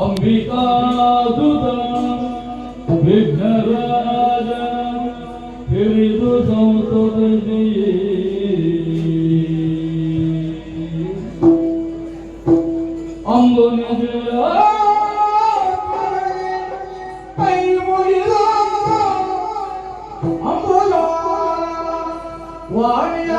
ಅಂಬಿಕಾದುತ ವಿಘ್ನರಾಜ ಹಿರಿದು ಸಂತೋಷಿ ಅಂಬುನಿಜಯ ಕೈ ಮುಗಿದ ಅಂಬುಜ ವಾಣಿಯ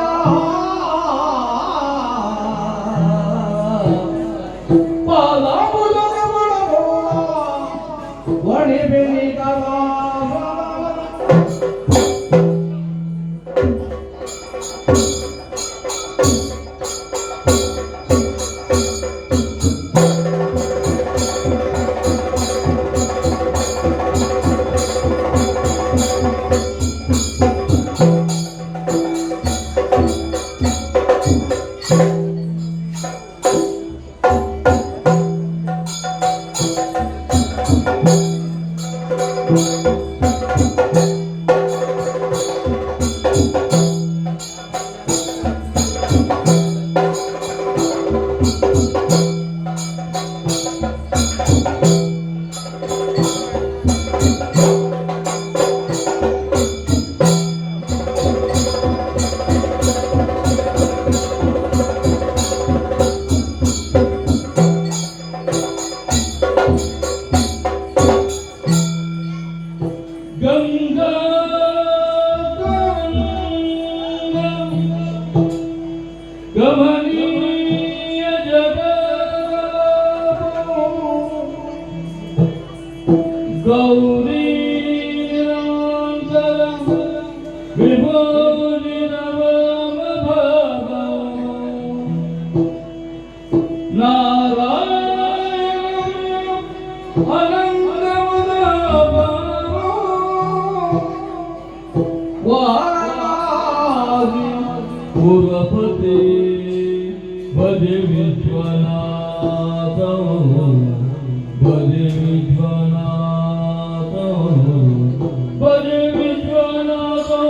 Purapate Bade Vijwanatha Bade Vijwanatha Bade Vijwanatha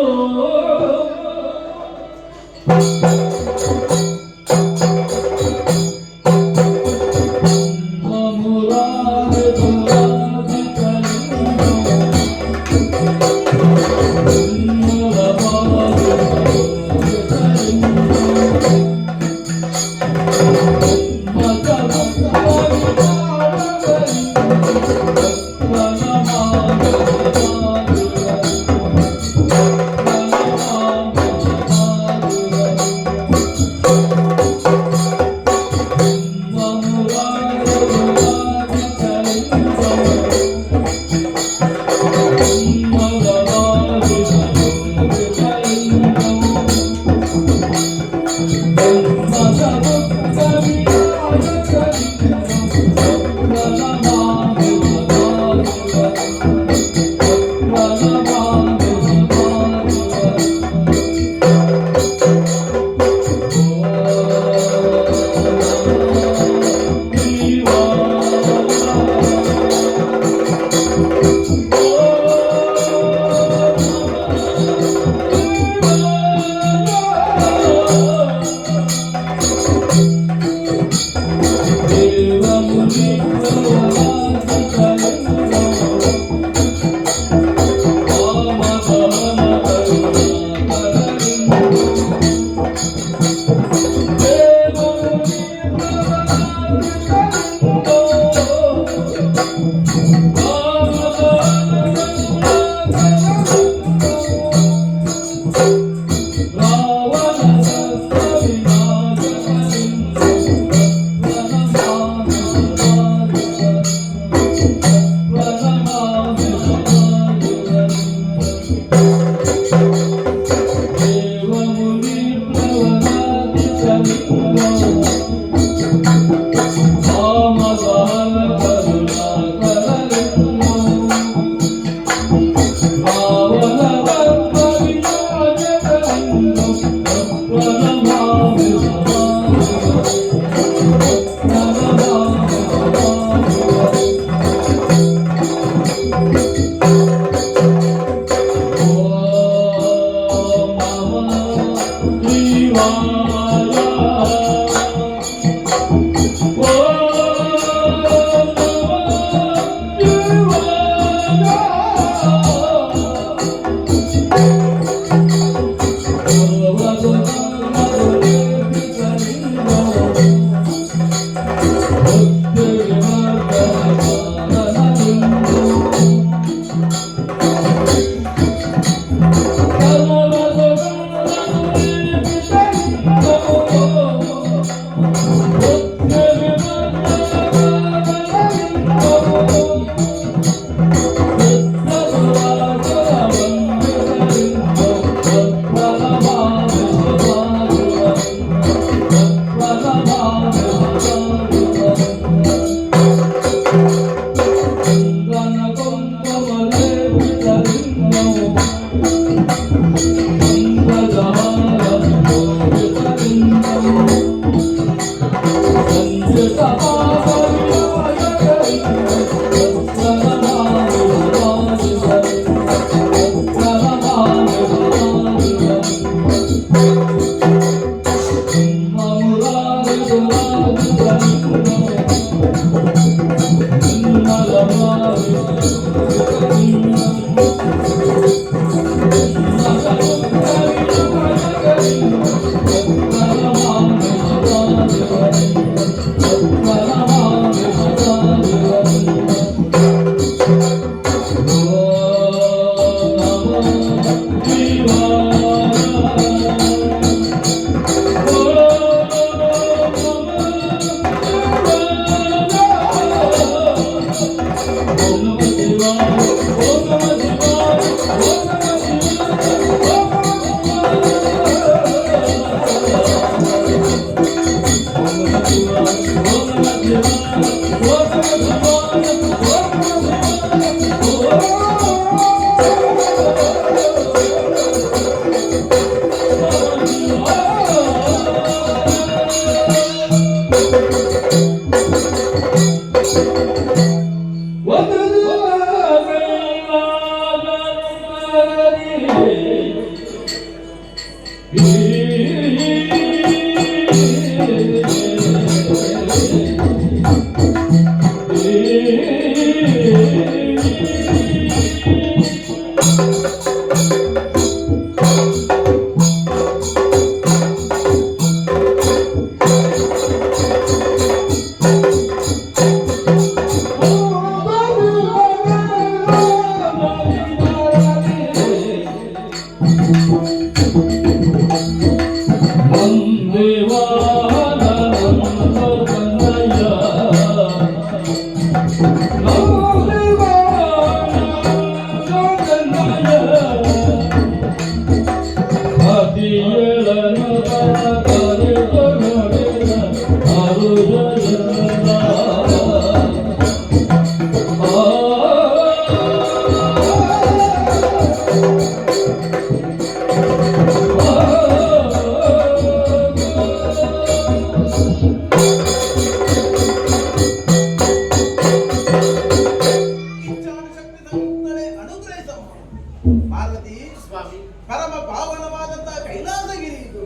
Parvati ಸ್ವಾಮಿ ಪರಮ ಪಾವನವಾದಂತಹ ಕೈಲಾಸಗಿರಿ ಇದು.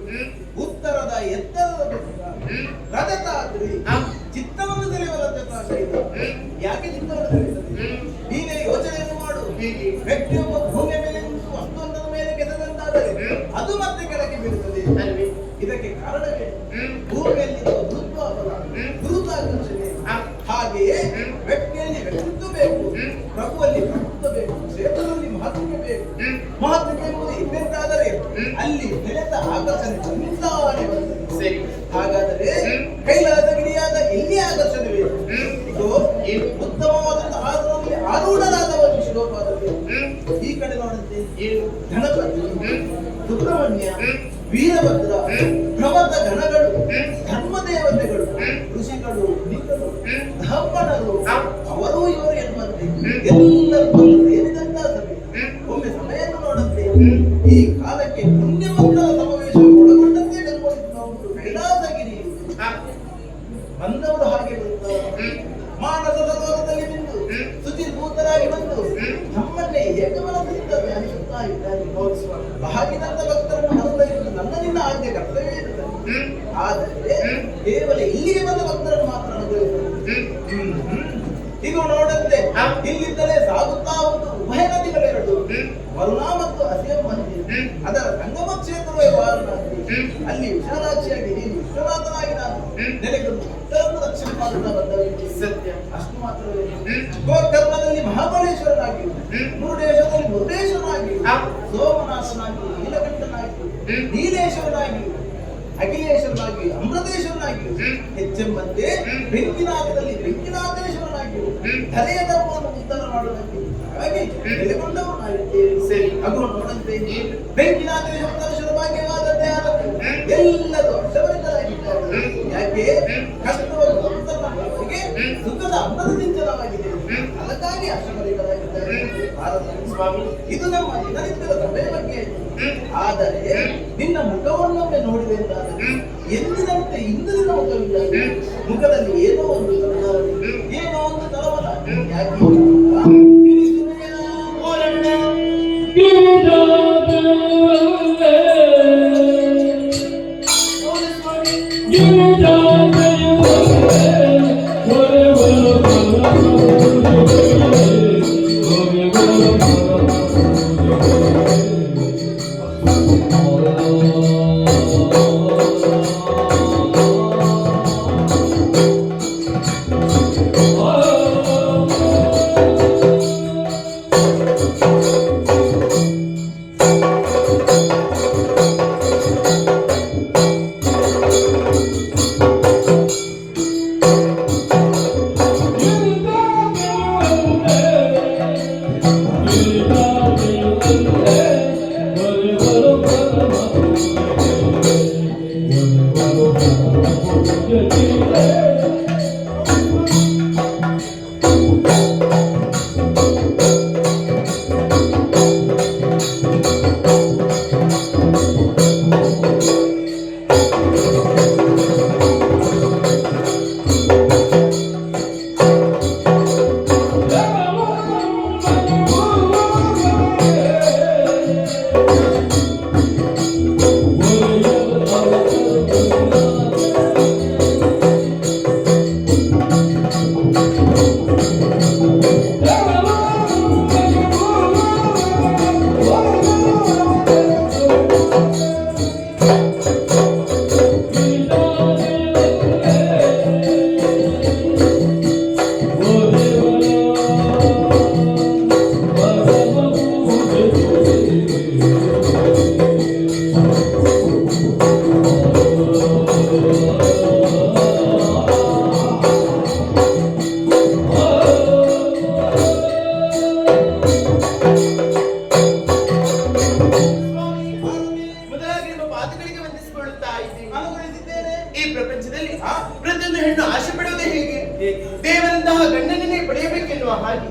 ಉತ್ತರದ ಎತ್ತರದ ಬೆಟ್ಟ, ರಜತಾದ್ರಿ, ಚಿತ್ತವನ್ನು ಸೆಳೆಯುವ ಶೈಲ. ಯಾಕೆ ಚಿತ್ತವನ್ನು ಸೆಳೆಯುತ್ತದೆ? ನೀನೇ ಯೋಚನೆಯನ್ನು ಮಾಡು. ವ್ಯಕ್ತಿಯೊಬ್ಬ ಭೂಮಿಯ ಮೇಲೆ ನಿಂತು ವಸ್ತುವೊಂದರ ಮೇಲೆ ಕೆಸದಂತಾದರೆ ಅದು ಮತ್ತೆ ಕೆಳಗೆ ಬೀಳುತ್ತದೆ. ಇದಕ್ಕೆ ಕಾರಣವೇ ಭೂಮಿಯಲ್ಲಿ ಗುರುತ್ವಾಕರ್ಷಣೆ. ಹಾಗೆಯೇ ವ್ಯಕ್ತಿಯಲ್ಲಿ ವ್ಯಕ್ತಿತ್ವ ಬೇಕು, ಪ್ರಭುವಲ್ಲಿ ಪ್ರಭುತ್ವ ಬೇಕು, ಕ್ಷೇತ್ರದಲ್ಲಿ ಮಹತ್ವ ಬೇಕು. ಮಹತ್ವ ಎಂಬುದು ಇನ್ನೆಂತಾದರೆ ಅಲ್ಲಿ ನೆಲೆತ ಆಕರ್ಷಣೆ ಚಂದಾನೆ ಬರ್ತದೆ. ಸರಿ, ಹಾಗಾದರೆ ಕೈಲಾಸಗಿರಿಯಾದ ಎಲ್ಲಿ ಆಕರ್ಷಣೆ ಬೇಕು? ಇದು ಉತ್ತಮವಾದಂತಹ ಆಸನದಲ್ಲಿ ಆರೂಢರಾದ ಒಂದು ಶಿರೋಪಾದಲ್ಲಿ ಈ ಕಡೆ ನೋಡುತ್ತೆ ಗಣಪತಿ, ಸುಬ್ರಹ್ಮಣ್ಯ, ವೀರಭದ್ರ, ಪ್ರಮಥ ಗಣಗಳು, ಧರ್ಮದೇವತೆಗಳು, ಋಷಿಗಳು, ಮುನಿಗಳು, ಬ್ರಾಹ್ಮಣರು, ಅವರು ಇವರು ಎನ್ನುವಂತೆ ಎಲ್ಲರೂ ಸೇರಿದಂತ ಸಭೆ. ಒಮ್ಮೆ ಸಮಯವನ್ನು ನೋಡುತ್ತೆ. ಈ ಕಾಲಕ್ಕೆ ಪುಣ್ಯವಂತರ ಸಮಾವೇಶವನ್ನು ಒಳಗೊಂಡಂತೆ ನೆನಪುವುದು ಕೈಲಾಸಗಿರಿ. ಬಂದವರು ಹಾಗೆ ಬರುತ್ತಾರೆ. ಮಾನಸ ಸರೋವರದಲ್ಲಿ ಬಿಂದು ಶುಚಿರ್ಭೂತರಾಗಿ ಬಂದು ನಮ್ಮನ್ನೇ ಏಕಮನದಿಂದ ಧ್ಯಾನಿಸುತ್ತಾ ಇದ್ದಾರೆ. ಹಾಗಿದ್ದಂತ ಭಕ್ತರನ್ನು ಅನುಗ್ರಹಿಸುವುದು ನನ್ನದಿಂದ ಆಜ್ಞೆ ಕರ್ತವ್ಯ ಇರುತ್ತದೆ. ಆದರೆ ಕೇವಲ ಇಲ್ಲಿಗೆ ಬಂದ ಭಕ್ತರನ್ನು ಮಾತ್ರ ಅನುಗ್ರಹಿಸುವುದು. ಇದು ನೋಡಂತೆ ಇಲ್ಲಿದ್ದಲೇ ನನ್ನ ಬಂಧವಿದೆ. ಸತ್ಯ. ಅಷ್ಟು ಮಾತ್ರವೇ ಗೋಕರ್ಣದಲ್ಲಿ ಮಹಾಬಲೇಶ್ವರನಾಗಿ, ಮುರುಡೇಶ್ವರದಲ್ಲಿ ಮುರುಡೇಶ್ವರನಾಗಿ, ಸೋಮನಾಥನಾಗಿ, ನೀಲಕಂಠನಾಗಿ, ನೀಲೇಶ್ವರನಾಗಿ, ಅಖಿಲೇಶ್ವರನಾಗಿ, ಅಮೃತೇಶ್ವರನಾಗಿ, ಹೆಚ್ಚೆಂಬಂತೆ ಬೆಂಕಿನಾಥದಲ್ಲಿ ಬೆಂಕಿನಾಥೇಶ್ವರನಾಗಿ ಧರೆಯ ಧರ್ಮವನ್ನು ಉದ್ಧಾರ ಮಾಡುವುದಕ್ಕೆ ಹಾಗೆ ನೆಲೆಗೊಂಡವನಾಗಿದ್ದೇವೆ. ಸರಿ. ಅದು ನೋಡಂತೆ ಬೆಂಕಿನಾಥೇಶ್ವರ ಭಾಗ್ಯವಾದದ್ದೇ ಆದದ್ದು ಎಲ್ಲ ದೊಡ್ಡವರಿದ್ದಾಗಿದ್ದಾರೆ. ಯಾಕೆ ಕಷ್ಟವನ್ನು ಸಂತರಿಗೆ ಸುಖದ ಅನ್ನದಿಂಚಲವಾಗಿದೆ. ಅದಕ್ಕಾಗಿ ಅಷ್ಟಮರಿಗಳಾಗಿದ್ದಾರೆ. ಸ್ವಾಮಿ, ಇದು ನಮ್ಮ ದಿನನಿತ್ಯದ ಸಭೆಯ ಬಗ್ಗೆ. ಆದರೆ ನಿನ್ನ ಮುಖವನ್ನೊಮ್ಮೆ ನೋಡಿದೆ ಎಂದಾದರೆ ಎಂದಿನಂತೆ ಇಂದು ನಿನ್ನ ಮುಖವಿಲ್ಲ. ಮುಖದಲ್ಲಿ ಏನೋ ಒಂದು ತಳಮಳ, ಏನೋ ಒಂದು ತಳಮಳ. ಯಾಕೆ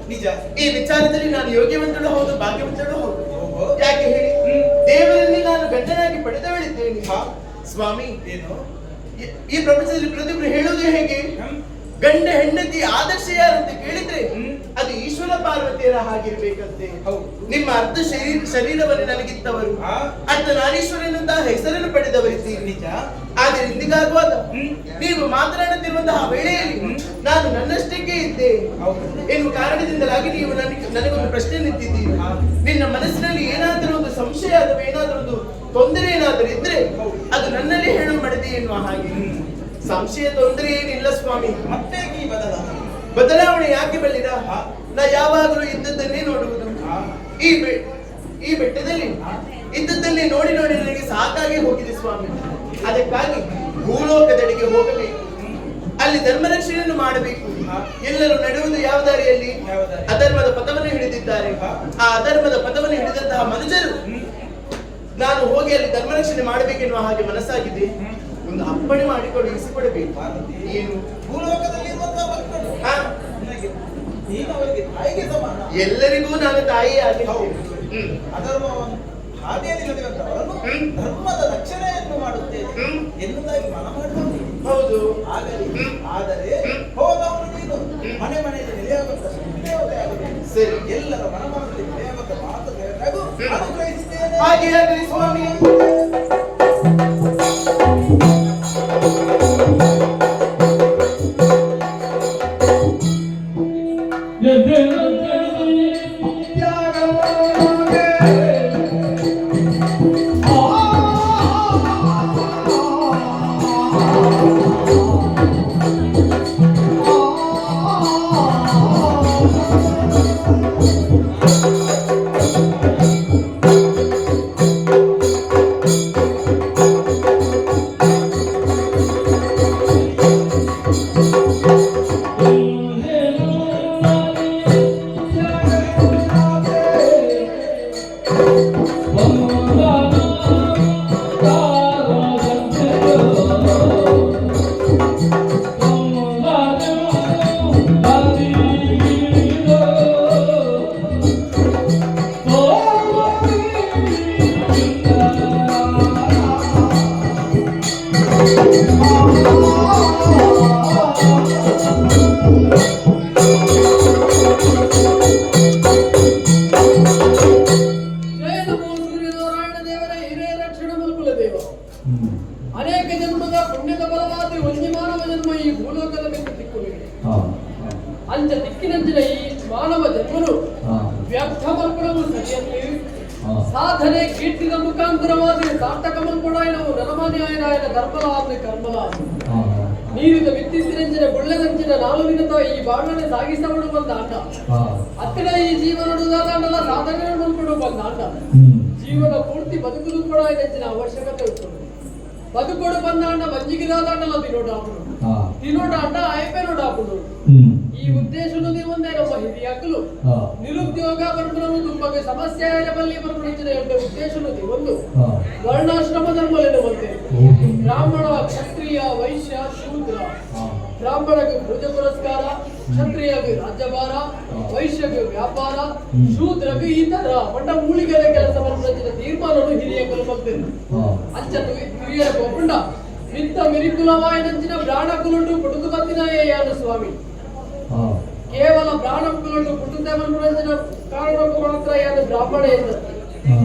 ನಿಜ. ಈ ವಿಚಾರದಲ್ಲಿ ನಾನು ಯೋಗ್ಯವಂತಳು ಹೌದು, ಭಾಗ್ಯವಂತಳು ಹೌದು. ಯಾಕೆ ಹೇಳಿ, ದೇವರಲ್ಲಿ ನಾನು ಗಂಡನಾಗಿ ಪಡೆದವಳಿದ್ದೇನೆ. ಸ್ವಾಮಿ, ಏನು ಈ ಪ್ರಪಂಚದಲ್ಲಿ ಪ್ರತಿಯೊಬ್ಬರು ಹೇಳುವುದು ಹೇಗೆ? ಗಂಡ ಹೆಂಡತಿ ಆದರ್ಶ ಯಾರು ಅಂತ ಕೇಳಿದ್ರೆ ಅದು ಈಶ್ವರ ಪಾರ್ವತಿಯರ ಹಾಗಿರ್ಬೇಕಂತೆ. ನಿಮ್ಮ ಅರ್ಧ ಶರೀರವನ್ನು ನನಗಿತ್ತವರು, ಅರ್ಧ ನಾರೀಶ್ವರನಂತಹ ಹೆಸರನ್ನು ಪಡೆದವರಿದ್ದೀರಿ. ನಿಜ. ಆದರೆ ಇಂದಿಗಾಗುವಾಗ ನೀವು ಮಾತನಾಡುತ್ತಿರುವಂತಹ ವೇಳೆಯಲ್ಲಿ ನಾನು ನನ್ನಷ್ಟಕ್ಕೆ ಇದ್ದೆ ಎನ್ನುವ ಕಾರಣದಿಂದಲಾಗಿ ನೀವು ನನಗೊಂದು ಪ್ರಶ್ನೆ ನಿಂತಿದ್ದೀರಿ. ನಿನ್ನ ಮನಸ್ಸಿನಲ್ಲಿ ಏನಾದರೂ ಒಂದು ಸಂಶಯ ಅಥವಾ ಏನಾದರೂ ಒಂದು ತೊಂದರೆ ಏನಾದರೂ ಇದ್ರೆ ಅದು ನನ್ನಲ್ಲಿ ಹೇಳು ಮಡದಿ ಎನ್ನುವ ಹಾಗೆ. ಸಂಶಯ ತೊಂದರೆ ಏನಿಲ್ಲ ಸ್ವಾಮಿ. ಮತ್ತೆ ಈ ಬದಲಾವಣೆ ಯಾಕೆ ಬಲ್ಲಿರ? ನಾ ಯಾವಾಗಲೂ ಇದ್ದದ್ದನ್ನೇ ನೋಡುವುದು. ಈ ಬೆಟ್ಟದಲ್ಲಿ ಇದ್ದದ್ದನ್ನೇ ನೋಡಿ ನೋಡಿ ನನಗೆ ಸಾಕಾಗಿ ಹೋಗಿದೆ ಸ್ವಾಮಿ. ಅದಕ್ಕಾಗಿ ಭೂಲೋಕದೆಡೆಗೆ ಹೋಗಬೇಕು, ಅಲ್ಲಿ ಧರ್ಮ ರಕ್ಷಣೆಯನ್ನು ಮಾಡಬೇಕು. ಎಲ್ಲರೂ ನಡೆಯುವುದು ಯಾವ ದಾರಿಯಲ್ಲಿ? ಅಧರ್ಮದ ಪಥವನ್ನು ಹಿಡಿದಿದ್ದಾರೆ. ಆ ಅಧರ್ಮದ ಪಥವನ್ನು ಹಿಡಿದಂತಹ ಮನುಷ್ಯರು ನಾನು ಹೋಗಿ ಅಲ್ಲಿ ಧರ್ಮ ರಕ್ಷಣೆ ಮಾಡಬೇಕೆನ್ನುವ ಹಾಗೆ ಮನಸ್ಸಾಗಿದೆ. ಒಂದು ಅಪ್ಪಣೆ ಮಾಡಿಕೊಂಡು ಇರಿಸಿಕೊಡಬೇಕು. ಏನು? ಭೂಲೋಕದಲ್ಲಿರುವಂತಹ ಮಕ್ಕಳು ನೀನು ಅವರಿಗೆ ತಾಯಿಗೆ ಸಮಾನ. ಎಲ್ಲರಿಗೂ ನಾನು ತಾಯಿಯೇ ಆಗಿ ಅಧರ್ಮವನ್ನು ಹಾದಿಯಲ್ಲಿರುವಂತವರನ್ನು ಧರ್ಮದ ರಕ್ಷಣೆಯನ್ನು ಮಾಡುತ್ತೇನೆ ಎನ್ನುವುದಾಗಿ ಮನ ಮಾಡುವುದು. ಹೌದು, ಆಗಲಿ. ಆದರೆ ಹೋದವನು ನೀನು ಮನೆ ಮನೆಯಲ್ಲಿ ನೆಲೆಯಾಗುತ್ತ ದೇವತೆ ಆಗಬೇಕು. ಸರಿ, ಎಲ್ಲರ ಮನಮನದಲ್ಲಿ ನೆಲೆಯಾಗುತ್ತ ಮಾತು ಅನುಗ್ರಹಿಸುತ್ತೇನೆ. ಹಾಗೆ ಆಗಲಿ ಸ್ವಾಮಿ. ಜಯ ನಮೋ ಸೂರ್ಯನಾರಾಯಣ ದೇವರ ಹಿರಿಯ ರಕ್ಷಣ ಮಲ್ಕುಲ ದೇವ. ಹ್ಮ್. ಅನೇಕ ಜನ್ಮದ ಪುಣ್ಯದ ಬಲವಾದ ಒಂಜಿ ಮಾನವ ಜನ್ಮ ಈ ಭೂಲೋಕದ ಮೇಲೆ ದಿಕ್ಕುಗಳಿಗೆ ಹಾ. ಅಂಚ ದಿಕ್ಕಿನಂಚಿನ ಈ ಮಾನವ ಜನ್ಮನು ಹಾ. ವ್ಯರ್ಥ ಮಲ್ಕೊಳವು ಸರಿಯಲ್ಲಿ ಹಾ. ಸಾಧನೆ ಕೀರ್ತಿದ ಮುಖಾಂತರವಾದ ಸಾರ್ಥಕ ಮಲ್ಕೊಳಾಯನವು ನರಮಾನ್ಯಾಯನಾಯನ ಧರ್ಮಲಾದ ಕರ್ಮಲಾದ ಹಾ. ನೀರಿದ ವಿದ್ಯುತ್ತಿನಂಚಿನ ಗುಳ್ಳೆದಂಚಿನ ನಾಲುವಿನತ ಈ ಬಾಳನೆ ಸಾಗಿಸಬಡು ಬಂದ ಅಂಡ ಹಾ. ಅತ್ತಿನ ಈ ಜೀವನಡುದಾದ ಅಂಡಲ ಸಾಧನೆ ಮಲ್ಕೊಡು ಬಂದ ಅಂಡ ಹ್ಮ್. ಜೀವನ ಪೂರ್ತಿ ಬದುಕುದು ಕೂಡ ಹೆಚ್ಚಿನ ಅವಶ್ಯಕತೆ ಉಂಟು. ಬದುಕೋಡು ಬಂದ ಅಂಡ ಮಂಜಿಗಿದಾದ ಅಂಡಲ ತಿನ್ನೋಡಾಪುಡು ಹಾ. ತಿನ್ನೋಡ ಅಂಡ ಆಯ್ಪೆನೋಡಾಪುಡು. ಹ್ಮ್. ಈ ಉದ್ದೇಶನು ಒಂದೇ ನಮ್ಮ ಹಿರಿಯಕ್ಕಲು ಹಾ. ನಿರುದ್ಯೋಗ ಬರ್ಪುರವು ತುಂಬಗೆ ಸಮಸ್ಯೆ ಬಲ್ಲಿ ಬರ್ಪುಡಿಸಿದ ಎಂಬ ಉದ್ದೇಶನು ಒಂದು ಹಾ. ವರ್ಣಾಶ್ರಮ ಧರ್ಮಲೆಂದು ಬಂತೆ. ಓಹೋ. ಬ್ರಾಹ್ಮಣ ಕ್ಷತ್ರಿಯ ವೈಶ್ಯ ಶೂದ್ರ. ಹಾ. ಬ್ರಾಹ್ಮಣಗೆ ಪೂಜೆ ಪುರಸ್ಕಾರ, ಕ್ಷತ್ರಿಯಗೆ ರಾಜ್ಯಭಾರ, ವೈಶ್ಯಗೆ ವ್ಯಾಪಾರ, ಶೂದ್ರಗೆ ಈ ತರ ಪಂಡ ಮೂಲಿಗೆರ ಕೆಲಸ ಮಾಡಿದ ತೀರ್ಮಾನನು ಹಿರಿಯ ಕಲ್ಪತ್ತೇನೆ. ಹಾ. ಅಂಚ ಹಿರಿಯರ ಗೋಪುಂಡ ಮಿತ್ತ ಮಿರಿಕುಲವಾಯನಂಚಿನ ಬ್ರಾಹ್ಮಣಕುಲುಂಡು ಕುಟುಕು ಬತ್ತಿನಾಯ ಯಾನು ಸ್ವಾಮಿ. ಹಾ. ಕೇವಲ ಬ್ರಾಹ್ಮಣಕುಲುಂಡು ಕುಟುಂಬ ಕಾರಣಕ್ಕೂ ಮಾತ್ರ ಯಾನು ಬ್ರಾಹ್ಮಣ ಎಂದ. ಹಾ.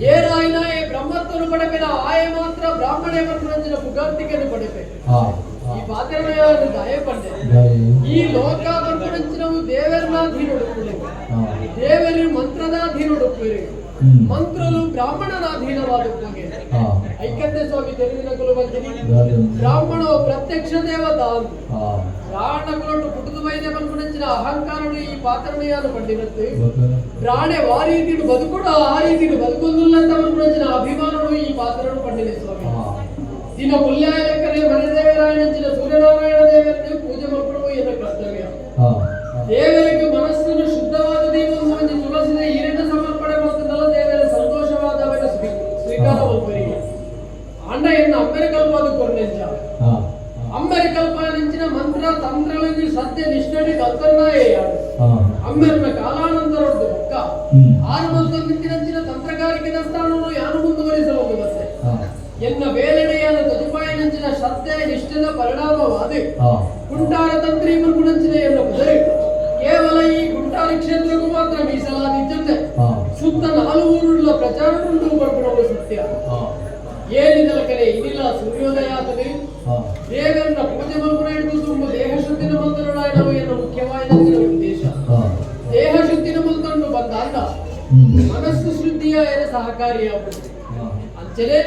ಏರಾಯಿನ ಬ್ರಹ್ಮತ್ವನು ಪಡೆಪಿನ ಆಯ ಮಾತ್ರ ಬ್ರಾಹ್ಮಣೆ ಮನುಷ್ಯನ ಪುಗಾರ್ತಿಕೆಯನ್ನು ಪಡೆಪೆ. ಹಾ. ಈ ಪಾತ್ರವನ್ನು ದಯ ಪಂಡೆ ಜೈ. ಈ ಲೋಕ ಮನುಷ್ಯನವು ದೇವರನಾಧೀನೊಡುತ್ತೇವೆ. ಹಾ. ದೇವರು ಮಂತ್ರದಾಧೀನೊಡುತ್ತೇವೆ. ಹ್ಮ್. ಮಂತ್ರಲು ಬ್ರಾಹ್ಮಣನಾಧೀನವಾದುತ್ತದೆ. ಹಾ. ಐಕ್ಯತೆ ಸ್ವಾಮಿ ತೆರೆದಿನ ಕುಲವಂತಿನಿ ಜೈ. ಬ್ರಾಹ್ಮಣ ಪ್ರತ್ಯಕ್ಷ ದೇವತಾ. ಹಾ. ಪ್ರಾಣಗಳೊಟ್ಟು ಕುಟುಂಬ ವೈದ್ಯ ಮನುಷ್ಯನ ಅಹಂಕಾರನು ಈ ಪಾತ್ರನೆಯನ್ನು ಪಂಡಿರುತ್ತೆ. ಗೊತ್ತಾ? ಪ್ರಾಣೆ ಆ ರೀತಿಡು ಬದುಕುಡು ಆ ರೀತಿಡು ಬದುಕೊಂದಿಲ್ಲ ಅಂತ ಮನುಷ್ಯನ ಅಭಿಮಾನನು ಈ ಪಾತ್ರನು ಪಂಡಿದೆ ಸ್ವಾಮಿ. ಹಾ. ದಿನ ಮುಲ್ಯಾಯ ಲೆಕ್ಕನೆ ಮನೆದೇವರಾಯನಂಚಿನ ಸೂರ್ಯನಾರಾಯಣ ದೇವರನ್ನು ಪೂಜೆ ಮಾಡುವುದು ಎನ್ನ ಕರ್ತವ್ಯ. ಹಾ. ದೇವರಿಗೆ ಮನಸ್ಸನ್ನು ಶುದ್ಧವಾದ ದೀಪವನ್ನು ಒಂದು ತುಳಸಿದ ಹಿರಿಯ ಸಮರ್ಪಣೆ ಮಾಡುತ್ತಲ್ಲ ದೇವರ ಸಂತೋಷವಾದ ಸ್ವೀಕಾರ ಮಲ್ಪರಿಗೆ ಅಂಡ ಎನ್ನ ಅಮೆರಿಕಲ್ಪಾದ ಕೊರ್ನೆಂಚ ಹಾ. ಅಮೆರಿಕಲ್ಪಾನಿಂಚಿನ ಮಂತ್ರ ತಂತ್ರಗಳಿಗೆ ಸತ್ಯ ನಿಷ್ಠಡಿ ಕಲ್ಪನಾಯೇ ಯಾಡು ಹಾ. ಅಮ್ಮೆರನ ಕಾಲಾನಂತರದ್ದು ಪಕ್ಕ ಹ್ಮ್. 6 ಮಂದಿನಂಚಿನ ತಂತ್ರಗಾರಿಕೆ ಸ್ಥಾನವನ್ನು ಯಾರು ಮುಂದುವರಿಸಬಹುದು ಮತ್ತೆ ಹಾ. ಎನ್ನ ಬೇಲೆಡೆಯಾದ ತದುಪಾಯನಂಚಿನ ಶ್ರದ್ಧೆ ನಿಷ್ಠದ ಪರಿಣಾಮವಾದ ಹಾ. ಕುಂಟಾರ ತಂತ್ರಿ ಮರುಗುಣಂಚಿನ ಎನ್ನ ಬದಲು ಕೇವಲ ಈ ಕುಂಟಾರ ಕ್ಷೇತ್ರಕ್ಕೂ ಮಾತ್ರ ಮೀಸಲಾದಿದ್ದಂತೆ ಹಾ. ಸುತ್ತ 4 ಊರುಗಳ ಪ್ರಚಾರ ಉಂಟು ಬರ್ಬಿಡುವ ಸತ್ಯ. ಹಾ. ಏನಿದಲ ಕಡೆ ಇದಿಲ್ಲ ಸೂರ್ಯೋದಯ ಆತದೆ. ಹಾ. ದೇವರನ್ನ ಪೂಜೆ ಮಲ್ಪನ ಹಿಡಿದು ತುಂಬ ದೇಹ ಶುದ್ಧಿನ ಮಂತ್ರನಾಯನವು ಎನ್ನ ಮುಖ್ಯವಾದ ಉದ್ದೇಶ. ಹಾ. ದೇಹ ಶುದ್ಧಿನ ಮಂತ್ರನ್ನು ಬಂದಾಗ ಹ್ಮ್. ಮನಸ್ಸು ಶುದ್ಧಿಯ ಸಹಕಾರಿಯಾಗುತ್ತದೆ. ಹಾ. ಅಂಚನೆ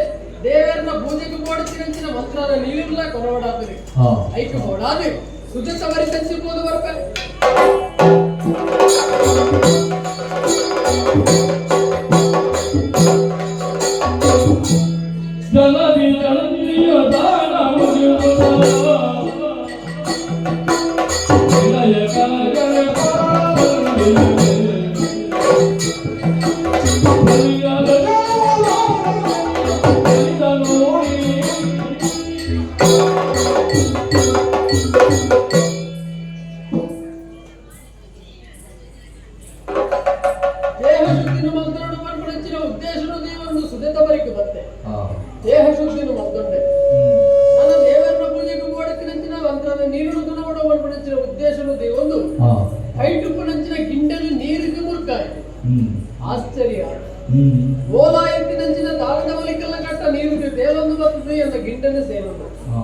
ದೇವರನ್ನ ಪೂಜೆಗೆ ಮಾಡುತ್ತಿರಂಚಿನ ಮಂತ್ರನ ನೀರಿಲ್ಲ ಕೊರವಡಾದರೆ ಹಾ. ಐಕ ಕೊಡಾದೆ ಸುಜತ ವರಿಸಿಬೋದು ಬರ್ತಾರೆ. ಜಲದಿ ಜಲದಿಯ ದಾನ ಮುಗಿಯುವುದು ವಿಲಯ ಕಲಗಲ ದೇಹ ಶುದ್ಧಿನ ಮಂತ್ರನು ಮಾಡ್ಕೊಂಡಂಚಿನ ಉದ್ದೇಶನು ದೇವರನ್ನು ಸುಜತ ಬರಿಕೆ ಬತ್ತೆ. ಹಾ. ದೇಹ ಶುದ್ಧಿನ ಮಂತ್ರಂಡೆ ನನ್ನ ದೇವರನ್ನ ಪೂಜೆಗೆ ಮಾಡುತ್ತಿನಂಚಿನ ಮಂತ್ರದ ನೀರು ಗುಣವಡ ಮಾಡ್ಕೊಂಡಂಚಿನ ಉದ್ದೇಶನು ದೇವೊಂದು ಹಾ. ಹೈಟುಪ್ಪನಂಚಿನ ಗಿಂಡಲು ನೀರಿಗೆ ಮುರುಕಾಯ ಹ್ಮ್. ಆಶ್ಚರ್ಯ. ಹ್ಮ್. ಓಲಾ ಎತ್ತಿನಂಚಿನ ದಾಳದ ಬಲಿಕಲ್ಲ ಕಟ್ಟ ನೀರು ದೇವೊಂದು ಬರ್ತದೆ ಎಂದ ಗಿಂಡನ ಸೇರೋದು ಹಾ.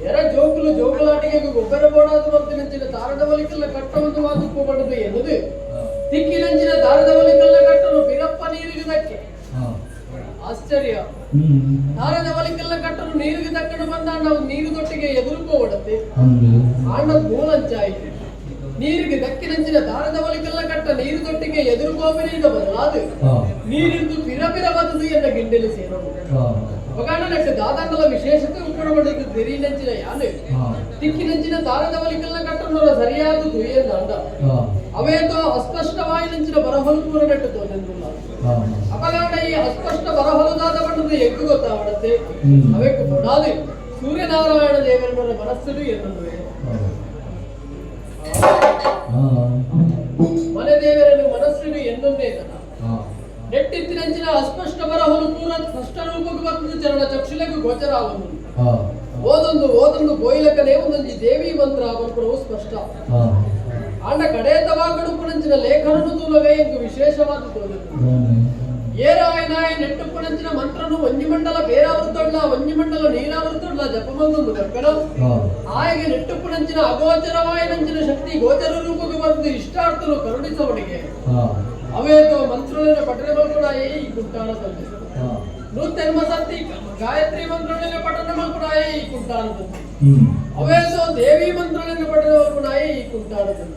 ಎರ ಜೋಕುಲು ಜೋಕುಲಾಟಿಗೆ ಗೊಬ್ಬರ ಬೋಡಾದು ಬರ್ತಿನಂಚಿನ ದಾರದ ಬಲಿಕಲ್ಲ ಕಟ್ಟವನ್ನು ವಾದುಕೋಬಾರದು ಎನ್ನುವುದು ತಿಕ್ಕಿನಂಚಿನ ದಾರದ ಬಲಿಕಲ್ಲ ಕಟ್ಟಲು ಬಿರಪ್ಪ ನೀರಿಗೆ ದಕ್ಕೆ. ಹಾ. ಆಶ್ಚರ್ಯ. ಹ್ಮ್. ದಾರದ ಬಲಿಕಲ್ಲ ಕಟ್ಟಲು ನೀರಿಗೆ ದಕ್ಕನು ಬಂದ ನಾವು ನೀರು ದೊಟ್ಟಿಗೆ ಎದುರುಕೋಬಡತ್ತೆ ಹಂಗೆ. ಆಂಡ ಮೂಲಂಚಾಯಿತು. ನೀರಿಗೆ ದಕ್ಕಿನಂಚಿನ ದಾರದ ಬಲಿಕಲ್ಲ ಕಟ್ಟ ನೀರು ದೊಟ್ಟಿಗೆ ಎದುರುಕೋಬರಿಯಿಂದ ಬದಲಾದು ಹಾ. ನೀರಿಂದು ಪಿರಪಿರವಾದುದು ಎನ್ನ ಗಿಂಡಲಿ ಸೇರೋದು ಹಾ. ಒಗಾಣ ನೆಟ್ಟು ದಾದಾಂಗಲ ವಿಶೇಷತೆ ಉಪಡಬಡಿದ್ದು ತೆರೀನಂಚಿನ ಯಾನು ಹಾ. ತಿಕ್ಕಿನಂಚಿನ ದಾರದ ಬಲಿಕಲ್ಲ ಕಟ್ಟನೋರ ಸರಿಯಾದುದು ಎಂದ ಅಂಡ ಹಾ. ಅವೇತೋ ಅಸ್ಪಷ್ಟವಾಯಿನಂಚಿನ ಬರಹೊಲುಪುರ ನೆಟ್ಟು ತೋನೆಂದಿಲ್ಲ. ಹಾ. ಅಪಗಾಣ ಈ ಅಸ್ಪಷ್ಟ ಬರಹೊಲದಾದ ಬಣ್ಣದ ಎಗ್ಗು ಗೊತ್ತಾವಡತ್ತೆ. ಹ್ಮ್. ಅವಕ್ಕೆ ಕೊಡಾದೆ ಸೂರ್ಯನಾರಾಯಣ ದೇವರನ್ನ ಮನಸ್ಸು ಎನ್ನುವೆ. ಹಾ. ಮನೆ ದೇವರನ್ನು ಮನಸ್ಸಿನ ಎನ್ನುವುದೇ ಕಥ. ಹಾ. ನೆಟ್ಟಿತ್ತಿನಂಚಿನ ಅಸ್ಪಷ್ಟ ಬರಹೊಲು ಪೂರ ಸ್ಪಷ್ಟ ರೂಪಕ್ಕೆ ಬಂದು ಚರಣ ಚಕ್ಷುಲೆಗೂ ಗೋಚರ ಆಗುವುದು. ಹಾ. ಓದೊಂದು ಬೋಯಿಲಕನೇ ಒಂದೊಂದು ದೇವಿ ಮಂತ್ರ ಮಲ್ಪುರವು ಸ್ಪಷ್ಟ ಹಾ ಆಂಡ ಕಡೆಯತವ ಕಡುಪುನಂಚಿನ ಲೇಖನನು ತೂಲವೇ ಎಂದು ವಿಶೇಷವಾದ ತೋರಿತು ಏರಾಯನಾಯ ನೆಟ್ಟುಪುನಂಚಿನ ಮಂತ್ರನು ಒಂಜಿಮಂಡಲ ಬೇರಾವೃತೊಡ್ಲ ಒಂಜಿಮಂಡಲ ನೀರಾವೃತೊಡ್ಲ ಜಪಮಂದೊಂದು ಕರ್ಕಡ ಆಯಗೆ ನೆಟ್ಟುಪುನಂಚಿನ ಅಗೋಚರವಾಯನಂಚಿನ ಶಕ್ತಿ ಗೋಚರ ರೂಪಕ್ಕೆ ಬರೆದು ಇಷ್ಟಾರ್ಥನು ಕರುಣಿಸವನಿಗೆ ಅವೇತೋ ಮಂತ್ರಗಳ ಪಠನೆ ಮಲ್ಪುಡಾಯೇ ಈ ಕುಂಟಾಣದಲ್ಲಿ ನೂತ್ಯನ್ಮ ಸತ್ತಿ ಗಾಯತ್ರಿ ಮಂತ್ರಗಳ ಪಠನೆ ಮಲ್ಪುಡಾಯೇ ಈ ಕುಂಟಾಣದಲ್ಲಿ ಅವೇತೋ ದೇವಿ ಮಂತ್ರಗಳ ಪಠನೆ ಮಲ್ಪುಡಾಯೇ ಈ ಕುಂಟಾಣದಲ್ಲಿ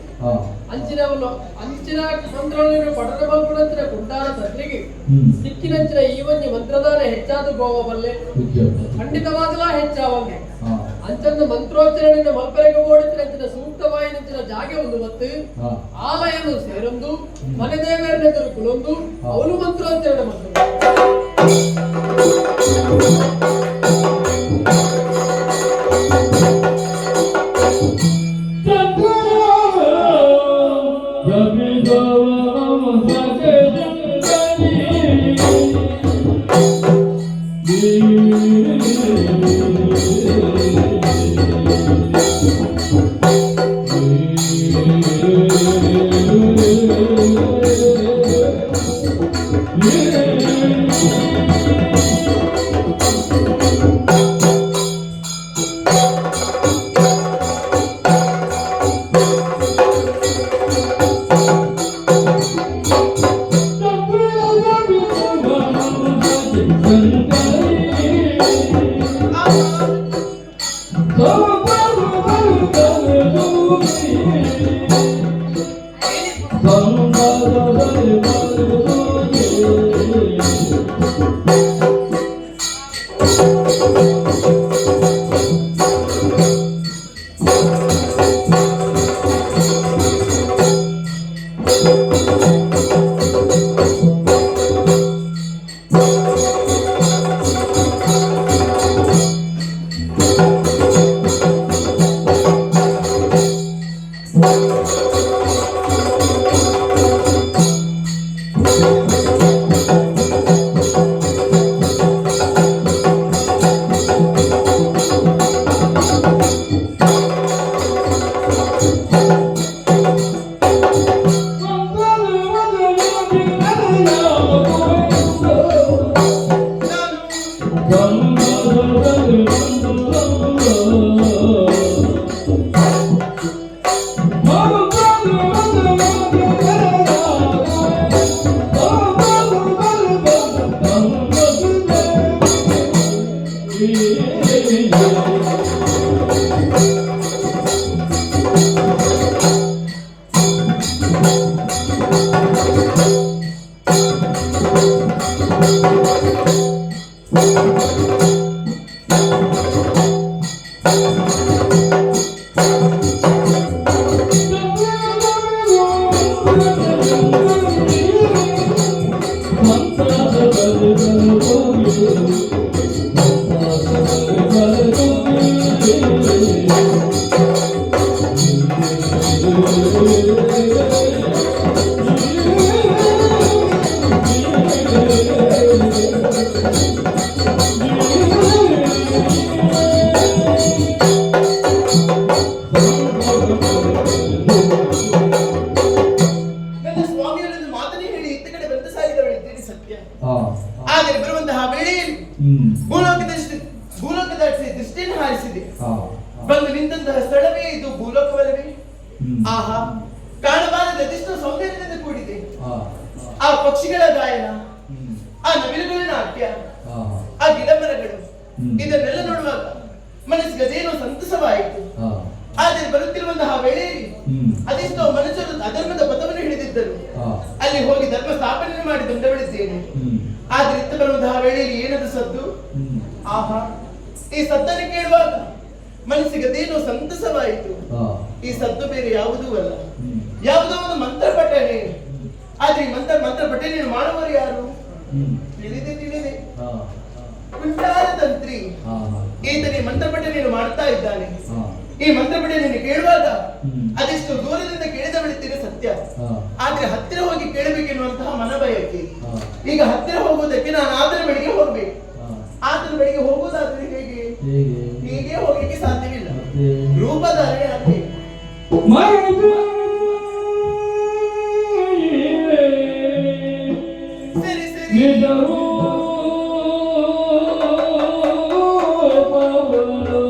ಅಂಚಿನ ಮಂತ್ರಗಳನ್ನು ಪಠನೆ ಮಲ್ಪುಡಂಚಿನ ಕುಂಟಾಣ ಸತ್ರಿಗೆ ಸಿಕ್ಕಿನಂಚಿನ ಈ ಒಂಜಿ ಮಂತ್ರದಾನ ಹೆಚ್ಚಾದ ಗೋವಬಲ್ಲೆ ಖಂಡಿತವಾಗಲ ಹೆಚ್ಚಾವಂಗೆ ಅಂಚಂದ ಮಂತ್ರೋಚ್ಚರಣೆಯಿಂದ ಮಲ್ಪರೆಗೆ ಓಡಿಸಿದಂಚಿನ ಸೂಕ್ತವಾಯಿನಂಚಿನ ಜಾಗೆ ಒಂದು ಮತ್ತು ಆಲಯನು ಸೇರೊಂದು ಮನೆ ದೇವರನೆದುರು ಕುಲೊಂದು ಅವನು ಮಂತ್ರೋಚ್ಚರಣೆ ಮತ್ತು ಬಂದು ನಿಂತಹ ಸ್ಥಳವೇ ಇದು ಭೂಲೋಕವಲ್ಲವೇ? ಆಹಾ, ಕಾಣಬಾರದ ಅದೆಷ್ಟೋ ಸೌಂದರ್ಯದಿಂದ ಕೂಡಿದೆ. ಆ ಪಕ್ಷಿಗಳ ಗಾಯನ, ಆ ನವಿಲುಗಳ ನಾಟ್ಯ, ಆ ಗಿಡಮರಗಳು, ಇದನ್ನೆಲ್ಲ ನೋಡುವಾಗ ಮನಸ್ಸಿಗೆ ಅದೇನೋ ಸಂತಸವಾಯಿತು. ಆದರೆ ಬರುತ್ತಿರುವಂತಹ ವೇಳೆಯಲ್ಲಿ ಅದೆಷ್ಟೋ ಮನುಷ್ಯರು ಅಧರ್ಮದ ಪಥವನ್ನು ಹಿಡಿದಿದ್ದರು. ಅಲ್ಲಿ ಹೋಗಿ ಧರ್ಮ ಸ್ಥಾಪನೆ ಮಾಡಿ ದಂಡವಿಳಿದ್ದೇನೆ. ಆದ್ರೆ ಇತ್ತ ಬರುವಂತಹ ವೇಳೆಯಲ್ಲಿ ಏನದು ಸದ್ದು? ಆಹಾ, ಈ ಸದ್ದನ್ನು ಕೇಳುವಾಗ ಮನಸ್ಸಿಗೆ ಅದೇನೋ ಸಂತಸವಾಯಿತು. ಈ ಸದ್ದು ಬೇರೆ ಯಾವುದೂ ಅಲ್ಲ, ಯಾವುದೋ ಒಂದು ಮಂತ್ರ ಪಠನೆ. ಆದ್ರೆ ಈ ಮಂತ್ರ ಪಠನೆ ಮಾಡುವವರು ಯಾರು? ತಿಳಿದೆ ಕುಂಟಾರ ತಂತ್ರಿ ಈತನೇ ಮಂತ್ರ ಪಠನೆಯನ್ನು ಮಾಡ್ತಾ ಇದ್ದಾನೆ. ಈ ಮಂತ್ರ ಪಠನೆಯನ್ನು ಕೇಳುವಾಗ ಅದೆಷ್ಟು ದೂರದಿಂದ ಕೇಳಿದ ಬಿಡುತ್ತೇನೆ ಸತ್ಯ. ಆದ್ರೆ ಹತ್ತಿರ ಹೋಗಿ ಕೇಳಬೇಕೆನ್ನುವಂತಹ ಮನಬಯಕೆ. ಈಗ ಹತ್ತಿರ ಹೋಗುವುದಕ್ಕೆ ನಾನು ಆತನ ಬಳಿಗೆ ಹೋಗ್ಬೇಕು. ಆತನ ಬಳಿಗೆ ಹೋಗುವುದಾದ್ರೆ ಹೇಗೆ? ಹೀಗೆ ಸರಿ ಸರಿ ನಿಜ ರೂಪವನ್ನು ಇದೇ ರೂಪ ಹೌದಲ್ಲವೇ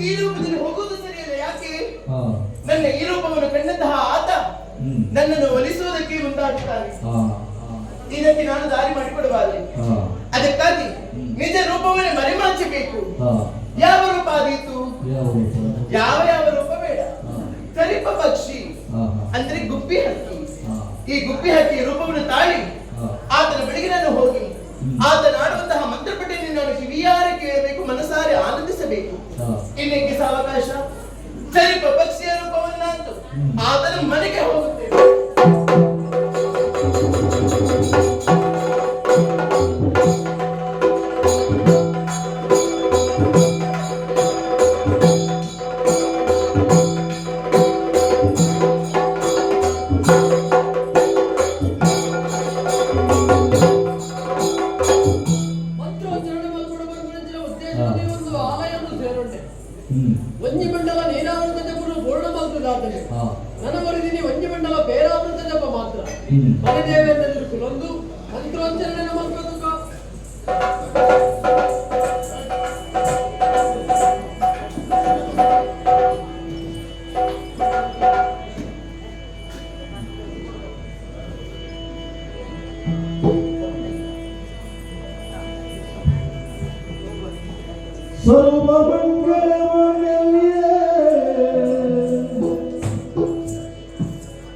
ಈ ರೂಪದಲ್ಲಿ ಹೋಗುವುದು ಸರಿಯಲ್ಲ ಯಾಕೆ ನನ್ನ ಈ ರೂಪವನ್ನು ಕಂಡಂತಹ ಆತ ನನ್ನನ್ನು ಒಲಿಸುವುದಕ್ಕೆ ಮುಂದಾಗುತ್ತಾನೆ ಇದಕ್ಕೆ ನಾನು ದಾರಿ ಮಾಡಿಕೊಡಬಾರದು ಅದಕ್ಕಾಗಿ ನಿಜ ರೂಪವನ್ನೇ ಮರೆಮಾಚಬೇಕು ಯಾವ ರೂಪ ಆದೀತು ಯಾವ ಯಾವ ರೂಪ ಬೇಡ ಕರಿಪ ಪಕ್ಷಿ ಅಂದ್ರೆ ಗುಬ್ಬಿ ಹಕ್ಕಿ ಈ ಗುಬ್ಬಿ ಹಕ್ಕಿ ರೂಪವನ್ನು ತಾಳಿ ಆತನ ಬಳಿಗೆ ನಾನು ಹೋಗಿ ಆತನ ಆಡುವಂತಹ ಮಂತ್ರಪಟ್ಟೆಯನ್ನು ನಾನು ಕಿವಿಯಾರೆ ಕೇಳಬೇಕು ಮನಸಾರೆ ಆನಂದಿಸಬೇಕು ಇನ್ನೇಕೆ ಸಾವಕಾಶ ಸರಿಪ ಪಕ್ಷಿಯ ರೂಪವನ್ನಂತೂ ಆತನ ಮನೆಗೆ ಹೋಗುತ್ತೇನೆ ಮಂತ್ರೋಚ್ಚಾರಣೆ ಮಲ್ಕೊಡಬಾರದು ಉದ್ದೇಶದಲ್ಲಿ ಒಂದು ಆಲಯವನ್ನು ಸೇರೊಂಡೆ ಒಂಜಿ ಮಂಡಲ ನೀರಾವೃತ ಜಪರು ಪೂರ್ಣ ಮಲ್ಕುದಾತನೆ ನನವರಿದಿನಿ ಒಂಜಿ ಮಂಡಲ ಪೇರಾವೃತ ಜಪ ಮಾತ್ರ ಮನೆದೇವೆಂದರೆ ಕುಲೊಂದು ಮಂತ್ರೋಚ್ಚಾರಣೆ ಮಲ್ಕೋದು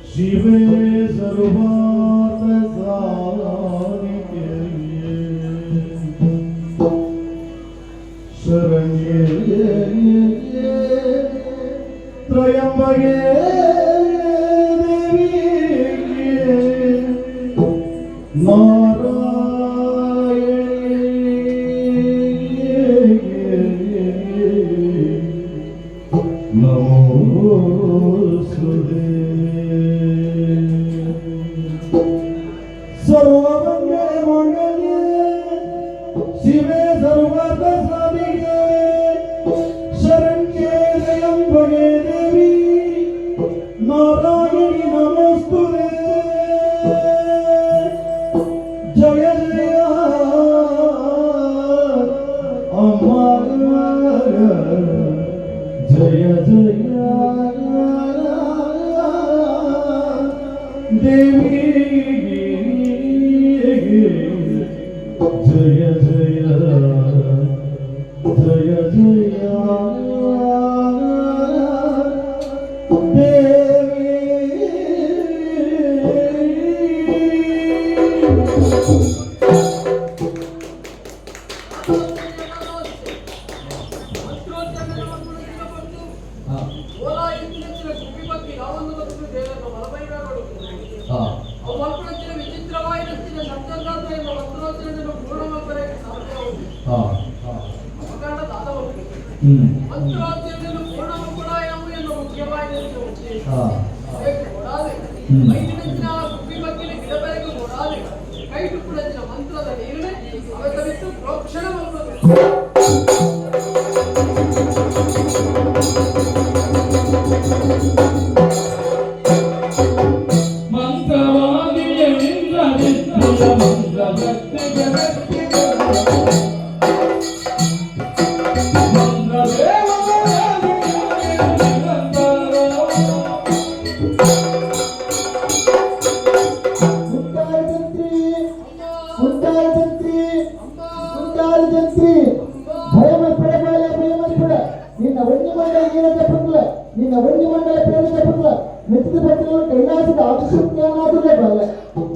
शिवे सर्वार्थ साधिके शरण्ये त्र्यंबके देवी शिवे सर्वार्थ साधिके शरण्ये त्र्यंबके देवी नारायणी ದೇವಿ ಜಯ ಜಯ ಜಯ ಜಯ ದೇವಿ. ವಿಚಿತ್ರವಾದ ಶಬ್ದಗಾತ್ರ ಎಂಬ ಮಂತ್ರೋಚ್ಚರಣೆಯನ್ನು ಪೂರ್ಣಗೊಳಿಸಲು ಮಂತ್ರೋಚ್ಚರಣೆಯನ್ನು ಪೂರ್ಣಗೊಳಿಸಲು ಎನ್ನುವ ಮುಖ್ಯವಾದ ಉದ್ದೇಶ. ವೈದಿಕ ಗುಬ್ಬಿ ಬಗ್ಗಿನ ಗಿಡಬೆರಗು ಕೊಡಾದೆ ಕೈ ಟುಪ್ಪುಳಂಚಿನ ಮಂತ್ರದ ನೀರನೆ ಅವತರಿಸಿ ಪ್ರೋಕ್ಷಣ ನಿನ್ನ ಒಂಜಿ ಮಂಡಲ ನೀರ ಜಪಂಗ್ಲ ನಿನ್ನ ಒಂಜಿ ಮಂಡಲ ಪೇರು ಜಪಂಗ್ಲ ಮೆಚ್ಚಿದ ಪತ್ರ ಕೈಲಾಸದ ಅಭಿಷೇಕನಾದುದೇ ಬಲೆ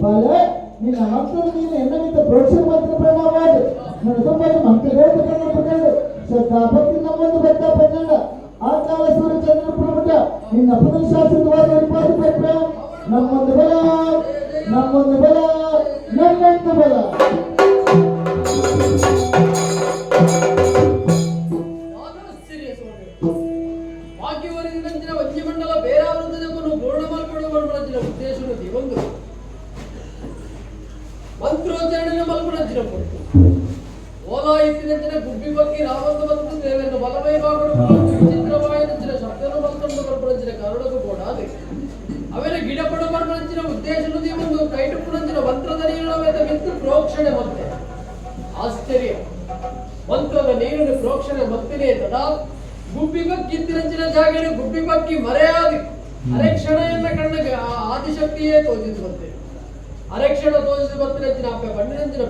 ಬಲೆ ನಿನ್ನ ಮಂತ್ರದ ನೀನು ಎನ್ನಮಿತ ಪ್ರೋಕ್ಷಣ ಮಂತ್ರ ಪ್ರಣಾಮಾದ ನನ್ನ ತುಂಬಾಗಿ ಮಂತ್ರ ಹೇಳ್ತ ಕಣ್ಣು ಶ್ರದ್ಧಾ ಭಕ್ತಿ ನಮ್ಮೊಂದು ಬದ್ಧ ಪನ್ನಡ ಆ ಕಾಲ ಸೂರ್ಯ ಚಂದ್ರ ಪ್ರಮುಖ ನಿನ್ನ ಪುನಃಶಾಸ್ತ್ರವಾದ ವಿಪಾದ ಪತ್ರ ನಮ್ಮೊಂದು ಬಲ ನಮ್ಮೊಂದು ಬಲ ನಮ್ಮೊಂದು ಬಲ. ಮಂಡಲ ಬೇರಾವೃತವನ್ನು ಪೂರ್ಣ ಮಾಡಿಕೊಳ್ಳುವ ಉದ್ದೇಶವನ್ನು ಒಂದು ಮಂತ್ರೋಚ್ಚಾರಣೆ ಮಲ್ಪನಂಚಿನ ಕೊಟ್ಟು ಓಲಾ ಇತ್ತಿನಂಚಿನ ಗುಬ್ಬಿ ಬಗ್ಗೆ ನಾವೊಂದು ಮತ್ತು ದೇವೆಯನ್ನು ಬಲಮೈ ಬಾಗಳು ವಿಚಿತ್ರವಾಯಂಚಿನ ಶಬ್ದವನ್ನು ಮಲ್ಕೊಂಡು ಮಲ್ಪನಂಚಿನ ಕಾರಣಕ್ಕೂ ಕೂಡ ಅದೇ ಅವೆಲ್ಲ ಗಿಡ ಪಡ ಮಲ್ಪನಂಚಿನ ಉದ್ದೇಶವನ್ನು ಒಂದು ಕೈಟುಪ್ಪುನಂಚಿನ ಮಂತ್ರದ ನೀರಿನ ಮಿತ್ರ ಪ್ರೋಕ್ಷಣೆ ಮತ್ತೆ ಆಶ್ಚರ್ಯ ಮಂತ್ರದ ನೀರಿನ ಪ್ರೋಕ್ಷಣೆ ಮತ್ತಿನೇ ತದಾ ಗುಬ್ಬಿ ಬಕ್ಕಿ ಇತ್ತಿನಂಚಿನ ಜಾಗಣೆ ಗುಬ್ಬಿ ಬಕ್ಕಿ ಮರೆಯಾದಿ ಅರೆಕ್ಷಣೆಯನ್ನ ಕಣ್ಣಗೆ ಆದಿಶಕ್ತಿಯೇ ತೋಚಿಸಿ ಬರ್ತೇನೆ ಅರೆಕ್ಷಣ ತೋಚಿಸಿ ಬರ್ತಿನಂಚಿನ ಅಪ್ಪೆ ಬಣ್ಣಿನಂಚಿನ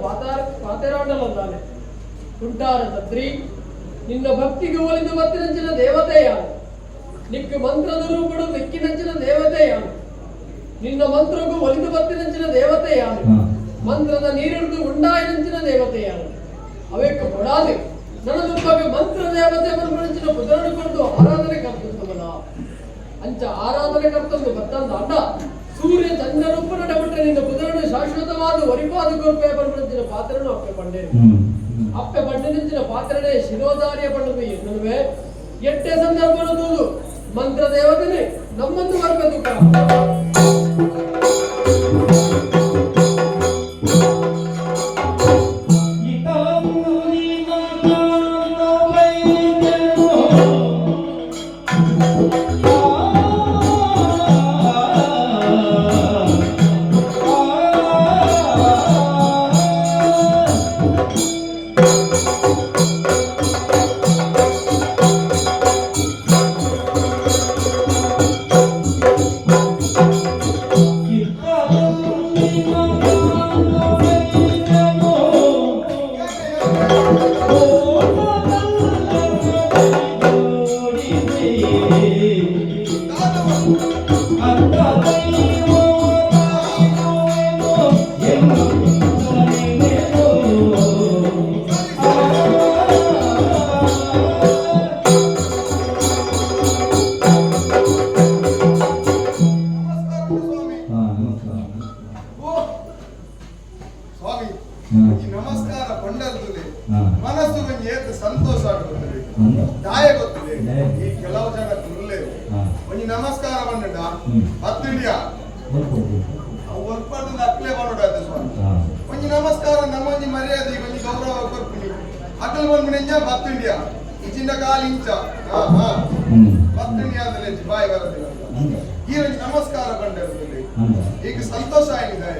ಪಾತೆರಾಂಡಲಂದಾನೆ ತುಂಟಾರ ತದ್ರಿ ನಿನ್ನ ಭಕ್ತಿಗೆ ಒಲಿದು ಬರ್ತಿನಂಚಿನ ದೇವತೆಯಾನು ನಿಕ್ಕ ಮಂತ್ರದ ರೂಪಡು ನಿಕ್ಕಿನಂಚಿನ ದೇವತೆಯಾನು ನಿನ್ನ ಮಂತ್ರಗೂ ಒಲಿದು ಬರ್ತಿನಂಚಿನ ದೇವತೆಯಾನು ಮಂತ್ರದ ನೀರಿಡಿದು ಉಂಡಾಯಿನಂಚಿನ ದೇವತೆಯಾನು ಅವೇಕ ಕೊಡಾದೆ ನನ್ನದು ಬಗ್ಗೆ ಮಂತ್ರ ದೇವತೆ ಮನಪಡಿಸಿನ ಪುತ್ರನಿಕೊಂಡು ಆರಾಧನೆ ಕರ್ತಂದವನ ಅಂಚ ಆರಾಧನೆ ಕರ್ತಂದು ಬತ್ತಂದ ಅಡ್ಡ ಸೂರ್ಯ ಚಂದ್ರರೂಪ ನಡಬಿಟ್ಟೆ ನಿನ್ನ ಪುತ್ರನು ಶಾಶ್ವತವಾದ ವರಿಪಾದ ಕೊರ್ಪೆ ಮನಪಡಿಸಿನ ಪಾತ್ರನು ಅಪ್ಪೆ ಪಂಡೆ ಅಪ್ಪೆ ಪಂಡಿನಿಂಚಿನ ಪಾತ್ರನೇ ಶಿರೋಧಾರ್ಯ ಪಂಡದು ಎನ್ನುವೆ ಎಟ್ಟೆ ಸಂದರ್ಭ ಮಂತ್ರ ದೇವತೆನೆ ನಮ್ಮನ್ನು ಬರಬೇಕು ನಮಸ್ಕಾರ ಕೊಂಡಲ್ದುಲೆ ಮನಸ್ಸು ಏತ ಸಂತೋಷ ಆಗುತ್ತದೆ ದಾಯ ಗೊತ್ತಿದೆ ಈ ಕೆಲವು ಜನ ತುಲ್ಲೆ ಒಂಜಿ ನಮಸ್ಕಾರ ಬಂಡ ಹತ್ತಿಡಿಯ ಒರ್ಪಟ್ಟು ಅಕ್ಲೆ ಬಂಡಾದ ಸ್ವಾಮಿ ಒಂಜಿ ನಮಸ್ಕಾರ ನಮ್ಮೊಂಜಿ ಮರ್ಯಾದೆ ಒಂಜಿ ಗೌರವ ಕೊರ್ಪಿನಿ ಅಕ್ಲೆ ಬಂದ್ಬಿಡಿಂಜ ಹತ್ತಿಡಿಯ ಇಚಿಂದ ಕಾಲು ಇಂಚ ಹತ್ತಿಡಿಯಾದಲ್ಲಿ ಬಾಯಿ ಬರದಿಲ್ಲ ಈ ಒಂಜಿ ನಮಸ್ಕಾರ ಬಂಡಿರುತ್ತದೆ ಈಗ ಸಂತೋಷ ಆಗಿದೆ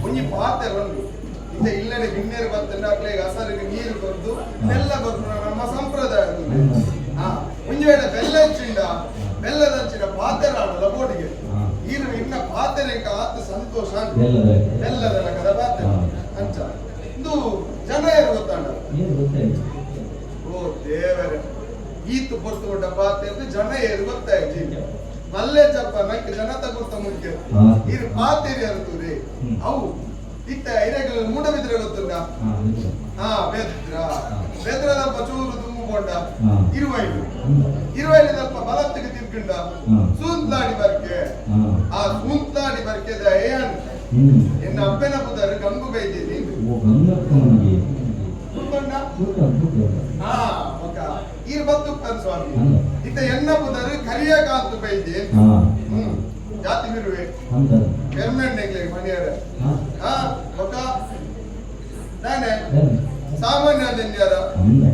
ಒಂಜಿ ಪಾತೆ ಬಂದು ಇಲ್ಲಡೆ ಗಿಣ್ಣೇರು ಬರ್ತಂಡೆ ಹಸರಿಗೆ ನೀರು ಕೊರ್ದು ಬೆಲ್ಲ ಕೊರ್ದು ನಮ್ಮ ಸಂಪ್ರದಾಯ ಮುಂಜಾನೆ ಬೆಲ್ಲ ಹಚ್ಚಿಂಡ ಬೆಲ್ಲದ ಹಚ್ಚಿನ ಪಾತೆರಾಡ ಲಬೋಟಿಗೆ ನೀನು ಇನ್ನ ಪಾತ್ರೆ ಆತ ಸಂತೋಷ ಎಲ್ಲದ ಎಲ್ಲದಲ್ಲ ಕದ ಪಾತ್ರೆ ಹಾ. ಅಂಚ ಇದು ಜನ ಯಾರು ಗೊತ್ತಾಂಡ ಏನು ಗೊತ್ತಾಯ್ತು ಓ ದೇವರೇ ಈತು ಪೊರ್ತು ಕೊಟ್ಟ ಪಾತ್ರೆ ಜನ ಏರು ಗೊತ್ತಾಯ್ತು ನಲ್ಲೇ ಜಪ್ಪ ನಂಗೆ ಜನ ತಗೊಳ್ತ ಮುಖ್ಯ ಹಾ. ಇದು ಪಾತ್ರೆ ಇರ್ತದೆ ಹ್ಮ್. ಅವು ಇತ್ತ ಐರಗಳು ಮೂಡಬಿದ್ರೆ ಗೊತ್ತುಂಡ ಹಾ ಬೆದ್ರದಲ್ಪ ಚೂರು ತುಂಬಿಕೊಂಡ ಹಾ. ಇರುವೈಲು ಇರುವೈಲದಲ್ಪ ಬಲತ್ತಿಗೆ ತಿರ್ಕೊಂಡ ಹಾ. ಸೂಂತ್ಲಾಡಿ ಬರ್ಕೆ ಆ ಸೂಂತ್ಲಾಡಿ ಬರ್ಕೆದ ಏನ್ ಎನ್ನ ಅಪ್ಪನ ಪುದರ್ ಗಂಗು ಬೈದಿನಿ ಕೂತ್ಕೊಂಡ ಹಾ ಒಕ್ಕ ಈರ್ ಬತ್ತುಪ್ಪರ್ ಸ್ವಾಮಿ ಇತ್ತ ಎನ್ನ ಪುದರ್ ಕರಿಯ ಕಾಂತು ಬೈದೆ ಜಾತಿ ಬಿರುವೆ ಪೆರ್ಮನೆಂಟ್ ಮನೆಯರ ಹಾ ಒಕ್ಕ ನಾನೇ ಸಾಮಾನ್ಯ ಜನ್ಯರ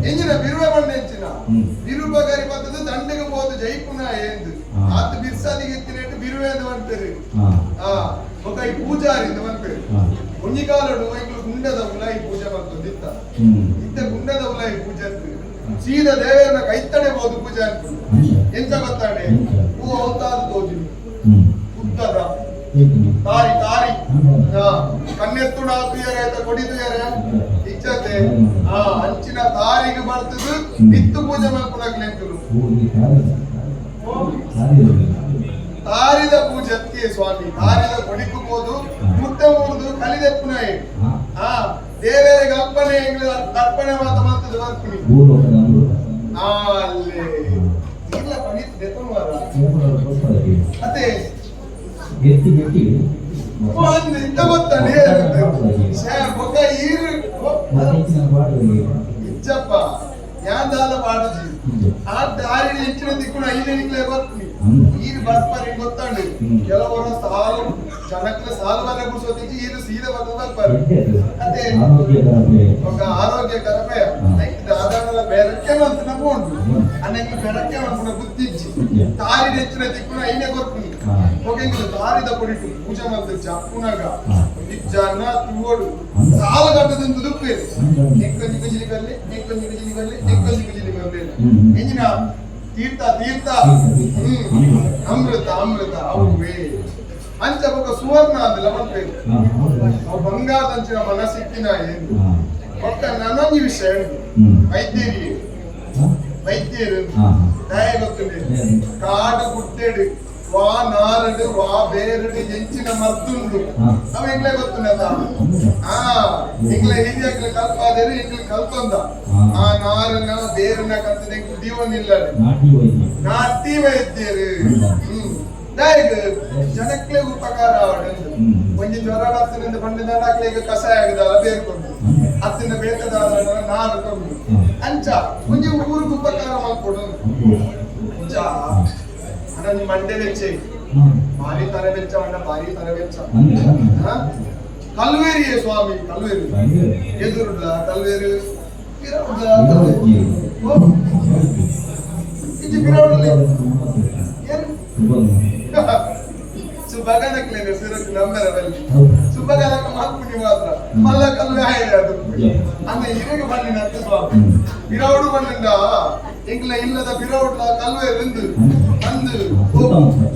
ಎಂಜಿನ ಬಿರುವ ಬಣ್ಣ ಹೆಂಚಿನ ಬಿರುಬಗಾರಿ ಪತ್ತದು ದಂಡೆಗೆ ಹೋದ ಜೈಪುನ ಎಂದು ಆತ ಬಿರ್ಸಾದಿಗೆ ಎತ್ತಿನೇಟು ಬಿರುವೆ ಎಂದು ಅಂತಾರೆ ఒక ఈ పూజారి ఇంతమంది పేరు కొన్నికాలడు ఇంట్లో గుండెదవుల ఈ పూజ ಮಾಡ್ತದೆ ಇತ್ತ ಗುಂಡದವುಲ ಈ పూಜ ಸೀದಾ ದೇವರನ್ನ ಕೈತಡೆ ಹೋದು ಪೂಜೆ ಅನ್ಕೊಂಡು ಎಂತ ಗೊತ್ತಾಡೆ ಹೂ ಅವತಾರ ತೋಜಿ ಉತ್ತದ ತಾರಿ ತಾರಿ ಕಣ್ಣೆತ್ತು ನಾಪಿಯರ ಕೊಡಿದುಯರ ಇಚ್ಛತೆ ಅಂಚಿನ ತಾರಿಗೆ ಬರ್ತದು ಬಿತ್ತು ಪೂಜೆ ಮಾಡ್ಕೊಳಕ್ಲೆಂತರು ತಾರಿದ ಪೂಜಕ್ಕೆ ಸ್ವಾಮಿ ತಾರಿದ ಕೊಡಿಕುಬೋದು ಮುಟ್ಟೆ ಮುರಿದು ಕಲಿದೆಪ್ಪುನಾಯಿ ದೇವರಿಗೆ ಅಪ್ಪನೆ ಅರ್ಪಣೆ ಮಾತ ಮಾಡ್ತದೆ ಬರ್ತೀನಿ ಅಲ್ಲೇ ಇಲ್ಲ ಪಣಿತ್ ಬೆತ್ತುವಾರ ಅದೇ ಇಂತ ಗೊತ್ತಾನೆ ಬೊಕ್ಕ ಈರು ಇಚ್ಚಪ್ಪ ಯಾಂದಾಲ ಪಾಡುಜಿ ಆ ದಾರಿ ಹೆಚ್ಚಿನ ದಿಕ್ಕುನ ಐದನಿಕ್ಲೆ ಬರ್ತೀನಿ ಈರು ಬರ್ಪಾರಿ ಗೊತ್ತಾಂಡು ಕೆಲವರು ಸಾಲು ಜನಕ್ಕೆ ಸಾಲು ಬರ ಗುಡಿಸೋದಿಕ್ಕೆ ಈರು ಸೀದಾ ಬಂದು ಬರ್ಪಾರಿ ಅದೇ ఒక ఆరోగ్యకరమే ఇది ఆధారాల బెరకే వంతున పోండు అన్నకి బెరకే వంతున బుద్ధిచ్చి తారి తెచ్చిన దిక్కున అయినే కొరుకుని ఒక ఇంక తారిద పొడిటు పూజ మంది జప్పునగా జన తువోడు సాల గట్టదంత దుప్పేరు నెక్కొంది గుజిలి కల్లే నెక్కొంది గుజిలి కల్లే నెక్కొంది గుజిలి కల్లే ఎంజిన తీర్థ తీర్థ అమృత అమృత అవువే అంచ ఒక సువర్ణ అందులో పేరు బంగారు దంచిన మనసిక్కిన ఏంది ఒక్క ನನಗೆ ವಿಷಯ ವೈದ್ಯರಿ ವೈದ್ಯರು ದಯ ಗೊತ್ತುಂಡೆ ಕಾಡು ಗುಟ್ಟೆಡು ವಾ ನಾರಡು ವಾ ಬೇರಡು ಎಂಚಿನ ಮದ್ದುಂಡು ಅವ ಎಂಗ್ಲೇ ಗೊತ್ತುಂಡದ ಎಂಗ್ಲ ಹಿರಿಯಕ್ಲೆ ಕಲ್ಪಾದೇರು ಎಂಗ್ಲ ಕಲ್ತೊಂದ ಆ ನಾರನ ಬೇರನ ಕಲ್ತದೆ ದೀವನಿಲ್ಲ ನಾಟಿ ವೈದ್ಯರು ಜನಕ್ಕೆ ಉಪಕಾರ ಆವಡು ಒಂಜಿ ಜ್ವರ ಬರ್ತನಿಂದ ಬಂದಿದ್ದ ಈಗ ಕಷಾಯ ಆಗದಲ್ಲ ಬೇರ್ಕೊಂಡು ಅತ್ತಿನ ಬೇಕಾದ ನಾರು ಕಮ್ಮಿ ಅಂಚ ಒಂಜಿ ಊರಿಗೆ ಉಪಕಾರ ಮಾಡ್ಕೊಡು ಅಂಚ ಅನ್ನ ಮಂಡೆ ವೆಚ್ಚ ಭಾರಿ ತರ ವೆಚ್ಚ ಅಣ್ಣ ಭಾರಿ ತರ ವೆಚ್ಚ ಕಲ್ವೇರಿಯೇ ಸ್ವಾಮಿ ಕಲ್ವೇರಿ ಎದುರುಡ್ಲ ಕಲ್ವೇರಿ ಸುಬಗನಕ್ಲೆ ಹೆಸರು ನಂಬರವಲ್ಲಿ ಸುಬಗನಕ್ಕೆ ಮಾತ್ಪುಣಿ ಮಾತ್ರ ಮಲ್ಲ ಕಲ್ವೆ ಆಯ್ಲೆ ಅದು ಅನ್ನ ಇರೆಗೆ ಬಂದಿನ ಅಂತ ಸ್ವಾಮಿ ಬಿರೌಡು ಬಂದಿಂದ ಎಂಗ್ಲ ಇಲ್ಲದ ಬಿರೌಡ್ಲ ಕಲ್ವೆ ರಂದು ಅಂದು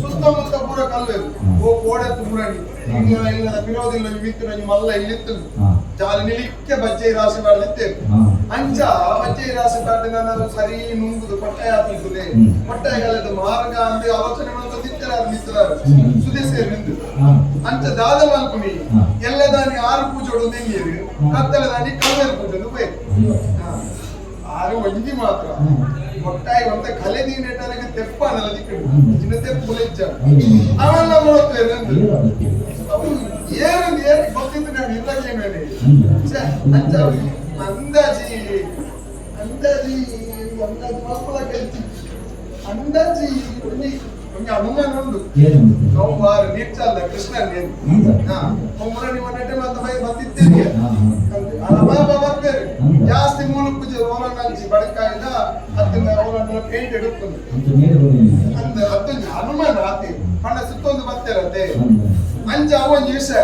ಸುತ್ತಮುತ್ತ ಪೂರ ಕಲ್ವೆ ಓ ಕೋಡೆತ್ತು ಪುರಾಣಿ ಇಂಗ್ಲ ಇಲ್ಲದ ಬಿರೋದಿಲ್ಲ ಮಿತ್ರ ಮಲ್ಲ ಇಲ್ಲಿತ್ತು ಜಾಲ ನಿಲಿಕ್ಕೆ ಬಜ್ಜೆ ರಾಶಿ ಮಾಡಿದ್ದೆ ಅಂಚ ಬಜ್ಜೆ ರಾಶಿ ಮಾಡಿ ನಾನು ಸರಿ ನುಂಗುದು ಪಟ್ಟಾಯ ಆಗ್ತಿರ್ತದೆ ಪಟ್ಟಾಯಗಳದ ಮಾರ್ಗ ಅಂದ್ರೆ ಆಲೋಚನೆ ಮಾಡೋದು ಮಿತ್ರರು ಸುದೇಶ ನಿಂತು ಅಂಚ ದಾದ ಮಲ್ಕುನಿ ಎಲ್ಲ ದಾನಿ ಆರು ಪೂಜೋಡು ನೆಂಗೇರು ಕತ್ತಲ ದಾನಿ ಕಲ್ವೇರು ಪೂಜೋದು ಬೇಕು ಆರು ಒಂಜಿ ಮಾತ್ರ ಒಟ್ಟಾಗಿ ಒಂದ ಕಲೆ ನೀನೇಟರಿಗೆ ತೆಪ್ಪ ಅನ್ನಲ್ಲ ದಿಕ್ಕಡು ಚಿನ್ನ ತೆಪ್ಪು ಲೆಚ್ಚ ಅವೆಲ್ಲ ನೋಡ್ತೇವೆ ಏನು ಏನು ಗೊತ್ತಿತ್ತು ನಾನು ಇಲ್ಲಕ್ಕೆ ಮೇಲೆ ಅಂಚ ಅಂದಾಜಿ ಅಂದಾಜಿ ಅಂದಾಜಿ ಮಕ್ಕಳ ಕಲ್ತಿ ಅಂದಾಜಿ కొంచెం అనుమానం ఉండు ನಾವು ವಾರ ನೀರ್ಚಲ್ಲ ಕೃಷ್ಣನ್ ಒಮ್ಮರನಿ ಒಂದೆಟ್ಟೆ ಮತ್ತೆ ಬತ್ತಿತ್ತೇನೆ ಅಲಬಾಬ ಬರ್ಬೇರೆ ಜಾಸ್ತಿ ಮೂಲ ಪೂಜೆ ಓಲನ್ನ ಹಂಚಿ ಬಡಕಾಯ್ದ ಅದನ್ನ ಅವರನ್ನ ಪೇಂಟ್ ಎಡುಕೊಂಡು ಅಂದ ಅದನ್ನ ಅನುಮಾನ ಆತಿ ಹಣ ಸುತ್ತೊಂದು ಬರ್ತೇರತ್ತೆ ಅಂಚ ಅವನ್ ವಿಷಯ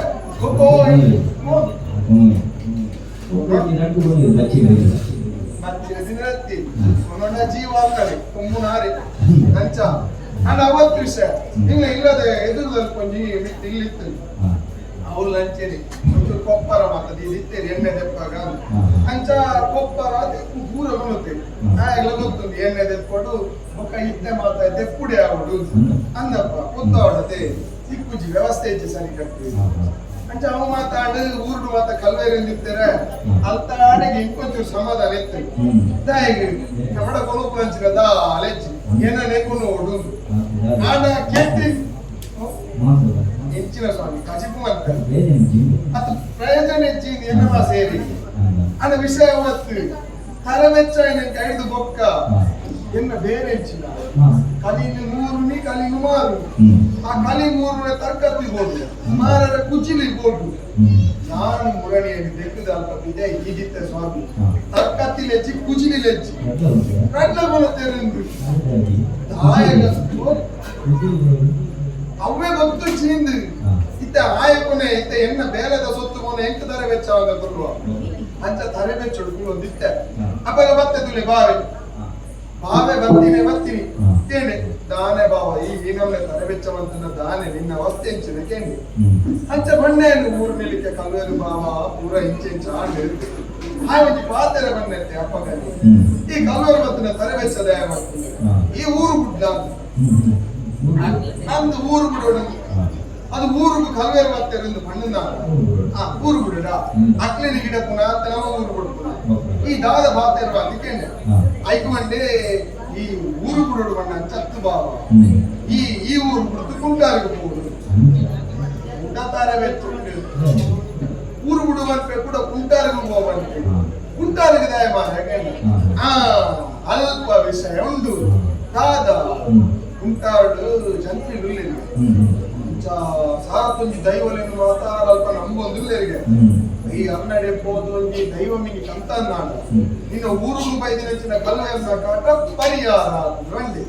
ಮತ್ತೆ ದಿನರತ್ತಿ ಒಂದೊಂದ ಜೀವ ಆಗ್ತಾರೆ ಕುಂಬುನಾರಿ ಅಂಚ ಅಂಡ್ ಅವತ್ತು ವಿಷಯ ಇಲ್ಲದೆ ಎದುರುದಲ್ಲಿ ಕೊಂಚಿ ಇಲ್ಲಿತ್ತು ಅವ್ರು ಲಂಚೇರಿ ಒಂಚೂರು ಕೊಪ್ಪರ ಮಾತದ ಇತ್ತೇರಿ ಎಣ್ಣೆ ದೆಪ್ಪಾಗ ಅಂಚ ಕೊಪ್ಪರ ದೂರ ಬರುತ್ತೆ ಎಲ್ಲ ಗೊತ್ತುಂಟು ಎಣ್ಣೆ ದೆಪ್ಕೊಂಡು ಮುಖ ಇತ್ತೆ ಮಾತಾ ದೆಪ್ಪುಡಿ ಆಗುದು ಅಂದಪ್ಪ ಗೊತ್ತಾವಡತೆ ಸಿಕ್ಕುಜಿ ವ್ಯವಸ್ಥೆ ಇಚ್ಚಿ ಸರಿ ಕಟ್ಟಿ ಅಂಚ ಅವು ಮಾತಾಡು ಊರ್ಡು ಮಾತ ಕಲ್ವೇರಿ ನಿಂತಾರೆ ಅಲ್ತಾಡಿಗೆ ಇಂಕೊಂಚೂರು ಸಮಾಧಾನ ಇತ್ತು ದಾಯಿಗೆ ಕಮಡ ಕೊಲುಪು ಅಂಚಿನದ ಅಲೆಚ್ಚಿ ಏನ ನೇಕೊಂಡು ಹೊಡುದು ಆಡ ಕೆಟ್ಟಿ ಹೆಚ್ಚಿನ ಸ್ವಾಮಿ ಕಜಿಪು ಮಾಡ್ತಾರೆ ಅದು ಪ್ರಯೋಜನ ಹೆಚ್ಚಿನ ಏನವ ಸೇರಿ ಅದ ವಿಷಯ ಅವತ್ತು ಕರವೆಚ್ಚ ಏನಕ್ಕೆ ಐದು ಬೊಕ್ಕ ಎನ್ನ ಬೇರೆ ಹೆಚ್ಚಿನ ಕಲಿನು ಮೂರು ಕಲಿನು ಮಾರು ಆ ಕಲಿ ಮೂರನೇ ತರ್ಕತ್ತಿರ್ಬೋದು ಮಾರರ ಕುಚಿಲಿರ್ಬೋದು ನಾನು ಮುರಣಿಯಲ್ಲಿ ತೆಗೆದು ಅಲ್ಪ ಇದೆ ಈಗಿತ್ತೆ ಸ್ವಾಮಿ ತರ್ಕತ್ತಿಲ್ ಹೆಚ್ಚಿ ಕುಚಿಲಿಲ್ ಹೆಚ್ಚಿ ಕಡ್ಲಗುಣ ತೆರೆಂದು ಅವೇ ಗೊತ್ತು ಚೀಂದು ಇತ್ತ ಆಯಕೊನೆ ಇತ್ತ ಎನ್ನ ಬೇಲದ ಸೊತ್ತು ಕೊನೆ ಎಂಟು ತರ ವೆಚ್ಚವಾಗ ಕೊಡುವ ಅಂಚ ತರೆ ವೆಚ್ಚ ಒಂದಿತ್ತ ಅಪ್ಪಗ ಬರ್ತದುಲೆ ಬಾವೆ ಬರ್ತೀನಿ ತೇನೆ ದಾನೆ ಬಾವ ಈ ನಮ್ನೆ ತರೆ ವೆಚ್ಚವಂತನ ದಾನೆ ನಿನ್ನ ಅವಸ್ಥೆ ಹೆಂಚಿನ ಕೇಳಿ ಅಂಚ ಬಣ್ಣೆಯನ್ನು ಮೂರು ನಿಲಿಕ್ಕೆ ಕಲ್ವೇರು ಬಾವ ಪೂರ ಇಂಚೆಂಚ ಆಂಡು ಒಂದು ಪಾತ್ರೆ ಬಣ್ಣತ್ತೆ ಅಪ್ಪಗ ಈ ಕಲ್ವೇರು ಬತ್ತಿನ ತರೆ ವೆಚ್ಚ ದಯ ಮಾಡ್ತೀನಿ ಈ ಊರು ಬಿಡ್ಲ ನಮ್ದು ಊರು ಬಿಡೋಣ ಅದು ಊರು ಕಲ್ವೇರು ಬತ್ತೇರಿಂದ ಮಣ್ಣಿನ ಊರು ಬಿಡಡ ಅಕ್ಲಿನ ಗಿಡ ಪುನಃ ನಮ್ಮ ಊರು ಬಿಡ್ಪುನ ಈ ದಾದ ಬಾತೇರುವ ಅದಕ್ಕೆ ಐಕಂಡೆ ಈ ಊರು ಬಿಡೋಡು ಬಣ್ಣ ಚತ್ತು ಬಾವ ಈ ಊರು ಬಿಡ್ತು ಕುಂಟಾರಿಗೆ ಹೋಗುದು ಕುಂಟಾರೆ ವೆಚ್ಚುಂಡು ಊರು ಬಿಡುವಂತೆ ಕೂಡ ಕುಂಟಾರಿಗೂ ಹೋಗುವಂತೆ ಕುಂಟಾರಿಗೆ ದಯ ಮಾಡ ಅಲ್ಪ ವಿಷಯ ಉಂಟು ದಾದ ಕುಂಟಾಡು ಜಂತ್ರಿಗಳು ಸಾರತೊಂದು ದೈವಲಿನ ಮಾತಾಡ ಅಲ್ಪ ನಂಬೊಂದಿಲ್ಲರಿಗೆ ಈ ಹನ್ನೆರಡು ಎಪ್ಪತ್ತು ದೈವ ಮಿಗಿ ಕಂತಾನ ನಿನ್ನ ಊರು ಬೈದಿನ ಕಲ್ವೆಂದ ಕಾಟ ಪರಿಹಾರ ರಂಡಿ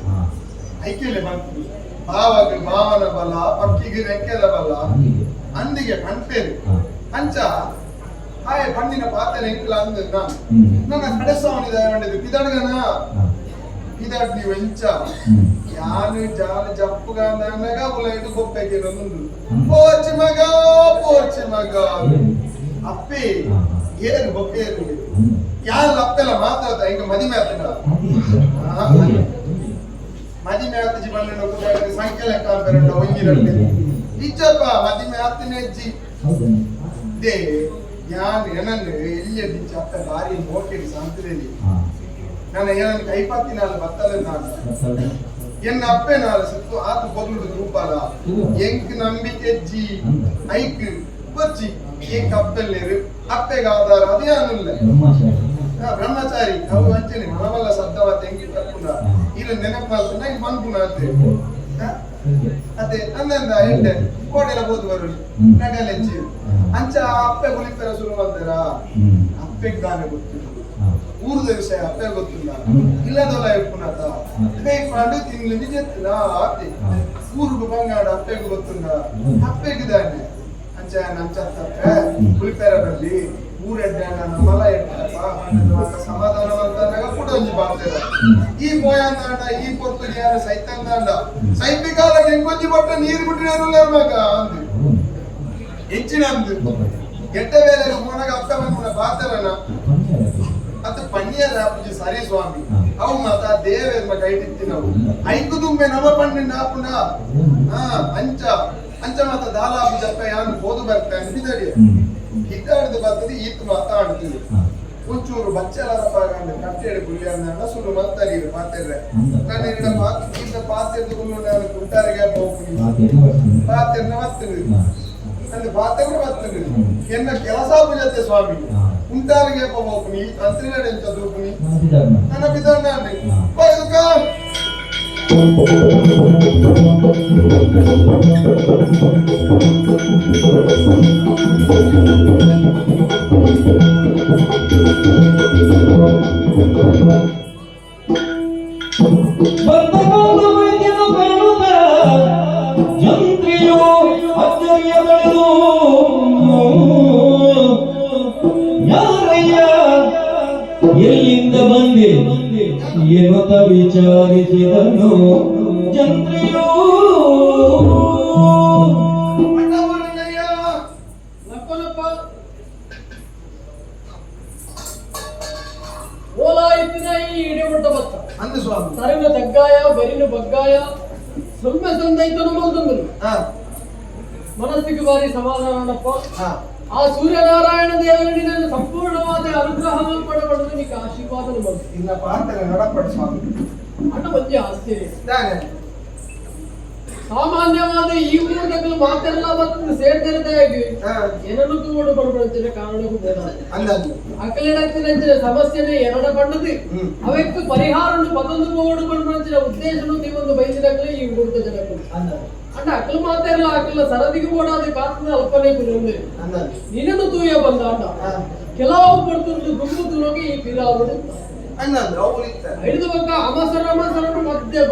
ಐಕ್ಯಲೆ ಬಂತು ಭಾವನ ಬಲ ಪಕ್ಕಿಗೆ ರೆಕ್ಕೆದ ಬಲ ಅಂದಿಗೆ ಕಂಟೇರಿ ಅಂಚ ಆಯ ಕಣ್ಣಿನ ಪಾತ್ರೆ ಎಂಕ್ಲ ಅಂದ ನನ್ನ ಕಡೆಸವನಿದ ಪಿದಡ್ಗನ ಪಿದಡ್ ನೀವು ಎಂಚ ಯಾನು ಜಾಲು ಜಪ್ಪುಗ ನನಗ ಉಲೈಡು ಗೊಪ್ಪೆಗೆ ನಂದು ಪೋಚಿ ಮಗ ಅಪ್ಪೆ ಏನು ಬೊಪ್ಪೇರು ಯಾರು ಅಪ್ಪೆಲ್ಲ ಮಾತಾಡ್ತಾ ಈಗ ಮದಿಮೆ ಆತನ ಮದಿಮೆ ಆತಜಿ ಬಂದ ಸಂಖ್ಯೆ ಲೆಕ್ಕ ಅಂತಾರಂಡ ಒಂಗಿರಲ್ಲಿ ನಿಜಪ್ಪ ಮದಿಮೆ ಆತನೇ ಅಜ್ಜಿ ದೇ ಯಾನ್ ಏನಂದ್ರೆ ಎಲ್ಲಿಯ ದಿಚ್ಚ ಅಪ್ಪ ಬಾರಿ ನೋಟೇರಿ ಸಂತರೇಲಿ ನಾನು ಏನನ್ನು ಕೈಪತ್ತಿನಾಲ ಬತ್ತಲ್ಲ ನಾನು ಎನ್ನ ಅಪ್ಪೆ ನಾಲ ಸತ್ತು ಆತ ಬದುಲು ರೂಪಾಲ ಎಂಕ್ ನಂಬಿಕೆ ಅಜ್ಜಿ ಐಕ್ ಬಚ್ಚಿ ಏಕ್ ಅಪ್ಪೆಲ್ಲೇರು ಅಪ್ಪೆಗೆ ಆಧಾರ ಅದೇ ಅನ್ನಲ್ಲ ಬ್ರಹ್ಮಚಾರಿ ಅವು ಅಂಚನೆ ಮನವಲ್ಲ ಸದ್ದವತ್ತ ಎಂಗಿ ತಪ್ಪುನ ಇಲ್ಲ ನೆನಪು ಮಾಡ್ತಾನ ಇಲ್ಲಿ ಬಂದ್ಪುನ ಅದೇ ಅಂದಂದ ಎಂಟೆ ಕೋಟೆಲ್ಲ ಬೋದು ಬರು ನಗಲೆಂಚಿ ಅಂಚ ಅಪ್ಪೆ ಗುಲಿಪೆರ ಶುರು ಮಾಡ್ತಾರ ಅಪ್ಪೆಗೆ ದಾನೆ ಗೊತ್ತಿಲ್ಲ ಊರದ ವಿಷಯ ಅಪ್ಪೆ ಗೊತ್ತಿಲ್ಲ ಇಲ್ಲದಲ್ಲ ಪುನಃ ಬೇಯ್ಕೊಂಡು ತಿಂಗಳು ನಿಜತ್ತಿಲ್ಲ ಅತ್ತೆ ಊರಿಗೆ ಬಂಗಾಡ ಅಪ್ಪೆಗೆ ಗೊತ್ತಿಲ್ಲ ಅಪ್ಪೆಗೆ ದಾನೆ ಅಂಚ ನಂಚತ್ತಪ್ಪ ಗುಲಿಪೆರ ಬರಲಿ ಊರೆಡ್ಡ ಮಲ ಎಡ್ಡಪ್ಪ ಸಮಾಧಾನವಂತಾಗ ಕೂಡ ಒಂಜಿ ಬಾರ್ತಾರ ಈ ಮೋಯಾಂದಾಂಡ ಈ ಪೊರ್ತುಡಿ ಯಾರ ಸೈತಂದಾಂಡ ಸೈಪಿಕಾಲ ಹೆಂಗೊಂಜಿ ಬಟ್ಟ ನೀರು ಬಿಟ್ಟಿರೋಲ್ಲ ಮಗ ಅಂದು ಹೆಚ್ಚಿನ ಅಂದು ಎಟ್ಟ ಬೇರೆ ಮೋನಾಗ ಅಪ್ಪ ಬಂದ ಬಾರ್ತಾರನ ಅದು ಪಣ್ಣಿಯರ ಪೂಜೆ ಸರಿ ಸ್ವಾಮಿ ಅವು ಮಾತ ದೇವೇರ್ ಮಗ ಇಟ್ಟಿತ್ತಿ ನಾವು ಐದು ತುಂಬೆ ನವ ಪಣ್ಣಿನ ಪುನ ಅಂಚ ಮಾತ ದಾಲಾಪು ಜಪ್ಪ ಯಾನು ಬೋದು ಬರ್ತಾ ಅನ್ಬಿದಡಿ ಗಿದ್ದಾಡ್ದು ಬರ್ತದೆ ಈತ್ ಮಾತಾಡ್ತೀವಿ ಒಂಚೂರು ಬಚ್ಚಲಾರಪ್ಪ ಕಟ್ಟೆಡು ಗುಳ್ಳಿಯನ್ನ ಸುಳ್ಳು ಬರ್ತಾರೆ ಈಗ ಪಾತ್ರೆ ನಾನು ಈಗ ಪಾತ್ರೆದು ನಾನು ಕುಂಟಾರಿಗೆ ಹೋಗ್ತೀನಿ ಪಾತ್ರೆನ ಬರ್ತದೆ ಅಂದ್ರೆ ಪಾತ್ರೆ ಬರ್ತದೆ ಎನ್ನ ಕೆಲಸ ಪೂಜತೆ ಸ್ವಾಮಿ ಕುಂಟಾರಿಗೆ ಹೋಗ್ತೀನಿ ತಂತ್ರಿಗಡೆ ಚದುರ್ತೀನಿ ನನ್ನ ಬಿದಣ್ಣ ಎಲ್ಲಿಂದ ಬಂದೆ ಎನ್ನುತ್ತ ವಿಚಾರಿಸಿದನು ಜಂತ್ರಿಯೋ ಈ ಇಡೀ ಬತ್ತ ಅಂದು ಸ್ವಾಮಿ ಸರಿನ ತಗ್ಗಾಯ ಬೆರಿನ ಬಗ್ಗಾಯ ಸೊಮ್ಮೆ ಸಂದೈತನು ಮಲ್ತಂದ್ರು ಹಾ ಮನಸ್ಸಿಗೆ ಬಾರಿ ಸಮಾಧಾನಪ್ಪ ಹಾ ಆ ಸೂರ್ಯನಾರಾಯಣ ದೇವರಿಗೆ ಸಂಪೂರ್ಣವಾದ ಅನುಗ್ರಹವನ್ನು ಪಡೆದು ನಿಕ್ಕೆ ಆಶೀರ್ವಾದ ಬಂತು ಇನ್ನ ಪಾತ್ರ ನಡಪಡಿ ಸ್ವಾಮಿ ಅಣ್ಣ ಮಂಜಿ ಆಶ್ಚರ್ಯ ತಾನೆ ಸಾಮಾನ್ಯವಾದ ಈ ಮೂರ್ಖಗಳು ಮಾತೆಲ್ಲ ಬಂದು ಸೇರ್ತಿರದಾಗಿ ಹಾ ಏನನ್ನು ತೂಡು ಪಡ್ಬಿಡುತ್ತಿದೆ ಕಾರಣ ಅಂದಂದು ಅಕ್ಕಲಿಡತ್ತಿನ ಸಮಸ್ಯೆನೇ ಎರಡ ಪಣ್ಣದು ಹ್ಮ್. ಅವಕ್ಕೆ ಪರಿಹಾರವನ್ನು ಪದೊಂದು ಬೋರ್ಡು ಪಡ್ಬಿಡುತ್ತಿನ ಉದ್ದೇಶನು ನೀವೊಂದು ಬಯಸಿದಾಗಲೇ ಈ ಮೂರ್ಖ ಜನಗಳು ಅಂದಂದು ಅಂಡ ಅಕ್ಕಲು ಮಾತೆಲ್ಲ ಅಕ್ಕಲ ಸರದಿಗೆ ಬೋಡಾದ ಕಾತನ ಅಲ್ಪನೆ ಬಿಡುವುದು ಅಂದಂದು ನಿನ್ನನ್ನು ತೂಯ ಬಂದ ಅಂಡ ಹಾ ಕೆಲವು ಪಡ್ಕೊಂಡು ದುಂಬು ತುಳೋಗಿ ಈ ಪಿರಾವಡು ಅಂದಂದು ಅವು ಇರ್ತಾರೆ ಐದು ಪಕ್ಕ ಅಮಸರಮಸರನು ಮಧ್ಯ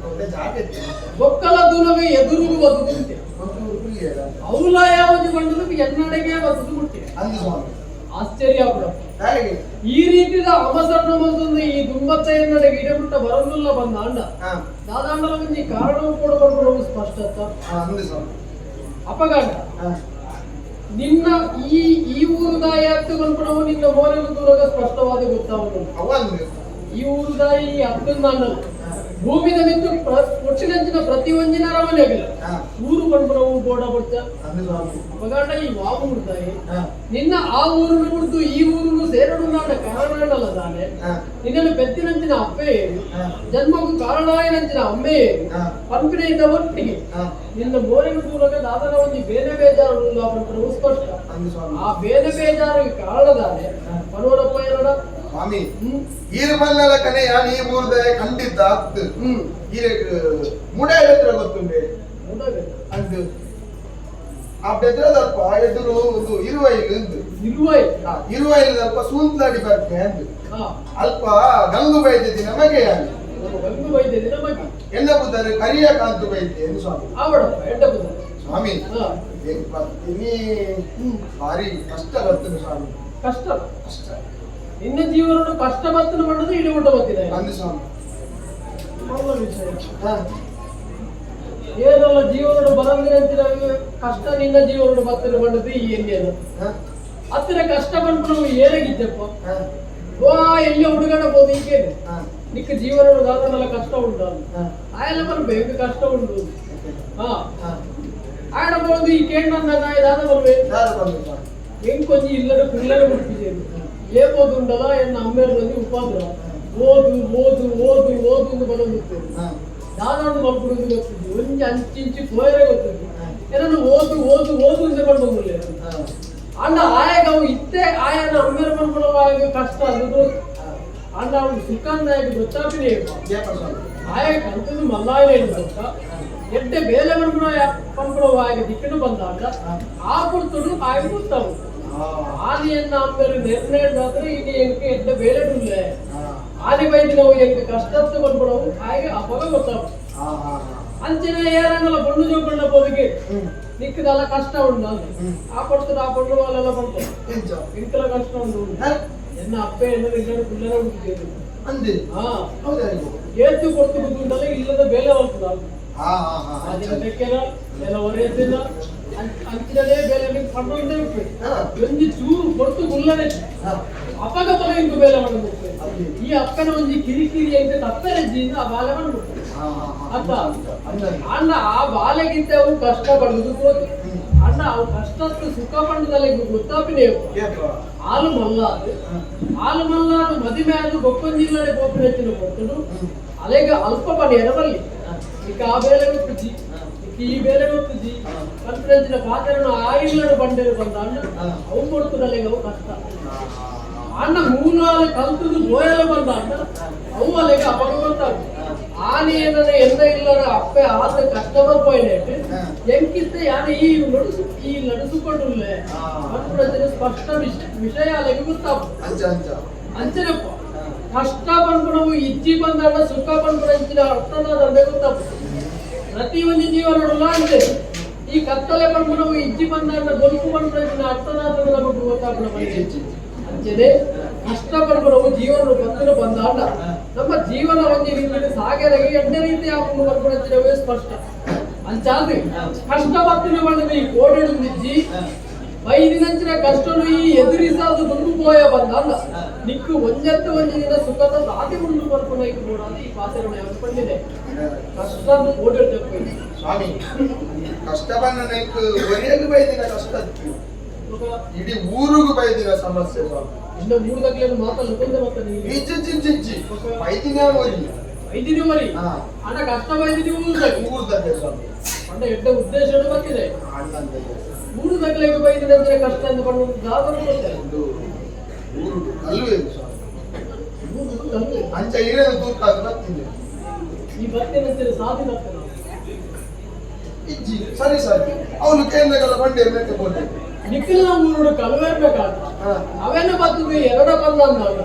ಒಳ್ಳೆ ಜಾಗತ್ತೆ ಒಕ್ಕಲ ದುಲಗೆ ಎದುರುಗು ಬದುಕುತ್ತೆ ಒಂದು ಪ್ರಿಯದ ಅವಲ ಯಾವುದು ಬಂಡಲು ಎನ್ನಡೆಗೆ ಬದುಕು ಮುಟ್ಟಿ ಅಂದು ಸ್ವಾಮಿ ಆಶ್ಚರ್ಯ ಕೂಡ ಹೇಗೆ ಈ ರೀತಿಯ ಅಮಸರಣ ಬಂದು ಈ ದುಂಬತ್ತೆಯನ್ನಡೆಗೆ ಇಡಬಿಟ್ಟ ಬರಲಿಲ್ಲ ಬಂದ ಅಂಡ ಹಾ ದಾದಾಂಡಲ ಮುಂಚೆ ಕಾರಣವು ಕೂಡ ಬರ್ಬೋದು ಸ್ಪಷ್ಟತ ಹಾ ಅಂದು ಸ್ವಾಮಿ ಅಪಘಾತ ಹಾ ನಿನ್ನ ಈ ಊರುದಾಯ ಹತ್ತು ಬಂದ್ಬಿಡವು ನಿನ್ನ ಮೋರಲು ದೂರಾಗ ಸ್ಪಷ್ಟವಾದ ಗೊತ್ತಾವುದು ಅವ ಅಂದು ಈ ಊರುದಾಯ ಈ ಹತ್ತೊಂದು ಭೂಮಿದ ಮಿತ್ತು ಒಟ್ಟಿನಂಚಿನ ಪ್ರತಿ ಒಂದಿನ ರಮನೆಗಿಲ್ಲ ಹಾ ಊರು ಬಂದ್ಬಿಡವು ಗೋಡ ಬಡ್ತ ಅಂದು ಸ್ವಾಮಿ ಅಪಘಾತ ಈ ವಾವು ಉಡ್ತಾಯಿ ಹಾ ನಿನ್ನ ಆ ಊರನ್ನು ಬಿಡ್ತು ಈ ಊರನ್ನು ಸೇರಡು ನಾಡ ಕಾರಣಲ್ಲ ತಾನೆ ಹಾ ನಿನ್ನನ್ನು ಬೆತ್ತಿನಂಚಿನ ಅಪ್ಪೆ ಏರು ಹಾ ಜನ್ಮಕ್ಕೂ ಕಾರಣಾಯನಂಚಿನ ಅಮ್ಮೆ ಏರು ಹಾ ಪಂಪಿನ ಇದ್ದ ಒಟ್ಟಿಗೆ ಹಾ ನಿನ್ನ ಮೋರಿನ ಮೂಲಕ ದಾದನ ಒಂದು ಬೇರೆ ಬೇಜಾರು ಬಂದ್ರು ಸ್ಪಷ್ಟ ಅಂದು ಸ್ವಾಮಿ ಆ ಬೇರೆ ಬೇಜಾರಿಗೆ ಕಾರಣದಾನೆ ಪನೋರಪ್ಪ ಎರಡ ಸ್ವಾಮಿ ಹ್ಮ್ ಈರ್ಮಲ್ಲಲ ಕನೆ ಯಾನ್ ಈ ಮೂರ್ದೆ ಖಂಡಿತ ಹತ್ತು ಹ್ಮ್ ಮುಡ ಹತ್ರ ಗೊತ್ತುಂಡೆ ನೋಡಬೇಕು ಅಂದು ಆ ಬೆದ್ರದಲ್ಪ ಎದುರು ಒಂದು ಇರುವೈಲು ಉಂಟು ಇರುವ ಇರುವೈಲು ಅಲ್ಪ ಸೂಂತ್ಲಾಡಿ ಬರ್ತೆ ಅಂದು ಅಲ್ಪ ಗಂಗು ಬೈದ್ಯತಿ ನಮಗೆ ಯಾನು ಗಂಗು ಬೈದ್ಯತೆ ನಮಗೆ ಎನ್ನ ಬುದ್ಧರು ಕರಿಯ ಕಾಂತು ಬೈದ್ಯ ಎಂದು ಸ್ವಾಮಿ ಆವಡಪ್ಪ ಎಡ್ಡ ಬುದ್ಧ ಸ್ವಾಮಿ ಹಾ ಏನ್ ಬರ್ತೀನಿ ಭಾರಿ ಕಷ್ಟ ಬರ್ತದೆ ಸ್ವಾಮಿ ಕಷ್ಟ ಕಷ್ಟ ನಿನ್ನ ಜೀವನ ಕಷ್ಟ ಬರ್ತನ ಮಾಡೋದು ಇಡೀ ಊಟ ಬರ್ತಿದೆ ಅಂದು ಸ್ವಾಮಿ ಒಳ್ಳೆ ವಿಷಯ ಹಾ ಏನಲ್ಲ ಜೀವನ ಬರಂದಿರಂತಿನ ಕಷ್ಟ ನಿನ್ನ ಜೀವನ ಬರ್ತನ ಮಾಡೋದು ಈ ಎಣ್ಣೆನು ಹಾ ಹತ್ತಿರ ಕಷ್ಟ ಬಂದು ನಾವು ಏನಾಗಿದ್ದಪ್ಪ ಹಾ ಓ ಎಲ್ಲಿ ಹುಡುಗನ ಬೋದು ಈಗೇನು ಹಾ ನಿಕ್ಕ ಜೀವನ ದಾದನೆಲ್ಲ ಕಷ್ಟ ಉಂಟು ಹಾ ಆಯಲ್ಲ ಬರ್ಬೇಕು ಕಷ್ಟ ಉಂಟು ಹಾ ಹಾ ಆಡಬಹುದು ಈ ಕೇಂದ್ರ ನಾಯಿ ದಾದ ಬರ್ಬೇಕು ಯಾರು ಬಂದು ಸ್ವಾಮಿ ಹೆಂಗ್ ಕೊಂಚ ಇಲ್ಲದ ಪಿಲ್ಲರ ಹುಟ್ಟಿದ್ದೇನೆ ಏಬೋದು ಉಂಟಲ್ಲ ಎನ್ನ ಅಮ್ಮೇರಲ್ಲಿ ಉಪಾದ್ರ ಓದು ಓದು ಓದು ಓದು ಎಂದು ಬರೋದಿರ್ತೇನೆ ಹಾ ದಾದಾಡು ಮಲ್ಕೊಡೋದು ಗೊತ್ತಿದ್ದೆ ಒಂಜಿ ಅಂಚಿಂಚಿ ಪೋಯರೇ ಗೊತ್ತಿದ್ದೆ ಏನನ್ನು ಓದು ಓದು ಓದು ಅಂತ ಬಂದಿಲ್ಲ ಹಾ ಅಂಡ ಆಯಾಗ ಅವು ಇತ್ತೆ ಆಯನ ಅಮ್ಮೇರ ಬಂದ್ಬಿಡುವಾಗ ಕಷ್ಟ ಅನ್ನೋದು ಅಂಡ ಅವ್ನು ಸುಖಂದಾಗಿ ಗೊತ್ತಾಪಿನೇ ಏಪ ಸ್ವಾಮಿ ಆಯಾಗ ಕಂತದ್ದು ಮಲ್ಲಾಯನೇ ಗೊತ್ತ ಎಡ್ಡೆ ಬೇಲೆ ಬಂದ್ಬಿಡುವಾಗ ದಿಕ್ಕನು ಬಂದಾಗ ಆ ಕೊಡ್ತಡು ಆಯ ಗೊತ್ತಾವು ಆನೆಯನ್ನ ಅಮ್ಮೇರು ನಿರ್ಣಯದಾದ್ರೆ ಈಗ ಎಂಕೆ ಎಡ್ಡೆ ಬೇಲೆ ಉಳ್ಳೆ ಆನೆ ಬೈದು ನಾವು ಎಂಗೆ ಕಷ್ಟತ್ತು ಬಂದ್ಬಿಡವು ಹಾಗೆ ಅಪಗ ಗೊತ್ತಾವು ಹಾ ಹಾ ಹಾ ಅಂಚಿನ ಏರಂಗಲ್ಲ ಬಣ್ಣು ಜೋಕೊಂಡ ಬೋದಿಗೆ ನಿಕ್ಕದಲ್ಲ ಕಷ್ಟ ಉಂಟು ಆ ಕೊಡ್ತದೆ ಆ ಬಣ್ಣು ಅಲ್ಲೆಲ್ಲ ಬರ್ತಾರೆ ಎಂಚ ಇಂಕಲ ಕಷ್ಟ ಉಂಟು ಎನ್ನ ಅಪ್ಪೆ ಎನ್ನ ಇಲ್ಲದ ಪಿಲ್ಲರ ಹುಡುಕಿದ್ದೇನೆ ಅಂದೆ ಹಾ ಹೌದಾ ಏತು ಕೊಡ್ತು ಬಿದ್ದುಂಟಲ್ಲ ಇಲ್ಲದ ಬೇಲೆ ಬರ್ತದ ಹಾ ಹಾ ಹಾ ಅದನ್ನ ತೆಕ್ಕೆನ ಎಲ್ಲ ಹೊರೆಯದಿಲ್ಲ ಅಂಚಿನಲ್ಲೇ ಬೇಲೆ ಪಣ್ಣೊಂದೇ ಉಪ್ಪೆ ಹಾ ಒಂಜಿ ಚೂರು ಕೊಡ್ತು ಗುಲ್ಲನೆ ಹಾ ಅಪಗ ಬಲ ಇಂಕು ಬೇಲೆ ಮಾಡಿದ್ರೆ ಈ ಅಪ್ಪನ ಒಂಜಿ ಕಿರಿಕಿರಿ ಅಂತ ತಪ್ಪರೆಜ್ಜಿಯಿಂದ ಆ ಬಾಲೆ ಮಾಡ್ಬಿಡ್ತಾರೆ ಹಾ ಹಾ ಅರ್ಥ ಅಂದೆ ಅಣ್ಣ ಆ ಬಾಲೆಗಿಂತ ಅವು ಕಷ್ಟ ಪಡುದು ಹೋಗಿ ಅಣ್ಣ ಅವು ಕಷ್ಟಕ್ಕೆ ಸುಖ ಪಂಡದಲ್ಲಿ ಗೊತ್ತಾಪಿನೇ ಏಪ ಹಾಲು ಮಲ್ಲಾದು ಹಾಲು ಮಲ್ಲಾದು ಮದುವೆ ಆದು ಗೊಕ್ಕೊಂಜಿಲ್ಲಡೆ ಗೋಪಿ ಹೆಚ್ಚಿನ ಕೊಟ್ಟನು ಅಲೆಗ ಅಲ್ಪ ಪಣಿ ಎರವಲ್ಲಿ ಈಗ ಆ ಬೇಲೆ ಗೊತ್ತಿಜಿ ಈ ಬೇಲೆ ಗೊತ್ತಿಜಿ ಕಂತ್ರಂಚಿನ ಪಾತ್ರನ ಆ ಇಲ್ಲಡು ಬಂಡೇರು ಬಂದ ಅಣ್ಣ ಅವು ಕೊಡ್ತದಲ್ಲ ಅವು ಕಷ್ಟ ಅಣ್ಣ ಮೂಲಾಲ ಕಲ್ತದು ಗೋಯಲ ಬಂದ ಅಣ್ಣ ಅವು ಅಲೆಗ ಅಪಗ ಗೊತ್ತಾಗ ಆನೆ ಏನನ್ನ ಎಂದ ಇಲ್ಲದ ಅಪ್ಪೆ ಆದ ಕಸ್ಟಮರ್ ಪಾಯಿಂಟ್ ಎಂಕಿಂತ ಯಾರು ಈ ನಡೆಸಿಕೊಂಡುಳ್ಳೆ ಕಂತ್ರಂಚಿನ ಸ್ಪಷ್ಟ ವಿಷಯ ಅಲೆಗೆ ಗೊತ್ತಾಗ ಅಂಚ ಅಂಚ ಅಂಚನಪ್ಪ ಕಷ್ಟ ಬಂದ್ಬಿಡವು ಇಜ್ಜಿ ಬಂದಾಗ ಸುಖ ಬಂದ್ಬಿಡ ಅರ್ಥದ ದಂಡೆ ಗೊತ್ತಾಗ ಪ್ರತಿ ಒಂದು ಜೀವನ ಅಂತೆ ಈ ಕತ್ತಲೆ ಬಂದ್ಬಿಡವು ಇಜ್ಜಿ ಬಂದಾಗ ಬದುಕು ಬಂದ್ಬಿಡ ಅರ್ಥದ ನಮಗೆ ಗೊತ್ತಾಗ್ಬಿಡ ಅಂಚನೆ ಕಷ್ಟ ಬಂದ್ಬಿಡವು ಜೀವನ ಬಂದ್ರೆ ಬಂದಾಡ ನಮ್ಮ ಜೀವನ ಒಂದು ರೀತಿಯಲ್ಲಿ ಸಾಗರಿಗೆ ಎಣ್ಣೆ ರೀತಿ ಹಾಕೊಂಡು ಬಂದ್ಬಿಡವೆ ಸ್ಪಷ್ಟ ಅಂಚಾದ್ರೆ ಕಷ್ಟ ಬತ್ತಿನ ಬಂದ್ರೆ ಈ ಕೋಡಿಡು ನಿಜ್ಜಿ ಐದಿನಂಚಿನ ಕಷ್ಟನು ಈ ಎದುರಿಸಾದು ದುಂಡು ಪೋಯ ಬಂದಲ್ಲ ನಿಕ್ಕು ಒಂಜತ್ತು ಒಂಜಿ ದಿನ ಸುಖದ ದಾಟಿ ಮುಂದು ಬರ್ಕೊಂಡು ಐದು ನೋಡೋದು ಈ ಪಾತ್ರಗಳು ಯಾವ್ದು ಕಷ್ಟ ಓಡಿರ್ತೇವೆ ಸ್ವಾಮಿ ಕಷ್ಟ ಬಂದ ನೆಕ್ಕು ಒರೆಯಲು ಬೈದಿನ ಕಷ್ಟ ಇಡೀ ಊರಿಗೂ ಬೈದಿನ ಸಮಸ್ಯೆ ಸ್ವಾಮಿ ಇನ್ನು 3 ಗಂಟೆಯನ್ನು ಮಾತಾಡ್ಕೊಂಡೆ ಮತ್ತೆ ಇಜ್ಜಿ ಬೈದಿನ ಒರಿ ಐದಿನ ಮರಿ ಅಣ್ಣ ಕಷ್ಟ ಬೈದಿದ್ದೀವಿ ಊರ್ದಕ್ಕೆ ಸ್ವಾಮಿ ಅಣ್ಣ ಎಡ್ಡ ಉದ್ದೇಶ ಗೊತ್ತಿದೆ ಅಣ್ಣಂತೆ 3 ಗಂಟೆಗೆ ಬೈದಿನ ಕಷ್ಟ ಎಂದು ಬಂದು ದಾದರು ಒಂದು ಊರು ಕಲ್ಲು ಸ್ವಾಮಿ ಅಂಚ ಇರೇನು ತೂರ್ಕಾದ ಬರ್ತೀನಿ ಈ ಬರ್ತೇನೆ ಸಾಧಿ ಬರ್ತೇನೆ ಇಜ್ಜಿ ಸರಿ ಅವನು ಕೇಂದ್ರಗಳ ಬಂಡೆ ಮೇಲೆ ಬೋದೆ ನಿಖಿಲ್ನ ಊರುಡು ಕಲ್ವೇರ್ಬೇಕಾದ ಅವೇನ ಬರ್ತದೆ ಎರಡ ಬಂದ ಅಂದಾಗ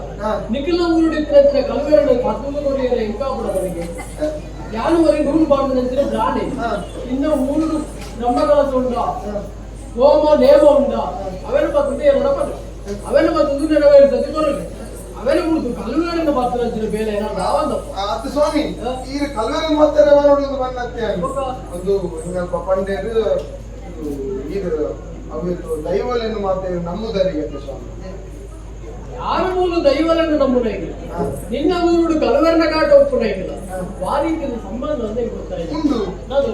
ನಿಖಿಲ್ನ ಊರುಡು ಇತ್ತಿನ ಕಲ್ವೇರಡು ಕತ್ತಲು ಕೊರಿಯರ ಎಂಕಾಪುರವರಿಗೆ ಯಾನುವರೆ ನೂರು ಬಾಂಡಿನ ಪ್ರಾಣಿ ಇನ್ನು ಊರುಡು ಬ್ರಹ್ಮಕಲಸ ಉಂಡ ಹೋಮ ನೇಮ ಉಂಡ ಅವೇನ ಬರ್ತದೆ ಎರಡ ಬಂದ ಅವೇನ ಬರ್ತದೆ ನೆರವೇರಿಸದೆ ಕೊರಗೆ ಅವೇನ ಉಳಿದು ಕಲ್ವೇರಿನ ಬರ್ತದೆ ಬೇರೆ ಏನಾದ್ರು ರಾವಂದಪ್ಪ ಅದು ಸ್ವಾಮಿ ಈ ಕಲ್ವೇರನ್ನು ಮತ್ತೆ ನೋಡುವುದು ಬನ್ನತ್ತೆ ಒಂದು ಪಂಡೇರು ಇದು ಅವರು ದೈವಲೆನ್ನು ಮಾತೇವೆ ನಂಬುದರಿಗೆ ಸ್ವಾಮಿ ಯಾರ ಮೂಲ ದೈವಲನ್ನು ನಂಬುನಾಗಿಲ್ಲ ನಿನ್ನ ಊರುಡು ಕಲವರ್ಣ ಕಾಟ ಒಪ್ಪುನಾಗಿಲ್ಲ ವಾರೀತಿನ ಸಂಬಂಧ ಅಂದ್ರೆ ಗೊತ್ತಾಯ್ತು ಉಂಟು ಅದು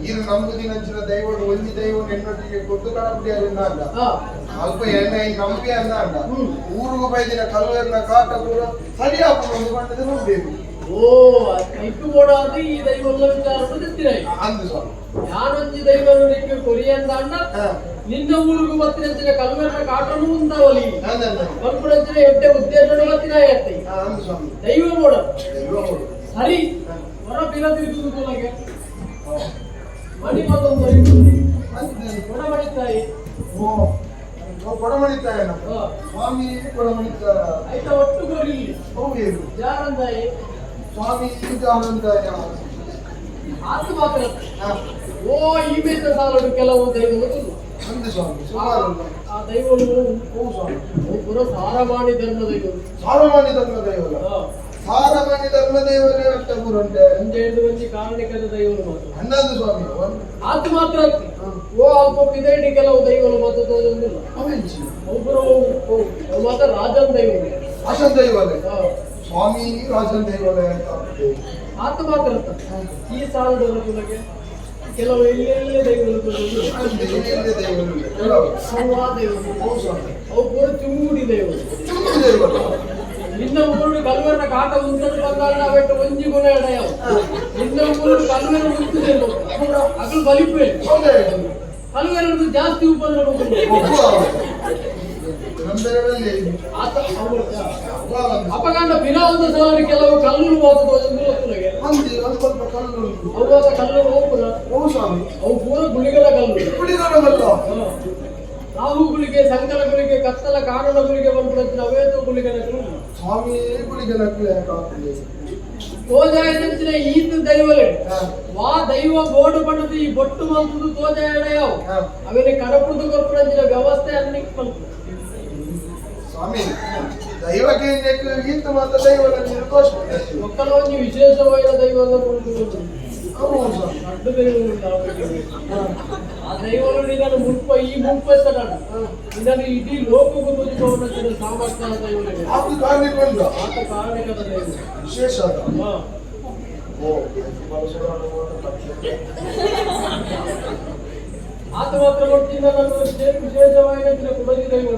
ಇದು ನಂಬುದಿನಂಚಿನ ದೈವಗಳು ಒಂದು ದೈವ ಎನ್ನೊಟ್ಟಿಗೆ ಕೊಟ್ಟು ಕಣಬಿಡಿಯಾರಿಂದ ಅಂದ ಅಲ್ಪ ಎಣ್ಣೆ ನಂಬಿ ಅಂದ ಅಂದ ಊರಿಗೂ ಬೈದಿನ ಕಲ್ವೇರ್ನ ಕಾಟ ಕೂಡ ಸರಿಯಾಗಿ ಒಂದು ಬಣ್ಣದ ನೋಡ್ಬೇಕು ಓ ಇಟ್ಟು ಕೊಡಾದ ಈ ದೈವಲ್ಲ ವಿಚಾರ ಗೊತ್ತಿರ ಅಂದು ಸ್ವಾಮಿ ಯಾನೊಂಜಿ ದೈವನಿಗೆ ಕೊರಿಯಂದ ಅಣ್ಣ ನಿನ್ನ ಊರಿಗೂ ಬತ್ತಿನ ಕಲ್ವೇರ್ನ ಕಾಟನೂ ಉಂಟಾವಲಿ ಬಂದ್ಬಿಡಂಚಿನ ಎಡ್ಡೆ ಉದ್ದೇಶನು ಬತ್ತಿನ ಎತ್ತೆ ಅಂದು ಸ್ವಾಮಿ ದೈವ ನೋಡ ದೈವ ಸರಿ ಹೊರ ಬಿಲ ತಿರುಗುದು ಕೊಲಗೆ ಮಣಿ ಮತ್ತೊಂದು ಕೊಡ ಮಣಿತಾಯಿ ಕೊಡಮಣಿತಾಯ ಸ್ವಾಮಿ ಕೊಡಮಣಿತಾಯ ಆಯ್ತಾ ಒಟ್ಟು ಕೊರಿ ಹೌದು ಜಾರಂದಾಯಿ ಸ್ವಾಮಿ ಜಾನಂತಾಯ ಆತು ಮಾತ್ರ ಓ ಈ ಮೇತ ಸಾಲಡು ಕೆಲವು ದೈವಗಳು ಅಂದು ಸ್ವಾಮಿ ಸುಮಾರು ಆ ದೈವಗಳು ಓ ಸ್ವಾಮಿ ಪುರ ಸಾರವಾಣಿ ಧರ್ಮ ದೈವಗಳು ಸಾರವಾಣಿ ಧರ್ಮ ದೈವಲ್ಲ ಸಾರವಾಣಿ ಧರ್ಮ ದೈವಲೇ ಅಷ್ಟಪುರಂತೆ ಒಂದೆರಡು ಮಂದಿ ಕಾರಣಿಕದ ದೈವಗಳು ಮಾತ್ರ ಹನ್ನೊಂದು ಸ್ವಾಮಿ ಆತು ಮಾತ್ರ ಓ ಅಲ್ಪ ಪಿದೈಡಿ ಕೆಲವು ದೈವಗಳು ಮಾತ್ರ ತೋದೊಂದಿಲ್ಲ ಅವೆಂಚಿ ಒಬ್ಬರು ಮಾತ್ರ ರಾಜನ್ ದೈವಗಳು ರಾಜನ್ ದೈವಲೇ ಸ್ವಾಮಿ ರಾಜನ್ ದೈವಲೇ ಅಂತ ಆತು ಮಾತ್ರ ಈ ಸಾಲದ ಕುಲಗೆ ಕೆಲವು ಎಲ್ಲೆಲ್ಲೇ ದೈವಗಳು ಅವು ಪೂರ ಚುಂಗುಡಿ ದೈವಗಳು ನಿನ್ನ ಊರು ಕಲ್ವರ್ನ ಕಾಟ ಉಂಟು ಬಂದಾಗ ನಾವೆಟ್ಟು ಒಂಜಿ ಗುಣ ಎಡೆಯವು ನಿನ್ನ ಊರು ಕಲ್ವರ ಮುಟ್ಟಿದೆ ಅಗಲು ಬಲಿಪೇ ಕಲ್ವರದ್ದು ಜಾಸ್ತಿ ಉಪದ್ರ ಅಪಕಾಂಡ ಬಿರಾವಂತ ಸಲವರಿ ಕೆಲವು ಕಲ್ಲು ಹೋಗುತ್ತದೆ ಅವಾಗ ಕಲ್ಲು ಹೋಗ್ತದ ಅವು ಪೂರ ಗುಳಿಗಳ ಕಲ್ಲು ರಾಹು ಗುಳಿಗೆ ಸಂಕಲ ಗುಳಿಗೆ ಕತ್ತಲ ಕಾರಣ ಗುಳಿಗೆ ಬಂದ್ಬಿಡುತ್ತೆ ಅವೇತು ಗುಳಿಗಳ ಸ್ವಾಮಿ ಗುಳಿಗೆ ತೋಜಾಯದಂಚಿನ ಈತ ದೈವಲೆ ವಾ ದೈವ ಬೋರ್ಡು ಪಡೆದು ಈ ಬೊಟ್ಟು ಮಂತುದು ತೋಜಾಯಡಯವು ಅವನೇ ಕಡಪುದು ಕೊರ್ಪುರಂಚಿನ ವ್ಯವಸ್ಥೆ ಅನ್ನಿಕ್ ಬಂತು ಸ್ವಾಮಿ ದೈವಕ್ಕೆ ಈತ ಮಾತ್ರ ದೈವನ ನಿರ್ದೋಷ ಮಕ್ಕಳ ಒಂದು ವಿಶೇಷವಾದ ದೈವದ ಅಡ್ಡು ದೈವಗಳು ಆ ದೈವಗಳು ಇದನ್ನು ಮುಲ್ಪ ಈ ಮುಲ್ಪ ಇದನ್ನು ಇಡೀ ಲೋಕಕ್ಕೂ ತೋರಿಸುವ ಸಾಮರ್ಥ್ಯ ದೈವಗಳು ಅದು ಕಾರಣಿಕ ಆತ ಕಾರಣಿಕದ ದೈವ ವಿಶೇಷ ಆತ ಮಾತ್ರ ಗೊತ್ತಿಲ್ಲ ನನ್ನ ವಿಶೇಷವಾಗಿ ಕುಡಗಿ ದೈವ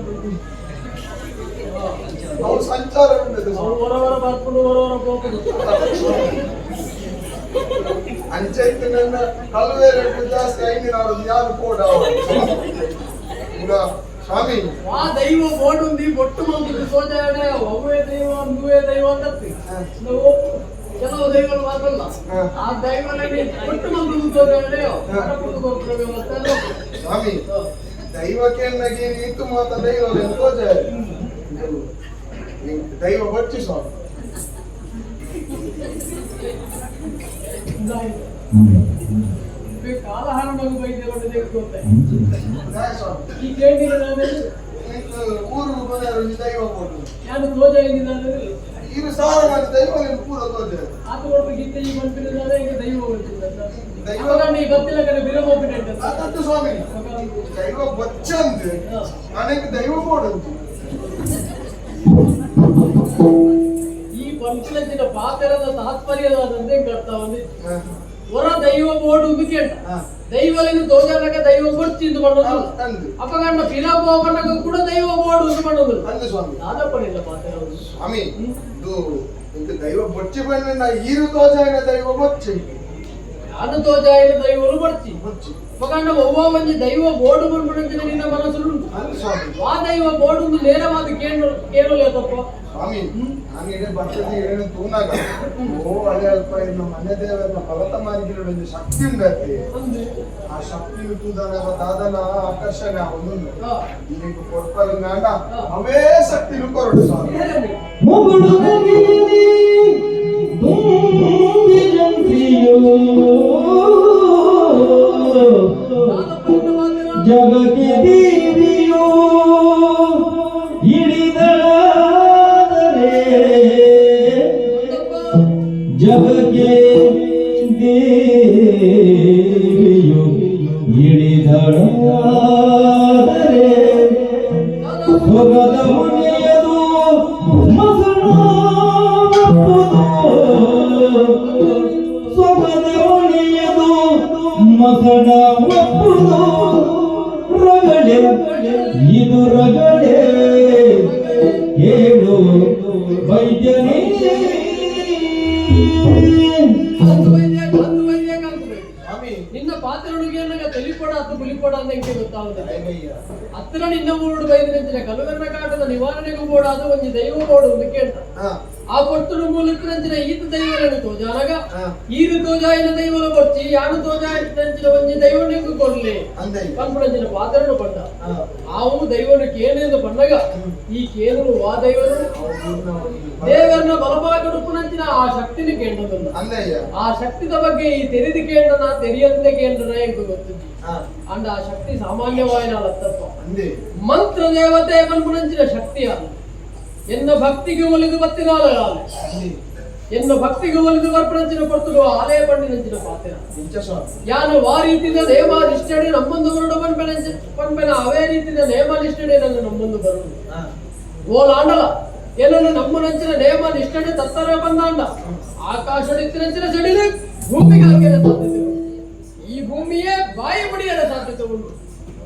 ಅವ್ರು ಸಂಚಾರ ಹೊರವರ ಬರ್ಕೊಂಡು ಹೊರವರ ಹೋಗುದು ಅಂಚೈತು ನನ್ನ ಕಲ್ವೇರೆ ಜಾಸ್ತಿ ಐದು ಯಾರು ಕೂಡ ಸ್ವಾಮಿ ಆ ದೈವ ಬೋರ್ಡ್ ಬೊಟ್ಟು ಮಂದಿ ಸೋಜಾಡೆ ಅವೇ ದೈವ ಅಂದುವೇ ದೈವ ಅಂತತ್ತಿ ಕೆಲವು ದೈವಗಳು ಮಾತ್ರಲ್ಲ ಆ ದೈವನಲ್ಲಿ ಬೊಟ್ಟು ಮಂದಿ ಸೋಜಾಡೆ ವ್ಯವಸ್ಥೆ ಸ್ವಾಮಿ ದೈವಕ್ಕೆ ನಗಿ ನಿಂತು ಮಾತ್ರ ದೈವ ದೈವ ಬಚ್ಚಿ ಸ್ವಾಮಿ ಕಾಲಹಾರ ಮಗು ಬೈದ್ಯ ಸ್ವಾಮಿ ಈ ಕೇಳಿದ್ರೆ ನಾನು ಊರು ಬಂದ ದೈವ ಕೊಟ್ಟು ನಾನು ತೋಜ ಇದ್ದೀನಿ ಇದು ಸಾವಿರ ಮಂದಿ ದೈವ ಪೂರ ತೋಜೆ ಅದು ಒಟ್ಟು ಗೀತೆ ಈ ಬಂಪಿನ ಈಗ ದೈವ ಹೋಗ್ತಿದ್ದ ದೈವ ನೀ ಗೊತ್ತಿಲ್ಲ ಕಡೆ ಬಿರ ಹೋಗ್ಬಿಟ್ಟೆ ಅದಟ್ಟು ಸ್ವಾಮಿ ದೈವ ಬಚ್ಚಂದು ನನಗೆ ದೈವ ಕೊಡುದು ಈ ಪಂಚಲಂಚಿನ ಪಾತ್ರದ ತಾತ್ಪರ್ಯದಂತೆ ಕರ್ತಾವಲ್ಲಿ ಹೊರ ದೈವ ಬೋರ್ಡ್ ಕೇಳ ದೈವಲಿನ ತೋಜಾನಕ ದೈವ ಬೋರ್ಡ್ ತಿಂದು ಮಾಡೋದು ಅಪಗಂಡ ಫಿಲಾಪೋಪನಕ ಕೂಡ ದೈವ ಬೋರ್ಡ್ ಉಂಟು ಮಾಡೋದು ಅಂದು ಸ್ವಾಮಿ ಆದಪ್ಪನಿಲ್ಲ ಪಾತ್ರ ಸ್ವಾಮಿ ಇದು ದೈವ ಬೊಚ್ಚಿ ಬಂದ ಈರು ತೋಜಾನ ದೈವ ಬೊಚ್ಚಿ ನಾನು ತೋಜಾಯಿನ ದೈವಲು ಬರ್ತಿ ಬೊಚ್ಚಿ ಅಪಗಂಡ ಒವ್ವ ಒಂಜಿ ದೈವ ಬೋರ್ಡ್ ಬಂದ್ಬಿಡುತ್ತೆ ನಿನ್ನ ಮನಸ್ಸು ಅಂದು ಸ್ವಾಮಿ ಆ ದೈವ ಬೋರ್ಡ್ ಒಂದು ನೇರವಾದ ಕೇಳಲೇತಪ್ಪ ಸ್ವಾಮಿ ನಾನು ಬರ್ತದೆ ಏನು ತೂನಾಗ ಓ ಅದೇ ಅಲ್ಪ ಇನ್ನು ಮನೆ ದೇವರ ಫಲತ ಮಾರಿಗಿನ ಶಕ್ತಿ ಉಂಡತ್ತೆ ಆ ಶಕ್ತಿ ಇಟ್ಟುದನ ದಾದನ ಆಕರ್ಷಣೆ ಅವನು ಈಗ ಕೊಡ್ತಾರೆ ನಾಡ ಅವೇ ಶಕ್ತಿ ಕೊರಡು ಸ್ವಾಮಿ ಮುಗುಳು ನಗಿಲಿ ತುಂಬಿ ಜಂತಿಯೋ ಜಗಕ್ಕೆ ದೇವಿಯೋ ಇಳಿದಳಾದರೆ ಜಗಕ್ಕೆ ದೇವಿಯೋ ಇಳಿದಳಾದರೆ ಸೊಗದ ಮುನಿಯದು ಸೊಗದ ಮುನಿಯದು ಮಸಣ ಒಪ್ಪುದು ರಗಳೆ ಇದು ರಗಳೆ ಕೇಳು ವೈದ್ಯನೇ ನಿನ್ನ ಪಾತ್ರಗಳಿಗೆ ತಲಿಕೊಡ ಅಥವಾ ಬುಲಿಕೊಡ ಅಂತ ಹೆಂಗೆ ಗೊತ್ತಾಗುತ್ತದೆ ಹತ್ತಿರ ನಿನ್ನ ಬೋರ್ಡ್ ಬೈದಿನ ಕಲುಗನ್ನ ಕಾಟದ ನಿವಾರಣೆಗೂ ಬೋರ್ಡ್ ಅದು ಒಂದು ದೈವ ಬೋರ್ಡ್ ಒಂದು ಕೇಳ್ತ ಆ ಕೊಟ್ಟರು ಮೂಲಕ ಈತ ದೈವలను ತೋಜಾನಗ ಈರು ತೋಜಾಯಿನ ದೈವಲ ಬರ್ತಿ ಯಾನು ತೋಜಾಯಿನ ಒಂಜಿ ದೈವನಿಗೂ ಕೊಡ್ಲಿ ಕನ್ಪುಡಂಚಿನ ಪಾತ್ರನು ಪಂಡ ಆವು ದೈವನು ಕೇನೆಂದು ಪಂಡಗ ಈ ಕೇನು ಆ ದೈವನು ದೇವರನ್ನ ಬಲಭಾಗಡುಪುನಂಚಿನ ಆ ಶಕ್ತಿని ಕೇಂದ್ರದಲ್ಲ ಆ ಶಕ್ತಿದ ಬಗ್ಗೆ ಈ ತೆರಿದಿ ಕೇಂದ್ರನ ತೆರಿಯಂತೆ ಕೇಂದ್ರನ ಎಂದು ಗೊತ್ತಿದ್ದಿ ಅಂಡ ಆ ಶಕ್ತಿ ಸಾಮಾನ್ಯವಾಯಿನ ಅಲ್ಲತ್ತಪ್ಪ ಮಂತ್ರ ದೇವತೆ ಕನ್ಪುಡಂಚಿನ ಶಕ್ತಿ ಅಲ್ಲ ಎನ್ನ ಭಕ್ತಿಗೆ ಒಲಿದು ಬತ್ತಿನಾಲ ಎನ್ನ ಭಕ್ತಿಗೆ ಒಲಿದು ಬರ್ಪಣಂಚಿನ ಕೊಡ್ತುಡುವ ಆಲಯ ಪಂಡಿನಂಚಿನ ಪಾತ್ರ ಯಾನು ಆ ರೀತಿಯ ನೇಮಾನಿಷ್ಠೆ ನಮ್ಮೊಂದು ಬರುಡು ಪಂಪೆನ ಅವೇ ರೀತಿಯ ನೇಮಾನಿಷ್ಠೆ ನನ್ನ ನಮ್ಮೊಂದು ಬರುಡು ಓಲಾಂಡಲ ಏನನ್ನು ನಮ್ಮನಂಚಿನ ನೇಮಾನಿಷ್ಠೆ ತತ್ತರ ಬಂದಾಂಡ ಆಕಾಶ ನಿತ್ತಿನಂಚಿನ ಸಡಿಲು ಭೂಮಿಗೆ ಹಾಕಿದ ಸಾಧ್ಯತೆ ಈ ಭೂಮಿಯೇ ಬಾಯಿ ಮುಡಿಯದ ಸಾಧ್ಯತೆ ಉಂಟು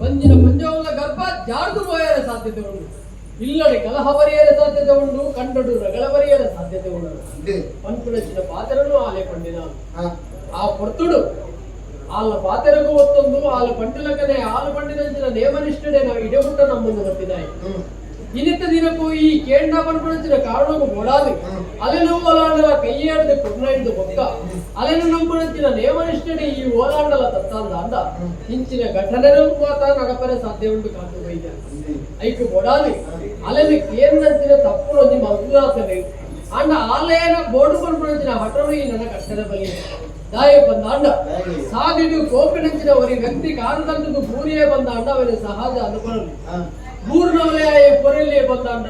ಪಂಜಿನ ಪಂಜವಲ್ಲ ಗರ್ಭ ಜಾರ್ದು ಹೋಯರ ಸಾಧ್ಯತೆ ಉಂಟು ಇಲ್ಲಡೆ ಕಲಹ ಬರೆಯರ ಸಾಧ್ಯತೆ ಉಂಟು ಕಂಡಡು ರಗಳ ಬರೆಯರ ಸಾಧ್ಯತೆ ಉಂಟು ಪಂಪುನಚ್ಚಿನ ಪಾತ್ರನು ಆಲೆ ಪಂಡಿನ ಆ ಪೊರ್ತುಡು ಆಲ ಪಾತೆರಗೂ ಒತ್ತೊಂದು ಆಲ ಪಂಡಿಲಕನೆ ಆಲು ಪಂಡಿನಂಚಿನ ನೇಮನಿಷ್ಠೆ ನಾವು ಇಡಗುಟ್ಟ ನಮ್ಮನ್ನು ಬರ್ತಿದ್ದಾಯಿ ಇನಿತ ದಿನಕ್ಕೂ ಈ ಕೇಂಡ ಪಂಪುನಚ್ಚಿನ ಕಾರಣಕ್ಕೂ ಬೋಡಾದು ಅಲೆನು ಓಲಾಂಡಲ ಕೈಯಾಡದ ಕುರ್ನಾಯ್ದು ಬೊಕ್ಕ ಅಲೆನು ನಂಪುನಚ್ಚಿನ ನೇಮನಿಷ್ಠೆ ಈ ಓಲಾಂಡಲ ತತ್ತಾಂದ ಅಂದ ಇಂಚಿನ ಘಟನೆನೂ ಮಾತ ನಡಪರೆ ಸಾಧ್ಯ ಉಂಟು ಕಾದು ವೈದ್ಯ ಐಕು ಬೋಡಾದು ಅಲೆನು ಕೇಂದ್ರಂಚಿನ ತಪ್ಪು ನೊಂದಿ ಮಗುದಾತನೆ ಅಂಡ ಆಲಯನ ಬೋಡು ಪಂಪುನಚ್ಚಿನ ಹಠನು ಈ ನನ್ನ ಕಷ್ಟದ ಬಲಿ ದಾಯ ಬಂದಾಂಡ ಸಾಗಿಡು ಕೋಪಿನಂಚಿನ ಒರಿ ವ್ಯಕ್ತಿ ಕಾರಣದಂತದ್ದು ಪೂರಿಯೇ ಬಂದಾಂಡ ಅವನ ಸಹಜ ಅನುಭವ ಮೂರ್ನವಲೇ ಪೊರೆಲ್ಲೇ ಬಂದಾಂಡ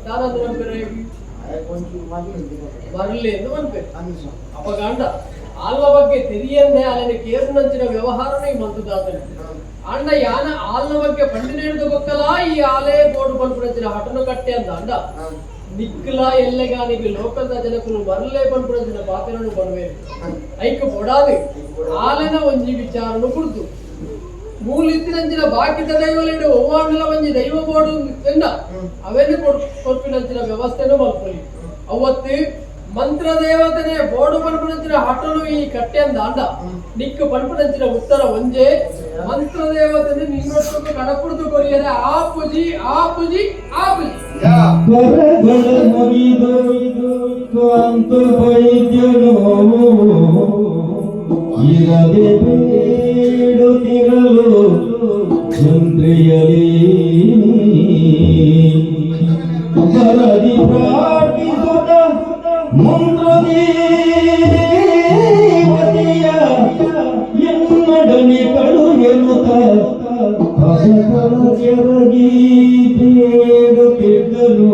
ಯಾರಾದ್ರೂ ಅನ್ಪೇರೆ ಬರಲಿ ಎಂದು ಅನ್ಪೇರೆ ಅಪಗಾಂಡ ಆಲ್ವ ಬಗ್ಗೆ ತೆರಿಯಂದೆ ಅಲ್ಲದೆ ಕೇರ್ನಂಚಿನ ವ್ಯವಹಾರನೇ ಮಂತುದಾತನೆ ಅಂಡ ಯಾನ ಆಲ್ನ ಬಗ್ಗೆ ಪಂಡಿನೇಡ್ದು ಗೊತ್ತಲ್ಲ ಈ ಆಲಯ ಬೋರ್ಡು ಪಂಪುನಂಚಿನ ಹಟನು ಕಟ್ಟೆ ಅಂದ ಅಂಡ ನಿಕ್ಕಲ ಎಲ್ಲೆಗಾನಿಗೆ ಲೋಕದ ಜನಕರು ಬರಲೇ ಪಂಪುನಂಚಿನ ಪಾತ್ರನು ಬರಬೇಕು ಐಕ ಬೊಡಾದೆ ಆಲನ ಒಂಜಿ ವಿಚಾರನು ಕುಡ್ದು ಮೂಲಿತ್ತಿನಂಚಿನ ಬಾಕಿದ ದೈವಲೆಂಡು ಒವ್ವಾಂಡಲ ಒಂಜಿ ದೈವ ಬೋರ್ಡು ಎಂದ ಅವೆನ್ನು ಕೊರ್ಪಿನಂಚಿನ ವ್ಯವಸ್ಥೆನು ಮಲ್ಪೊಲಿ ಅವತ್ತು ಮಂತ್ರ ದೇವತನೆ ಬೋರ್ಡು ಪಂಪುನಂಚಿನ ಹಟನು ಈ ಕಟ್ಟೆ ಅಂದ ನಿಕ್ಕು ಪಂಪುನಂಚಿನ ಉತ್ತರ ಒಂಜೆ ಮಂತ್ರ ದೇವತನೆ ನಿನ್ನೊಟ್ಟು ಕಡಪುಡ್ದು ಕೊರಿಯರೆ ಆ ಪೂಜಿ ಆ ಪೂಜಿ ಆ ಪೂಜಿ ಕರಗಳ ಮುಗಿದು ಕಾಂತು ವೈದ್ಯನು ಇರದೆ ಬೇಡುತ್ತಿರಲು ಚಂದ್ರಿಯಲಿ ಬರದಿ ಪ್ರಾರ್ಥಿಸುತ್ತ ಮಂತ್ರದೇವತೆಯ ಎನ್ನಡನೆ ಕಳು ಎನ್ನುತ್ತ ಪದಗಳ ಎರಗಿ ಬೇಡುತ್ತಿದ್ದನು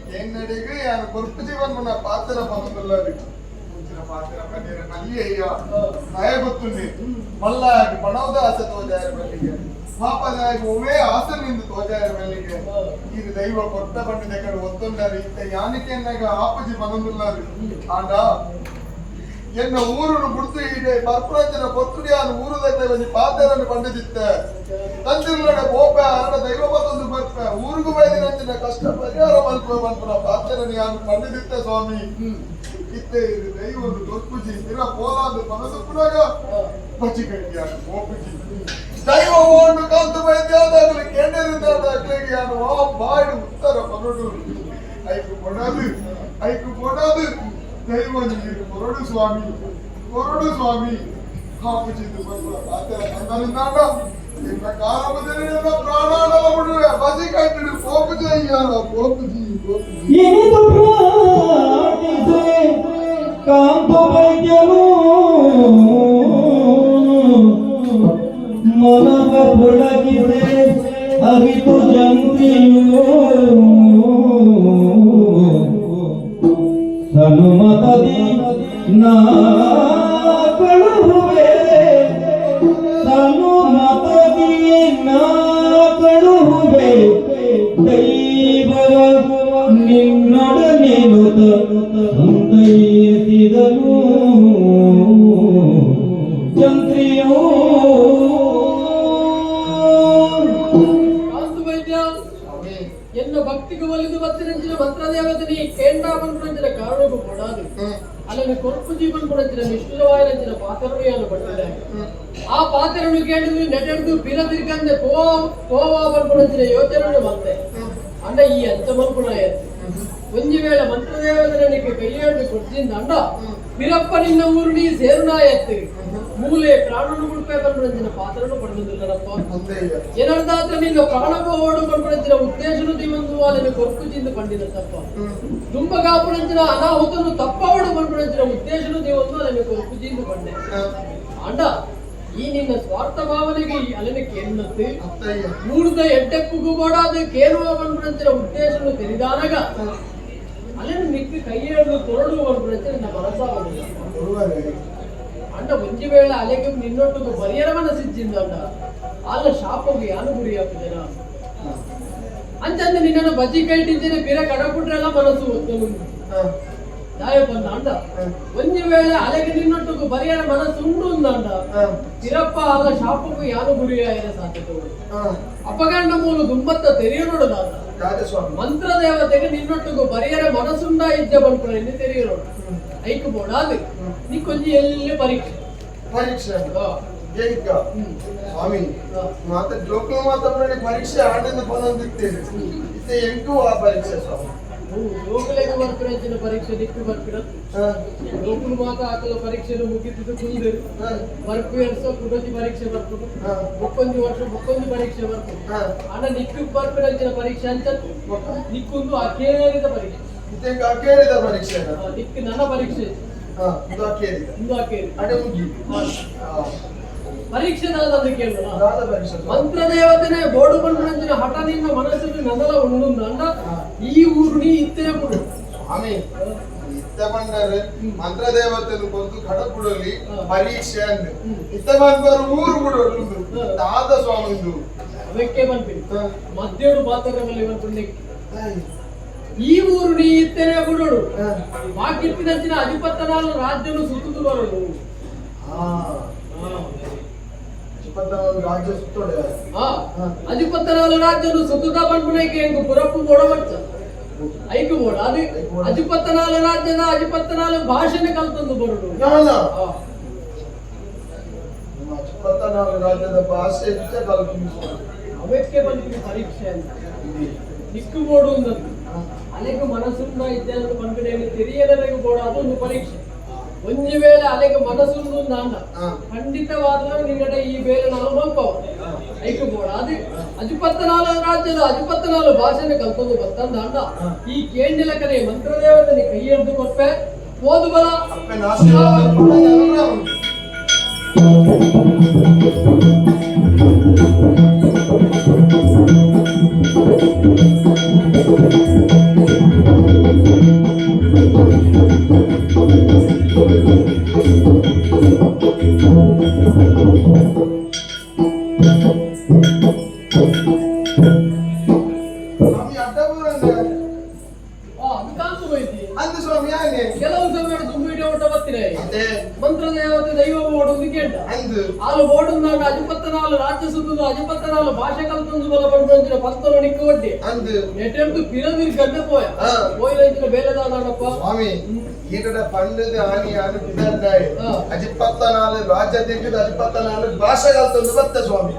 ಕೆನ್ನಡಿಗೆ ಯಾನು ಕೊರ್ಪು ಜೀವನ್ ಮುನ್ನ ಪಾತ್ರ ಪಮದುಲ್ಲರಿ ಮುಂಚಿನ ಪಾತ್ರ ಬಂದಿರ ನಲ್ಲಿ ಅಯ್ಯ ನಯ ಗೊತ್ತುಂಡಿ ಮಲ್ಲಾಗಿ ಪಣವದಾಸ ತೋಜಾರ ಬಲ್ಲಿಗೆ ಪಾಪದಾಗಿ ಒಮ್ಮೆ ಆಸನಿಂದ ತೋಜಾರ ಬಲ್ಲಿಗೆ ಇದು ದೈವ ಕೊಟ್ಟ ಬಂಡಿದ ಕಡೆ ಒತ್ತೊಂಡಾರಿ ಇತ್ತ ಯಾನಿಕೆನ್ನಾಗ ಆಪಜಿ ಪನದುಲ್ಲರಿ ಆಂಡ ಎನ್ನ ಊರನ್ನು ಬಿಡ್ತು ಹೀಗೆ ಬರ್ಪರಾಜನ ಪೊತ್ತುಡಿ ಆನು ಊರು దగ్గర ಬಂದು ಪಾತ್ರವನ್ನು ಪಂಡಿದಿತ್ತೆ ತಂದಿರ್ಲಡೆ ಗೋಪ ಅರಡ ದೈವ ಮತ್ತೊಂದು ಬರ್ಪ ಊರಿಗೂ ಬೈದಿನ ಕಷ್ಟ ಪರಿಹಾರ ಮಲ್ಪನ ಪಾತ್ರನ ಯಾನು ಪಂಡಿದಿತ್ತೆ ಸ್ವಾಮಿ ಇತ್ತೆ ಇದು ದೈವ ಒಂದು ದೊರ್ಪುಜಿ ಸ್ಥಿರ ಪೋಲಾದು ಮನಸ್ಸು ಕೂಡ ಬಚ್ಚಿ ಕಟ್ಟಿ ಗೋಪುಜಿ ದೈವ ಒಂದು ಕಂತು ಬೈದ್ಯಾದಾಗಲಿ ಕೆಂಡರಿದ್ದಾಗಲಿಗೆ ಯಾನು ಆ ಬಾಯಿ ಉತ್ತರ ಪನಡು ಐಕು ಕೊಡದು ದೈವ ನೀರು ಕೊರಡು ಸ್ವಾಮಿ ಹಾಪುಚಿದ್ದು ಬರುವ ಪಾತ್ರ ಅಂದರಿಂದಾಂಡ ನಿನ್ನ ಕಾಲಮದಲ್ಲಿ ನನ್ನ ಪ್ರಾಣಾಳ ಬಿಡುವೆ ಬಸಿ ಕಟ್ಟಿಡು ಪೋಪುಜಿ ಅಯ್ಯಾರ ಪೋಪುಜಿ ಇನಿದು ಪ್ರಾರ್ಥಿಸೆ ಕಾಂತ ವೈದ್ಯನು ಮನವ ಪುಳಗಿಸೆ ಅರಿತು ಜಂತಿಯು ಸನುಮತದಿ ನಾ ಕಳುಹುವೆ ಸನುಮತದಿ ನಾ ಕಳುಹುವೆ ದೈವವ ನಿನ್ನೊಡನೆನುತ ಸಂತೈಸಿದನು ಚಂದ್ರಿಯೋ ಕಾಂತು ವೈದ್ಯ ಎನ್ನ ಭಕ್ತಿಗೆ ಒಲಿದು ಬತ್ತಿರಂಚಿನ ಮಂತ್ರದೇವತನಿ ಕೇಂದ್ರ ಬಂದ್ರಂಚಿನ ಕಾರಣಕ್ಕೂ ಕೊಡಾದು ಅಲ್ಲನ್ನು ಕೊರಪು ಜೀವನ್ ಕೊಡಂಚಿನ ನಿಷ್ಠುರವಾಯಿರಂಚಿನ ಪಾತ್ರನು ಪಟ್ಟಿದೆ ಆ ಪಾತ್ರನು ಕೇಳಿದ್ರು ನೆಟೆಡ್ದು ಬಿರದಿರ್ಕಂದೆ ಪೋವಾ ಬಂದ್ಕೊಡಂಚಿನ ಯೋಚನೆ ಬಂದೆ ಅಂಡ ಈ ಅಂಚ ಮಲ್ಪುಣಾಯತ್ತು ಒಂಜಿ ವೇಳೆ ಮಂತ್ರದೇವತನಿಗೆ ಕೈಯೇಳು ಕೊಡ್ದಿಂದ ಅಂಡ ಬಿರಪ್ಪ ನಿನ್ನ ಊರು ನೀ ಸೇರುನಾಯತ್ತು ಮೂಲೆ ಪ್ರಾಣನು ಮುಡ್ಪೆ ಬಂದ್ರಂಚಿನ ಪಾತ್ರನು ಪಡೆದಿಲ್ಲರಪ್ಪ ಏನರ್ದಾತ್ರ ನಿನ್ನ ಪ್ರಾಣ ಹೋಡು ಬಂದ್ರಂಚಿನ ಉದ್ದೇಶನು ದಿವಂದು ಅಲ್ಲಿನ ಕೊರ್ಪುಜಿಂದ ಪಂಡಿದತ್ತಪ್ಪ ದುಂಬಗಾಪುರಂಚಿನ ಅನಾಹುತನು ತಪ್ಪವಡು ಬಂದ್ರಂಚಿನ ಉದ್ದೇಶನು ದಿವಂದು ಅಲ್ಲಿನ ಕೊರ್ಪುಜಿಂದ ಪಂಡೆ ಅಂಡ ಈ ನಿನ್ನ ಸ್ವಾರ್ಥ ಭಾವನೆಗೆ ಅಲ್ಲಿನ ಕೇನ್ನತ್ತು ಮೂಡಿದ ಎಡ್ಡೆಪ್ಪುಗೂ ಕೂಡ ಅದು ಕೇಳುವ ಬಂದ್ರಂಚಿನ ಉದ್ದೇಶನು ತೆರಿದಾನಗ ಅಲ್ಲಿನ ನಿಕ್ಕಿ ಕೈಯೇಳು ತೊರಡುವ ಬಂದ್ರಂಚಿನ ನನ್ನ ಮನಸ್ಸಾಗುದಿಲ್ಲ ಅಂಡ ಒಂಜಿ ವೇಳೆ ಅಲೆಗೆ ನಿನ್ನೊಟ್ಟಿಗೆ ಪರಿಹಾರ ಮನಸ್ಸಿದ್ದಿಂದ ಅಂಡ ಅಲ್ಲ ಶಾಪಗೆ ಯಾನು ಗುರಿಯಾಗ್ತದೇನ ಅಂಚಂದ ನಿನ್ನನ್ನು ಬಜ್ಜಿ ಕೈಟಿದ್ದೇನೆ ಬಿರ ಕಡಪುಟ್ರೆಲ್ಲ ಮನಸ್ಸು ಒತ್ತಲು ದಾಯ ಬಂದ ಅಂಡ ಒಂಜಿ ವೇಳೆ ಅಲೆಗೆ ನಿನ್ನೊಟ್ಟಿಗೆ ಪರಿಹಾರ ಮನಸ್ಸು ಉಂಟು ಅಂದ ಬಿರಪ್ಪ ಅಲ್ಲ ಶಾಪಗೂ ಯಾನು ಗುರಿಯಾಗಿರ ಸಾಧ್ಯತೆ ಅಪಗಂಡ ಮೂಲ ದುಂಬತ್ತ ತೆರೆಯೋಣ ಮಂತ್ರ ದೇವತೆಗೆ ನಿನ್ನೊಟ್ಟಿಗೆ ಪರಿಹಾರ ಮನಸ್ಸುಂಡ ಇದ್ದ ಬಂದ್ಕೊಳ್ಳಿ ತೆರೆಯೋಣ ಐಕು ಬೋಡಾದು ನೀ ಕೊಂಚ ಎಲ್ಲಿ ಪರೀಕ್ಷೆ ಸ್ವಾಮಿ ಮಾತ ಜೋಕ್ಲು ಮಾತಾಡ ಪರೀಕ್ಷೆ ಆಡಿಂದ ಬಂದಿರ್ತೇನೆ ಇತ್ತೆ ಎಂಟು ಆ ಪರೀಕ್ಷೆ ಸ್ವಾಮಿ ಲೋಕಲೆಗೆ ಬರ್ಪಿನ ಪರೀಕ್ಷೆ ದಿಕ್ಕು ಬರ್ಪಿನ ಲೋಕಲು ಮಾತ ಹಾಕಲ ಪರೀಕ್ಷೆ ಮುಗಿದ್ದು ಕುಂದು ಬರ್ಪು ವರ್ಷ ಕುಡತಿ ಪರೀಕ್ಷೆ ಬರ್ತದೆ ಮುಕ್ಕೊಂದು ವರ್ಷ ಮುಕ್ಕೊಂದು ಪರೀಕ್ಷೆ ಬರ್ತದೆ ಅಣ್ಣ ನಿಕ್ಕು ಬರ್ಪಿನ ಪರೀಕ್ಷೆ ಅಂತ ನಿಕ್ಕೊಂದು ಅಕೇರಿದ ಪರೀಕ್ಷೆ ಅಕೇರಿದ ಪರೀಕ್ಷೆ ದಿಕ್ಕು ನನ್ನ ಪರೀಕ್ಷೆ ಪರೀಕ್ಷೆ ಮಂತ್ರ ದೇವತೆನೆ ಬೋಡು ಬಂದಿನ ಹಠ ನಿನ್ನ ಮನಸ್ಸಿಗೆ ನನ್ನಲ ಉಂಡು ಅಂಡ ಈ ಊರು ನೀ ಇತ್ತೇ ಬಿಡು ಸ್ವಾಮಿ ಇತ್ತ ಬಂದರೆ ಮಂತ್ರ ದೇವತೆಯನ್ನು ಕೊಂದು ಕಡಪುಡಲಿ ಪರೀಕ್ಷೆ ಅಂದು ಇತ್ತ ಬಂದರು ಊರು ಬಿಡೋದು ದಾದ ಸ್ವಾಮಿಂದು ಅದಕ್ಕೆ ಬಂದ್ಬಿಡಿ ಮಧ್ಯೋಡು ಪಾತ್ರದಲ್ಲಿ ಬಂದ್ಬಿಡಿ ಈ ಊರು ನೀ ಇತ್ತೇನೆ ಬಿಡೋಡು ಬಾಕಿತ್ತಿನ ಅಧಿಪತ್ತನಾಲ ರಾಜ್ಯನು ಸುತ್ತುದು ಬರೋಡು ರಾಜ್ಯ ಸುತ್ತೋಡೆ ಅಧಿಪತ್ತನಾಲ ರಾಜ್ಯನು ಸುತ್ತುತ್ತಾ ಬಂದ್ಬಿಡಕ್ಕೆ ಹೆಂಗ ಪುರಪ್ಪು ಬೋಡವಚ್ಚ ಐಕು ಬೋಡ ಅದು ಅಧಿಪತ್ತನಾಲ ರಾಜ್ಯದ ಅಧಿಪತ್ತನಾಲ ಭಾಷೆನೆ ಕಲ್ತಂದು ಬರೋಡು ಅಧಿಪತ್ತನಾಲ ರಾಜ್ಯದ ಭಾಷೆ ಅವಕ್ಕೆ ಬಂದ್ಬಿಡಿ ಪರೀಕ್ಷೆ ಅಂತ ನಿಕ್ಕು ಬೋಡು ಅಂದಂತ ಅಲೆಗೆ ಮನಸ್ಸುಂಡ ಇದ್ದೆ ಅಂತ ಬಂದ್ಬಿಡಿ ತೆರೆಯದರೆಗೂ ಬೋಡ ಅದೊಂದು ಪರೀಕ್ಷೆ ಒಂಜಿ ವೇಳೆ ಅಲೆಗೆ ಮನಸ್ಸುಂಡು ನಾಂಡ ಖಂಡಿತವಾದ ನಿನ್ನಡೆ ಈ ಬೇರೆ ನಾನು ಮಲ್ಪವ ಐಕು ಬೋಡ ಅದು ಅಧಿಪತ್ತನಾಲ ರಾಜ್ಯದ ಅಧಿಪತ್ತನಾಲು ಭಾಷೆನ ಕಲ್ತೊಂದು ಬರ್ತಂದ ಅಂಡ ಈ ಕೇಂಡಿಲ ಕರೆ ಮಂತ್ರದೇವತೆ ಕೈ ಹಿಡಿದು ಕೊಟ್ಟೆ ಓದು ಬಲ ಅದು ಕಾಂತು ಹೋಯ್ತಿ ಅಂದು ಸ್ವಾಮಿ ಹಾಗೆ ಕೆಲವು ಸಮಯ ತುಂಬಿಡ ಊಟ ಬರ್ತೀರಿ ಅದೇ ಮಂತ್ರ ದೇವತೆ ದೈವ ಓಡುದು ಕೇಂದ್ರ ಅಂದು ಆಲು ಓಡುಂದಾಗ 14 ರಾಜ್ಯ ಸುತ್ತದು 14 ಭಾಷೆ ಕಲ್ತೊಂದು ಬಲ ಬಂದು ಪತ್ತಲು ನಿಕ್ಕು ಒಡ್ಡಿ ಅಂದು ನೆಟ್ಟೆಂದು ಪಿರದಿರಿ ಗಡ್ಡ ಪೋಯ ಹಾ. ಪೋಯಿನ ಬೇಲೆದಾನಪ್ಪ ಸ್ವಾಮಿ ಈಗಡ ಪಂಡದ ಹಾನಿ ಅನುಪಿದ್ದಾಯಿ ಹಾ. 14 ರಾಜ್ಯ ತೆಗೆದು 14 ಭಾಷೆ ಕಲ್ತೊಂದು ಬತ್ತ ಸ್ವಾಮಿ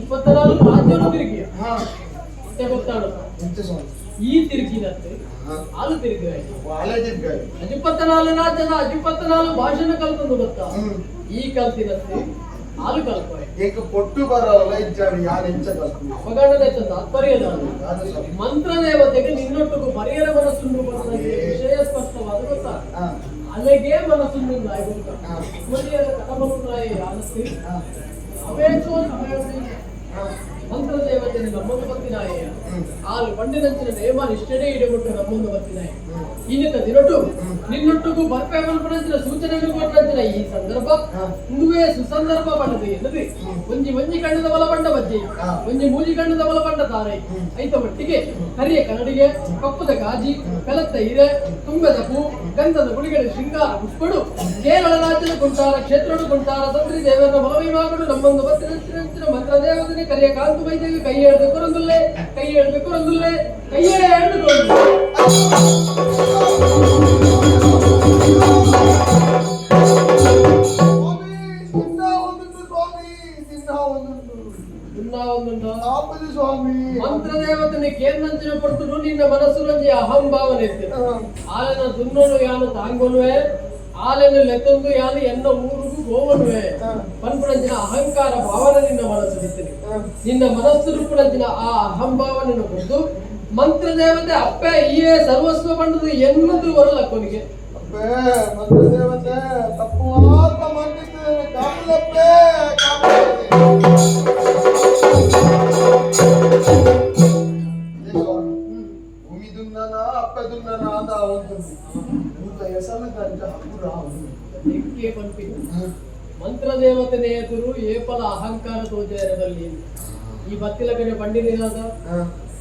24 ರಾಜ್ಯನು ತಿರುಗಿ ಹಾ ಮತ್ತೆ ಗೊತ್ತಾಡು ಎಂತ ಸ್ವಾಮಿ ಈ ತಿರುಗಿನತ್ತೆ ಹಾ ಆಲು ತಿರುಗಿ ವಾಲೆ ದಿಗ್ಗಾಯಿ 14 ರಾಜ್ಯದ 14 ಭಾಷೆನ ಕಲ್ತೊಂದು ಗೊತ್ತಾ ಹ್ಮ್ ಈ ಕಲ್ತಿನತ್ತೆ ಆಲು ಕಲ್ಪಾಯ ಏಕ ಪೊಟ್ಟು ಬರಲ್ಲ ಇಜ್ಜಾಡಿ ಯಾರು ಎಂಚ ಕಲ್ತು ಅಪಗಣನೆ ತಾತ್ಪರ್ಯದಾನ ಅದು ಸ್ವಾಮಿ ಮಂತ್ರ ದೇವತೆಗೆ ನಿನ್ನೊಟ್ಟಿಗೂ ಪರಿಹರ ಮನಸ್ಸುಂಡು ಬರ್ತದೆ ವಿಷಯ ಸ್ಪಷ್ಟವಾದ ಗೊತ್ತಾ ಹಾ ಅಲೆಗೆ ಮನಸ್ಸುಂಡು ಆಯ್ತು ಹಾ. ಮುಡಿಯರ ಕಟಮುರಾಯಿ ಆನಸ್ತಿ ಹಾ ಅವೇ ಚೋರ್ ಹಾ ಮಂತ್ರ ದೇವತೆ ನಮ್ಮನ್ನು ಬರ್ತಿನಾಯ ಹ್ಮ್. ಆಲು ಪಂಡಿತಂಚಿನ ನೇಮ ನಿಷ್ಠೆನೇ ಇಡಬಿಟ್ಟು ನಮ್ಮನ್ನು ಬರ್ತಿನಾಯ ಹ್ಮ್. ಇನ್ನಿತ ದಿನೊಟ್ಟು ನಿನ್ನೊಟ್ಟಿಗೂ ಬರ್ಪೇಮಲ್ಪನಂಚಿನ ಸೂಚನೆಗಳು ಕೊಟ್ಟಂಚಿನ ಈ ಸಂದರ್ಭ ಹಾ. ಇಂದುವೇ ಸುಸಂದರ್ಭ ಬಣ್ಣದು ಎನ್ನದೆ ಒಂಜಿ ಒಂಜಿ ಕಣ್ಣದ ಬಲ ಬಂಡ ಬಜ್ಜೆ ಹಾ. ಒಂಜಿ ಮೂಜಿ ಕಣ್ಣದ ಬಲ ಬಂಡ ತಾರೈ ಐತ ಮಟ್ಟಿಗೆ ಕರಿಯ ಕರಡಿಗೆ ಕಪ್ಪದ ಗಾಜಿ ಕಲತ್ತ ಹಿರೆ ತುಂಗದ ಪೂ ಗಂಧದ ಗುಡಿಗಳ ಶೃಂಗಾರ ಪುಷ್ಪಡು ಕೇರಳ ರಾಜ್ಯದ ಕುಂಟಾರ ಕ್ಷೇತ್ರಡು ಕುಂಟಾರ ತಂತ್ರಿ ದೇವರ ಮಲವಿಮಾಗಡು ನಮ್ಮೊಂದು ಬತ್ತಿನ ಮಂತ್ರ ದೇವತೆಗೆ ಕರಿಯ ಕಾಂತು ಬೈದೇವಿ ಕೈ ಹೇಳ್ಬೇಕು ರಂದುಲ್ಲೆ ಕೈ ಹೇಳ್ಬೇಕು ರಂದುಲ್ಲೆ ಕೈಯೇ ಹೇಳ್ಬೇಕು ಸ್ವಾಮಿ ದಿನ ಒಂದೊಂದು ಸ್ವಾಮಿ ದಿನ ಒಂದೊಂದು ಒಂದುಂಟು ಆಪದು ಸ್ವಾಮಿ ಮಂತ್ರ ದೇವತನೆ ಕೇರ್ನಂಚಿನ ಪಡ್ತು ನಿನ್ನ ಮನಸ್ಸುಲೊಂಜಿ ಅಹಂಭಾವನೆ ಇರ್ತದೆ ಆಲನ ದುನ್ನೋನು ಯಾನು ತಾಂಗೊನುವೆ ಆಲೆನ ಲೆತ್ತೊಂದು ಯಾನು ಎನ್ನ ಊರಿಗೂ ಗೋವನುವೆ ಪನ್ಪುರಂಜಿನ ಅಹಂಕಾರ ಭಾವನೆ ನಿನ್ನ ಮನಸ್ಸು ನಿಂತಿದೆ ನಿನ್ನ ಮನಸ್ಸು ರೂಪುರಂಜಿನ ಆ ಅಹಂಭಾವನೆಯನ್ನು ಕೊಟ್ಟು ಮಂತ್ರ ದೇವತೆ ಅಪ್ಪೆ ಈಯೇ ಸರ್ವಸ್ವ ಬಂಡದು ಎನ್ನುವುದು ಬರಲ್ಲ ಕೊನೆಗೆ ಅಪ್ಪೇ ಮಂತ್ರ ದೇವತೆ ತಪ್ಪು ಮಾತ್ರ ಮಾಡಿದ್ದೇನೆ ಕಾಮಲಪ್ಪೇ ಭೂಮಿ ದುನ್ನನ ಅಪ್ಪ ದುನ್ನನ ಅಂತ ಒಂದು ಊಟ ಹೆಸರಿದಂತ ಹಕ್ಕುರ ಎಕ್ಕೆ ಪನ್ಪಿ ಮಂತ್ರ ದೇವತೆನೇ ಎದುರು ಏಪಲ ಅಹಂಕಾರ ತೋಜರದಲ್ಲಿ ಈ ಬತ್ತಿಲ ಕಡೆ ಬಂಡಿನಿನಾದ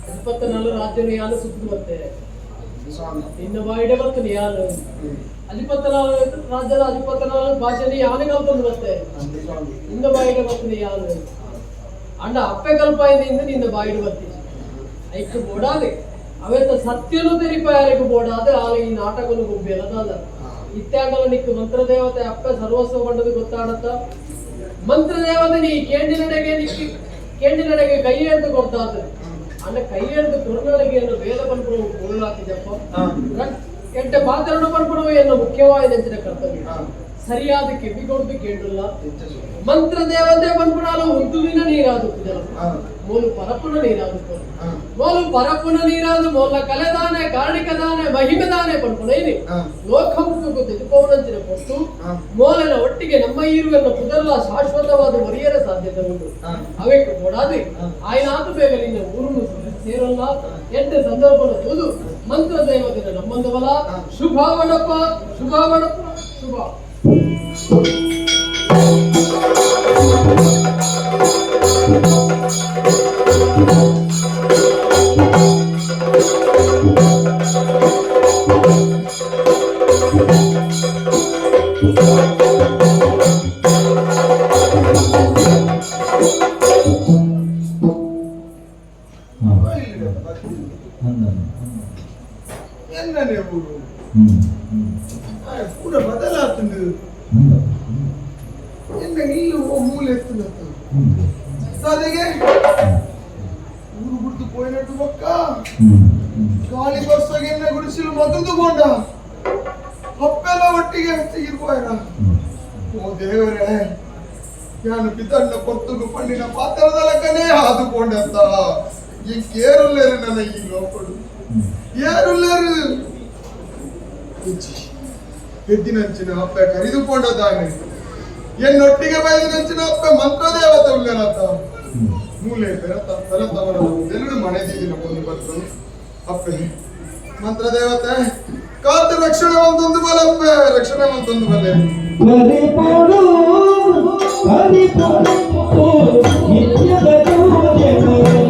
24 ರಾಜ್ಯನು ಯಾನು ಸುತ್ತು ಮತ್ತೆ ಸ್ವಾಮಿ ನಿನ್ನ ಬಾಯಿಡೆ ಬರ್ತೀನಿ ಯಾನು 24 ರಾಜ್ಯದ 24 ಭಾಷೆಯಲ್ಲಿ ಯಾನೇ ಕಲ್ತೊಂದು ಮತ್ತೆ ಸ್ವಾಮಿ ನಿನ್ನ ಬಾಯಿಡೆ ಬರ್ತೀನಿ ಯಾನು ಅಂಡ ಅಪ್ಪೆ ಕಲ್ಪಾಯಿಂದ ನಿನ್ನ ಬಾಯಿಡೆ ಬರ್ತೀನಿ ಐಕ್ಕು ಬೋಡಾದೆ ಅವೆತ್ತ ಸತ್ಯನು ತೆರಿಪಾಯರಿಗೆ ಬೋಡಾದೆ ಆಲ ಈ ನಾಟಕನು ಗುಬ್ಬೆಲದಾದ ಇತ್ಯಾಗಲ ನಿಕ್ಕು ಮಂತ್ರ ದೇವತೆ ಅಪ್ಪೆ ಸರ್ವಸ್ವ ಬಂಡದು ಗೊತ್ತಾಡತ್ತ ಮಂತ್ರ ದೇವತೆ ನೀ ಕೇಂಡಿನಡೆಗೆ ಕೈ ಎಳೆದು ಕೊಡ್ತಾದ ಅಂಡ ಕೈ ಎಳೆದು ಕೊರನಡೆಗೆ ಏನು ಬೇದ ಪನ್ಪುರ ಕೂಡಲಾಕಿದಪ್ಪ ಕೆಟ್ಟ ಮಾತರಣ ಪನ್ಪುರವು ಎನ್ನು ಮುಖ್ಯವಾದ ನೆಂಚಿನ ಕರ್ತವ್ಯ ಸರಿಯಾದ ಕಿವಿಗೊಡ್ದು ಕೇಳಿಲ್ಲ ಮಂತ್ರ ದೇವತೆ ಪನ್ಪುರಾಲು ಉದ್ದುವಿನ ನೀರಾದು ಮೂಲು ಪರಪುನ ನೀರಾದು ಮೂಲು ಪರಪುನ ನೀರಾದು ಮೂಲ ಕಲೆದಾನೆ ಕಾರಣಿಕದಾನೆ ಮಹಿಮೆದಾನೆ ಪನ್ಪುನೈನಿ ಲೋಕಮುಖಕ್ಕೂ ತೆಗೆದುಕೋವನಂಚಿನ ಕೊಟ್ಟು ಮೂಲನ ಒಟ್ಟಿಗೆ ನಮ್ಮ ಇರುವೆಲ್ಲ ಪುದರ್ಲ ಶಾಶ್ವತವಾದ ಮರಿಯರ ಸಾಧ್ಯತೆ ಉಂಟು ಅವಕ್ಕೆ ಕೊಡಾದೆ ಆಯ್ನಾತು ಬೇಗ ನಿನ್ನ ಊರನ್ನು ಸೇರಲ್ಲ ಎಂಟು ಸಂದರ್ಭದ ತೂದು ಮಂತ್ರ ದೇವತೆನ ನಮ್ಮಂದವಲ ಶುಭಾವಣಪ್ಪ ಶುಭಾವಣಪ್ಪ ಶುಭ என்னே ஊரு கூட ಬದಲಾಗ್ತುಂಡು என்ன ನೀರು ಮೂಲೆ ಎತ್ತುನತ್ತ ಅದಕ್ಕೆ ಊರು ಬಿಟ್ಟು ಪೋಯಿನಟ್ಟು ಬೊಕ್ಕ ಗಾಳಿ ಬರ್ಸಾಗ ಎನ್ನ ಗುಡಿಸಿಲು ಮಗದುಕೊಂಡ ಅಪ್ಪೆಲ್ಲ ಒಟ್ಟಿಗೆ ತೆಗಿರ್ಬೋಯ್ರ ಓ ದೇವರೇ ನಾನು ಪಿತಣ್ಣ ಕೊತ್ತುಗು ಪಣ್ಣಿನ ಪಾತ್ರದ ಲೆಕ್ಕನೇ ಹಾದುಕೊಂಡಂತ ಈ ಕೇರುಲ್ಲೇರು ನನ್ನ ಈ ಲೋಕಡು ಯಾರುಲ್ಲೇರು ಎದ್ದಿನಂಚಿನ ಅಪ್ಪ ಕರೆದುಕೊಂಡದ್ದಾನೆ ಎನ್ನೊಟ್ಟಿಗೆ ಬಯಲಿನಂಚಿನ ಅಪ್ಪ ಮಂತ್ರ ದೇವತೆ ಉಳ್ಳೇನತ್ತ ಮೂಲೆ ಬೆರತವರ ಎಲ್ಲರೂ ಮನೆದಿದ್ದಿನ ಒಂದು ಬರ್ತನು ಅಪ್ಪೆ ಮಂತ್ರ ದೇವತೆ ಕಾತು ರಕ್ಷಣೆ ಒಂದೊಂದು ಬಲ ಅಪ್ಪೆ ರಕ್ಷಣೆ ಒಂದೊಂದು ಬಲೆ ಪರಿಪೂರ್ಣ ಪರಿಪೂರ್ಣ ನಿತ್ಯದ ಜೀವನ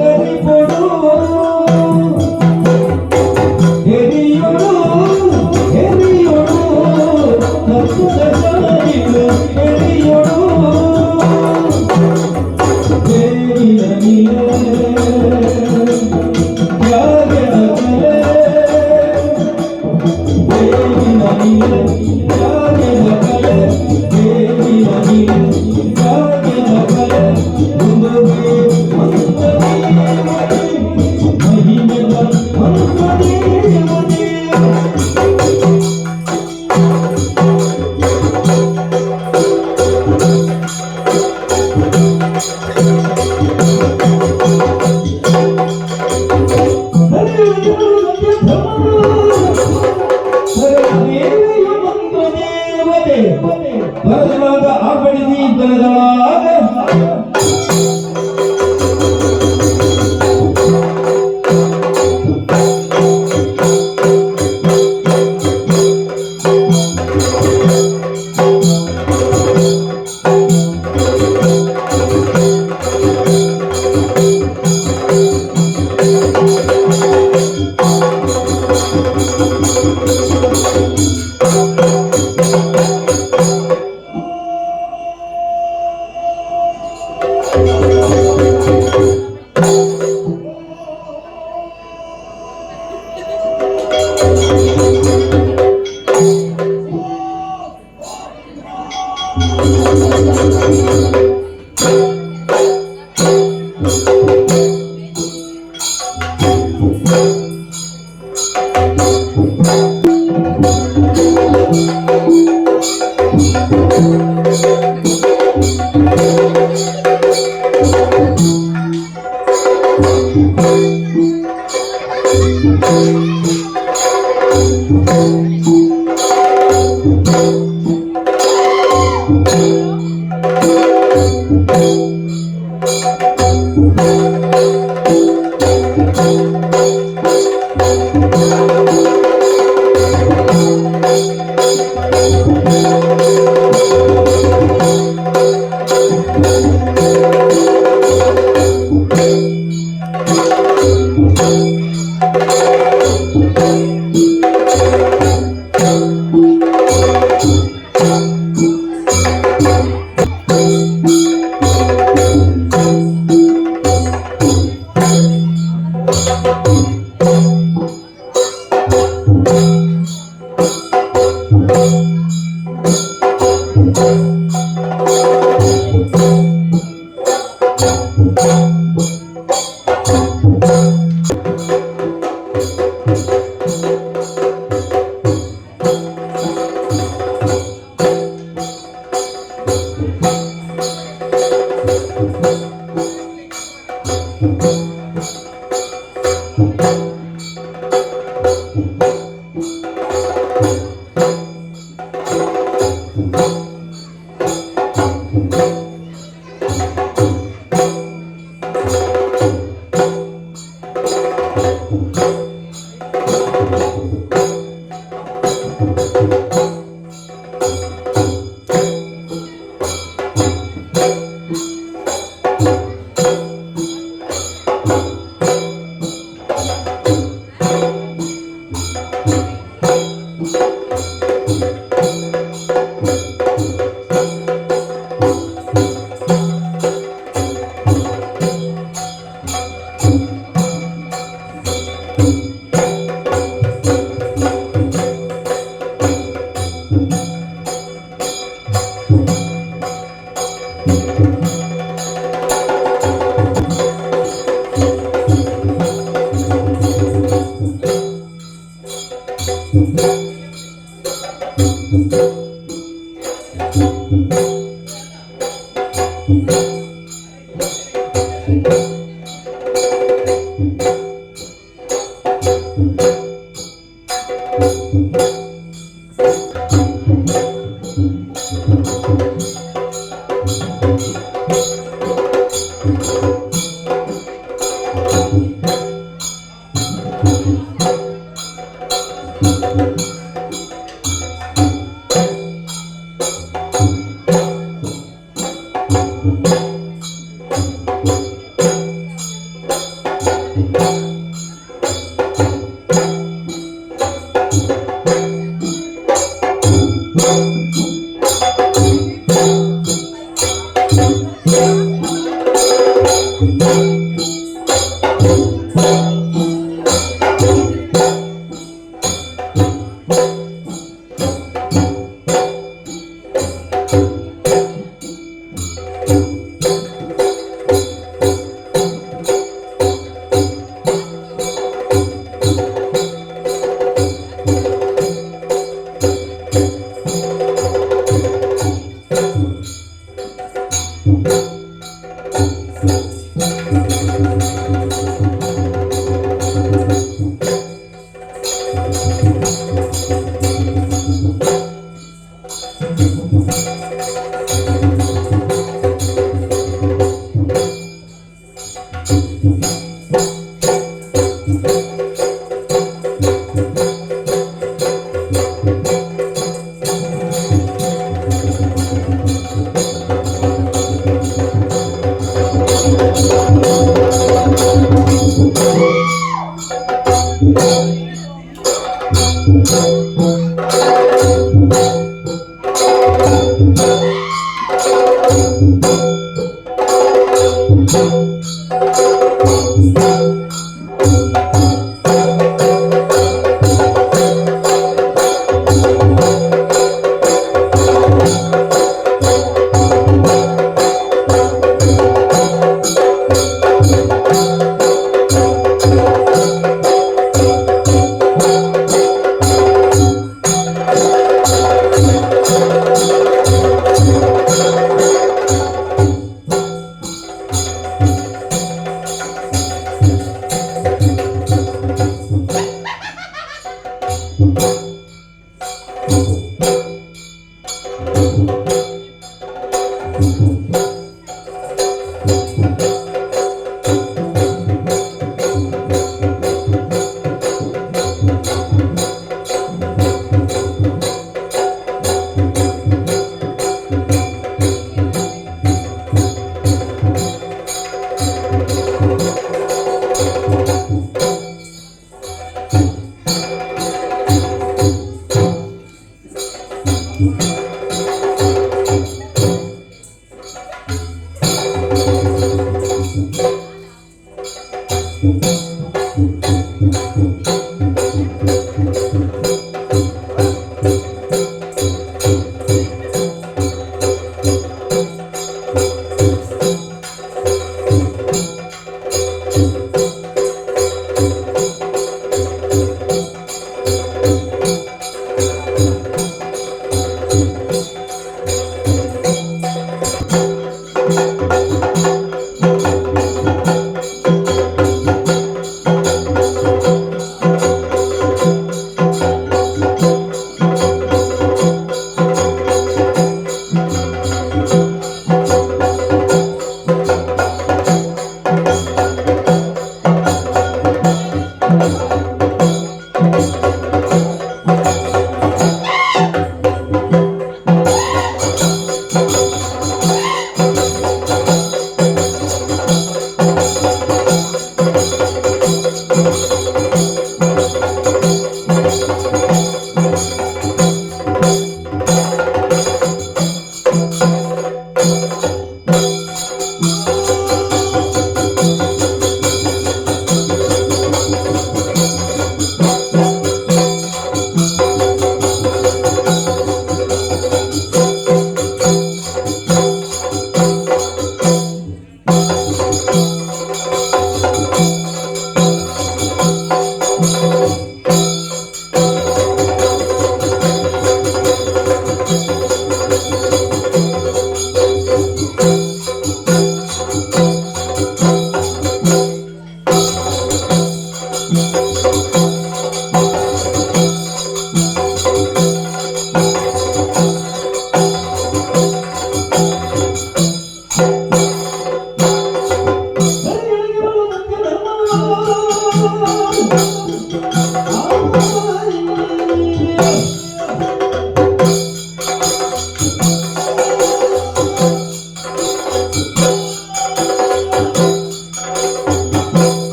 ಪರಿಪೂರ್ಣ ಬರದಲಾಗ ಆರ್ಭಟಿಸಿ ಬರದಲಾಗ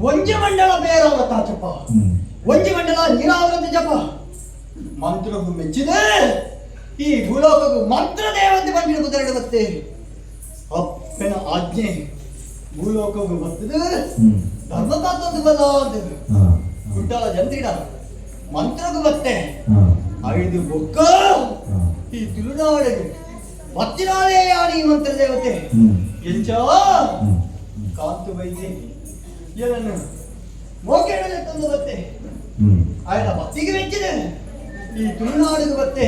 ಒಂಜಿ ಮಂಡಲ ಬೇರಾವತ್ತ ಜಪ ಒಂಜಿ ಮಂಡಲ ನೀರಾವರತ ಜಪ ಮಂತ್ರವು ಮೆಚ್ಚಿದೆ ಈ ಭೂಲೋಕವು ಮಂತ್ರ ದೇವತೆ ಬಂದಿನ ಕುದುರೆ ಬತ್ತೆ ಅಪ್ಪನ ಆಜ್ಞೆ ಭೂಲೋಕವು ಬರ್ತದೆ ಧರ್ಮತಾತ್ವದ ಬಲ ಅಂತೇವೆ ಕುಂಟಾಲ ಜಂತ್ರಿಡ ಮಂತ್ರಗೂ ಬತ್ತೆ ಐದು ಬೊಕ್ಕ ಈ ತುಳುನಾಡಿಗೆ ಬತ್ತಿನಾಲೇ ಯಾಣಿ ಮಂತ್ರ ದೇವತೆ ಎಂಚ ಕಾಂತು ವೈದ್ಯ ಇದನ್ನು ಮೋಕೆಡಲೆ ತಂದು ಬತ್ತೆ ఆయన భక్తికి వెచ్చిದೆ ఈ ತುಳುನಾಡಿಗೆ ಬತ್ತೆ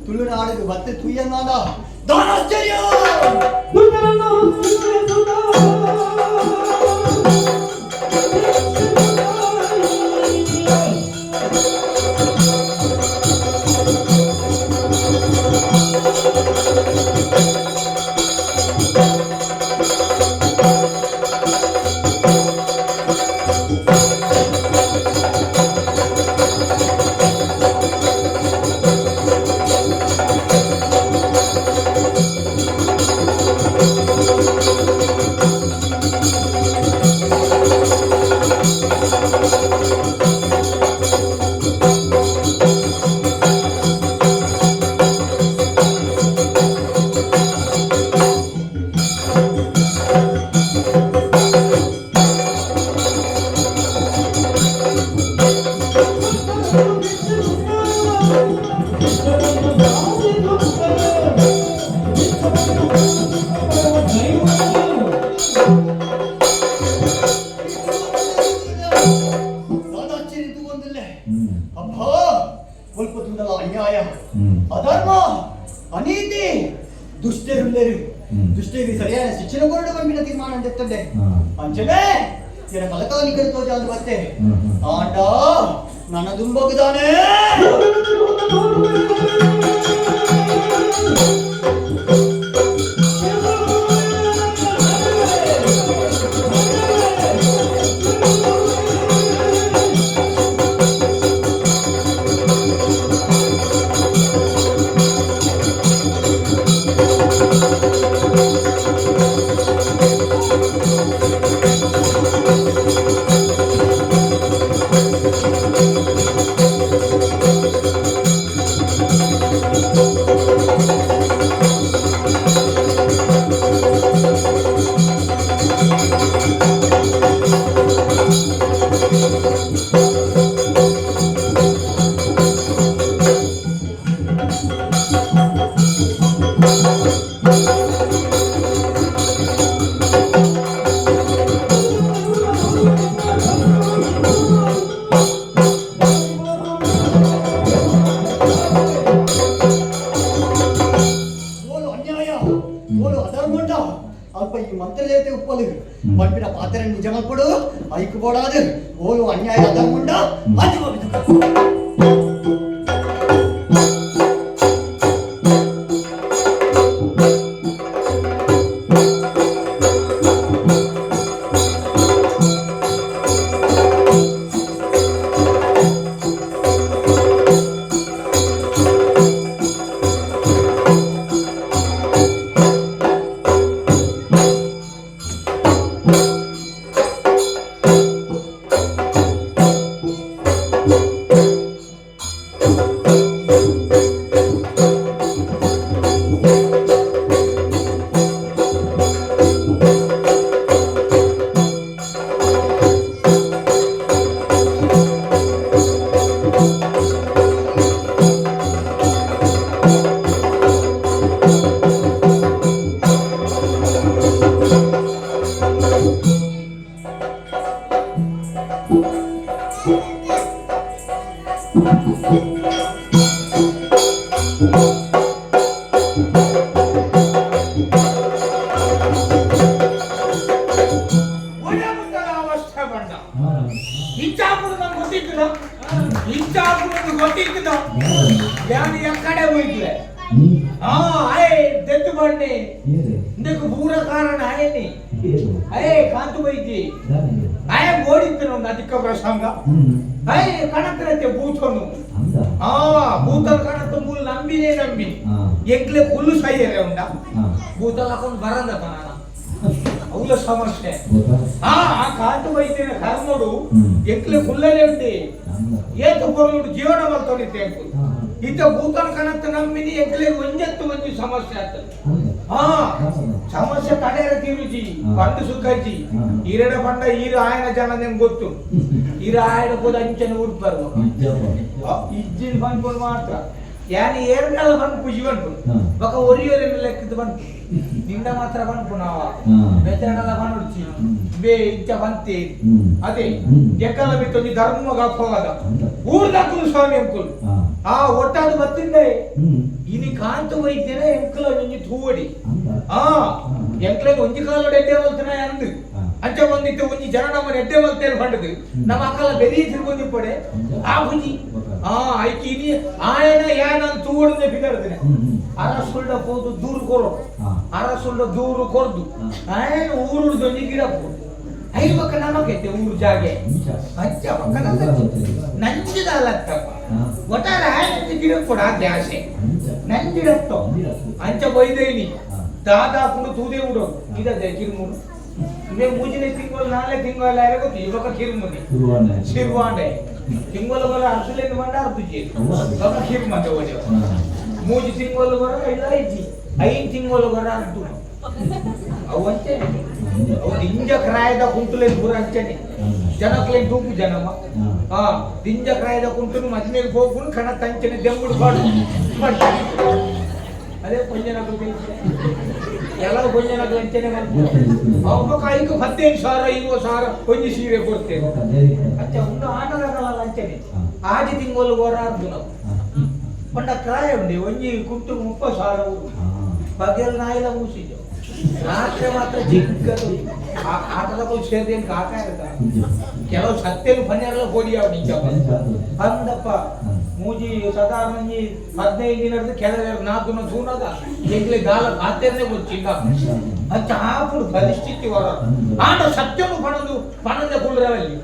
ತುಳುನಾಡಿಗೆ ಬತ್ತೆ ತುಯ್ಯನಾದ ದಾನಾಶ್ಚರ್ಯ ದುಷ್ಟರನ್ನು ಸುಡುವ ಅಧರ್ಮ ಅನೀತಿ ದುಷ್ಟರುಳ್ಳರು ದುಷ್ಟರಿಗೆ ಸರಿಯಾದ ಶಿಕ್ಷಣ ಕೊರಡು ಬಂದಿನ ತೀರ್ಮಾನ ಅಂದಿರ್ತದೆ ಅಂಚನೆ ಜನ ಕಲಕಾಲಿಕರಿತೋ ಜಾದು ಮತ್ತೆ ಆಂಡ ನನ್ನ ದುಂಬೋಗಿದ್ದಾನೆ ಅಲ್ಪ ಈ ಮಂತ್ರದೇವತೆ ಉಪ್ಪಲು ಪಂಪಿನ ಪಾತ್ರ ನಿಜ ಮಲ್ಪಡು ಐಕ್ಬೋಡಾದು ಓಲು ಅನ್ಯಾಯ ಅಧರ್ಮುಂಡ ಅದು ಎಕ್ಕಡೆ ಹೋಯ್ತಲೆ ದೆತ್ತು ಬಂಡೆ ಇಂದಕ್ಕೆ ಪೂರ ಕಾರಣ ಆಯನಿ ಕಾಂತು ಬೈತಿ ಆಯ ಓಡಿತ್ತು ಒಂದು ಅಧಿಕ ಪ್ರಸಂಗ ಕಣತ್ರತೆ ಭೂತನು ಭೂತನ ಕಣತ ಮೂಲ ನಂಬಿನೇ ನಂಬಿ ಎಂಕ್ಲೆ ಹುಲ್ಲು ಸೈಯರೆ ಉಂಡ ಭೂತಲ ಹಾಕೊಂಡು ಬರಂದಪ್ಪ ನಾನು ಅವಳ ಸಮಸ್ಯೆ ಆ ಕಾಂತು ಬೈತಿನ ಕರ್ಮೋಡು ಎಂಕ್ಲೆ ಹುಲ್ಲಲೆ ಉಂಡಿ ಏತು ಕೊರಲು ಜೀವನ ಬರ್ತೋನಿತ್ತೆ ಇತ್ತ ಭೂತನ ಕಣತ್ತ ನಂಬಿನಿ ಎಂಕ್ಲೆ ಒಂಜತ್ತು ಒಂಜಿ ಸಮಸ್ಯೆ ಆಗ್ತದೆ ಸಮಸ್ಯೆ ತಡೆಯರ ತಿರುಚಿ ಪಂಡು ಸುಖಜಿ ಈರಡ ಪಂಡ ಈರ ಆಯನ ಜನ ನಿಮ್ಗೆ ಗೊತ್ತು ಈರ ಆಯನ ಕೂಡ ಅಂಚನೆ ಉಡ್ಬಾರ್ದು ಇಜ್ಜಿನ ಬಂದ್ಕೊಂಡು ಮಾತ್ರ ಯಾನಿ ಏರ್ಗಾಲ ಬಂದ್ಪು ಜೀವನ್ಪು ಬಕ ಒರಿಯೋರೆಲ್ಲ ಲೆಕ್ಕದ ಬಂದ್ಪು ನಿಂದ ಮಾತ್ರ ಬಂದ್ಪು ನಾವ ಬೆತ್ತನೆಲ್ಲ ಬಂದ್ಬಿಡ್ಚಿ ಬೇ ಇಚ್ಚ ಬಂತೆ ಅದೇ ಎಕ್ಕಲ ಬಿತ್ತೊಂದು ಧರ್ಮ ಗಪ್ಪವಾದ ಊರ್ದಾಕುಲು ಸ್ವಾಮಿ ಅಂಕುಲು ಒಟ್ಟಾದು ಬತ್ತಿಂದೆ ಇನಿ ಕಾಂತ ವೈದ್ಯನ ಎಂಕಲ ಒಂಜಿ ತೂವಡಿ ಎಂಕ್ಲೆ ಒಂಜಿ ಕಾಲೋಡು ಎಡ್ಡೆ ಬಲ್ತನ ಅಂದು ಅಂಚ ಒಂದಿತ್ತು ಒಂಜಿ ಜನ ನಮ್ಮನ ಎಡ್ಡೆ ಬಲ್ತೇನೆ ಪಂಡದು ನಮ್ಮ ಅಕ್ಕಲ ಬೆರಿ ತಿರ್ಗೊಂದಿ ಪಡೆ ಆ ಬುಂಜಿ ಐಕಿ ಇನಿ ಆಯನ ಯಾನ ತೂವಡನೆ ಬಿದರ್ದನೆ ಅರಸುಳ್ಳ ಹೋದು ದೂರು ಕೊರೋ ಅರಸುಳ್ಳ ದೂರು ಕೊರ್ದು ಆಯನ ಊರು ದೊಂಜಿ ಗಿಡ ಐದು ಪಕ್ಕ ನಮಗೆತ್ತೆ ಊರು ಜಾಗೆ ಅಂಚ ಪಕ್ಕ ನಂಚಿದಲ್ಲತ್ತಪ್ಪ ಒಟ್ಟಾರೆ ಆಯನ ಗಿಡ ಕೊಡ ದ್ಯಾಸೆ ನಂಜಿಡತ್ತೋ ಅಂಚ ಬೈದೇನಿ ದಾದಾಪುಡು ತೂದೆ ಉಡೋ ಗಿಡದೆ ಕಿರ್ಮುನು ಮೇ ಮೂಜಿನೆ ತಿಂಗಳು ನಾಳೆ ತಿಂಗಳು ಗೊತ್ತು ಇವಾಗ ಕಿರ್ಮುನಿ ಶಿರ್ವಾಂಡೆ ತಿಂಗಳು ಬರ ಅರ್ಸಲೇನು ಬಂಡ ಅರ್ಧಜಿ ಇವಾಗ ಕಿರ್ಮಂತೆ ಓಜ ಮೂಜಿ ತಿಂಗಳು ಬರ ಇಲ್ಲ ಐಜಿ 5 ತಿಂಗಳು ಬರ ಅರ್ಧ ಅವಂತೆ ಅವು ದಿಂಜ ಕ್ರಾಯದ ಕುಂಟುಲೇನು ಪೂರ ಅಂಚನೆ ಜನಕ್ಲೇನು ತೂಪು ಜನಮ ದಿಂಜ ಕ್ರಾಯದ ಕುಂಟುನು ಮದ್ಮೇಲೆ ಹೋಗ್ಬಿಟ್ಟು ಕಣ ತಂಚನೆ ದೆಂಬುಡು ಬಾಡು ಮಾಡ್ತಾರೆ ಅದೇ ಕೊಂಜನಗಳು ಎಲ್ಲರೂ ಕೊಂಜನಗಳು ಅಂಚನೆ ಮಾಡ್ತಾರೆ ಅವ ಕಾಯಿಗೆ 15,000 20,000 ಒಂಜಿ ಸೀರೆ ಕೊಡ್ತೇವೆ ಅಚ್ಚ ಒಂದು ಆಟಗಳ ಅಂಚನೆ ಆದಿ ತಿಂಗಳು ಬರ ಅರ್ಧ ನಾವು ಪಂಡ ಕ್ರಾಯ ಉಂಡೆ ಒಂಜಿ ಕುಂಟು 30,000 ಬಗೆಲ್ ನಾಯಿಲ ಮೂಸಿದ್ದು ರಾತ್ರಿ ಮಾತ್ರ ಜಿಗ್ಗದು ಆಟದ ಸೇರಿದೇನು ಕಾಕ ಇರ್ತಾರೆ ಕೆಲವು ಸತ್ಯನು ಪನ್ನೆರಡು ಕೋಡಿ ಅವ ನಿಜ ಅಂದಪ್ಪ ಮೂಜಿ ಸಾಧಾರಣ 15 ದಿನದ ಕೆಲವು 4 ದಿನ ಸೂನದ ಎಂಗ್ಲೆ ಗಾಲ ಮಾತೇನೆ ಗೊತ್ತಿಲ್ಲ ಅಂತ ಆಪುಡು ಪರಿಸ್ಥಿತಿ ಹೊರ ಆಟ ಸತ್ಯನು ಪಣದ ಕುಳ್ರವಲ್ಲಿ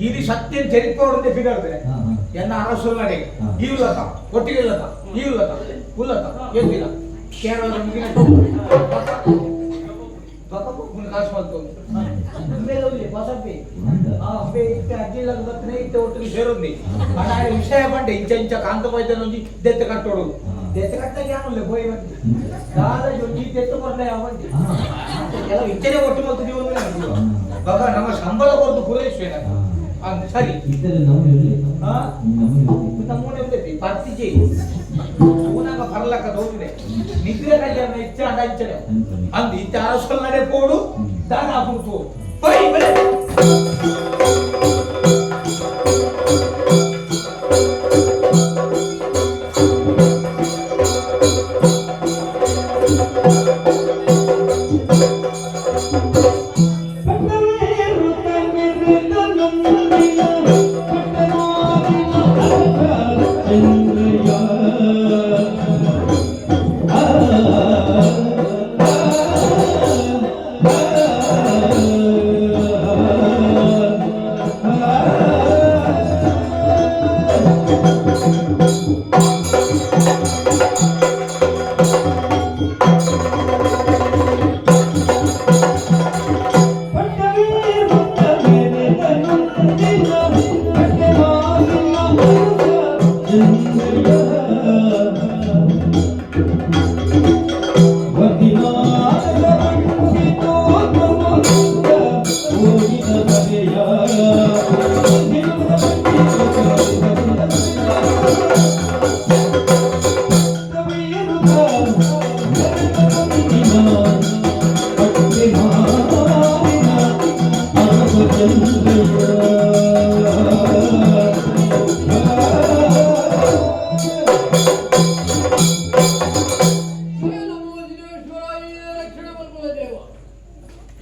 ಇದು ಸತ್ಯನ ತೆರಿಪೋಡದೆ ಬಿಡರ್ದೆ ಎನ್ನ ಅರಸು ನಡೆ ಇವ್ಲತ ಒಟ್ಟಿಗೆ ಇಲ್ಲತ ಇವ್ಲತ ಉಲ್ಲತ ಎದ್ದಿಲ್ಲ ಕೇರಳ ವಿಷಯ ಪಂಡೆ ಇಂಚ ಇಂಚ ಕಾಂತ ಪೈತನೊಂಜಿ ದೆತ್ತ ಕಟ್ಟೋಡು ದೆತ್ತ ಕಟ್ಟಾಗ ಯಾನಲ್ಲ ಹೋಯ್ ಬಂದಿ ಒಂಜಿ ದೆತ್ತ ಕೊಡ್ಲೆ ಅವಂತಿ ಕೆಲವು ಇಂಚನೆ ಒಟ್ಟು ಮತ್ತು ನೀವು ಬಗ ನಮ್ಮ ಸಂಬಳ ಕೊಡ್ದು ಪೂರೈಸುವೆ ಸರಿ ನಮ್ಮನೆ ಪರ್ತಿಜಿ ಊನಾಗ ಪರ್ಲಕ್ಕ ಹೋಗಿದೆ ನಿದ್ರೆ ಕಲ್ಯಾಣ ಇಚ್ಚ ಅಂಚನೆ ಅಂದು ಇತ್ತ ಅರಸಲ್ ನಡೆ ಪೋಡು ದಾನ ಹಾಕುತ್ತು ಬೈ ಬೈ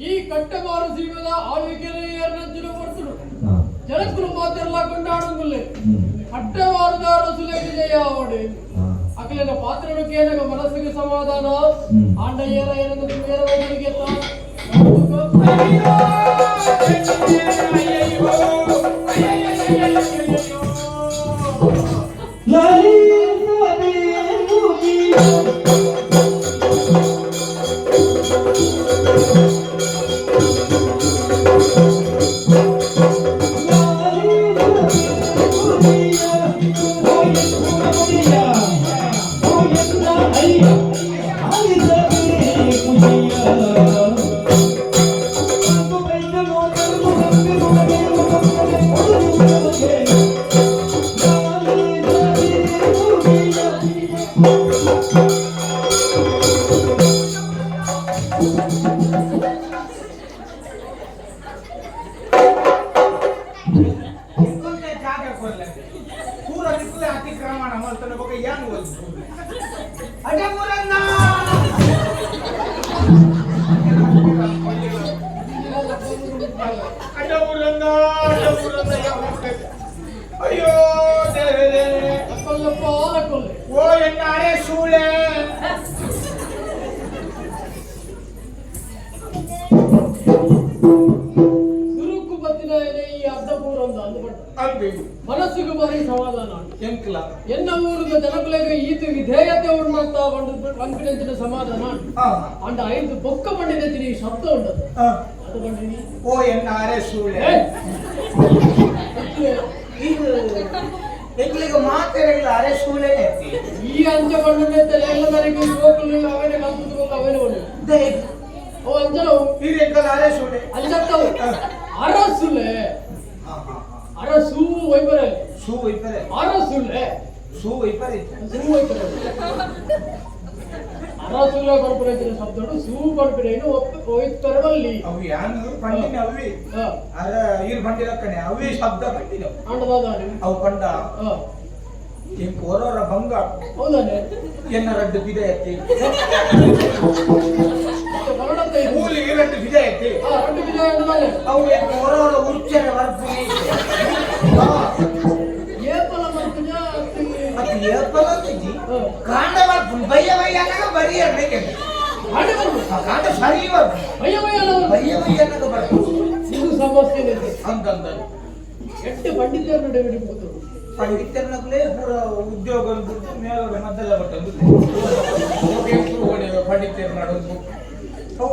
ಈ ಕಟ್ಟಮಾರು ಸೀಮದ ಆಳ್ವಿಕೆಯರ್ನಂಚಿನ ಕೊಡ್ತರು ಜನಕ್ಕರು ಮಾತೆಲ್ಲ ಕೊಂಡಾಡುಂಗುಲ್ಲೆ ಅಡ್ಡಮಾರುದಾರ ಸುಲೇಖ ಜಯಾವಡೆ ಅಕಲಿನ ಪಾತ್ರನು ಕೇನಗ ಮನಸ್ಸಿಗೆ ಸಮಾಧಾನ ಆಂಡಯ್ಯರ ಏನಂದು ಬೇರೆಯವರಿಗೆ Thank you. ಕೊಡ್ಲೆ ಪೂರ ನಿಕ್ಕಲೆ ಅತಿಕ್ರಮಣ ಮಾಡ್ತಾನೆ ಬಗ್ಗೆ ಏನು ಓದಿದ್ರು ಅದೇ ಊರನ್ನ ಅದೇ ಊರನ್ನ ಅಯ್ಯೋ ದೇವರೇ ಕೊಲ್ಲಪ್ಪ ಕೊಲ್ಲೆ ಓ ಎನ್ನಾರೆ ಸೂಳೆ ಸುರುಕು ಬತ್ತಿನ ಈ ಅರ್ಧಪೂರೊಂದು ಅಂದುಪಟ್ಟ ಅಂಬಿ ಮನಸ್ಸಿಗೆ ಬಾರಿ ಸಮಾಧಾನ ಎಂಕ್ಲ ಎನ್ನ ಊರಿನ ಜನಗಳಿಗೆ ಈತ ವಿಧೇಯತೆ ಉಂಡಂತ ಒಂದು ಕಾನ್ಫಿಡೆನ್ಸಿನ ಸಮಾಧಾನ ಅಂಡ 5 ಬೊಕ್ಕ ಬಂಡಿನ ಶಬ್ದ ಉಂಟದು ಅದು ಬಂಡಿನಿ ಓ ಎನ್ನಾರೆ ಸೂಳೆ ಇದು ಎಂಕ್ಲಿಗೆ ಮಾತೆರಗಿಲ್ಲ ಅರೆ ಸೂಳೆ ಈ ಅಂಚ ಬಂಡನೆ ಎಲ್ಲ ನನಗೆ ಹೋಗಲು ಅವನೇ ಕಲ್ಪಿಸಬೇಕು ಅವನೇ ಬಂಡು ಓ ಅಂಚಲವು ಈ ರೇಖಲ್ ಅರೆ ಸೂಳೆ ಅಂಚತ್ತವು ಅರಸುಲೆ ಅರಸು ವೈಪರೆ ಸೂ ವೈಪರೆ ಅರಸುಲೆ ಸೂ ವೈಪರೆ ಸೂ ವೈಪರೆ ಅರಸುಲೆ ಕೊರ್ಪೊರೇಷನ್ ಶಬ್ದಗಳು ಸೂ ಕೊರ್ಪೊರೇಷನ್ ವೈಪರವಲ್ಲಿ ಅವು ಯಾನು ಪಂಡಿನ ಅವಿ ಅರ ಇರ್ ಬಂಡಿಲ ಕಣೆ ಅವಿ ಶಬ್ದ ಪಂಡಿನ ಅಂಡದಾದಾಡಿ ಅವು ಪಂಡ ಏನ್ ಕೋರೋರ ಭಂಗ ಹೌದಾನೆ ಎನ್ನ ರಡ್ಡು ಬಿದೆ ಎತ್ತಿ ಕನ್ನಡದ ಮೂಲಿ ರಡ್ಡು ಬಿದೆ ಎತ್ತಿ ರಡ್ಡು ಬಿದೆ ಅಂಡದಾನೆ ಅವು ಏನ್ ಕೋರೋರ ಉಚ್ಚರ ವರ್ಪುನೆ ಏಪಲ ಮಂತಜ ಅದು ಏಪಲ ತಿಜಿ ಕಾಂಡ ವರ್ಪುನೆ ಬಯ್ಯ ಅನ್ನಗ ಬರಿ ಅನ್ನಗೆ ಹಾಡಿ ಬರ್ಬೋದು ಆ ಕಾಂಡ ಸರಿ ವರ್ಪುನೆ ಬಯ್ಯ ಅನ್ನಗ ಬರ್ಪುನೆ ಇದು ಸಮಸ್ಯೆ ಇದೆ ಅಂತಂದ ಎಷ್ಟು ಪಂಡಿತರ ನಡುವೆ ಕೂತು ಪಂಡಿತರ್ನಗ್ಲೇ ಪೂರ ಉದ್ಯೋಗ ಬಿಟ್ಟು ಮೇಲೆ ಮದ್ದೆಲ್ಲ ಬರ್ತಂದು ಪಂಡಿತರ ನಡುವೆ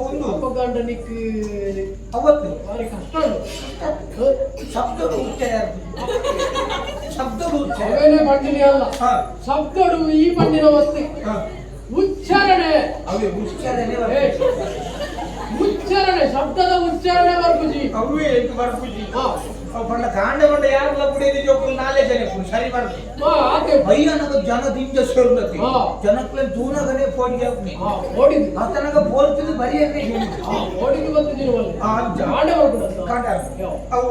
ಒಂದು ಅಪಗಂಡ ನಿಕ್ಕೆ ಅವತ್ತು ಭಾರಿ ಕಷ್ಟ ಶಬ್ದಗಳು ಉಚ್ಚರ ಶಬ್ದಗಳು ಉಚ್ಚರ ಅವೇನೇ ಪಂಡಿನಿ ಅಲ್ಲ ಹಾ ಶಬ್ದಗಳು ಈ ಪಂಡಿನ ವಸ್ತು ಹಾ ಉಚ್ಚಾರಣೆ ಅವೇ ಉಚ್ಚಾರಣೆ ಉಚ್ಚಾರಣೆ ಶಬ್ದದ ಉಚ್ಚಾರಣೆ ಬರ್ಬುಜಿ ಅವೇ ಎಂಟು ಬರ್ಪುಜಿ ಹಾ ಅವು ಪಂಡ ಕಾಂಡ ಬಂಡ ಯಾರಲ್ಲ ಕುಡಿಯದಿ ಜೋಕು ನಾಲೆ ಜನ ಸರಿ ಬರ್ದು ಆಕೆ ಭಯ್ಯನಗ ಜನದಿಂದ ಸೇರ್ಲತಿ ಹಾ. ಜನಕ್ಲೆ ತೂನಗನೆ ಫೋನ್ ಯಾಕ್ನಿ ಓಡಿದ್ದು ಆತನಗ ಬೋಲ್ತಿದ್ದು ಬರಿ ಅಂದ್ರೆ ಓಡಿದ್ದು ಬಂದಿದ್ದೀನಿ ಒಳ್ಳೆ ಆ ಅಜ್ಜ. ಆಡೆ ಬರ್ಬಿಡತ್ತ ಕಾಂಡ ಅವು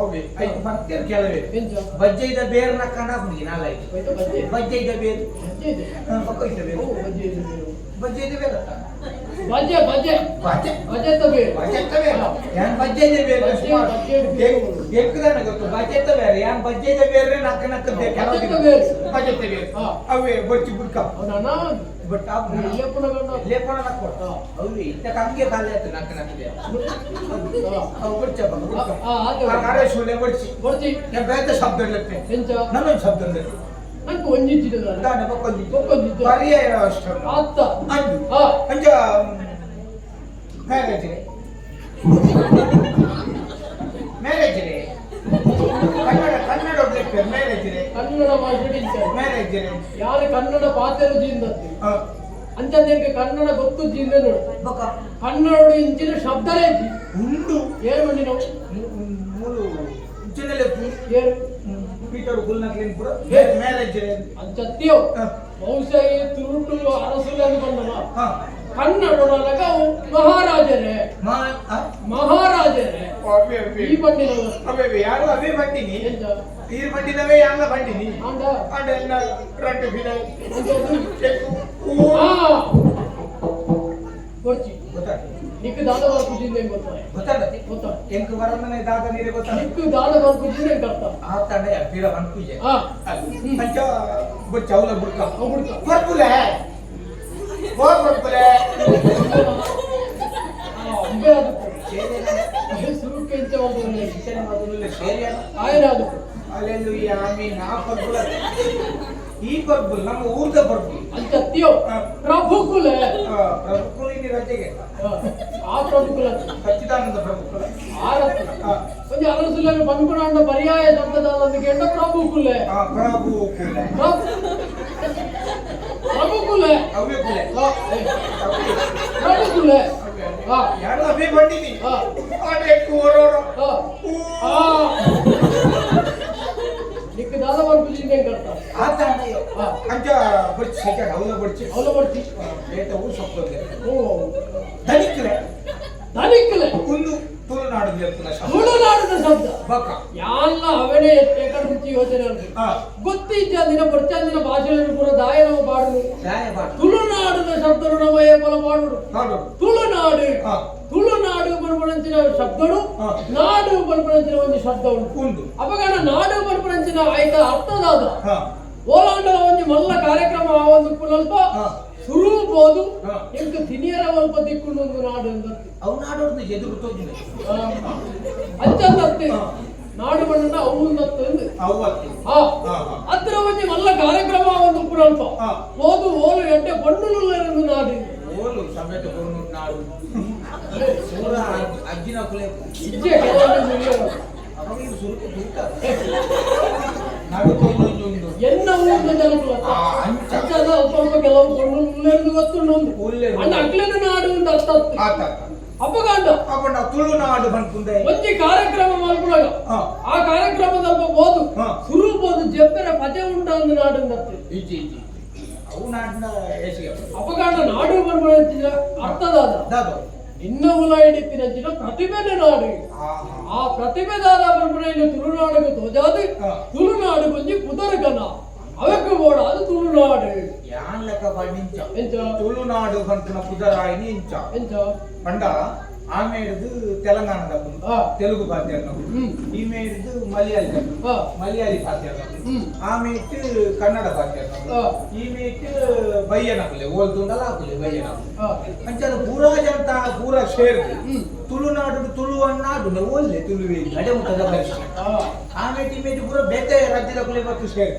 ಅವೇ ಐದು ಬರ್ತೀರ ಕೆಲವೇ ಎಂಚ ಬಜ್ಜೆದ ಬೇರ್ನ ಕಣಾಕ್ನಿ ನಾಳೆ ಹೋಯ್ತು ಬಜ್ಜೆ ಬಜ್ಜೆದ ಬೇರು ಬಜ್ಜೆ ಇದೆ ಪಕ್ಕ ಬೇರು ಓ ಬಜ್ಜೆ ಇದೆ ಬೇರು. ಬಜ್ಜೆದ ಬೇರತ್ತ ಬಜ್ಜೆ ಬಜ್ಜೆ ಬಜ್ಜೆ ಬಜ್ಜೆ ತಬೇರು ಬಜ್ಜೆತ್ತ ಬೇರೆ ಯಾನ್ ಬಜ್ಜೆದ ಬೇರೆ ಎಕ್ಕದಾನ ಗೊತ್ತು ಬಜ್ಜೆತ್ತ ಬೇರೆ ಯಾನ್ ಬಜ್ಜೆದ ಬೇರೆ ನಕ್ಕ ನಕ್ಕದ್ದೆ ಬಜ್ಜೆತ್ತ ಬೇರೆ. ಬಜ್ಜೆತ್ತ ಬೇರೆ ಹಾ. ಅವೇ ಬಡ್ಚಿ ಬುಡ್ಕ ಅವನ ಬಟ್ ಇಲ್ಲೇ ಪುನಗಂಡ ಲೇಪನ ನಕ್ಕೊಡ್ತ ಅವು ಇತ್ತ ಕಂಗೆ ಕಾಲ ಆಯ್ತು ನಕ್ಕ ನಕ್ಕದೆ ಅವು ಬಡ್ಚ ಬುಡ್ಕ ಆರೆ ಶೂಲೆ ಬಡ್ಚಿ ಬರ್ತಿ ಯಾ ಬೇತ ಶಬ್ದ ಇಲ್ಲತ್ತೆ ಎಂಚ ನನ್ನೊಂದು ಶಬ್ದ ಇಲ್ಲ ನಂಗೆ ಒಂಜಿಚ್ಚಿದ ದಾನ ಬಕ್ಕೊಂದಿ ಬಕ್ಕೊಂದಿದ್ದು. ಪರ್ಯಾಯ ಅಷ್ಟ ಅತ್ತ ಅಂದು ಹಾ ಅಂಜ ಮ್ಯಾರೇಜ್ರೆ ಮ್ಯಾರೇಜ್ರೆ ಕನ್ನಡ ಒಡ್ಲಿಕ್ಕೆ ಮ್ಯಾರೇಜ್ರೆ ಕನ್ನಡ ಭಾಷೆ ಮ್ಯಾರೇಜ್ರೆ ಯಾರು ಕನ್ನಡ ಪಾತೆರು ಜೀಂದತ್ತಿ ಅಂಚಂದೇಗೆ ಕನ್ನಡ ಗೊತ್ತು ಜೀಂದ ನೋಡು ಬಕ ಕನ್ನಡ ಇಂಚಿನ ಶಬ್ದಲೇ ಇಜ್ಜಿ ಉಂಡು ಏನು ಮಾಡಿ ನಾವು ಮೂರು ಇಂಚಿನಲ್ಲೇ ಏನು ಪೀಟರ್ ಗುಲ್ನಕ್ಲೇನ್ ಪುರ ಮ್ಯಾರೇಜ್ರೆ ಅಂಚತ್ತೀಯೋ ಬಹುಶಃ ಈ ತುರುಟು ಅರಸುಲೆ ಅಂತ ಬಂದವ ಹಾ ಕನ್ನಡದೊಳಗ ಮಹಾರಾಜರೇ ಮಹಾರಾಜರೇ ಈ ಬಂಡಿನವರು ಅವೇ ಯಾರು ಅವೇ ಬಂಡಿನಿ ಎಂಚ ಈ ಬಂಡಿನವೇ ಯಾರ ಬಂಡಿನಿ ಅಂದ ಅಂಡ ಎಲ್ಲ ರಡ್ಡು ಬಿಡ ಕೊಡ್ಚಿ ಗೊತ್ತಾಗ್ತದೆ ನಿಕ್ಕು ದಾದ ಬರ್ಕುಜಿಂದ ಗೊತ್ತಾಯ ಗೊತ್ತಾಗತ್ತೆ ಗೊತ್ತಾ ಎಂಕು ಬರಮನೆ ದಾದ ನೀರೇ ಗೊತ್ತಾಗ ನಿಕ್ಕು ದಾದ ಬರ್ಕುಜಿಂದ ಕರ್ತ ಆ ತಂಡ ಬೀರ ಬಂದ್ಪೂಜೆ ಹಾ ಪಂಚ ಚೌಲ ಬುಡ್ಕ ಹೋಗ್ಬಿಡ್ತ ಬರ್ಪುಲೆ ಓ ಬರ್ಪುಲೆ ಅಂಬೆ ಅದು ಸುರುಕೆ ಇಂಚ ಒಂದು ಆಯ್ನ ಅದು ಅಲ್ಲೆಲ್ಲೂಯ್ಯ ಆಮೀನ್ ಆ ಬರ್ಪುಲ ಈ ಬರ್ಪುಲ್ ನಮ್ಮ ಊರ್ದ ಬರ್ಪುಲ್ ಅಂಚತ್ತೀಯೋ ಪ್ರಭುಕುಲ ಪ್ರಭುಕುಲ ಇಲ್ಲಿ ರಜೆಗೆ ಆ ಪ್ರಭುಕುಲ ಸಚ್ಚಿದಾನಂದ ಪ್ರಭುಕುಲ ಆರತ್ತು ಒಂದು ಅರಸುಲನ್ನು ಬಂದ್ಕೊಂಡು ಪರ್ಯಾಯ ಶಬ್ದದೊಂದಿಗೆ ಎಂಡ ಪ್ರಭುಕುಲ ಪ್ರಭುಕುಲ ಪ್ರಭುಕುಲ ಅವೇ ಕುಲೆ ಪ್ರಭುಕುಲ ಹಾ ಯಾರು ಅವೇ ಬಂದಿನಿ ಹಾ ಅದೇ ಕೋರೋರ ಹಾ ಹಾ ನಿಕ್ಕು ದಾದ ಬರ್ಕುಜಿಂದ ಕರ್ತ ಆ ತಂಡ ಅಂಚ ಬಡ್ಚಿ ಸೆಕೆಂಡ್ ಅವಲ ಬಡ್ಚಿ ಅವಲ ಬರ್ತಿ ಬೇಟವು ಸೊಪ್ಪದೆ ಓ ಧನಿಕ್ರೆ ಧನಿಕ್ಲೆ ಒಂದು ತುಳುನಾಡು ಲೇಪುನ ಶಬ್ದ ತುಳುನಾಡಿನ ಶಬ್ದ ಬಕ ಯಾಲ್ಲ ಅವನೇ ಅವನೇ ಎక్కడ ರುಚಿ ಯೋಚನೆ ಉಂಟು ಗೊತ್ತಿದ್ದ ಪ್ರಚಂದಿನ ಭಾಷೆಯನ್ನು ಕೂಡ ದಾಯನವ ಪಾಡುದು ತುಳುನಾಡಿನ ಶಬ್ದಗಳು ನಮಯ ಬಲ ಮಾಡುದು ತುಳುನಾಡು ತುಳುನಾಡು ಬಲ್ಪಣಂಚಿನ ಶಬ್ದಗಳು ನಾಡು ಬಲ್ಪಣಂಚಿನ ಒಂದು ಶಬ್ದ ಉಂಟು ಅಪಗಾನ ನಾಡು ಬಲ್ಪಣಂಚಿನ ಆಯ್ತ ಅರ್ಥದಾದ ಓಲಾಂಡಲ ಒಂದು ಮಲ್ಲ ಕಾರ್ಯಕ್ರಮ ಆ ಒಂದು ಕುಲಲ್ಪ ಸುರೂಪೋದು ಎಂಕ ತಿನಿಯರ ಒಲ್ಪ ದಿಕ್ಕೊಂಡು ಒಂದು ನಾಡು ಅವು ನಾಡು ಎದುರು ಅಂಚಂದತ್ತೆ ನಾಡು ಬಣ್ಣ ಅವತ್ತು ಅದ್ರ ಒಂದು ಮಲ್ಲ ಕಾರ್ಯಕ್ರಮ ಒಂದು ಕುಲಲ್ಪ ಓದು ಓಲು ಎಡ್ಡೆ ಬಣ್ಣುಲು ನಾಡು ಓಲು ಸಮೇತ ನಾಡು ಅಜ್ಜಿನ ಕುಲೆ ಇಜ್ಜೆ ಎನ್ನ ಊರಿನ ಜನಗಳು ಅಂಚದ ಸ್ವಲ್ಪ ಕೆಲವು ಕೊಂಡು ಗೊತ್ತುಂಡು ಅಂಡ ಅಕ್ಲೆನ ನಾಡು ಅಂತ ಅರ್ಥ ಅಪ್ಪಗಾಂಡ ತುಳುನಾಡು ಬಂದ್ಕುಂದೆ ಒಂಜಿ ಕಾರ್ಯಕ್ರಮ ಮಾಡ್ಕೊಳಗ ಆ ಕಾರ್ಯಕ್ರಮದ ಓದು ಸುರೂಪೋದು ಜಬ್ಬರ ಪದೆ ಉಂಟ ಒಂದು ನಾಡು ಅಂತ ಇಜ್ಜಿ ಅವು ನಾಡಿನ ಅಪ್ಪಗಾಂಡ ನಾಡು ಬರ್ಬಳ ಅರ್ಥದಾದ ಇನ್ನ ಉಲ ಹಿಡಿತಿನ ಪ್ರತಿಭೆನೆ ನಾಡು ಆ ಪ್ರತಿಭೆದಾದ ಬರ್ಬಳ ತುಳುನಾಡಿಗೆ ತೋಜಾದು ತುಳುನಾಡು ಬಂಜಿ ಕುದರಗನ ಅವಕ್ಕೆ ಬೋಡ ಅದು ತುಳುನಾಡು ಯಾನ್ ಲೆಕ್ಕ ಪಂಡಿಂಚ ಎಂಚ ತುಳುನಾಡು ಬಂತನ ಕುದರಾಯಿನಿ ಇಂಚ ಎಂಚ ಪಂಡ ಆಮೇಲೆ ತೆಲಂಗಾಣದ ತೆಲುಗು ಪಾತ್ಯರ್ನ ಈಮೇಲೆ ಮಲಯಾಳಿ ಮಲಯಾಳಿ ಪಾತ್ಯರ್ನ ಆಮೇಲೆ ಕನ್ನಡ ಪಾತ್ಯರ್ನ ಈಮೇಲೆ ಬಯ್ಯನಕಲೆ ಓಲ್ತುಂಡಲ ಹಾಕಲೆ ಬಯ್ಯನ ಅಂಚದ ಪೂರಾ ಜನತ ಪೂರಾ ಶೇರ್ ತುಳುನಾಡು ತುಳು ಅನ್ನಾಡು ಒಳ್ಳೆ ತುಳುವೆ ಅಡೆ ಮುಟ್ಟದ ಪರಿಶ್ರಮ ಆಮೇಲೆ ಇಮೇಲೆ ಪೂರಾ ಬೇತೆ ರಾಜ್ಯದ ಕುಲೆ ಬತ್ತು ಶೇರ್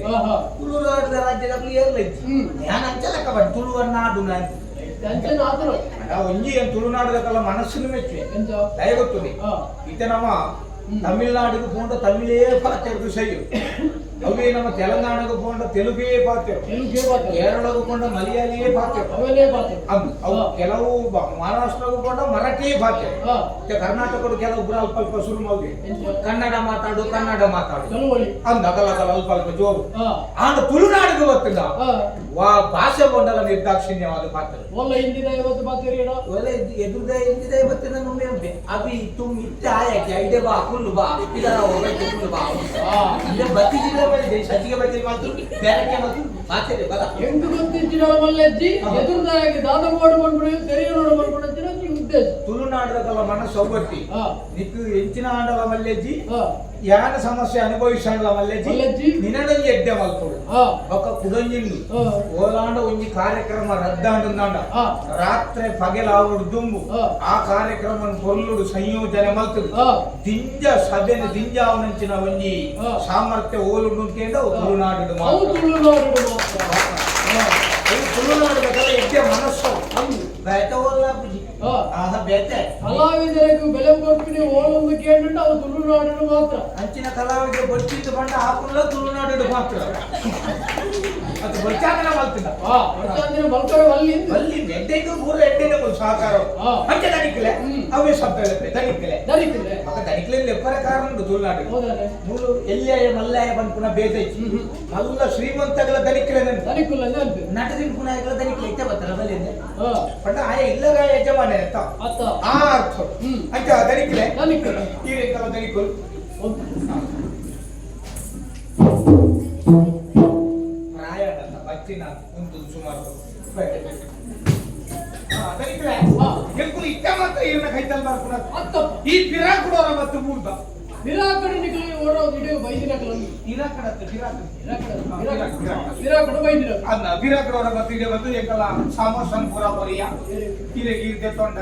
ತುಳುನಾಡು ರಾಜ್ಯದ ಕುಲೆ ಎಲ್ಲ ಇತ್ತು ನಾನು ಅಂಚಲಕ್ಕ ಬಂದು ತುಳು ಅನ್ನಾಡು ನಾನು ಒಂಜಿ ತುಳುನಾಡದಕ್ಕೆಲ್ಲ ಮನಸ್ಸಿನ ಮೆಚ್ಚೆ ದಯ ಗೊತ್ತು ಇತ್ತೆ ನಮ್ಮ ತಮಿಳ್ನಾಡಿಗೆ ಪೋಂಡ ತಮಿಳೇ ಪಾತ್ಯರು ಸೈಯು ಅವೇ ನಮ್ಮ ತೆಲಂಗಾಣಗೂ ಪೋಂಡ ತೆಲುಗೇ ಪಾತ್ಯರು ಕೇರಳಗೂ ಪೋಂಡ ಮಲಯಾಳಿಯೇ ಪಾತ್ಯರು ಕೆಲವು ಮಹಾರಾಷ್ಟ್ರಗೂ ಪೋಂಡ ಮರಾಠಿಯೇ ಪಾತ್ಯರು ಕರ್ನಾಟಕದ ಕೆಲವು ಅಲ್ಪ ಅಲ್ಪ ಶುರು ಮಾಡಿ ಕನ್ನಡ ಮಾತಾಡು ಅಂದ ಕಲ ಅಲ್ಪ ಅಲ್ಪ ಜೋರು ಆಗ ತುಳುನಾಡಿಗೆ ಗೊತ್ತಿಲ್ಲ ಭಾಷೆ ಪೋಂಡಲ ನಿರ್ದಾಕ್ಷಿಣ್ಯವಾದ ಪಾತ್ರೆ ಎದುರುದ ಎಂದಿದೆ ಇವತ್ತಿನ ನುಮ್ಮೆ ಅಭಿ ತುಮ್ ಇತ್ತ ಆಯಕ್ಕೆ ಐದೆ ಬಾ ಕುಲ್ಲು ಬಾ ಇದರ ಕುಲ್ಲು ಬಾ ಬತ್ತಿಜಿಲ್ಲ ಬಲ್ಲಿ ಸಜ್ಜಿಗೆ ಬತ್ತಿ ಮಾತು ಬೇರೆಕ್ಕೆ ಮಾತು ಮಾತೇನೆ ಬಲ ಎಂಟು ಗೊತ್ತಿಜ್ಜಿನ ಮಲ್ಲಜ್ಜಿ ಎದುರುದಾಗಿ ದಾದ ಮೋಡು ಮಾಡ್ಬಿಡು ತೆರೆಯ ನೋಡು ಮಾಡ್ಬಿಡು ಈ ಉದ್ದೇಶ ತುಳುನಾಡದಲ್ಲ ಮನಸ್ಸು ಒಬ್ಬಟ್ಟಿ ನಿಕ್ಕು ಎಂಚಿನ ಆಂಡಲ ಮಲ್ಲೆಜ್ಜಿ ಯಾನ ಸಮಸ್ಯೆ ಅನುಭವಿಸಲ್ಲ ಮಲ್ಲೆಜ್ಜಿ ನಿನಡಂಜಿ ಎಡ್ಡೆ ಮಲ್ಪಡು ಒಕ್ಕ ಕುಡಂಜಿಂದು ಓಲಾಂಡ ಒಂಜಿ ಕಾರ್ಯಕ್ರಮ ರದ್ದಾಂಡ ರಾತ್ರಿ ಪಗೆಲಾವುಡು ದುಂಬು ಆ ಕಾರ್ಯಕ್ರಮ ಕೊಲ್ಲುಡು ಸಂಯೋಜನೆ ಮಲ್ತುಡು ದಿಂಜ ಸಭೆನ ದಿಂಜಾವನಂಚಿನ ಒಂಜಿ ಸಾಮರ್ಥ್ಯ ಓಲು ನುಂಕೇಂಡ ತುಳುನಾಡು ತುಳುನಾಡು ಎಡ್ಡೆ ಮನಸ್ಸು ಬೇತ ಓಲ್ಲ ಬುಜಿ ಬೇತೆ ಕಲಾವಿದರಿಗೆ ಬೆಲೆ ಕೊಟ್ಟು ಓಲೊಂದು ಕೇಳಿಟ್ಟು ಅವು ತುಳುನಾಡು ಮಾತ್ರ ಅಂಚಿನ ಕಲಾವಿದ ಬಡ್ಚಿದ್ದು ಬಂಡ ಹಾಕುಲ್ಲ ತುಳುನಾಡು ಮಾತ್ರ ಅದು ಬಚ್ಚಾಂಗನ ಮಲ್ತಿದ್ದ ಮಲ್ಕರ ಅಲ್ಲಿ ಎಡ್ಡೆಗೂ ಪೂರ ಎಡ್ಡೆನ ಸಹಕಾರ ಅಂಚೆ ದಣಿಕಲೆ ಅವೇ ಶಬ್ದ ದಣಿಕಲೆ ಮಕ್ಕ ದಣಿಕಲೆ ಲೆಪ್ಪರ ಕಾರಣ ಉಂಟು ತುಳುನಾಡು ಮೂಲು ಎಲ್ಲಿಯ ಮಲ್ಲಾಯ ಬಂದು ಪುನಃ ಬೇತೆ ಮಲ್ಲ ಶ್ರೀಮಂತಗಳ ದಣಿಕಲೆ ನಟದಿನ ಪುನಃ ದಣಿಕಲೆ ಇತ್ತೆ ಬತ್ತಲ್ಲ ಬಲ್ಲಿಂದ ಪಂಡ ಆಯ ಇಲ್ಲಗ ಯಜಮಾನ ಅಂತ ಆ ಅರ್ಥ ಅಂಚ ದಣಿಕಲೆ ಈ ರೀತಿ ದಣಿಕಲು ಬಚ್ಚಿನ ಉಂಟು ಸುಮಾರು ಇಟ್ಟ ಮಾತ್ರ ಇವ್ರನ್ನ ಕೈತಲ್ ಮಾಡ್ಕೊಂಡು ಈ ಪಿರಾಕುಡೋರ ಮತ್ತು ಮೂರ್ತ ಪಿರಾಕಡ ನಿಕಲಿ ಓಡೋ ವಿಡಿಯೋ ಬೈದಿನ ಕಲಂದು ಪಿರಾಕಡ ಬೈದಿನ ಅನ್ನ ಪಿರಾಕುಡೋರ ಮತ್ತು ವಿಡಿಯೋ ಬಂದು ಎಂಕಲ ಸಾಮಸನ್ ಪುರ ಪರಿಯ ಇರೆ ಗೀರ್ದೆ ತೊಂಡ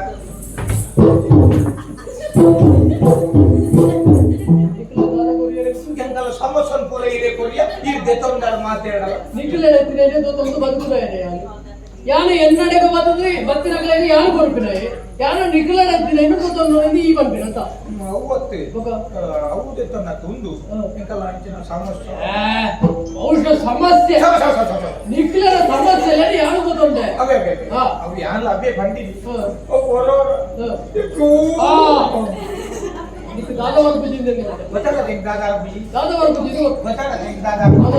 ಎಂಕಲ ಸಾಮಸನ್ ಪುರ ಇರೆ ಕೊರಿಯ ಇರ್ದೆ ತೊಂಡ ಮಾತಾಡಲ್ಲ ನಿಖಿಲ ಎತ್ತಿನೇ ದೊತ್ತೊಂದು ಬಂದುಲಾಯನೆ ಯಾನ ಎನ್ನಡೆಗೆ ಬರ್ತದೆ ಬತ್ತಿನಗಲಲ್ಲಿ ಯಾನು ಕೊರ್ಪಿನಾಯೆ ಯಾನ ನಿಖಿಲ ಎತ್ತಿನೇನು ದೊತ್ತೊಂದು ಈ ಬಂದಿರಂತ ಅವತ್ತೆ ಅವದೆ ತನ್ನ ತುಂದು ಎಂಕಲ ಅಂಚಿನ ಸಮಸ್ಯೆ ಔಷಧ ಸಮಸ್ಯೆ ನಿಖಿಲರ ಸಮಸ್ಯೆ ಅಲ್ಲಿ ಯಾನು ಗೊತ್ತುಂಟೆ ಅವೇ ಅವು ಯಾನ ಅಭ್ಯ ಬಂದಿನಿ ಓರೋರ ಇದು ದಾದವರ ಬಿಜಿಂದೆ ಗೊತ್ತಲ್ಲ ದಾದವರ ಬಿಜಿ ದಾದವರ ಬಿಜಿ ಗೊತ್ತಲ್ಲ ದಾದವರ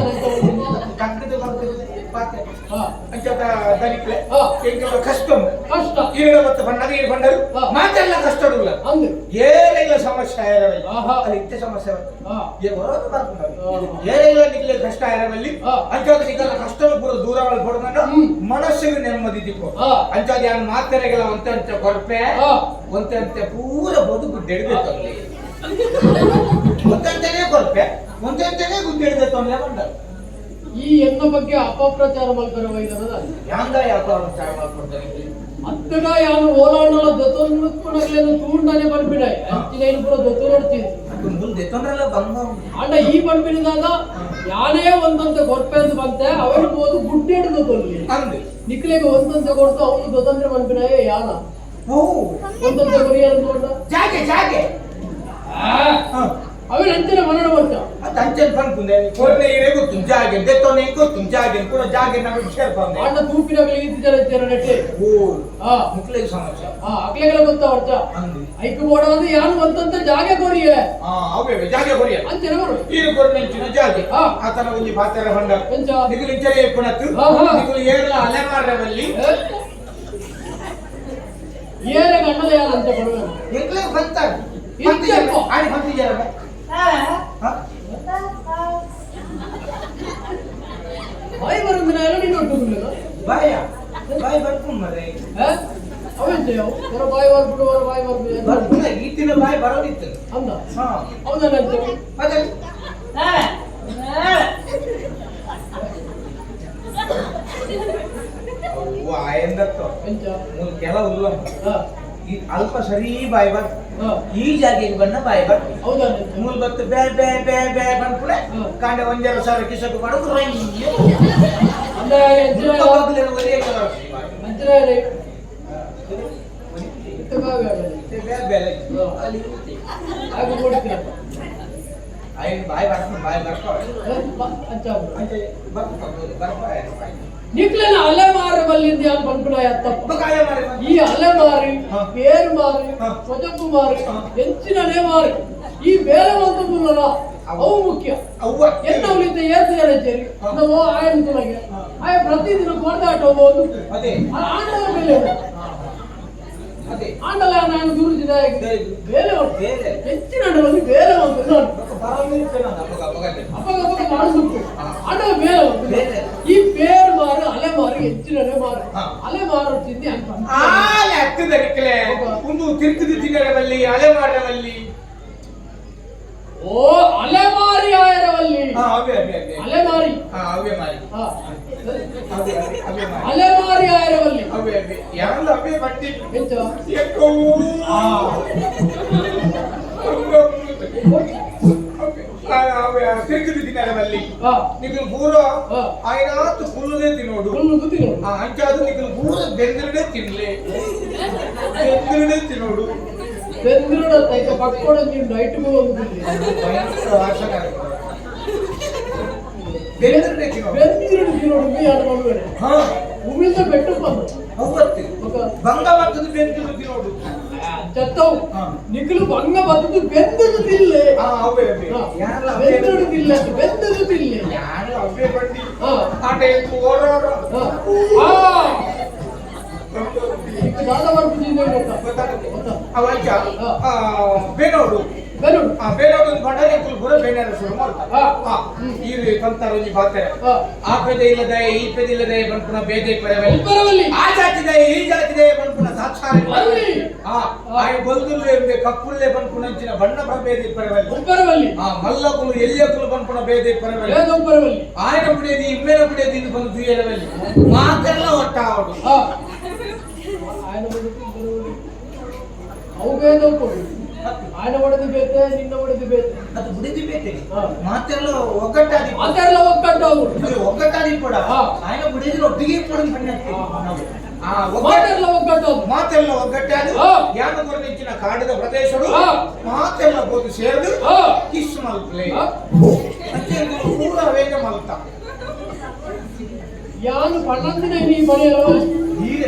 ಕಕ್ಕದ ಬರ್ತದೆ ಪಾತ್ರೆ ಪಾತೆ ಹಾ. ಅಂಚದ ದನಿಕ್ಲೆ ಹಾ. ಎಂಕಲ ಕಷ್ಟಂ ಕಷ್ಟ ಈರಡ ಮತ್ತು ಬಣ್ಣದ ಈರು ಬಂದರು ಹಾ. ಮಾತೆಲ್ಲ ಕಷ್ಟಡುಲ್ಲ ಅಂದು ಏನೆಲ್ಲ ಸಮಸ್ಯೆ ಇರವಲ್ಲಿ ಆಹಾ. ಅದು ಇತ್ತೆ ಸಮಸ್ಯೆ ಹಾ. ಏ ಬರೋದು ಬರ್ಕೊಂಡು ಹಾ. ಏನೆಲ್ಲ ನಿಗ್ಲೆ ಕಷ್ಟ ಇರವಲ್ಲಿ ಹಾ. ಅಂಚದ ನಿಗಲ ಕಷ್ಟನ ಪೂರ ದೂರವಲ್ಲಿ ಕೊಡ್ಕೊಂಡು ಹ್ಮ್. ಮನಸ್ಸಿಗೆ ನೆಮ್ಮದಿ ದಿಕ್ಕು ಹಾ. ಅಂಚದ ಯಾನ್ ಮಾತೆರೆಗೆಲ್ಲ ಒಂತೆ ಕೊರಪೆ ಹಾ. ಒಂತೆ ಪೂರ ಬದುಕು ದೆಡ್ಬೇಕು ಅಲ್ಲಿ ಒಂತೆಂತನೇ ಕೊರಪೆ ಒಂತೆಂತನೇ ಗುಡ್ಡೆಡ್ಬೇಕು ಅಂದ್ರೆ ಬಂದ ಈ ಎನ್ನ ಬಗ್ಗೆ ಅಪಪ್ರಚಾರ ಮಲ್ಕರ ವೈದ್ಯರದ ಯಾಂಗ ಯಾಕೋ ಅವ್ನು ಚಾಯ ಮಾಡ್ಕೊಡ್ತಾರೆ ಅತ್ತಗ ಯಾನು ಓಲಾಂಡಲ ದೊತ್ತೊಂದು ತೂಂಡನೆ ಬರ್ಬಿಡಾಯ ಅಂಚಿನ ಏನು ಪೂರ ದೊತ್ತು ನೋಡ್ತೀನಿ ಮುಂದೆ ತೊಂದ್ರೆಲ್ಲ ಬಂದ ಅಂಡ ಈ ಬಂದ್ಬಿಡಿದಾಗ ಯಾನೇ ಒಂದಂತೆ ಗೊರ್ಪೆ ಅಂತ ಬಂತೆ ಅವನು ಹೋದು ಗುಡ್ಡೆಡ್ದು ಕೊಲ್ಲಿ ಅಂದೆ ನಿಕ್ಲೆಗೆ ಒಂದಂತೆ ಕೊಡ್ತು ಅವನು ದೊತ್ತಂದ್ರೆ ಬಂದ್ಬಿಡಾಯ ಯಾನ ಓ ಒಂದಂತೆ ಕೊರಿಯರ್ ನೋಡ ಜಾಗೆ ಅವನು ಅಂಚಿನ ಮನನ ಬರ್ತ ಅದು ಅಂಚೆನ್ ಬಂದ್ಕುಂದೆ ಕೊರ್ನೆ ಇರೇ ಗೊತ್ತು ಜಾಗೆ ದೆತ್ತೋನೆ ಗೊತ್ತು ಜಾಗೆ ಪೂರ ಜಾಗೆ ನಮಗೆ ಸೇರ್ಕೊಂಡೆ ಅಣ್ಣ ತೂಪಿನ ಇತ್ತು ಜನ ಇದ್ದಾರ ನೆಟ್ಟೆ ಓ ಹಾ ಮುಕ್ಲಿಗೆ ಸಮಸ್ಯೆ ಅಕ್ಲೆಗೆಲ್ಲ ಗೊತ್ತ ವರ್ತ ಅಂದೆ ಐಕ್ ಓಡೋದು ಯಾನು ಒಂದಂತೆ ಜಾಗೆ ಕೊರಿಯೆ ಅವೇ ಜಾಗೆ ಕೊರಿಯ ಅಂಚಿನ ಬರು ಈರು ಕೊರ್ನೆಂಚಿನ ಜಾಗೆ ಹಾ. ಆತನ ಒಂಜಿ ಪಾತ್ರೆ ಬಂಡ ಎಂಚ ನಿಗುಲು ಇಂಚರೆ ಪುಣತ್ತು ಹಾ, ಹಾ. ನಿಗುಲು ಏರ್ಲ ಅಲೆ ಮಾಡ್ರವಲ್ಲಿ ಏರೆ ಗಂಡದ ಯಾರು ಅಂತ ಕೊಡುವ ಎಂಕ್ಲೆ ಬಂತಾರ ಇತ್ತಪ್ಪ. ಆಡಿ ಬಂತಿದ್ದಾರ ಬಾಯಿ ಬರೋದಿನ ಎಲ್ಲ ನೀನು ಒಟ್ಟುದಿಲ್ಲ ಬಾಯಿ ಬರ್ಕೊಂಡು ಮರೆ ಅವೆಂತೆಯೋ ಹೊರ ಬಾಯಿ ಬರ್ಬಿಡು ಹೊರ ಬಾಯಿ ಬರ್ಬಿಡು ಬರ್ಕೊಂಡ ಈತಿನ ಬಾಯಿ ಬರೋದಿತ್ತು ಅಂದ ಹಾ ಹೌದಾ ಅದೇ ಅವ್ವ ಆಯಂದತ್ತು ಎಂಚ ಕೆಲ ಉಲ್ಲ ಹಾ ಈ ಅಲ್ಪ ಸರಿ ಬಾಯಿ ಬರ್ ಹಾ ಈ ಜಾಗೆಗೆ ಬಣ್ಣ ಬಾಯಿ ಬರ್ ಹೌದಾ ಮೂಲ್ ಬತ್ತು ಬೇ ಬೇ ಬೇ ಬೇ ಬಂದ್ಕೂಡೆ ಹಾ. ಕಾಂಡೆ ಒಂಜರ ಸಾರ ಕಿಸಕು ಮಾಡೋದು ರೈ ಅಂದ ಎಂಚಿನ ಬಾಗಿಲೇನು ಒರಿಯ ಅಂಚಿನ ಅಲ್ಲಿ ಹಾಗೆ ನೋಡ್ತೀರ ಆಯ್ತು ಬಾಯಿ ಬರ್ಕೊಂಡು ಬಾಯಿ ಬರ್ಕೊ ಅಂಚ ಅಂತೆ ಬರ್ಕೊ ನಿಕ್ಲೆನ ಅಲೆಮಾರವಲ್ಲಿಂದ ಯಾರು ಬಂದ್ಬಿಡ ತಪ್ಪ ಕಾಯ ಮಾರಿ ಈ ಅಲೆಮಾರಿ ಹಾ. ಬೇರು ಮಾರಿ ಹಾ. ಸೊಜಪ್ಪು ಮಾರಿ ಹೆಚ್ಚಿನನೇ ಮಾರಿ ಈ ಬೇರೆ ಒಂದು ಅವು ಮುಖ್ಯ ಅವ್ವ ಎನ್ನವಲಿಂದ ಏತು ಜನ ಸೇರಿ ಹಾ. ನಾವು ಆಯನ ತುಳಗೆ ಆಯ ಪ್ರತಿದಿನ ಕೊಂಡಾಟ ಹೋಗ್ಬೋದು ಅದೇ ಆಂಡಲ ಬೆಲೆ ಅದೇ ಆಂಡಲ ನಾನು ಗುರುಜಿನ ಬೇರೆ ಉಂಟು ಬೇರೆ. ಹೆಚ್ಚಿನ ಒಂದು ಬೇರೆ ಒಂದು ಅಪ್ಪಗ ಮಾಡಿಸ್ಬೇಕು ಆಂಡಲ ಬೇರೆ ಒಂದು ಬೇರೆ. ಈ ಬೇರು ಮಾರು ಅಲೆ ಮಾರು ಹೆಚ್ಚಿನನೇ ಮಾರು ಹಾ. ಅಲೆ ಮಾರು ತಿಂದಿ ಅಂತ ಆಲೆ ಹತ್ತದಕ್ಲೆ ಒಂದು ತಿರುಕುದು ತಿನ್ನರವಲ್ಲಿ ಅಲೆ ಮಾಡವಲ್ಲಿ ಓ ಅಲೆಮಾರಿ ಆಯರವಲ್ಲಿ ಅವೇ ಅವೇ ಅವೇ ಅಲೆಮಾರಿ ಅವೇ ಮಾರಿ ಹಾ. ಅವೇ ಅವೇ ಅವೇ ಮಾರಿ ಅಲೆಮಾರಿ ಆಯರವಲ್ಲಿ ಅವೇ ಅವೇ ಯಾರಲ್ಲ ಅವೇ ಬಟ್ಟಿ ಎಂತ ಎಕ್ಕೋ ಅವೇ ತಿರುಕುದು ತಿನ್ನರವಲ್ಲಿ ಹಾ ನಿಗಲು ಪೂರ ಹಾ. ಆಯ್ನಾತು ಫುಲ್ಲುದೇ ತಿನ್ನೋಡು ಹುಲ್ಲು ಗುದ್ದಿಗಳು ಅಂಚಾದು ನಿಗಲು ಪೂರ ಬೆಂದಿರಡೆ ತಿನ್ಲೆ ಬೆಂದಿರಡೆ ತಿನ್ನೋಡು ಬೆಂದಿರೋಡ ತೈಕ ಪಕ್ಕೋಡ ನೀವು ನೈಟ್ ಹೋಗುದಿಲ್ಲ ಭಯಂಕರ ವಾಸನೆ ಬೆಂದಿರಡೆ ತಿನ್ನೋಡು ಬೆಂದಿರೋಡು ತಿನ್ನೋಡು ಮೀ ಆಡ ಮಾಡುವರೆ ಹಾ ಉಮಿಂದ ಬೆಟ್ಟು ಬಂದು ಅವತ್ತು ఒక ಬಂಗ ಬರ್ತದೆ ಬೆಂದಿರು ತಿನ್ನೋಡು ಚತ್ತವು ಹಾ. ನಿಖಲು ಭಂಗ ಬರ್ತದು ಬೆಂದದು ತಿಲ್ಲೆ ಅವೇ ಅವೇ ಯಾರಲ್ಲ ಅವೇ ಬೆಂದದು ತಿಲ್ಲೆ ಬೆಂದದು ತಿಲ್ಲೆ ಯಾರು ಅವೇ ಬಟ್ಟಿ ಹಾ ಆಟ ಇತ್ತು ಓಡೋಡ ಹಾ ದಾದ ಬರ್ಬಿಟ್ಟಿದ್ದೆ ಗೊತ್ತಾ ಅವಂಚ ಬೇನೋಡು ಬೆಲೂನ್ ಬೇನೋಡು ಬಂಡರೆ ಪುರ ಬೇನರ ಶುರು ಮಾಡ್ತಾರೆ ಹಾ. ಈ ಕಂತಾರ ಒಂಜಿ ಬಾತಾರೆ ಹಾ. ಆ ಪೆದೆ ಇಲ್ಲದೆ ಈ ಪೆದೆ ಇಲ್ಲದೆ ಬಂದ್ಪುನ ಬೇದೆ ಪರವಲ್ಲಿ ಉಬ್ಬರವಲ್ಲಿ ಆ ಜಾತಿದೆ ಈ ಜಾತಿದೆ ಬಂದ್ಪುನ ಸಾಕ್ಷಾರ ಅಲ್ಲಿ. ಆಯ ಬಲ್ದುಲ್ಲೆ ಇರುವೆ ಕಪ್ಪುಲ್ಲೆ ಬಂದ್ಪುನಂಚಿನ ಬಣ್ಣ ಪ್ರಭೇದಿ ಪರವಲ್ಲಿ ಉಬ್ಬರವಲ್ಲಿ ಮಲ್ಲಕುಲು ಎಲ್ಲಿಯಕುಲು ಬಂದ್ಪುನ ಬೇದೆ ಪರವಲ್ಲಿ ಏದು ಉಬ್ಬರವಲ್ಲಿ ಆಯನ ಬಿಡಿಯದಿ ಇಮ್ಮೆನ ಬಿಡಿಯದಿ ಇದು ಬಂದು ದುಯ್ಯರವಲ್ಲಿ ಮಾತೆಲ್ಲ ಒಟ್ಟ ಅವಡು ಹಾ ఆయన ಹೊಡೆದು ಅವುಗೇ ನೋಡ್ಕೊಳ್ಳಿ ఆయన ಹೊಡೆದು ಬೇತೆ ನಿನ್ನ ಹೊಡೆದು ಬೇತೆ ಅದು ಬಿಡಿದಿ ಬೇತೆ ಹಾ. ಮಾತೆಲ್ಲ ಒಗ್ಗಟ್ಟಾದಿ ಅದೆಲ್ಲ ಒಕ್ಕಟ್ಟು ಅವರು ಒಗ್ಗಟ್ಟಾದಿ ಕೂಡ ಹಾ. ಆಯನ ಬಿಡಿದ್ರೆ ಒಟ್ಟಿಗೆ ಪುಡಿದ ಬಣ್ಣ ಮಾತೆಲ್ಲ ಒಕ್ಕಟ್ಟು ಅವರು ಮಾತೆಲ್ಲ ಒಗ್ಗಟ್ಟಾದಿ ಹಾ. ಯಾನ ಕೊರನೆಂಚಿನ ಕಾಡಿದ ಪ್ರದೇಶಗಳು ಹಾ. ಮಾತೆಲ್ಲ ಬೋದು ಸೇರಿದು ಹಾ. ಕಿಸ್ ಮಲ್ಪಲೆ ಹಾ. ಪೂರ ವೇಗ ಮಲ್ತ ಯಾನು ಪಣ್ಣಂದಿನ ನೀ ಬರೆಯಲ್ಲ ಹೀಗೆ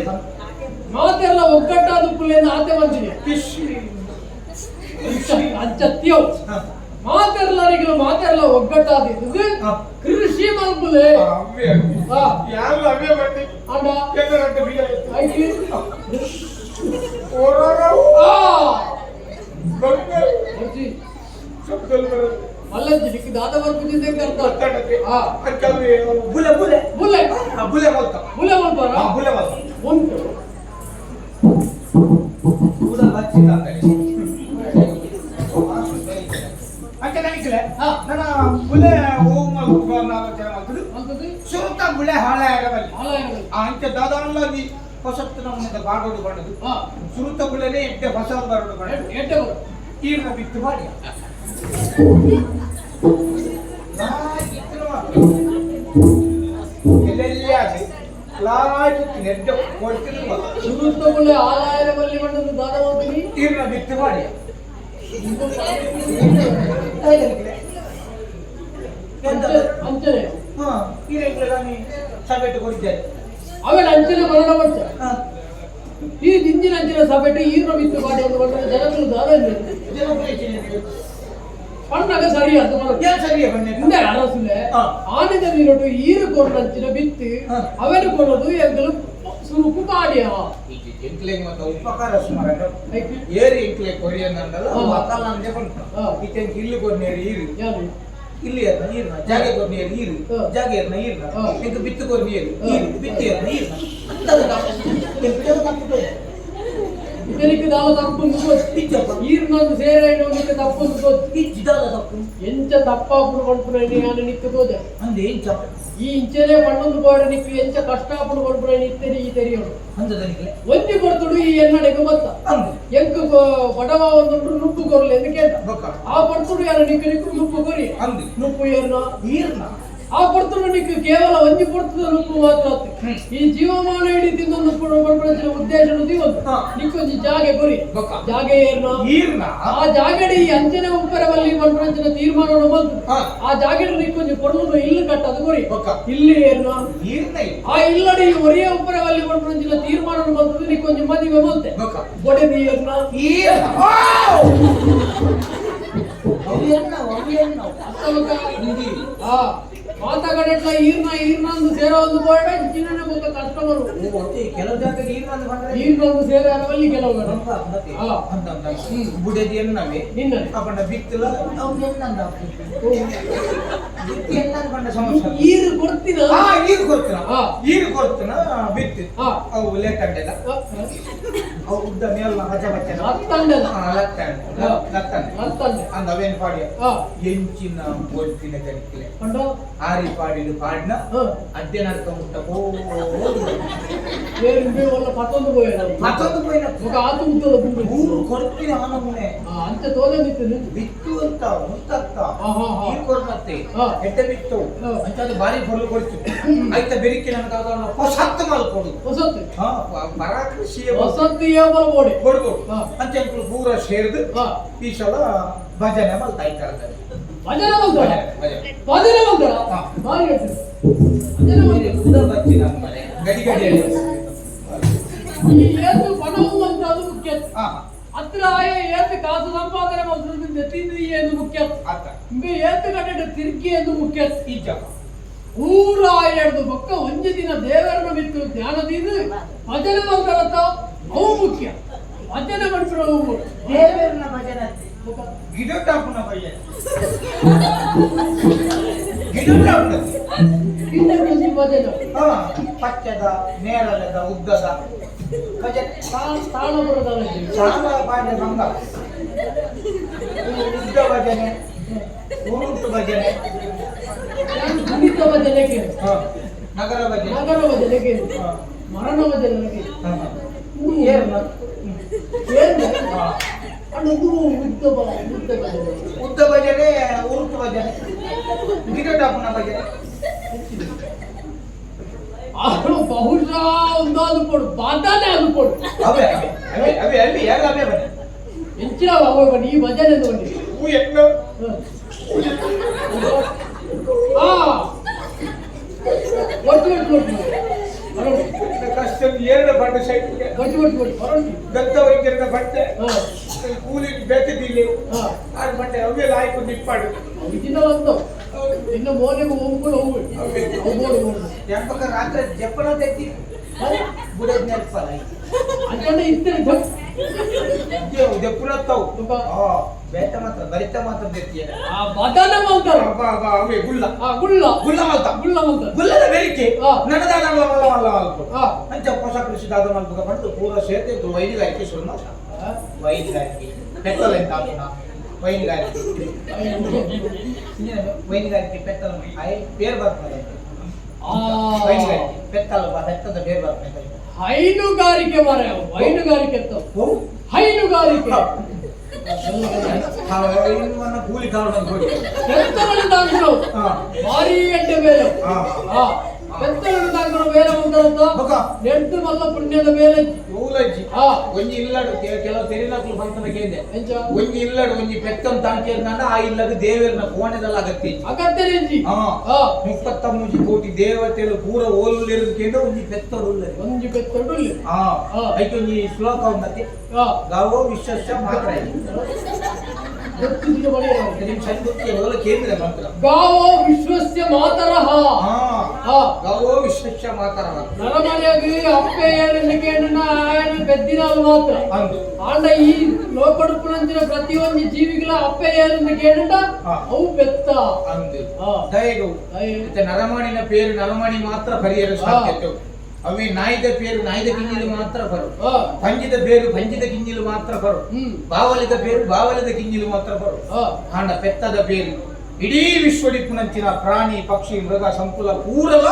ಮಾತೆಲ್ಲ ಒಗ್ಗಟ್ಟಾದ ಪುಲ್ಲೆಂದ ಆತೆ ಬಂದಿದೆ ಕಿಶ್ ಅಂಚತ್ಯವ್ ಮಾತೆಲ್ಲರಿಗೂ ಮಾತೆಲ್ಲ ಒಗ್ಗಟ್ಟಾದಿದ್ದು ಹಾ. ಕೃಷಿ ಕೃಷಿ ಮಲ್ಪುಲೆ ಹಾ ಯಾರು ಅವೇ ಬನ್ನಿ ಅಂಡ ಎಲ್ಲರಂತೆ ಬಿಡ ಐತಿ ಓರಾರ ಆ ಬಂದೆ ಬರ್ತಿ ಶಬ್ದಲ್ ಬರುತ್ತೆ ಅಲ್ಲಂಜಿ ನಿಕ್ಕೆ ದಾದ ಬರ್ತಿದ್ದೆ ಕರ್ತ ಮಾತಾಡಕ್ಕೆ ಹಾ ಅಕ್ಕಲ್ಲಿ ಬುಲೆ ಬುಲೆ ಬುಲ್ಲೆ ಬುಲೆ ಮಲ್ತ ಬುಲ್ಲೆ ಮಲ್ಪಾರ ಬುಲೆ ಮಲ್ತ ಉಂಟು ಕೂಡ ಲಕ್ಷಿತ ಅಂತಾರೆ ಅಂತೆ ನನಗಿಲ್ಲ ಹಾ. ನನ್ನ ಬುಲೆ ಹೋಗ್ ಮಲ್ತು ಆಲೋಚನೆ ಮಾಡ್ತಿದ್ದು ಅಂತದ್ದು ಸುರುತ ಬುಲೆ ಹಾಳೆ ಆಗಬಲ್ಲಿ ಹಾಳ ಇರಲಿ ಅಂತೆ ದಾದಾನ್ಲಾಗಿ ಹೊಸತ್ತು ನಮ್ಮನ್ನ ಬಾಡೋಡು ಬಣ್ಣದು ಹಾ ಸುರುತ ಬುಲೆನೇ ಎಡ್ಡೆ ಹೊಸ ಬಾಡೋಡು ಬಣ್ಣದು ಎಟ್ಟೆ ಬರು ಈರ್ನ ಬಿತ್ತು ಮಾಡಿ ಎಲ್ಲೆಲ್ಲಿ ಆಗಿ ಲಾಗಿ ನೆಡ್ಡ ಕೊಡ್ತಿಲ್ವ ಸುರುತ್ತ ಬುಲ್ಲೆ ಆಲಾಯರ ಬಲ್ಲಿ ಬಂದದ್ದು ದಾದ ಹೋಗ್ತೀನಿ ಈರ್ನ ಬಿತ್ತು ಮಾಡಿ ಅಂಚನೆ ಹಾ ಈರೆಲ್ಲ ನೀ ಸಭೆಟ್ಟು ಕೊಟ್ಟಿದ್ದಾರೆ ಅವನ ಅಂಚನೆ ಮರಣ ಬರ್ತ ಈ ದಿಂಜಿನ ಅಂಚಿನ ಸಭೆಟ್ಟು ಈರ್ನ ಬಿತ್ತು ಮಾಡಿ ಎಂದು ಬಂದರೆ ಜನಗಳು ದಾದ ಪಣ್ಣಗ ಸರಿ ಅಂತ ಮಾಡೋದು ಏನ್ ಸರಿಯೇ ಬನ್ನಿ ಹಿಂದೆ ಅರಸುಲೆ ಹಾ. ಆನೆದ ನೀರೊಟ್ಟು ಈರು ಕೊಂಡಂಚಿನ ಬಿತ್ತು ಹಾ. ಅವನು ಕೊಡೋದು ಎಂಕಲು ಸುರುಕು ಮಾಡಿಯ ಎಂಕ್ಲೆಗ್ ಮತ್ತೆ ಉಪಕಾರ ಸುಮಾರು ಏರಿ ಎಂಕ್ಲೆ ಕೊರಿಯನ್ನಲ್ಲ ಅಕ್ಕಲ್ಲ ಅಂದೆ ಬಂತು ಹಾ. ಇತ್ತೆಂಕ್ ಇಲ್ಲಿ ಕೊರ್ನೇರಿ ಈರು ಯಾರು ಇಲ್ಲಿ ಅರ್ನ ಈರ್ನ ಜಾಗೆ ಕೊರ್ನೇರಿ ಈರು ಹಾ. ಜಾಗೆ ಅರ್ನ ಈರ್ನ ಹಾ. ಎಂಕ ಬಿತ್ತು ಕೊರ್ನೇರಿ ಹಾ. ಈರು ಬಿತ್ತಿ ಅರ್ನ ಈರ್ನ ಅಂತದ ತಪ್ಪು ಇದಕ್ಕೆ ದಾಲ ತಪ್ಪು ಈರ್ನೊಂದು ಸೇರ ನಿಕ್ಕೆ ತಪ್ಪು ಇದ್ದಾದ ತಪ್ಪು ಎಂಚ ತಪ್ಪಾಪುಡು ಕೊಡ್ಪುರ ನಾನು ನಿಕ್ಕೆ ತೋದೆ ಅಂದೆ ಏನ್ ಚಪ್ಪ ಈ ಇಂಚನೆ ಪಣ್ಣೊಂದು ಬೋಡ ನಿಕ್ಕೆ ಎಂಚ ಕಷ್ಟಪಡು ಕೊಡ್ಪುರ ನಿತ್ತೆರಿ ಈ ತೆರಿಯೋಡು ಅಂದದನಿಗೆ ಒಂದಿ ಕೊಡ್ತುಡು ಈ ಎನ್ನಡೆಗೆ ಬತ್ತ ಅಂದು ಎಂಕ ಬಡವ ಒಂದು ನುಪ್ಪು ಕೊರ್ಲಿ ಎಂದು ಕೇಳ್ದ ಬೊಕ್ಕ ಆ ಪಡ್ತುಡು ಯಾರ ನಿಕ್ಕೆ ನಿಕ್ಕು ನುಪ್ಪು ಕೊರಿ ಅಂದು ನುಪ್ಪು ಏರ್ನ ಈರ್ನ ಆ ಪಡ್ತುಡು ನಿಕ್ಕೆ ಕೇವಲ ಒಂಜಿ ಪಡ್ತದ ನುಪ್ಪು ಮಾತ್ರ ಆತು. ಈ ಜೀವಮಾನ ಇಡೀ ತಿಂದೊಂದು ಪಡ್ಪಡಿಸಿದ ಉದ್ದೇಶ ಒಂದು ಹಾ. ನಿಕ್ಕೊಂಜಿ ಜಾಗೆ ಕೊರಿ ಬೊಕ್ಕ ಜಾಗೆ ಏರ್ನ ಈರ್ನ ಆ ಜಾಗಡಿ ಈ ಅಂಚನೆ ಉಪ್ಪರವಲ್ಲಿ ಮನರಂಜನ ತೀರ್ಮಾನ ಬಂತು ಹಾ. ಆ ಜಾಗಡಿ ನಿಕ್ಕೊಂಜಿ ಕೊಡಲು ಇಲ್ಲಿ ಕಟ್ಟದು ಕೊರಿ ಬೊಕ್ಕ ಇಲ್ಲಿ ಏರ್ನ ಈರ್ನ ಆ ಇಲ್ಲಡಿ ಒರಿಯ ಉಪ್ಪರವಲ್ಲಿ ಮನರಂಜನ ತೀರ್ಮಾನ ಬಂತು ನಿಕ್ಕೊಂಜಿ ಮದುವೆ ಬಂತೆ ಬೊಕ್ಕ ಬೊಡೆದಿ ಏರ್ನ ಈರ್ನ ಅತ್ತವಕ ಆ ಮಾತಾಗಡೆಟ್ಲ ಈರ್ನ ಈರ್ನೊಂದು ಸೇರೋ ಒಂದು ಬೋರ್ಡ ಚಿನ್ನ ಗೊತ್ತ ಕಸ್ಟಮರು ಕೆಲವು ಜಾಗಕ್ಕೆ ಈರ್ನ ಬಂದ್ರೆ ಈರ್ನೊಂದು ಸೇರವಲ್ಲಿ ಕೆಲವು ಹಾ. ಬುಡದಿ ಎನ್ನವೆ ನಿನ್ನ ಅಪ್ಪನ ಬಿತ್ತಲ ಅವ್ನು ಎನ್ನಂದ ಬಿತ್ತಿ ಎನ್ನಂದ ಬಂದ ಸಮಸ್ಯೆ ಈರು ಕೊಡ್ತೀನ ಆ ಈರು ಕೊಡ್ತೀನ ಹಾ. ಈರು ಕೊಡ್ತೀನ ಬಿತ್ತಿ ಹಾ. ಅವು ಲೇಟ್ ಅಂಡೆಲ್ಲ ಅವು ಉದ್ದ ಮೇಲ್ನ ಹಜ ಬಚ್ಚನ ಹತ್ತಂಡದ ಹತ್ತಂಡೆ ಅಂದ ಅವೇನ್ ಪಾಡಿಯ ಹಾ ಎಂಚಿನ ಬೋಲ್ತಿನ ಕರಿಕಲೆ ಕಂಡ ಆರಿ ಪಾಡಿಲು ಪಾಡ್ನ ಹಾ ಅಡ್ಡೆ ನಡ್ಕ ಮುಟ್ಟ ಬೇರೆ ಒಳ್ಳ ಪತ್ತೊಂದು ಬೋಯ ಮತ್ತೊಂದು ಪೋಯಿನ ఒక ఆకు ముద్దల పుండు ಊರು ಕೊಡ್ತೀನಿ ಆನಮುನೆ అంత తోనే నిత్తు ಬಿತ್ತು ಅಂತ ಮುತ್ತತ್ತ ಆಹಾ, ಹಾ. ನೀರು ಕೊಡ್ನತ್ತೆ ಹಾ. ಎಡ್ಡೆ ಬಿತ್ತು ಹಾ. ಅಂತಾದ ಬಾರಿ ಹೊರಲು ಕೊಡ್ತಿತ್ತು ಆಯ್ತ ಬೆರಿಕೆ ನನಗೆ ಅದನ್ನ ಹೊಸತ್ತು ಮಾಲ್ ಕೊಡು ವಸಂತ ಹಾ ಪರಾಕೃಷಿಯ ವಸಂತ ಏಮಲ ಬೋಡೆ ಕೊಡ್ತು ಹಾ. ಅಂತ ಹೇಳ್ಕೊಂಡು ಪೂರ ಸೇರಿದು ಹಾ. ಈ ಸಲ ಭಜನೆ ಮಲ್ತಾ ಇದ್ದಾರೆ ಭಜನೆ ಬಂದಳ ಭಜನೆ ಭಜನೆ ಬಂದಳ ಹಾ. ಬಾರಿ ಹೇಳ್ತೀನಿ ಭಜನೆ ಬಂದಳ ಉದ್ದ ಬಚ್ಚಿ ನಮ್ಮ ಮನೆ ಗಡಿ ಗಡಿಯಲ್ಲಿ ಈ ಏತು ಪಣವು ಅಂತ ಅದು ಮುಖ್ಯ ಹಾ ಹತ್ರ ಆಯ ಏತು ಕಾಸು ಸಂಪಾದನೆ ಮಾಡ್ತಿದ್ದು ತಿಂದ್ರಿ ಎಂದು ಮುಖ್ಯ ಆತ ಇಂಬೆ ಏತು ಕಟ್ಟಡ ತಿರ್ಗಿ ಎಂದು ಮುಖ್ಯ ಈಜ ಊರ ಎರಡು ಬೊಕ್ಕ ಒಂಜಿ ದಿನ ದೇವರನ್ನ ಬಿತ್ತು ಜ್ಞಾನದಿಂದ ಭಜನೆ ಬಂದಳತ್ತ ಅವು ಮುಖ್ಯ ಭಜನೆ ಮಾಡ್ಬಿಡೋ ದೇವರನ್ನ ಭಜನೆ ಗಿಡಟಾಪುನ ಭಜನೆ ಗಿಡಟಾಪುನ ಇನ್ನೊಂದು ಭಜನೆ ಹಾ ಪಚ್ಚದ ನೇರಳದ ಉದ್ದದ ಭಜನೆ ತಾಳಪುರದಲ್ಲಿ ಶಾಲ ಬಾಂಡೆ ಭಂಗ ಉದ್ದ ಭಜನೆ ಉರುಟು ಭಜನೆ ಕುಣಿತ ಭಜನೆಗೆ ಹಾ ನಗರ ಭಜನೆ ನಗರ ಭಜನೆಗೆ ಹಾ. ಮರಣ ಭಜನೆಗೆ ಹಾ. ಏರ್ನ ಏನು ಹಾ. ಅದು ಉದ್ದ ಭಜನೆ ಉದ್ದ ಭಜನೆ ಉರುಟು ಭಜನೆ ಗಿಡಟಾಪುನ ಭಜನೆ ಅವನು ಬಹುಶಃ ಒಂದಾದ್ರು ಕೊಡು ಬಾಧಾನೆ ಅದು ಕೊಡು ಅವೇ ಅವೇ ಅವೇ ಅಲ್ಲಿ ಯಾರು ಅವೇ ಬನ್ನಿ ಹೆಚ್ಚಿನ ಅವನು ಈ ಭಜನೆ ನೋಡಿ ಹೂ ಎನ್ನ ಹಾ ಒಟ್ಟು ಒಟ್ಟು ಒಟ್ಟು ಹೊರಡಿ ಕಷ್ಟ ಎರಡು ಬಂಡ ಸೈಟ್ಗೆ ಒಟ್ಟು ಒಟ್ಟು ಒಟ್ಟು ಹೊರಡಿ ದತ್ತ ವೈದ್ಯರ ಬಟ್ಟೆ ಹಾ ಕೂಲಿ ಬೇಕಿದ್ದಿಲ್ಲಿ ಹಾ ಆರು ಬಂಡೆ ಅವೇ ಲಾಯ್ಕು ನಿಪ್ಪಾಡು ಇದನ್ನ ಒಂದು ಇನ್ನು ಮೋನೆಗೂ ಹೋಗ್ಬಿಡು ಹೋಗ್ಬಿಡು ಎಂಬಕ ರಾತ್ರಿ ಜಪ್ಪನ ತೆತ್ತಿ ಬುಡದ್ ನೆನಪಲ್ಲ ಅಂಕಂದ್ರೆ ಇರ್ತೇನೆ ಜಪ್ಪುರತ್ತವು ಬೇಟ ಮಾತ್ರ ಬರಿತ ಮಾತ್ರ ತೆತ್ತಿಯ ಆ ಬದನ ಮಾಡ್ತಾರೆ ಅವೇ ಗುಳ್ಳ ಗುಳ್ಳ ಗುಳ್ಳ ಮಲ್ತ ಗುಳ್ಳ ಮಾಡ್ತಾರೆ ಗುಳ್ಳದ ಬೆರಿಕೆ ಹಾ. ನನದಾದ ಮಲ್ಲ ಮಲ್ಲ ಮಲ್ಪ ಹಾ. ಅಂಚ ಹೊಸ ಕೃಷಿದಾದ ಮಲ್ಪ ಬಂದು ಪೂರ ಸೇರ್ತೆ ವೈದಿಗಾರಿಕೆ ಶುರು ಮಾಡ ವೈದಿಗಾರಿಕೆ ಪೆತ್ತಲ ಎಂತ ಆಗುಣ ವೈದಿಗಾರಿಕೆ ವೈದಿಗಾರಿಕೆ ಪೆತ್ತಲ ಬೇರೆ ಬರ್ತದೆ ವೈದಿಗಾರಿಕೆ ಪೆತ್ತಲ ಬೆತ್ತದ ಬೇರೆ ಬರ್ತದೆ ಹೈನುಗಾರಿಕೆ ಮಾರ ಹೈನುಗಾರಿಕೆ ಹೈನುಗಾರಿಕೆ ಕೂಲಿ ಕಾರಣ ಭಾರಿ ಗಂಟೆ ಬೇರೆ ಬೆತ್ತలను దాంట్లో వేరే ఉంటారంట నెట్టు వల్ల పుణ్యದ ಮೇಲೆ ఊలజ్జి ಒಂಜಿ ಇಲ್ಲಡು ಕೆಲವು ತೆರಿನಕ್ಲು ಬಂತನಕೇಂದೆ ಒಂಜಿ ಇಲ್ಲಡು ಒಂಜಿ ಪೆತ್ತಂ ತಾಂಕೇಂದ ಆ ಇಲ್ಲದು ದೇವರನ ಕೋಣೆದಲ್ಲ ಅಗತ್ಯ 33 ಕೋಟಿ ದೇವತೆಗಳು ಪೂರ ಓಲುಲಿರುಕೇಂದ ಒಂಜಿ ಪೆತ್ತಡುಲ್ಲ ಒಂಜಿ ಪೆತ್ತಡುಲ್ಲ ಐಕೆ ಒಂಜಿ ಶ್ಲೋಕ ಉಂದತಿ ಗಾವೋ ವಿಶ್ವಸ್ಯ ಮಾತ್ರ ಗಾವೋ ವಿಶ್ವಸ್ಯ ಮಾತರಃ ಗಾವೋ ವಿಶ್ವಸ್ಯ ಮಾತರಃ ನರಮನೆಯಾಗಿ ಅಪ್ಪೆ ಏನೆಂದುಕೇಂಡನ ఆయన పెద్దినాలు మాత్ర ఆండ ఈ లోపడుపునంచిన ప్రతి ఒక్క జీవిಗಳ అప్పే ఏನೆಂದುಕೇಂಡ అవు పెత్త అందు దయగు ఇత నరమణిన పేరు నరమణి మాత్ర పరియర సాధ్యత ಅವೆ ನಾಯಿದ ಪೇರು ನಾಯಿದ ಗಿಂಜಿಲು ಮಾತ್ರ ಬರು ಪಂಜಿದ ಪೇರು ಪಂಜಿದ ಗಿಂಜಿಲು ಮಾತ್ರ ಬರು ಬಾವಲಿದ ಪೇರು ಬಾವಲಿದ ಗಿಂಜಿಲು ಮಾತ್ರ ಬರು ಆಂಡ ಪೆತ್ತದ ಪೇರು ಇಡೀ ವಿಶ್ವಡಿಪ್ಪುನಂಚಿನ ಪ್ರಾಣಿ ಪಕ್ಷಿ ಮೃಗ ಸಂಕುಲ ಪೂರಲ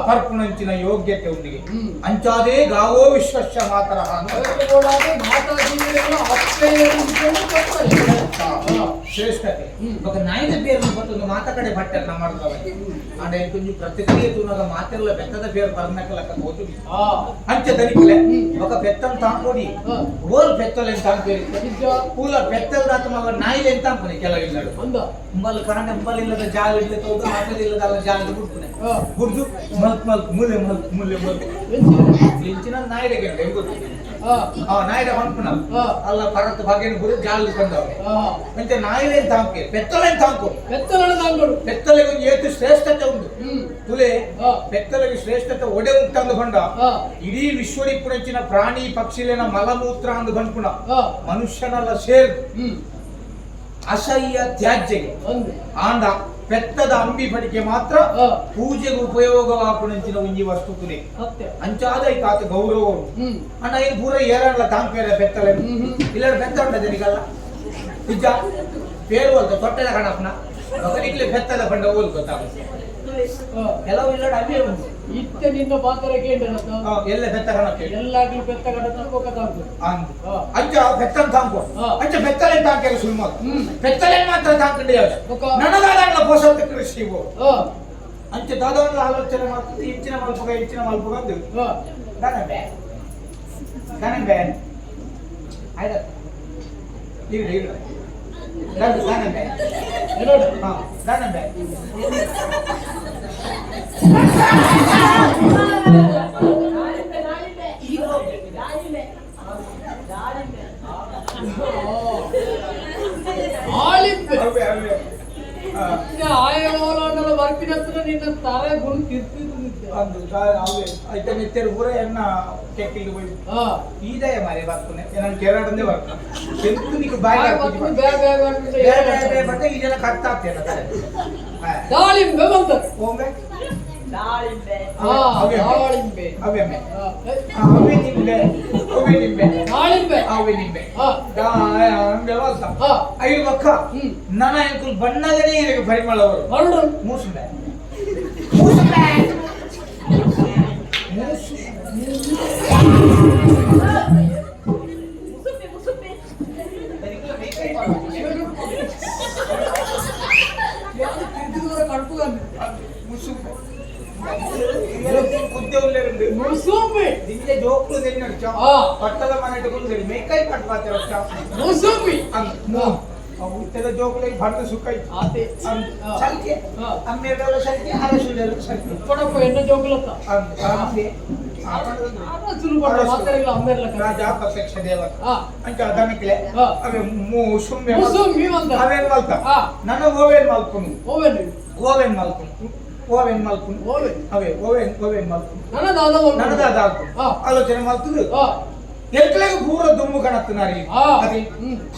ಪರ್ಪುನಂಚಿನ ಯೋಗ್ಯತೆ ಉಂದಿಗೆ ಅಂಚಾದೇ ಗಾವೋ ವಿಶ್ವಸ್ಯ ಮಾತರಃ ಶ್ರೇಷ್ಠತೆ ఒక నాయన పేరు పట్టును మాత కడే బట్టలు నమ్మడతావు అంటే కొంచెం ప్రతిక్రియ తునగా మాతెల్ల పెద్దద పేరు పర్నకలక పోతుంది అంచె దనికిలే ఒక పెద్దం తాంకోడి ఓల్ పెద్దలు ఎంత పేరు పూల పెద్దలు దాత మల్ల నాయలు ఎంత పని ಕೆಳಗಿಲ್ಲడు ಅಂಬಲ್ ಕಾಂಡ ಅಂಬಲ್ ಇಲ್ಲದ ಜಾಗ ಇಲ್ಲದ ತೋದು ಆಟದ ಇಲ್ಲದ ಜಾಗ ಬಿಡ್ತಾನೆ ಗುಡ್ದು ಮಲ್ಕ್ ಮಲ್ಕ್ ಮುಲೆ ಮಲ್ಕ್ ಮುಲೆ ಮಲ್ಕ್ ಲಿಂಚಿನ ನಾಯಿಗೆ ಹೆಂಗು ನಾಯಿಡ ಹೊಂಪನ ಅಲ್ಲ ಪರತ ಭಾಗೇನ ಗುರು ಜಾಗ ಕಂದವೆ ಮತ್ತೆ ನಾಯಿಲೇನ್ ತಾಂಕೆ పెత్తలని తాంకు పెత్తలకు ఏతు శ్రేష్టత ఉంది ತುಲೆ పెత్తలకు ಶ್ರೇಷ್ಠತೆ ಒಡೆ ಉಂಟಂದು ಬಂಡ ಇಡೀ ವಿಶ್ವಡಿಪ್ಪುನಂಚಿನ ಪ್ರಾಣಿ ಪಕ್ಷಿಲಿನ ಮಲಮೂತ್ರ ಅಂದು ಬಂದ್ಪುಣ ಮನುಷ್ಯನಲ್ಲ ಸೇರ್ ಅಸಹ್ಯ ತ್ಯಾಜ್ಯಗೆ ಆಂಡ పెద్దದ ಅಂಬಿ ಪಡಿಕೆ ಮಾತ್ರ ಪೂಜೆಗೆ ಉಪಯೋಗವಾಪುನಂಚಿನ ಒಂಜಿ ವಸ್ತು ತುಲೆ ಅಂಚಾದ ಕಾತ ಗೌರವ ಅಣ್ಣ ಇದು ಪೂರ ಏರಲ್ಲ ತಾಂಪೇರ ಬೆತ್ತಲೆ ಇಲ್ಲ ಬೆತ್ತ ಉಂಟದ ನಿಗಲ್ಲ ನಿಜ పేరు వాళ్ళతో తొట్టెల కడపన ఒకరిట్లే పెద్దల పండ ఊరు ಗೊತ್ತಾಗುತ್ತೆ ಕೆಲವು ಇಲ್ಲ ಅವೇ ಒಂದು ಇತ್ತೆ ನಿನ್ನ ಪಾತ್ರಕ್ಕೆ ಎಲ್ಲ ಬೆತ್ತ ಕಣಕ್ಕೆ ಎಲ್ಲಾಗ್ಲಿ ಬೆತ್ತ ಕಡತ ಒಕ್ಕ ತಾಂಕು ಅಂಚ ಬೆತ್ತಂ ತಾಂಕು ಅಂಚ ಬೆತ್ತಲೆ ತಾಂಕೆಲ ಸುಲ್ಮ ಬೆತ್ತಲೆ ಮಾತ್ರ ತಾಂಕಂಡೆ ನನಗಾದಲ್ಲ ಪೋಷಕ ಕೃಷಿವು ಅಂಚ ದಾದವನ್ನ ಆಲೋಚನೆ ಮಾಡ್ತಿದ್ದೆ ಇಂಚಿನ ಮಲ್ಪಗ ಅಂದು ದಾನಂಬೆ ಆಯ್ತಾ ಇಲ್ಲ ದಾನಂಬೆ ಏನೋಡ ದಾನಂಬೆ ಆಯವಾಲ ಬರ್ಪಿನತ್ರ ನಿನ್ನ ತಾರೆ ಗುರು ತಿರ್ತಿದ್ದೆ అయితే నిత్యరు కూడా ఎన్న చెక్కిళ్ళు పోయి ఈదయ మరి బతుకునే నేను కేరళందే వర్క్ ఎందుకు నీకు బాగా బట్టే ఈజన కర్తా ಆಗ್ತೇನೆ ದಾಳಿಂಬೆ ಬಂತ ಓಂಬೆ ದಾಳಿಂಬೆ ದಾಳಿಂಬೆ ಅವೇ ಅವೇ ನಿಂಬೆ ದಾಳಿಂಬೆ ಅವೇ ನಿಂಬೆ ವ್ಯವಸ್ಥೆ ಐದು ಪಕ್ಕ ನನ್ನ ಅಂಕುಲ್ ಬಣ್ಣಗನೇ ಇರಬೇಕು ಪರಿಮಳವರು ಹೊರಡು ಮೂಸುಂಬೆ ഇതിന്റെ ജോക്കുകൾ തന്നെ അടിച്ചോ പട്ടത മനായിട്ട് മേക്കായി പട്ടാ ಉತ್ತದ ಜೋಕುಲೆ ಭಂಡ ಸುಕ್ಕೈ ಆತೆ ಸಲ್ಕೆ ಅಮ್ಮೆಗಳ ಸಲ್ಕೆ ಅರಸುಲೆರ ಸಲ್ಕೆ ಕೊಡಪ್ಪ ಎನ್ನ ಜೋಕುಲತ್ತ ಅಂತೆ ಅರಸುಲು ಬಡ ಮಾತರಿಗಳ ಅಮ್ಮೆಗಳ ರಾಜ ಪ್ರತ್ಯಕ್ಷ ದೇವ ಅಂಕ ಅದನಕ್ಲೆ ಅವೇ ಮೂಸುಂಬೆ ಮೂಸುಂಬಿ ಅಂತ ಅವೇನ್ ಮಲ್ತ ನನ್ನ ಓವೇನ್ ಮಲ್ಪನು ಓವೇನ್ ಓವೆನ್ ಮಲ್ಪುನು ಓವೆನ್ ಮಲ್ಪುನು ಓವೆನ್ ಅವೇ ಓವೆನ್ ಮಲ್ಪುನು ನನ್ನದಾದ ಆಲೋಚನೆ ಮಲ್ತುದು ಎಕ್ಲೆಗೆ ಪೂರ ದುಂಬು ಕಣತ್ತನಾರಿ ಅದೇ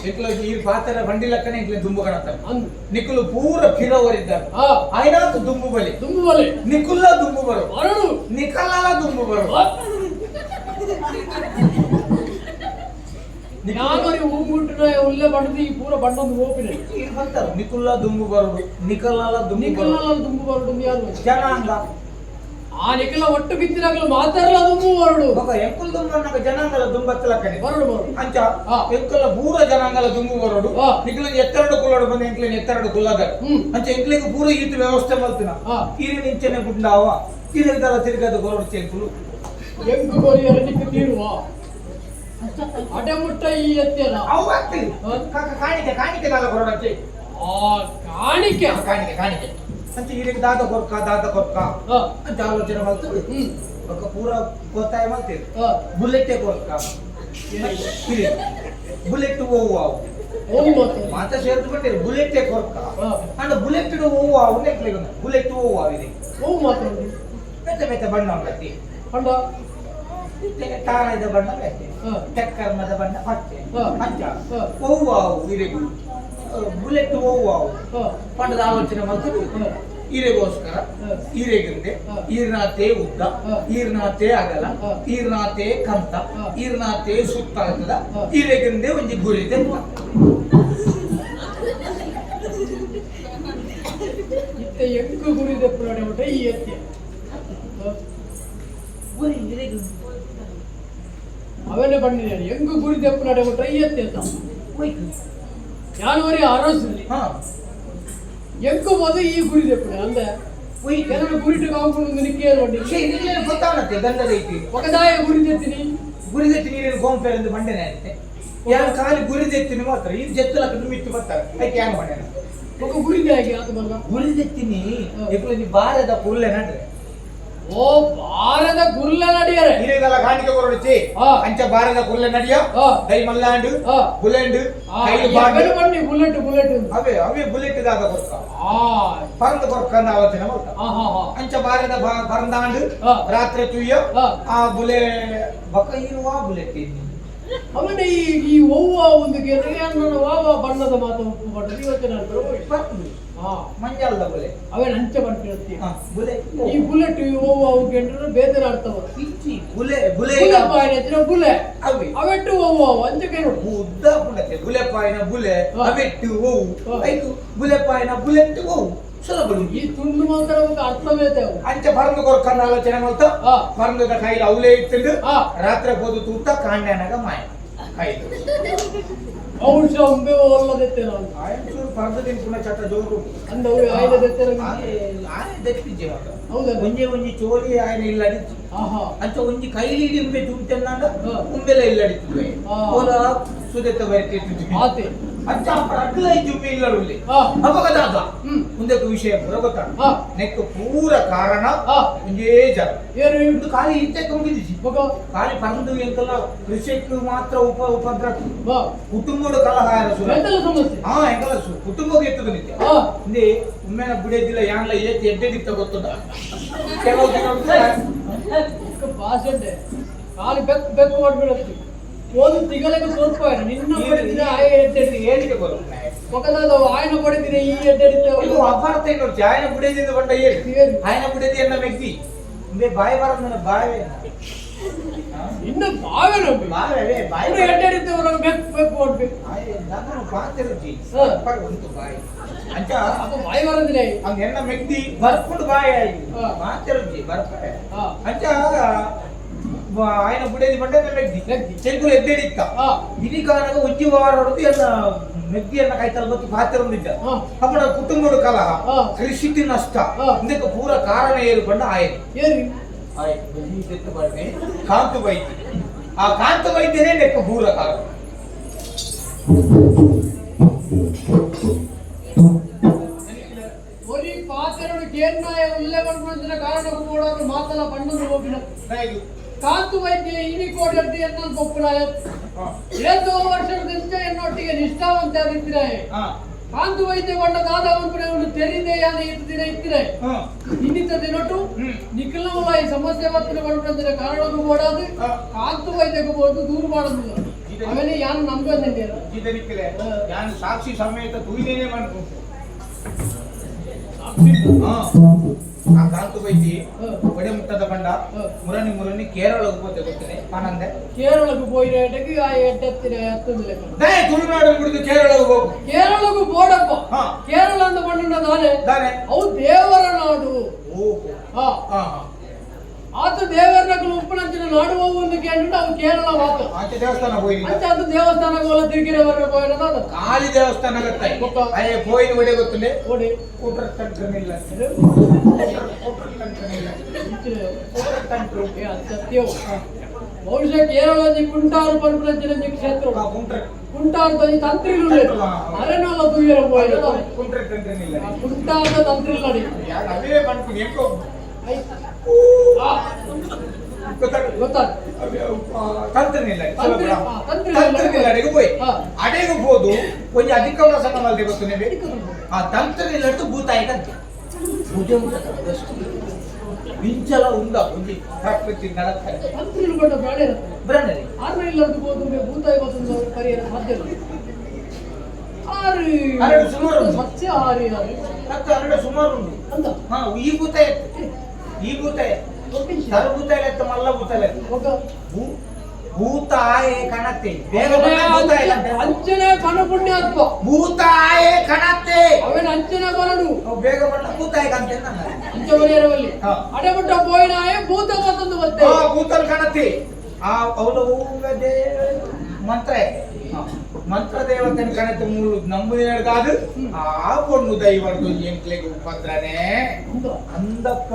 ಎಕ್ಲೆಗೆ ಈ ಪಾತ್ರ ಬಂಡಿ ಲೆಕ್ಕನೆ ಎಕ್ಲೆ ದುಂಬು ಕಣತ್ತ ನಿಕ್ಕುಲು ಪೂರ ಫಿರವರಿದ್ದಾರೆ ಆಯ್ನಾತು ದುಂಬು ಬಲಿ ನಿಕ್ಕುಲ್ಲ ದುಂಬು ಬರು ನಿಕ್ಕಲ್ಲ ದುಂಬು ಬರು ಯಾವರಿ ಹೂಗುಟ್ಟಿನ ಉಲ್ಲೆ ಬಣ್ಣದ ಈ ಪೂರ ಬಣ್ಣದ ಓಪಿನ ಅಂತಾರೆ ನಿಕ್ಕುಲ್ಲ ದುಂಬು ಬರುಡು ನಿಕ್ಕಲ್ಲ ದುಂಬು ಬರುಡು ಯಾರು ಜನಾಂಗ ಆ ನಿಖಲ ಒಟ್ಟು ಬಿತ್ತಿನಾಗಲು ಮಾತಾಡಲ್ಲ ದುಂಬು ಬರುಡು ಎಂಕುಲ್ ದುಂಬನ್ನಾಗ ಜನಾಂಗಲ ದುಂಬತ್ತಲಕ್ಕನೆ ಬರುಡು ಅಂಚ ಎಂಕಲ ಪೂರ ಜನಾಂಗಲ ದುಂಬು ಬರುಡು ನಿಖಲ ಎತ್ತರಡು ಕುಲ್ಲಡು ಬಂದು ಎಂಕ್ಲಿನ ಎತ್ತರಡು ಕುಲ್ಲದ ಅಂಚ ಎಂಕ್ಲಿಗೆ ಪೂರ ಈತು ವ್ಯವಸ್ಥೆ ಮಲ್ತಿನ ಈರಿನ ಇಂಚನೆ ಗುಂಡಾವ ಈರಿನ ತಿರುಗದ ಗೊರಡು ಚೆಂಕುಲು ಎಂಕು ಕೊರಿಯರ ನಿಕ್ಕು ತೀರುವ ಅಡೆ ಮುಟ್ಟ ಈ ಎತ್ತಿಯಲ್ಲ ಅವು ಆಗ್ತದೆ ಕಾಣಿಕೆ ದಾದ ಕೊರಡಕ್ಕೆ ಕಾಣಿಕೆ ಅಂತ ಈರಿಗೆ ದಾದ ಕೊರ್ಕ ಅಂತ ಆಲೋಚನೆ ಮಾಡ್ತದೆ ఒక ಪೂರ ಗೊತ್ತಾಯ ಮಾಡ್ತೀರಿ ಬುಲೆಟ್ಟೇ ಕೊರ್ಕ ಬುಲೆಟ್ ಹೋಗುವ ಮಾತ ಸೇರ್ತು ಬಿಟ್ಟಿರಿ ಬುಲೆಟ್ಟೇ ಕೊರ್ಕ ಅಂಡ ಬುಲೆಟ್ ಹೋಗುವ ನೆಕ್ಲೆಗ ಬುಲೆಟ್ ಹೋಗುವ ಇದೆ ಹೋಗು ಮಾತ್ರ ಮೆತ್ತ ಬಣ್ಣ ಉಂಟತಿ ಅಂಡ ತಾರಾಯದ ಬಣ್ಣ ಬೇಕೆ ಚಕ್ಕರ್ಮದ ಬಣ್ಣ ಪಚ್ಚೆ ಅಂಚ ಹೋಗುವಾವು ಇರೆಗು ಬುಲೆಟ್ ಹೋಗುವಾವು ಪಂಡದ ಆಲೋಚನೆ ಮಾಡ್ತಾರೆ ಈರೆಗೋಸ್ಕರ ಈರೆಗಿಂದೆ ಈರ್ನಾತೆ ಉದ್ದ ಈರ್ನಾತೆ ಅಗಲ ಈರ್ನಾತೆ ಕಂತ ಈರ್ನಾತೆ ಸುತ್ತ ಆಗ್ತದ ಈರೆಗಿಂದೆ ಒಂಜಿ ಗುರಿ ತೆಂತ ಇತ್ತೆ ಎಂಕು ಗುರಿ ತೆಪ್ಪುರಾಡೆ ಉಂಟ ಈ ಎತ್ತೆ ಗುರಿ ಇರೆಗು ಅವನೇ ಬಂದಿದ್ದಾನೆ ಎಂಗು ಗುರಿ ತೆಪ್ಪು ನಡೆಬಿಟ್ಟ ಈ ಎತ್ತೆ ಅಂತ ಯಾನವರಿ ಅರಸಲಿ ಎಂಕು ಮೊದಲು ಈ ಗುರಿ ತೆಪ್ಪು ಅಂದ್ರೆ ಕೆಲವು ಗುರಿಟ ಕಾವುಕೊಂಡು ನಿಕ್ಕೆ ನೋಡಿ ಗೊತ್ತಾಗತ್ತೆ ಗಂಧದ ಐತಿ ఒకదాయ ಗುರಿ ತೆತ್ತೀನಿ ನೀರೇನು ಗೋಂಪೇರೆಂದು ಬಂಡೆನೆ ಅಂತೆ ಯಾರು ಖಾಲಿ ಗುರಿ ತೆತ್ತೀನಿ ಮಾತ್ರ ಈ ಜತ್ತಲಕ್ಕೆ ಮಿತ್ತು ಬರ್ತಾರೆ ಅದಕ್ಕೆ ಏನು ಬಂಡೆನ ఒక ಗುರಿದೆ ಆಗಿ ಅದು ಬಂದ ಗುರಿ ತೆತ್ತೀನಿ ಎಕ್ಕಲು ಬಾರದ ಕುರ್ಲೆ ನಡ್ರೆ ಓ ಬಾರದ ಕುರ್ಲೆ ನಡಿಯರೆ ಇರೆಗಲ ಕಾಣಿಕೆ ಕೊರಡುತ್ತಿ ಅಂಚ ಬಾರದ ಕುರ್ಲೆ ನಡಿಯ ಕೈ ಮಲ್ಲಾಂಡು ಬುಲೆಂಡ್ ಕೈ ಬಾಂಡು ಬನ್ನಿ ಬುಲೆಟ್ ಅವೇ ಬುಲೆಟ್ ದಾದ ಕೊರ್ಕ ಪರಂದ ಕೊರ್ಕ ಆಲೋಚನೆ ಮಾಡ್ತ ಅಂಚ ಬಾರದ ಪರಂದಾಂಡು ರಾತ್ರಿ ತುಯ್ಯ ಆ ಬುಲೆ ಬಕ ಇರುವ ಬುಲೆಟ್ ಅವನೇ ಈ ಹೂವ ಒಂದು ನನ್ನ ವಾವ ಬಣ್ಣದ ಮಾತು ಉಪ್ಪು ಬಣ್ಣದ ಇವತ್ತಿನ ಮಂಜಾಲದ ಬುಲೆ ಅವೇ ಅಂಚೆ ಬರ್ತಿರತ್ತಿ ಬುಲೆ ಈ ಬುಲೆಟ್ ಹೂವ ಅವಕ್ಕೆ ಬೇರೆ ಅರ್ಥವ ಬುಲೆ ಬುಲೆ ಬುಲೆ ಅವೆ ಅವೆಟ್ಟು ಹೂವ ಅಂಚೆ ಉದ್ದ ಪುಣತೆ ಬುಲೆ ಪಾಯಿನ ಬುಲೆ ಅವೆಟ್ಟು ಹೋವು ಐದು ಬುಲೆ ಪಾಯಿನ ಬುಲೆಟ್ ಹೋವು ಸುಲಭ ಈ ತುಂಡು ಮಾತ್ರ ಅರ್ಥವೇ ಅಂಚೆ ಪರಂದು ಕೊರ್ಕಂದ ಆಲೋಚನೆ ಮಾಡ್ತಾ ಪರಂದದ ಕೈಲಿ ಅವಲೇ ಇತ್ತಿಂದು ರಾತ್ರಿ ಹೋದು ತೂತ ಕಾಂಡ್ಯಾನಾಗ ಮಾಯ ಕೈದು ಔಷಧ ಒಂಬೆ ಒಲ್ಲದೆತ್ತೇನ ಆಯಂಚೂರು ಪರದದಿಂದ ಪುನಃ ಚಟ ಜೋರು ಅಂದವು ಆಯ್ದದೆತ್ತೇನ ಆನೆ ದೆಪ್ಪಿಜ್ಜೆ ಮಾತ್ರ ಹೌದಾ ಒಂಜಿ ಚೋಲಿ ಆಯ್ನ ಇಲ್ಲಡಿತ್ತು ಅಂಚ ಒಂಜಿ ಕೈಲಿ ಇಡಿಂಬೆ ತುಂಬ್ತೆನ್ನಾಗ ಉಂಬೆಲ್ಲ ಇಲ್ಲಡಿತ್ತು ಓಲ ಸುದೆತ್ತ ಬರಿತಿತ್ತು ಆತೆ ಅಂಚ ಅಡ್ಲ ಜುಮ್ಮಿ ಇಲ್ಲಡುಲ್ಲಿ ಅಪಗದಾದ ಮುಂದಕ್ಕೆ ವಿಷಯ ಪೂರ ಗೊತ್ತಾಗ ನೆಕ್ಕು ಪೂರ ಕಾರಣ ಒಂಜೇ ಜನ ಒಂದು ಖಾಲಿ ಇತ್ತೆ ಕೊಂಬಿದಿಸಿ ಖಾಲಿ ಪರಂದು ಎಂಕಲ್ಲ ಕೃಷಿಕ್ ಮಾತ್ರ ಉಪದ್ರ ಕುಟುಂಬದ ಕಲಹಾರ ಸಮಸ್ಯೆ ಎಂಕಲ್ಲ ಕುಟುಂಬಕ್ಕೆ ಎತ್ತದ ನಿತ್ಯ ಹಿಂದೆ ಒಮ್ಮೆನ ಬಿಡೋದಿಲ್ಲ ಯಾನ್ಲ ಏತ್ ಎಡ್ಡೆದಿತ್ತ ಗೊತ್ತದ ಕೆಲವು ಭಾಷೆ ಖಾಲಿ ಬೆಕ್ಕು ಮಾಡ್ಬಿಡತ್ತಿ ಓದು ತಿಗಲಕ್ಕೆ ಸ್ವಲ್ಪ ನಿನ್ನ ಪಡೆದಿನ ಆಯ ಎಡ್ಡೆಡಿ ಹೇಳಿಕೆ ಬರುತ್ತೆ ಮೊಕದಾದ ಆಯನ ಪಡೆದಿನ ಈ ಎಡ್ಡೆಡಿತ ಇದು ಅಪಾರ್ಥ ನೋಡಿ ಆಯನ ಬುಡೇದಿಂದ ಬಂಡ ಹೇಳಿ ಆಯನ ಬುಡೇದಿ ಅನ್ನ ವ್ಯಕ್ತಿ ಹಿಂದೆ ಬಾಯಿ ಬರೋದನ್ನ ಬಾಯವೇ ಇನ್ನು ಬಾವೇನು ಬಾಯವೇ ಬಾಯಿ ಎಡ್ಡೆಡಿತ ಬೆಕ್ಕು ಮಾಡ್ಬೇಕು ನಾನು ಪಾತಿರುಚಿ ಉಂಟು ಬಾಯಿ ಅಂಚ ಅಪ್ಪ ಬಾಯಿ ಬರೋದಿಲ್ಲ ಹಂಗ ಎನ್ನ ವ್ಯಕ್ತಿ ಬರ್ಕೊಂಡು ಬಾಯಿ ಆಯ್ತು ಮಾತಿರುಚಿ ಬರ್ತಾರೆ ಅಂಚ ఆయన బుడేది పంటే మెగ్ది చెంకులు ఎద్దెడిక్క ఇది కానగా ఉజ్జి వారొడదు ఎన్న మెగ్ది ఎన్న కైతల బొత్తి ಪಾತ್ರ ఉంದಿದ್ದ ಅಪ್ಪಡ ಕುಟುಂಬದ ಕಲಹ ಕೃಷಿತಿ ನಷ್ಟ ಇದಕ್ಕೆ ಪೂರ ಕಾರಣ ಏರ್ಪಂಡ ಆಯ್ತು ಆಯ್ತು ಬನ್ನಿ ಕಾಂತು ವೈದ್ಯ ಆ ಕಾಂತು ವೈದ್ಯನೇ ಲೆಕ್ಕ ಪೂರ ಕಾರಣ ಒರಿ ಪಾತ್ರೆಗಳು ಕೇರ್ನಾಯ ಉಲ್ಲೆ ಮಾಡ್ಕೊಂಡಿದ್ದ ಕಾರಣ ಕೂಡ ಮಾತಲ್ಲ ಬಣ್ಣದ ಹೋಗಿನ ಕಾಂತು ವೈದ್ಯ ಇನಿ ಕೋಡರ್ತಿ ಎನ್ನ ಗೊಪ್ಪುರಾಯ 2 ವರ್ಷದಿಂದ ಎನ್ನೊಟ್ಟಿಗೆ ನಿಷ್ಠಾವಂತ ಆಗಿದ್ರಾಯ ಕಾಂತು ವೈದ್ಯ ಕೊಂಡ ದಾದವನು ತೆರಿದೆಯಾದ ಇತ್ತು ದಿನ ಇತ್ತಿರೆ ಇನ್ನಿತ ದಿನಟ್ಟು ನಿಖಿಲವಲ್ಲ ಈ ಸಮಸ್ಯೆ ಬತ್ತಿನ ಬಂದ್ರೆ ಕಾರಣಕ್ಕೂ ಓಡಾದು ಕಾಂತು ವೈದ್ಯಕ್ಕೂ ಹೋದು ದೂರ ಮಾಡೋದಿಲ್ಲ ಅವನೇ ಯಾರು ನಂಬಂದಿದ್ದೀರ ಇದರಿಕ್ಕಲೆ ನಾನು ಸಾಕ್ಷಿ ಸಮೇತ ತುಯಿನೇನೆ ಮಾಡ್ಕೊಂಡು ಆ ಕಾಂತು ವೈದ್ಯ ಒಡೆ ಮುಟ್ಟದ ಬಂಡ ಮುರನಿ ಕೇರಳ ಹೋಗೋದೆ ಗೊತ್ತೇನೆ ಆನಂದ ಕೇರಳಕ್ಕೆ போயிட்டேக்கு எட்டத்திலே அத்துதிலே டேய் ತುಳುನಾಡು ಬಿಡಿದು ಕೇರಳಕ್ಕೆ ಹೋಗು ಕೇರಳಕ್ಕೆ போடಪ್ಪ ಕೇರಳ ಅಂತ ಬಂಡನ ದಾನೆ ಅವು ದೇವರ ನಾಡು ಓಹೋ ಆತ ದೇವರನಗಳು ಉಪ್ಪನಂಚಿನ ನಾಡು ಹೋಗುವುದು ಕೇಳಿದ್ರೆ ಅವು ಕೇರಳ ಮಾತು ಆಚೆ ದೇವಸ್ಥಾನ ಹೋಗಿ ಅಂಚೆ ಅದು ದೇವಸ್ಥಾನಗಳ ತಿರುಗಿರವರ ಹೋಗಿರೋದು ಖಾಲಿ ದೇವಸ್ಥಾನ ಗತ್ತೆ ಅಯ್ಯ ಹೋಗಿ ಒಡೆ ಗೊತ್ತಲೆ ಓಡಿ ಕೂಟ್ರ ತಂತ್ರನಿಲ್ಲ ಬಹುಶಃ ಕೇರಳ ಕುಂಟಾರು ಪಂಪನಂಚಿನ ಕ್ಷೇತ್ರ ಕುಂಟಾರ್ದ ತಂತ್ರಿಗಳು ಅರೆನಲ್ಲ ತುಯ್ಯರ ಹೋಗಿರೋದು ಕೂಟ್ರ ತಂತ್ರನಿಲ್ಲ ಕುಂಟಾದ ತಂತ್ರಿಲ್ಲ ಯಾರು ಅವೇ ಮಾಡ್ತೀನಿ ಏಕೋ ತಂತ್ರನಿಲ್ಲ పోయి అడేగు పోదు కొంచెం అధిక ప్రసంగం వాళ్ళకి వస్తున్నాయి ఆ తంత్రనిల్లట్టు భూతాయి కంటే ಮಿಂಚಲ ಉಂಡ ಒಂದು ಪ್ರಕೃತಿ ನಡಕ ತಂತ್ರಿಗಳು ಕೊಂಡ ಬೇಡ ಬ್ರಾಂಡರಿ ಆರ್ನ ಇಲ್ಲದ್ದು ಹೋದ್ರೆ ಭೂತಾಯಿ ಬರ್ತದೆ ಪರಿಹಾರ ಸಾಧ್ಯ ಇಲ್ಲ ಅರೆ ಸುಮಾರು ಸತ್ಯ ಆರಿ ಮತ್ತೆ ಅರೆ ಸುಮಾರು ಉಂಟು ಅಂತ ಹಾ ಈ ಭೂತಾಯಿ ಈ ಭೂತಾಯಿ ಸರ್ ಭೂತಾಯಿ ಎತ್ತ ಮಲ್ಲ ಭೂತಾಯಿ ಭೂತಾಯೇ ಕಣತೆ ಬೇಗ ಭೂತಾಯಿ ಅಂಚನೆ ಕಣ ಪುಣ್ಯಾತ್ಮ ಭೂತಾಯೇ ಕಣತೆ ಅವನ ಅಂಚನೆ ಬರಡು ಬೇಗ ಬಂದ ಭೂತಾಯಿ ಕಂತೆ ಅಂಚ ಬರೆಯರವಲ್ಲಿ ಅಡೆಬಿಟ್ಟ ಪೋಯಿನಾಯೇ ಭೂತ ಮತ್ತೊಂದು ಮತ್ತೆ ಭೂತನ್ ಕಣತೆ ಆ ಅವನು ಮಂತ್ರ ಮಂತ್ರ ದೇವತನ ಕಣತೆ ಮೂರು ನಂಬುದಿನ ಕಾದು ಆ ಪೊಣ್ಣು ದೈವರ್ದು ಎಂಕ್ಲೆಗೆ ಉಪದ್ರನೆ ಅಂದಪ್ಪ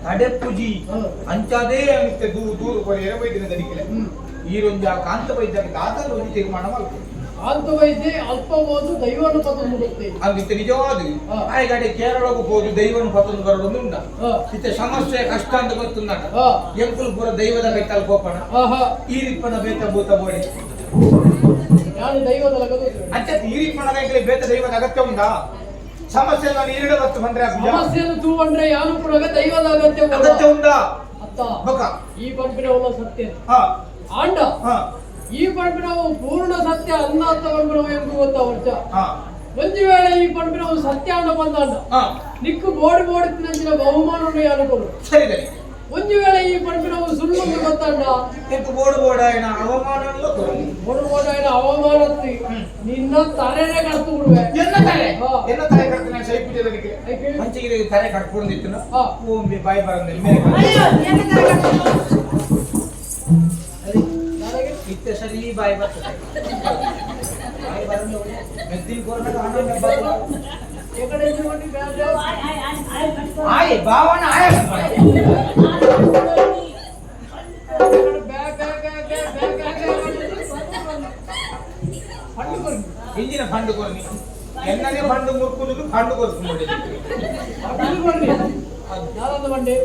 ತಡೆ ಪೂಜಿ ಅಂಚಾದೇ ಅನಿಸ್ತೆ ದೂರು ಕೊರೆಯರ ವೈದ್ಯನ ದಡಿಕಲೆ ಈ ರೊಂಜ ಕಾಂತ ವೈದ್ಯಕ ದಾತಲು ಒಂದು ತೀರ್ಮಾನ ಮಾಡ್ತಾರೆ ಕಾಂತ ವೈದ್ಯ ಅಲ್ಪ ಹೋದು ದೈವನ ಪತೊಂದು ಬರುತ್ತೆ ಅಂದಿತ್ತೆ ನಿಜವಾದ ಆಯ್ಗಾಡೆ ಕೇರಳಗೂ ಹೋದು ದೈವನ ಪತೊಂದು ಬರೋದು ಉಂಡ ಇತ್ತೆ ಸಮಸ್ಯೆ ಕಷ್ಟ ಅಂತ ಗೊತ್ತುಂಡ ಎಂಕುಲು ಪೂರ ದೈವದ ಬೆಟ್ಟಲ್ ಗೋಪಣ ಈ ರೀಪನ ಬೇತ ಭೂತ ಬೋಡಿ ನಾನು ದೈವದ ಅಂಚೆ ಈ ರೀಪನ ಬೇಕಲೆ ಬೇತ ದೈವದ ಅಗತ್ಯ ಉಂಟಾ ಸಮಸ್ಯೆ ನಾನು ಎರಡು ಹೊತ್ತು ಬಂದ್ರೆ ಸಮಸ್ಯೆಯನ್ನು ತೂವಂಡ್ರೆ ಯಾನು ಕೂಡ ದೈವದ ಅಗತ್ಯ ಉಂಟಾ ಅತ್ತ ಬಕ ಈ ಪಂಪಿನ ಉള്ള ಸತ್ಯ ಆಂಡ ಈ ಪಂಪಿನವು ಪೂರ್ಣ ಸತ್ಯ ಅನ್ನಾಥ ಪಂಪಿನವು ಎಂದು ಗೊತ್ತ ವರ್ಷ ಒಂದು ವೇಳೆ ಈ ಪಂಪಿನವು ಸತ್ಯ ಅಂಡ ಬಂದಾಂಡ ನಿಕ್ಕು ಬೋಡಿ ಬೋಡುತ್ತಿನ ಬಹುಮಾನ ಅನುಕೂಲ ಸರಿ ಸರಿ ಒಂದು ವೇಳೆ ಈ ಪಂಪಿನವು ಸುಳ್ಳು ಎಂದು ಗೊತ್ತಾಂಡ ನಿಕ್ಕು ಬೋಡಾಯನ ಅವಮಾನ ಬೋಡಾಯನ ಅವಮಾನತ್ತಿ ನಿನ್ನ ತಲೆನೇ ಕಡ್ತು ಬಿಡುವೆ ಎನ್ನ ತಲೆ ಕಡ್ತು ನಾನು ಸೈ ಪೂಜೆದಕ್ಕೆ ಮಂಚಿಗೆ ತಲೆ ಕಟ್ಕೊಂಡಿತ್ತು ಓಂಬಿ ಬಾಯಿ ಬರಂದಲ್ಲಿ ಇತ್ತೆ ಸರಿ ಬಾಯಿ ಬರ್ತದೆ ಬಾಯಿ ಬರಲು ಮೆತ್ತಿನ ಕೊರನ ಆನಂದ ಆಯ್ ಭಾವನ ಆಯ ಇಂಜಿನ ಫಂಡ್ ಕೊರ್ನಿ ಎನ್ನನೇ ಫಂಡ್ ಮುರ್ಕುದು ಫಂಡ್ ಕೊರ್ಸ್ಕೊಂಡು ಬಂಡೆ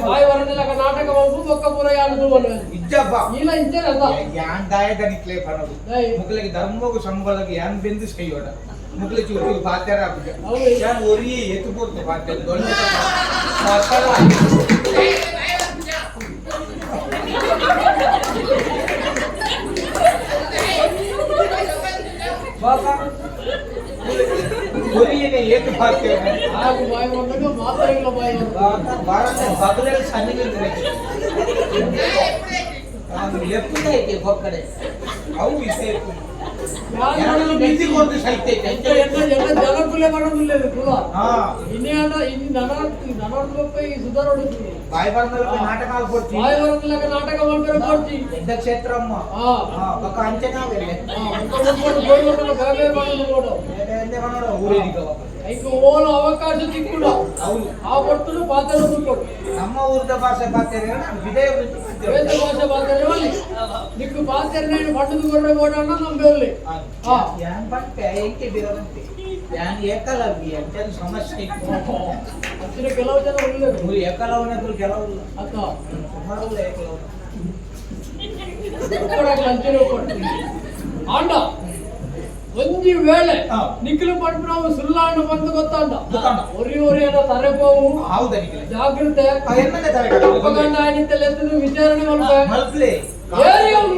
ಬಾಯಿ ವರನೆಲ್ಲ ನಾಟಕ ಮಾಡ್ಬೋದು ಒಕ್ಕ ಪೂರ ಯಾರು ಇಜ್ಜಪ್ಪ ಇಲ್ಲ ಇಂಚೇನಲ್ಲ ಯಾನ್ ದಾಯದ ನಿಕ್ಲೆ ಫನದು ಮುಗ್ಲಗೆ ಧರ್ಮಗೂ ಸಂಬಳಗೆ ಯಾನ್ ಬೆಂದು ಸೈಯೋಡ ಮುಗ್ಲೆ ಚೂರು ಪಾತ್ಯಾರ ಆಗುತ್ತೆ ಯಾನ್ ಒರಿ ಎತ್ತು ಕೊಡ್ತು ಪಾತ್ಯಾರ ದೊಡ್ಡ ಒರಿಯನೆ ಏತು ಪಾತ್ಯಾರ ಆಗ ಬಾಯಿ ಬಂದಾಗ ಮಾತಾಡಿಲ್ಲ ಬಾಯಿ ಭಾರತ ಬಗಲಲ್ಲಿ ಸನ್ನಿಗೆ ಎಪ್ಪುದ ಐತೆ ಹೊಕ್ಕಡೆ ಅವು ಇಷ್ಟೇ ಜನಕುಲೆ ಮಾಡೋದಿಲ್ಲ ಬಾಯಿ ಬಂದ ನಾಟಕ ಕೊಡ್ತೀವಿ ಬಾಯಿ ಬರೋದಿಲ್ಲ ನಾಟಕ ಮಾಡ್ತಾರೆ ಕೊಡ್ತೀವಿ ಎದ್ದ ಕ್ಷೇತ್ರ ಅಮ್ಮ ಬಕ್ಕ ಅಂಚೆ ನಾವೆಲ್ಲ ಊರಿಗೆ ಐದು ಓಲ ಅವಕಾಶ ಸಿಕ್ಕುಡ ಆ ಕೊಟ್ಟು ಪಾತ್ರ ನಮ್ಮ ಊರದ ಭಾಷೆ ಪಾತ್ರೆ ವಿಜಯ ವೇದ ಭಾಷೆ ಪಾತ್ರ ನಿಕ್ಕು ಪಾತ್ರ ಪಟ್ಟದು ಕೊಡ್ರೆ ಓಡೋಣ ನಂಬಿ ಯಾನ್ ಪಟ್ಟೆ ಎಂಕೆ ಬಿರವಂತೆ ಯಾನ್ ಏಕಲವ್ಯ ಅಂತ ಸಮಸ್ಯೆ ಇತ್ತು ಕೆಲವು ಜನ ಒಳ್ಳೆ ಏಕಲವನ ಕೆಲವು ಅಕ್ಕ ಸುಮಾರು ಏಕಲವನ ಲಂಚನೆ ಕೊಡ್ತೀನಿ ಆಂಡ ಒಂಜಿ ವೇಳೆ ಹಾ. ನಿಖಿಲು ಪಟ್ಟು ನಾವು ಸುಳ್ಳಾಂಡು ಬಂದು ಗೊತ್ತಾಂಡ ಗೊತ್ತಾಂಡ. ಒರಿ ಎಲ್ಲ ತರೆಪೋವು ಹೌದಾ ನಿಖಿಲ್ ಜಾಗೃತೆ ಎನ್ನಡೆ ತರ ಉಪಗಂಡ ಆಯ್ನಿತ್ತೆಲ್ಲ ಎದ್ದು ವಿಚಾರಣೆ ಮಾಡ್ಬೇಕು ಮಲ್ಪ್ಲೆ ಏರಿ ಅವ್ನು.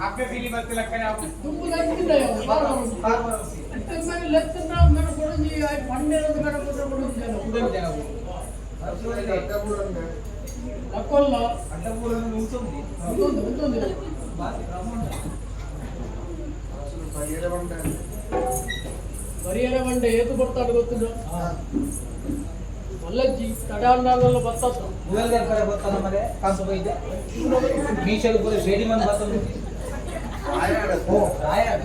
आपने पीली मत लगना आप ದುಂಬು ದಕ್ಕಿಂದ ಅವ್ನು. ಬಾರ ಅವ್ನು. बार बार सी ಇತ್ತದ ಮೇಲೆ ಲೆಕ್ಕನ ನಾವು ಮೇಡ ಕೊಡಂಜಿ ಆಯ್ ಪಂಡೆರದು ಮೇಡ ಕೊಡ್ರೆ ಕೊಡಂಜಿ ಜನ. उधर जाना वो ಲಕ್ಕೊಲ್ಲ ಅಡ್ಡಪೂರನ್ನು ನಿಂತುಂದಿ ಒಂದೊಂದು ಬಾರಿ ಬ್ರಾಹ್ಮಣ ಪರಿಯರ ಬಂಡೆ ಏತು ಬರ್ತಾడు ಗೊತ್ತಿಲ್ಲ ಮಲ್ಲಜ್ಜಿ ತಡಾಂಡಾಗಲ್ಲ ಬರ್ತದ ಗುಗಲ್ಗಾರ್ ಕಡೆ ಬರ್ತಾನ ಮರೆ ಕಾಂತು ಬೈದೆ ಮೀಶಲ್ ಪೂರ ಶೇಡಿ ಮಂದಿ ಬರ್ತಾನೆ ಓ ರಾಯಾಡ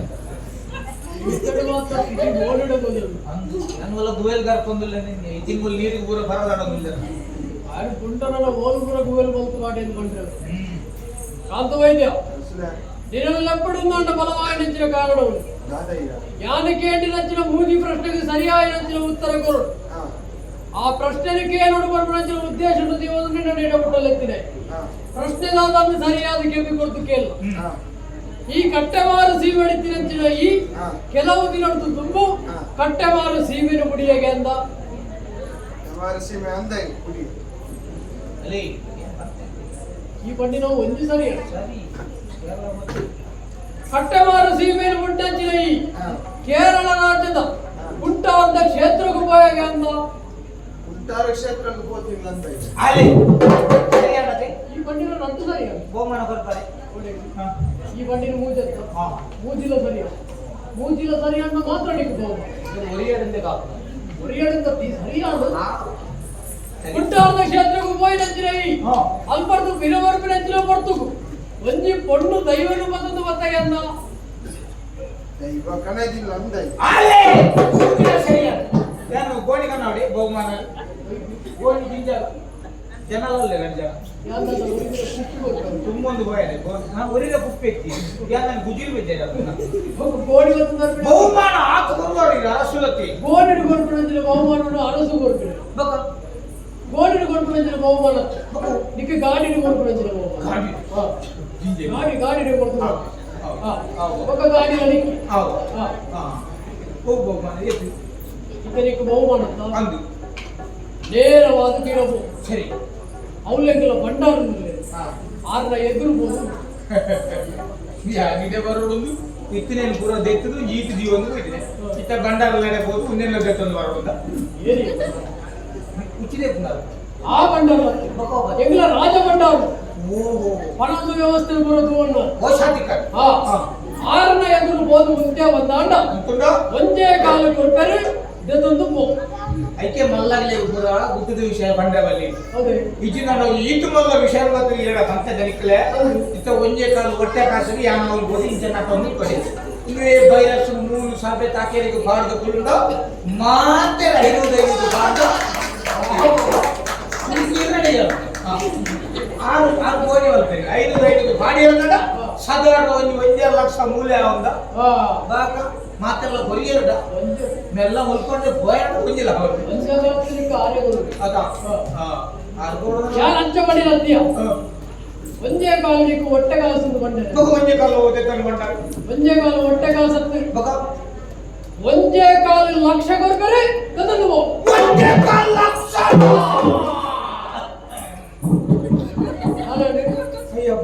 ಇತ್ತಡ ಮಾತ್ರ ಸಿಟಿ ನೋಡಿಡೋದು ಅಂದು ನನ್ವಲ್ಲ ಗುಗಲ್ಗಾರ್ ಕೊಂದಿಲ್ಲ ನಿನ್ನೆ ಇತಿಂಗುಲ್ ನೀರಿಗೆ ಪೂರ ಬರದಾಡೋದಿಲ್ಲ ಆರು ಪುಂಟನಲ್ಲ ಓಲುಪುರ ಗುವೆಲ್ ಬಂತು ಮಾಡಿ ಅಂದ್ಕೊಂಡ್ರೆ ಕಾಂತ ವೈದ್ಯ ದಿನವೆಲ್ಲಪ್ಪಡುಂದಾಂಡ ಬಲವಾಯ ನೆಚ್ಚಿನ ಕಾರಣಗಳು ಯಾನಕ್ಕೆ ನಚ್ಚಿನ ಮೂಜಿ ಪ್ರಶ್ನೆಗೆ ಸರಿಯಾಗಿ ನಚ್ಚಿನ ಉತ್ತರ ಕೊಡು ಆ ಪ್ರಶ್ನೆಗೆ ನೋಡ್ಕೊಂಡು ನಚ್ಚಿನ ಉದ್ದೇಶ ಜೀವನ ನೀಡಬಿಟ್ಟಲೆತ್ತಿದೆ ಪ್ರಶ್ನೆದಾದ ಸರಿಯಾದ ಕೇಳಿ ಕೊಡ್ತು ಕೇಳ ಈ ಕಟ್ಟೆವಾರು ಸೀಮೆಡಿತಿನಂಚಿನ ಈ ಕೆಲವು ದಿನ ತುಂಬು ಕಟ್ಟೆವಾರು ಸೀಮೆನ ಮುಡಿಯಗೆ ಅಂದ ಅಲ್ಲಿ ಈ ಪಂಡಿ ನಾವು ಒಂದು ಸರಿ ಸರಿ ಕೇರಳ ಮತ್ತೆ ಕಟ್ಟೆವಾರು ಸೀಮೆಯನ್ನು ಮುಂಟಂಚಿನ ಈ ಕೇರಳ ರಾಜ್ಯದ ಉಂಟಾದ ಕ್ಷೇತ್ರಕ್ಕೆ ಉಪಯೋಗ ಅಂದ ಅಲ್ಲಿ ಸರಿಯಾಡತೆ ಈ ಪಂಡಿನ ನಂತು ಸರಿ ಬಹುಮಾನ ಬರ್ತಾರೆ ಈ ಪಂಡಿನ ಮೂಜತ್ತ ಮೂಜಿಲ ಸರಿ ಮೂಜಿಲ ಸರಿ ಅನ್ನ ಮಾತ್ರ ನಿಕ್ಕೋದು ಒರಿಯಡಂದೆ ಕಾಪು ಒರಿಯಡಂತ ಸರಿಯಾದ ಉಂಟಾದ ಕ್ಷೇತ್ರಕ್ಕೆ ಉಪಯೋಗಿಸಿನ ಈ ಅಲ್ಪರ್ದು ಬಿರವರ್ಪಿನ ಬರ್ತುಕು ಒಂಜಿ ಪೊಣ್ಣು ದೈವನು ಬಂದದ್ದು ಬತ್ತಾಗೆ ಅಂದ ಅಲ್ಲಿ ಸರಿಯಾದ ನಾನು ಗೋಣಿ ಕನ್ನಡಿ ಬಹುಮಾನ ಗೋಣಿ ಗಿಂಜ ಜನರಲ್ಲೇ ಗಂಜ ತುಂಬೊಂದು ಭಯನೆ ನಾನು ಒರಿಗ ಕುಪ್ಪೆ ಎತ್ತಿ ನಾನು ಗುಜಿಲ್ ಬಿದ್ದೆ ಗೋಡಿ ಬಂದು ಬಹುಮಾನ ಆತು ಕೊಡುವವರಿ ಅರಸುಲತಿ ಗೋಡಿನ ಕೊಡ್ಬಿಡ ಬಹುಮಾನವನ್ನು ಅರಸು ಕೊಡ್ಬಿಡ ಬಕ ಗೋಡಿನ ಕೊಡ್ಬಿಡ ಬಹುಮಾನ ನಿಕ್ಕ ಗಾಡಿನ ಕೊಡ್ಬಿಡ ಬಹುಮಾನ ಗಾಡಿ ಗಾಡಿನ ಕೊಡ್ಬಿಡ ఒక ಗಾಡಿ ಅಡಿಕೆ ಹೌದು ಹೋಗ್ ಬಹುಮಾನ ಎತ್ತಿ ಇದಕ್ಕೆ ಬಹುಮಾನ ಅಂದು ನೇರವಾದ ಗಿರಬು ಸರಿ ಅವಲೆಂಗಲ ಭಂಡಾರ ಆರ್ನ ಎದುರುಬಹುದು ಯಾನಿದೆ ಬರೋದೊಂದು ಇತ್ತಿನೇನು ಪೂರ ದೆತ್ತದು ಈತ ಜೀವನ ಇದೆ ಇತ್ತ ಬಂಡಾರ ನಡೆಬಹುದು ಇನ್ನೇನು ದೆತ್ತೊಂದು ಬರೋದ ಏನಿ ಉಚಿದೆ ಪುನಃ ಆ ಭಂಡಾರ ಎಂಗ್ಲ ರಾಜ ಭಂಡಾರ ಓಹೋ ಹಣದ ವ್ಯವಸ್ಥೆ ಬರೋದು ಅನ್ನ ಓಶಾತಿಕ ಆರನ ಎದುರು ಬೋದು ಮುಂದೆ ಬಂದಾಂಡ ಅಂತುಂಡ ಒಂದೇ ಕಾಲ ಕೊಡ್ತಾರೆ ಇದೊಂದು ಪೋ ಐಕೆ ಮಲ್ಲಾಗಲೇ ಪೂರ ಗುಟ್ಟದ ವಿಷಯ ಬಂಡವಲ್ಲಿ ಹೌದೇ ಇಜಿನ ನಾವು ಈತು ಮಲ್ಲ ವಿಷಯ ಮಾತ್ರ ಹೇಳ ಸಂತೆ ದನಿಕಲೆ ಇತ್ತ ಒಂಜೇ ಕಾಲು ಹೊಟ್ಟೆ ಕಾಸಿಗೆ ಯಾನ ಅವ್ರು ಬೋದು ಇಂಚನ ತಂದು ಕೊಡಿ ಇವೇ ವೈರಸ್ ಮೂರು ಸಾಬೆ ತಾಕೇರಿಗೆ ಬಾರ್ದ ಕುಳ್ಳ ಮಾತೆ 55 ಬಾರ್ದ ಆರು ಆರು ಕೋಟಿ ಬರ್ತೇನೆ 5 ಬಾಡಿ ಹೇಳ್ದ ಸಾಧಾರಣ ಒಂದು 1 ಲಕ್ಷ ಮೂಲ್ಯ ಅವಂದ ಬಾಕ ಮಾತೆಲ್ಲ ಕೊರಿಯರ್ಡ ಮೆಲ್ಲ ಮುಲ್ಕೊಂಡೆ ಬೋಯಾಡ ಕುಂಜಿಲ್ಲ ಅವರು ಅದ ಯಾರು ಅಂಚ ಮಾಡಿಲ್ಲ ಅಂತೀಯ ಒಂದೇ ಕಾಲ ನೀಕು ಹೊಟ್ಟೆ ಕಾಸು ಬಂಡೆ ಒಂದೇ ಕಾಲ ಹೋದೆ ತಂದ್ಕೊಂಡ ಒಂದೇ ಕಾಲ ಹೊಟ್ಟೆ ಕಾಸತ್ತು ಬಕ ಒಂದೇ ಕಾಲ ಲಕ್ಷ ಕೊಡ್ತಾರೆ ತಂದು ಒಂದೇ ಕಾಲ ಲಕ್ಷ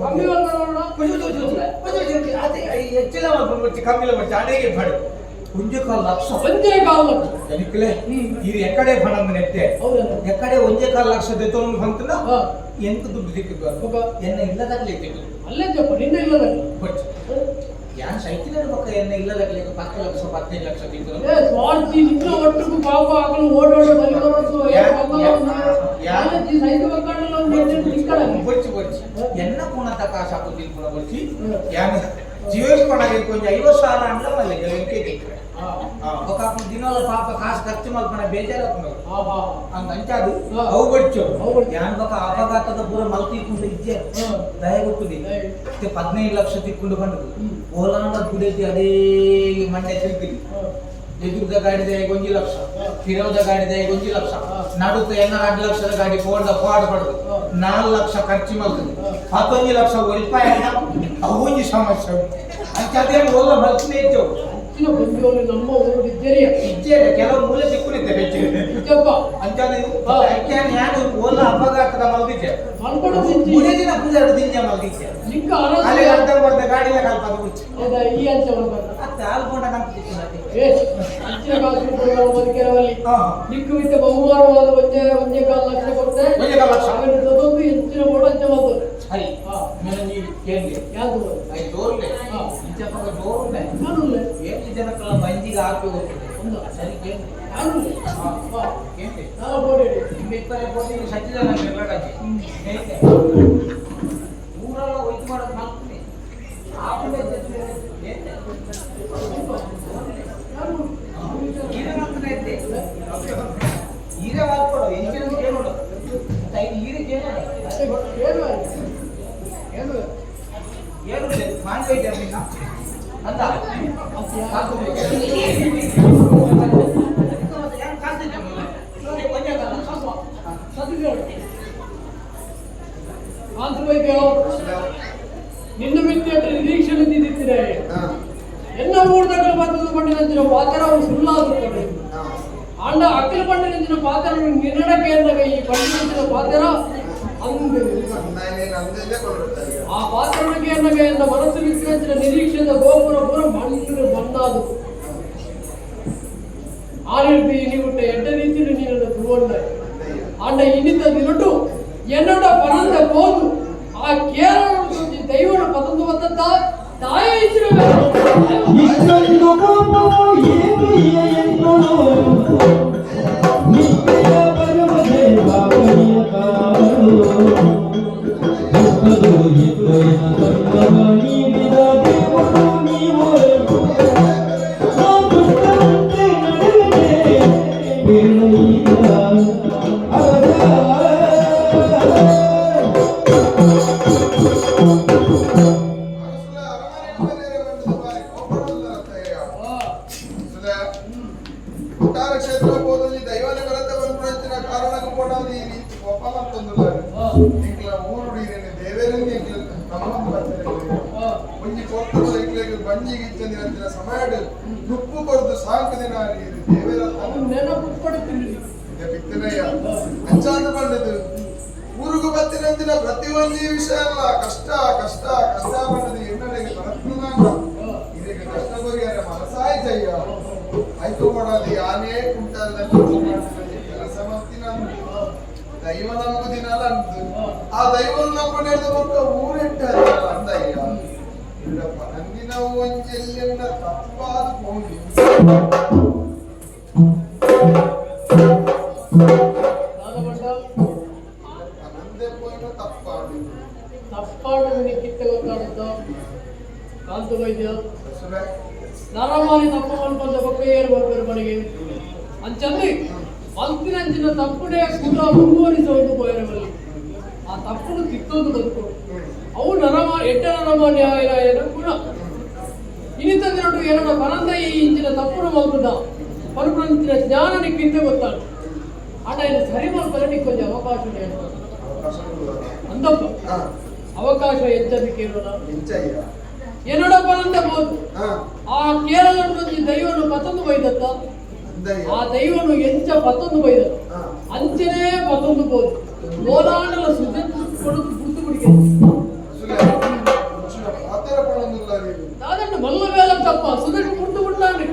ಕಮ್ಮಿ ಬರೋಣ ಹೆಚ್ಚಿನ ಕಮ್ಮಿಲ ಬಚ್ಚ ಅಡಿಗೆ ಪಡೆ ಒಂದೇ ಕಾಲ ಲಕ್ಷ ಒಂದೇ ಕಾಲ ಲಕ್ಷ ಜನಿಕಲೆ ಇದು ಎಕ್ಕಡೆ ಫಂಡ್ ಅಂತ ನೆಟ್ಟೆ ಹೌದಲ್ಲ ಎಕ್ಕಡೆ ಒಂದೇ ಕಾಲ ಲಕ್ಷ ದೆತ್ತೊಂದು ಬಂತನ ಎಂತ ದುಡ್ಡು ಸಿಕ್ಕಿದ್ದು ಒಬ್ಬ ಎನ್ನ ಇಲ್ಲದಾಗ್ಲಿ ಇತ್ತು ಅಲ್ಲೇ ಜಪ್ಪ ನಿನ್ನ ಇಲ್ಲದಲ್ಲಿ ಬಟ್ ಯಾನ್ ಸೈತಿನ ಮಕ್ಕ ಎನ್ನ ಇಲ್ಲದಾಗ್ಲಿ 10 ಲಕ್ಷ 15 ಲಕ್ಷ ತಿಂತು ಏ ಸ್ವಾರ್ಥಿ ನಿನ್ನ ಒಟ್ಟಿಗೂ ಪಾಪ ಆಗಲು ಓಡೋಡು ಬಲಿವರಸು ಯಾಲಜಿ ಸೈತ ಮಕ್ಕಳಲ್ಲ ಒಂದು ನಿಕ್ಕಳ ಬಚ್ಚಿ ಬಚ್ಚಿ ಎನ್ನ ಕೋಣತ ಕಾಸು ಹಾಕುತ್ತಿನ ಕೋಣ ಬಚ್ಚಿ ಯಾನ್ ಜೀವನ ಕೊಡಗೆ ಕೊಂಚ 50,000 ಅಂಡ್ಲ ಮಲ್ಲೆ ಎಂಕೆ ఒక దినాల పాప కాసు ఖర్చు మల్పన ಬೇಜಾರಾಗ್ತದೆ ಹಂಗ ಅಂಚಾದು ಅವು ಬಡ್ಚು ಯಾನ್ ಬಕ ಅಪಘಾತದ ಪೂರ ಮಲ್ತಿಕೊಂಡು ಇಜ್ಜೆ ದಯ ಗೊತ್ತಿದೆ 15 ಲಕ್ಷ ತಿಕ್ಕೊಂಡು ಬಂದು ಓಲಾಂಡ ಗುಡೈತಿ ಅದೇ ಮಂಡೆ ತಿಳ್ತಿದ್ವಿ ಎದುರದ ಗಾಡಿದ 1 ಲಕ್ಷ, ತಿರವದ ಗಾಡಿದ 1 ಲಕ್ಷ, ನಡುತ್ತ 2 ಲಕ್ಷದ ಗಾಡಿ ಫೋರ್ದ ಪಾಡ್ ಪಡೆದು 4 ಲಕ್ಷ ಖರ್ಚು ಮಾಡ್ತದೆ. 11 ಲಕ್ಷ ರೂಪಾಯಿ ಅವೊಂದು ಸಮಸ್ಯೆ ಅಂಚದೇನು ಒಲ್ಲ ಬಲ್ಸ್ನೇ ಇತ್ತು. ಹೆಚ್ಚಿನ ಬಂಧುಗಳು ನಮ್ಮ ಊರು ಇದ್ದೇರಿ ಇದ್ದೇನೆ ಕೆಲವು ಮೂಲೆ ಸಿಕ್ಕುನಿತ್ತೆ ಹೆಚ್ಚಪ್ಪ ಅಂಚನೆ ಯಾರು ಒಲ್ಲ ಅಪಘಾತದ ಮಲ್ದಿದ್ದೆ ಮಲ್ಪಡೋದು ಮೂರೇ ದಿನ ಪೂಜೆ ದಿಂಜ ಮಲ್ದಿದ್ದೆ ಲಿಂಗ ಅಲ್ಲಿ ಅರ್ಧ ಬರ್ದ ಗಾಡಿಯ ಕಲ್ಪದ ಮುಚ್ಚಿ ಹೌದಾ ಈ ಅಂಚ ಬರ್ಬಾರ್ದು ಮತ್ತೆ ಆಲ್ಕೊಂಡ ಕಂಪಿಸಿತ್ತು ಹೆಚ್ಚಿನ ಕಾಸು ಕೊಡುವ ಬದುಕಿರವಲ್ಲಿ ನಿಕ್ಕು ಬಿಟ್ಟ ಬಹುಮಾನವಾದ ಒಂದೇ 1.25 ಲಕ್ಷ ಕೊಡ್ತೆ 1.25 ಲಕ್ಷ ಅದೊಂದು ಹೆಚ್ಚಿನ ಬೋರ್ಡ್ ಅಂಚ ಬಂತು ಸರಿ ಮೇಲೆ ನೀವು ಕೇಳಿ ಯಾವುದು ಐ ತೋರ್ಲೆ ಇಂಚಪ್ಪ ಜೋರ್ಲೆ ನಾನು ಏಳು ಜನಕ್ಕೆಲ್ಲ ಬಂಜಿಗೆ ಹಾಕಿ ಹೋಗ್ತದೆ ಒಂದು ಸರಿ ಕೇಳಿ ನಾನು ಕೇಳಿ ನಾನು ಬೋರ್ಡ್ ಹೇಳಿ ನಿಮ್ಗೆ 20 ಕೋಟಿ ಸಜ್ಜಿದ ನಾನು ಎಲ್ಲಾಗಿ ಹೇಗೆ ಊರೆಲ್ಲ ಒಯ್ದು ಮಾಡೋದು ಮಾಡ್ತೀನಿ ಆಮೇಲೆ ಈಗ ಮಾಡ್ತಾನೆ ಇದ್ದೆ ಈಗ ಮಾಡ್ಕೊಡು ಎಂಜಿನ ಕೇಳೋಡು ಈಗ ಕೇಳೋಡು ಏನು ಮಾಡ್ಬೇಕು ನಿನ್ನ ಅಂತ ನಿನ್ನ ಮಿತ್ರ ನಿರೀಕ್ಷಣೆ ನಿಂತಿದ್ದೀರ ಎಲ್ಲ ಮೂರ್ದಗಳು ಬಂದದ್ದು ಪಂಡಿನ ಪಾತ್ರ ಸುಳ್ಳಾಗುತ್ತದೆ ಅಂಡ ಅಕ್ಕಲ ಪಂಡಿನ ಪಾತ್ರ ನಿರ್ಣಯಕ್ಕೆ ಎಂದಾಗ ಈ ಪಂಡಿನ ಪಾತ್ರ ಅಂದು ಆ ಪಾತ್ರಕ್ಕೆ ಎಂದಾಗ ಎಂದ ಮನಸ್ಸು ವಿಕ್ರಚಿನ ನಿರೀಕ್ಷೆಯ ಗೋಪುರ ಪೂರ ಮಣ್ಣು ಮಣ್ಣಾದು ಆ ರೀತಿ ನೀವು ಎಡ್ಡ ರೀತಿಯಲ್ಲಿ ನೀನನ್ನು ತಗೊಂಡ ಅಂಡ ಇನ್ನಿತ ದಿನಟು ಎನ್ನಡ ಪರಂದ ಹೋದು ಆ ಕೇರಳ ದೈವನ ಪತಂದು ಬಂದದ್ದ ತಾಯ ಇಷ್ಟೊಂದು ಕೋಪವು ಏನು ಎನ್ನೋಳು ನಿತ್ಯ ಪರಮ ದೇವ ಪರ್ಯಕಾರು ದುಃಖದು ಇದ್ದೊಯ್ನ ತಂದವ ನೀಡಿದ ದೇವರು ನೀವು ಆ ದುಷ್ಟವಂತೆ ನಡೆಯದೆ ಬೇಡೈದ ಉಪ್ಪು ಕೊಡುದು ಸಾಕು ದಿನ ದೇವರ ಅಂಚಾಂದ ಬಂದದ್ದು ಊರಿಗೂ ಬತ್ತಿನಂದಿನ ಪ್ರತಿಯೊಂದು ವಿಷಯ ಅಲ್ಲ ಕಷ್ಟ ಕಷ್ಟ ಕಷ್ಟ ಬಂದದ್ದು ಎನ್ನಡೆಗೆ ಬರತ್ನಾಗ ಇದಕ್ಕೆ ಕಷ್ಟ ಹೋಗ್ಯಾರ ಮನಸಾಯ್ತಯ್ಯ ಆಯ್ತು ಮಾಡೋದು ಯಾನೇ ಕುಂಟಲ್ಲಿ ಕೆಲಸ ಮಾಡ್ತೀನಿ ದೈವ ನಂಬುದಿನಲ್ಲ ಅಂತು ಆ ದೈವ ನಂಬಿದ ಮಕ್ಕ ಊರಿಟ್ಟ ಅಂದಯ್ಯ ಇಲ್ಲಪ್ಪ ನಂದಿನ ಒಂಜೆಲ್ಲ ತಪ್ಪಾದ ಹೋಗಿ ಕಾಂತು ವೈದ್ಯ ನರಮಾಲಿ ತಪ್ಪು ಅನ್ಕೊಂಡ ಪಕ್ಕ ಏರು ಬರ್ಬೇಕು ಮನೆಗೆ ಅಂಚಲ್ಲಿ ಮಂತಿನಂಚಿನ ತಪ್ಪುನೇ ಕೂಡ ಮುಂದುವರಿಸುವುದು ಹೋಯಿರಬಲ್ಲಿ ಆ ತಪ್ಪನ್ನು ತಿಕ್ಕೋದು ಬದುಕು ಅವು ನರಮಾಲಿ ಎಡ್ಡ ನರಮಾಲಿ ಆಯ್ನ ಕೂಡ ಇನ್ನಿತ ದಿನಟು ಏನೋ ಪರಂದ ಈ ಇಂಚಿನ ತಪ್ಪುನ ಮಲ್ಪದ ಪರಪರಂಚಿನ ಜ್ಞಾನ ನಿಕ್ಕಿಂತ ಗೊತ್ತಾಡು ಆಟ ಇದು ಸರಿ ಮಾಡ್ತಾರೆ ನಿಕ್ ಕೊಂಚ ಅವಕಾಶ ಅಂದಪ್ಪ ಅವಕಾಶ ಹೆಚ್ಚದಕ್ಕೆ ಇರೋಣ ಏನೋಡಪ್ಪನಂತ ಬೋದು ಆ ಕೇರಳದಲ್ಲಿ ದೈವನು ಪತೊಂದು ಬೈದತ್ತ ಆ ದೈವನು ಎಂಚ ಪತೊಂದು ಬೈದತ್ತ ಅಂಚನೆ ಪತೊಂದು ಬೋದು ಗೋಲಾಂಡಲ ಸುದ್ದಿ ಕೊಡುದು ಗುರ್ತು ಬಿಡಿಗೆ ದಾದಣ್ಣ ಮಲ್ಲ ಬೇಲ ತಪ್ಪ ಸುದಕ್ಕೆ ಗುರ್ತು ಬಿಡ್ತಾನೆ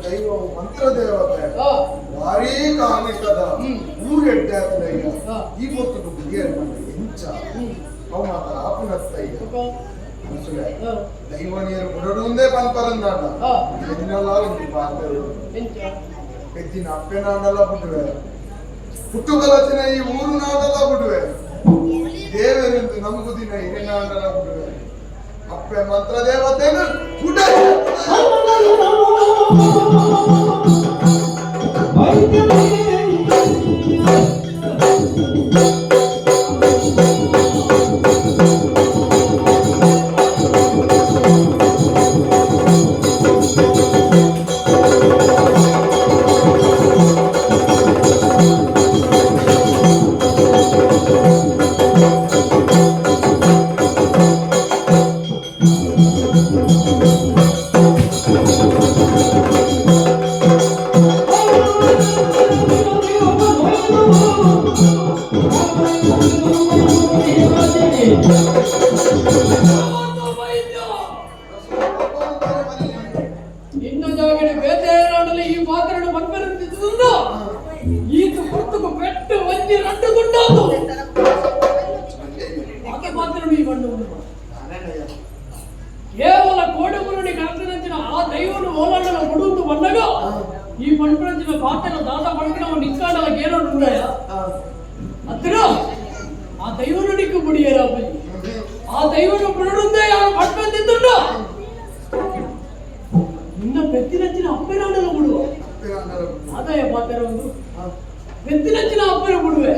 ದೈವ ಮಂತ್ರ ದೇವತೆ ಭಾರೀ ಕಾಮಿಕದ ಊರೆಡ್ಡೆ ಈ ಹೊತ್ತು ಬುಗಿಯರ್ ಎಂಚ ಅವ ಮಾತ್ರ ಆಪುನತ್ತಯ್ಯ ದೈವ ನೀರು ಬುಡಡುಂದೇ ಪಂಪರಂದಾಂಡ ಎದಿನಲ್ಲ ಇಂತಿ ಪಾತ್ರೆ ಎದ್ದಿನ ಅಪ್ಪೆನಾಂಡಲ್ಲ ಬಿಡುವೆ ಹುಟ್ಟುಗಲಚಿನ ಈ ಊರು ನಾಡಲ್ಲ ಬಿಡುವೆ ದೇವರೆಂದು ನಮಗುದಿನ ಹಿರಿನಾಂಡಲ್ಲ ಬಿಡುವೆ ಅಪ್ಪೆ ಮಂತ್ರ ದೇವತೆನು ಗುಡ್ಡ ಯಾಕೆ ಮಾತ್ರ ಈ ಬಣ್ಣ ಉಂಟು ಕೇವಲ ಕೋಟೆಗುರುನಿ ಕರ್ತನಂಚಿನ ಆ ದೈವನು ಓಲಾಡಲ ಕೊಡುವುದು ಬಂದಾಗ ಈ ಪಂಪನಂಚಿನ ಪಾತ್ರ ದಾದ ಪಂಪನ ನಿಕ್ಕಾಡಲ ಗೇರೋಡು ಉಂಡಾಯ ಹತ್ತಿರ ಆ ದೈವನು ನಿಕ್ಕು ಬಿಡಿಯರ ಆ ದೈವನು ಬಿಡುಂದೇ ಯಾರು ಪಟ್ಬಂದಿದ್ದುಂಡ ನಿನ್ನ ಬೆತ್ತಿನಂಚಿನ ಅಪ್ಪನಾಡಲು ಬಿಡುವ ಆದಾಯ ಪಾತ್ರ ಒಂದು ಬೆತ್ತಿನಂಚಿನ ಅಪ್ಪನ ಬಿಡುವೆ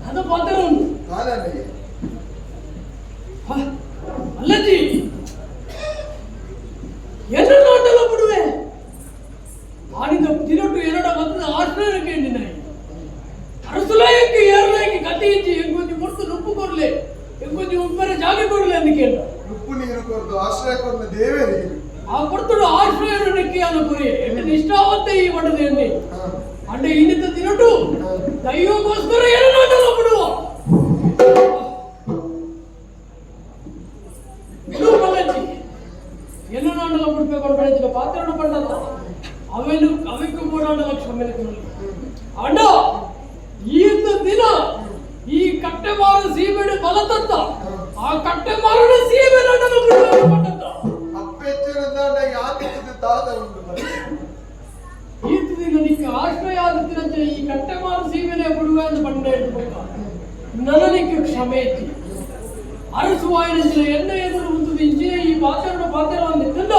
ಅದ ಪಾತ್ರ ಒಂದು ಅಲ್ಲಜಿ ಎರಡಲ್ಲ ಬಿಡುವೆ ಆಡಿದ ತಿರುಟು ಎರಡ ಮತ್ತದ ಆಶ್ರಯಕ್ಕೆ ನಿನ್ನ ಅರಸುಲಾಯಕ್ಕೆ ಏರ್ಲಾಯಕ್ಕೆ ಕತೆ ಇಚ್ಚಿ ಎಂಗೊಂದು ಮುರ್ತು ನುಪ್ಪು ಕೊರ್ಲೆ ಎಂಗೊಂದು ಉಪ್ಪರ ಜಾಗ ಕೊಡ್ಲೆ ಅಂತ ಕೇಳ ಉಪ್ಪು ನೀರು ಕೊರ್ದು ಆಶ್ರಯ ಕೊರ್ದ ದೇವೇ ನೀರು ಆ ಕೊಡ್ತಡು ಆಶ್ರಯ ನಿಕ್ಕಿ ಅಲ್ಲ ಕುರಿ ಎಂತ ನಿಷ್ಠಾವಂತ ಈ ಬಡದ ಎಣ್ಣೆ ಅಂಡೆ ಇನ್ನಿತ ತಿರುಟು ದೈವಗೋಸ್ಕರ ಎರಡಲ್ಲ ಬಿಡುವ ಬಿಡು ಮಲ್ಲಜ್ಜಿ ಎಲ್ಲ ನಾಡಲ ಬಿಡ್ಬೇಕು ಬೆಳೆದಿಲ್ಲ ಪಾತ್ರನ ಪಂಡಲ್ಲ ಅವೆನು ಅವಕ್ಕೂ ಓಡಾಡಲ ಕ್ಷಮೆ ಅಣ್ಣ ಈತ ದಿನ ಈ ಕಟ್ಟೆ ಮಾರ ಸೀಮೆಡೆ ಬಲತತ್ತ ಆ ಕಟ್ಟೆ ಮಾರನ ಸೀಮೆ ನಾಡಲು ಬಿಡ್ಬೇಕು ಪಂಡತ್ತ ಅಪ್ಪೆಚ್ಚಿನ ದಾಂಡ ಯಾಕೆ ದಾದ ಉಂಟು ಈತ ದಿನ ನಿಕ್ಕ ಆಶ್ರಯ ಆಗುತ್ತಿರಂತೆ ಈ ಕಟ್ಟೆ ಮಾರ ಸೀಮೆನೆ ಬಿಡುವ ಎಂದು ಬಂಡ ಇಡ್ಬೇಕು ನನನಿಕ್ಕೆ ಕ್ಷಮೆ ಇತ್ತು ಅರಸುವಾಯಿನ ಎಣ್ಣೆ ಎದುರು ಒಂದು ಇಂಚಿನ ಈ ಪಾತ್ರವನ್ನು ಇತ್ತಲ್ಲ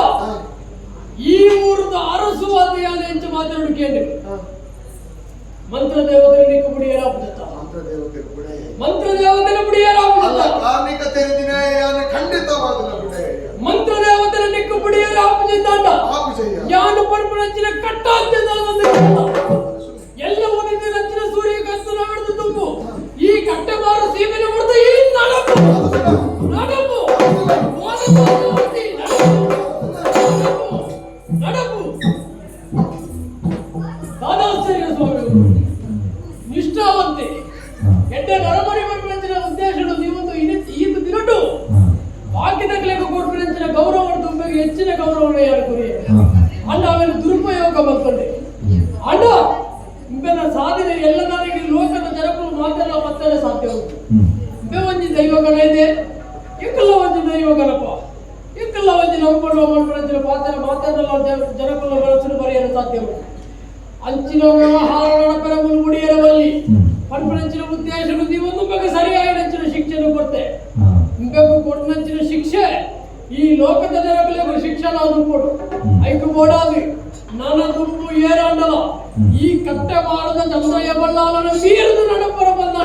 ಈ ಊರದ ಅರಸುವಾದಿಯಾದ ಎಂಚು ಮಾತಾಡು ಕೇಳಿ ಮಂತ್ರ ದೇವತೆ ನಿಕ್ಕು ಬಿಡಿಯರಾಗುತ್ತ ಮಂತ್ರ ದೇವತೆ ಬಿಡಿಯರಾಗುತ್ತ ಕಾರ್ಮಿಕ ತೆರೆದಿನ ಖಂಡಿತವಾದ ಮಂತ್ರ ದೇವತೆ ನಿಕ್ಕು ಬಿಡಿಯರಾಗುತ್ತಿದ್ದ ಯಾನು ಪರ್ಪನಂಚಿನ ಕಟ್ಟಾಂತ್ಯದ ಎಲ್ಲ ಓದಿದ ನಂಚಿನ ಸೂರ್ಯಕಾಂತನ ಹಿಡಿದು ತುಂಬು ಈ ಕಟ್ಟೆ ಮಾರು ಸೀಮೆನ ಹೊಡೆದ ಈ ನಡಪು ನಡಪು ನಡಪು ದಾದಾಶ್ಚರ್ಯ ಸ್ವಾಮಿ ನಿಷ್ಠಾವಂತೆ ಎಡ್ಡೆ ನರಮರಿ ಪರ್ಪನಂಚಿನ ಉದ್ದೇಶಗಳು ನೀವೊಂದು ಈತ ದಿನಟು ಬಾಕಿದ ಕಲೆಗೆ ಕೊಡ್ಪನಂಚಿನ ಗೌರವ ತುಂಬಿ ಹೆಚ್ಚಿನ ಗೌರವವನ್ನು ಯಾರು ಕುರಿ ಅಣ್ಣ ಅವೆಲ್ಲ ದುರುಪಯೋಗ ಬಂತಂಡೆ ಅಣ್ಣ ಇಂಬೆನ ಸಾಧನೆ ಎಲ್ಲ ನನಗೆ ಲೋಕದ ಜನಗಳು ಮಾತೆಲ್ಲ ಮತ್ತೆಲ್ಲ ಸಾಧ್ಯ ಉಂಟು ಇಂಬೆ ಒಂಜಿ ದೈವಗಣ ಇದೆ ಇಂಕಲ್ಲ ಒಂಜಿ ದೈವಗಣಪ ಇಂಕಲ್ಲ ಒಂಜಿ ನಂಬಳು ಮಾಡ್ಕೊಂಡ ಪಾತ್ರ ಮಾತಾಡಲ್ಲ ಜನಕುಲ ಬಳಸಲು ಬರೆಯಲು ಸಾಧ್ಯ ಉಂಟು ಅಂಚಿನ ವ್ಯವಹಾರ ಪರಮುಲು ಮುಡಿಯರವಲ್ಲಿ ಪರ್ಪನಂಚಿನ ಉದ್ದೇಶಗಳು ನೀವೊಂದು ಬಗ್ಗೆ ಸರಿಯಾಗಿ ನಂಚಿನ ಶಿಕ್ಷೆಯನ್ನು ಕೊಡ್ತೆ ಇಂಬೆಗೂ ಕೊಟ್ಟನಂಚಿನ ಶಿಕ್ಷೆ ಈ ಲೋಕದ ಜನಗಳಿಗೆ ಶಿಕ್ಷಣ ಅದು ಕೊಡು ಐಕು ಬೋಡಾದಿ ನನ್ನ ತುಂಬು ಏರಾಂಡಲ ಈ ಕಟ್ಟೆ ಮಾರದ ಚಂದ್ರಯ್ಯ ಬಳ್ಳಾಲನ ಮೀರಿದು ನಡಪರ ಬಂದ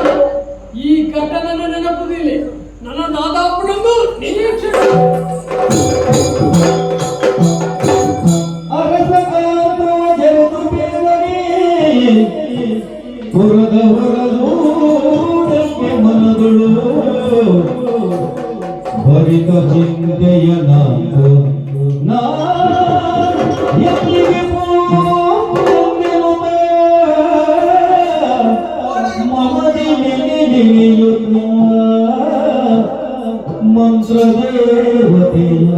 ಈ ಘಟನೆ ನೆನಪುದಿಲ್ಲ ನನ್ನ ದಾದಾಪುರము ನಿರೀಕ್ಷೆ ಹೊರದ ಹೊರದು ಮನಗಳು ಭರಿತ ಚಿಂತೆಯ ನಾಲ್ಕು ನಾ ಎಲ್ಲಿಗೆ ಮಮದಿ ನೆನೆಯುತ್ತ ಮಂತ್ರ ದೇವತೆಯ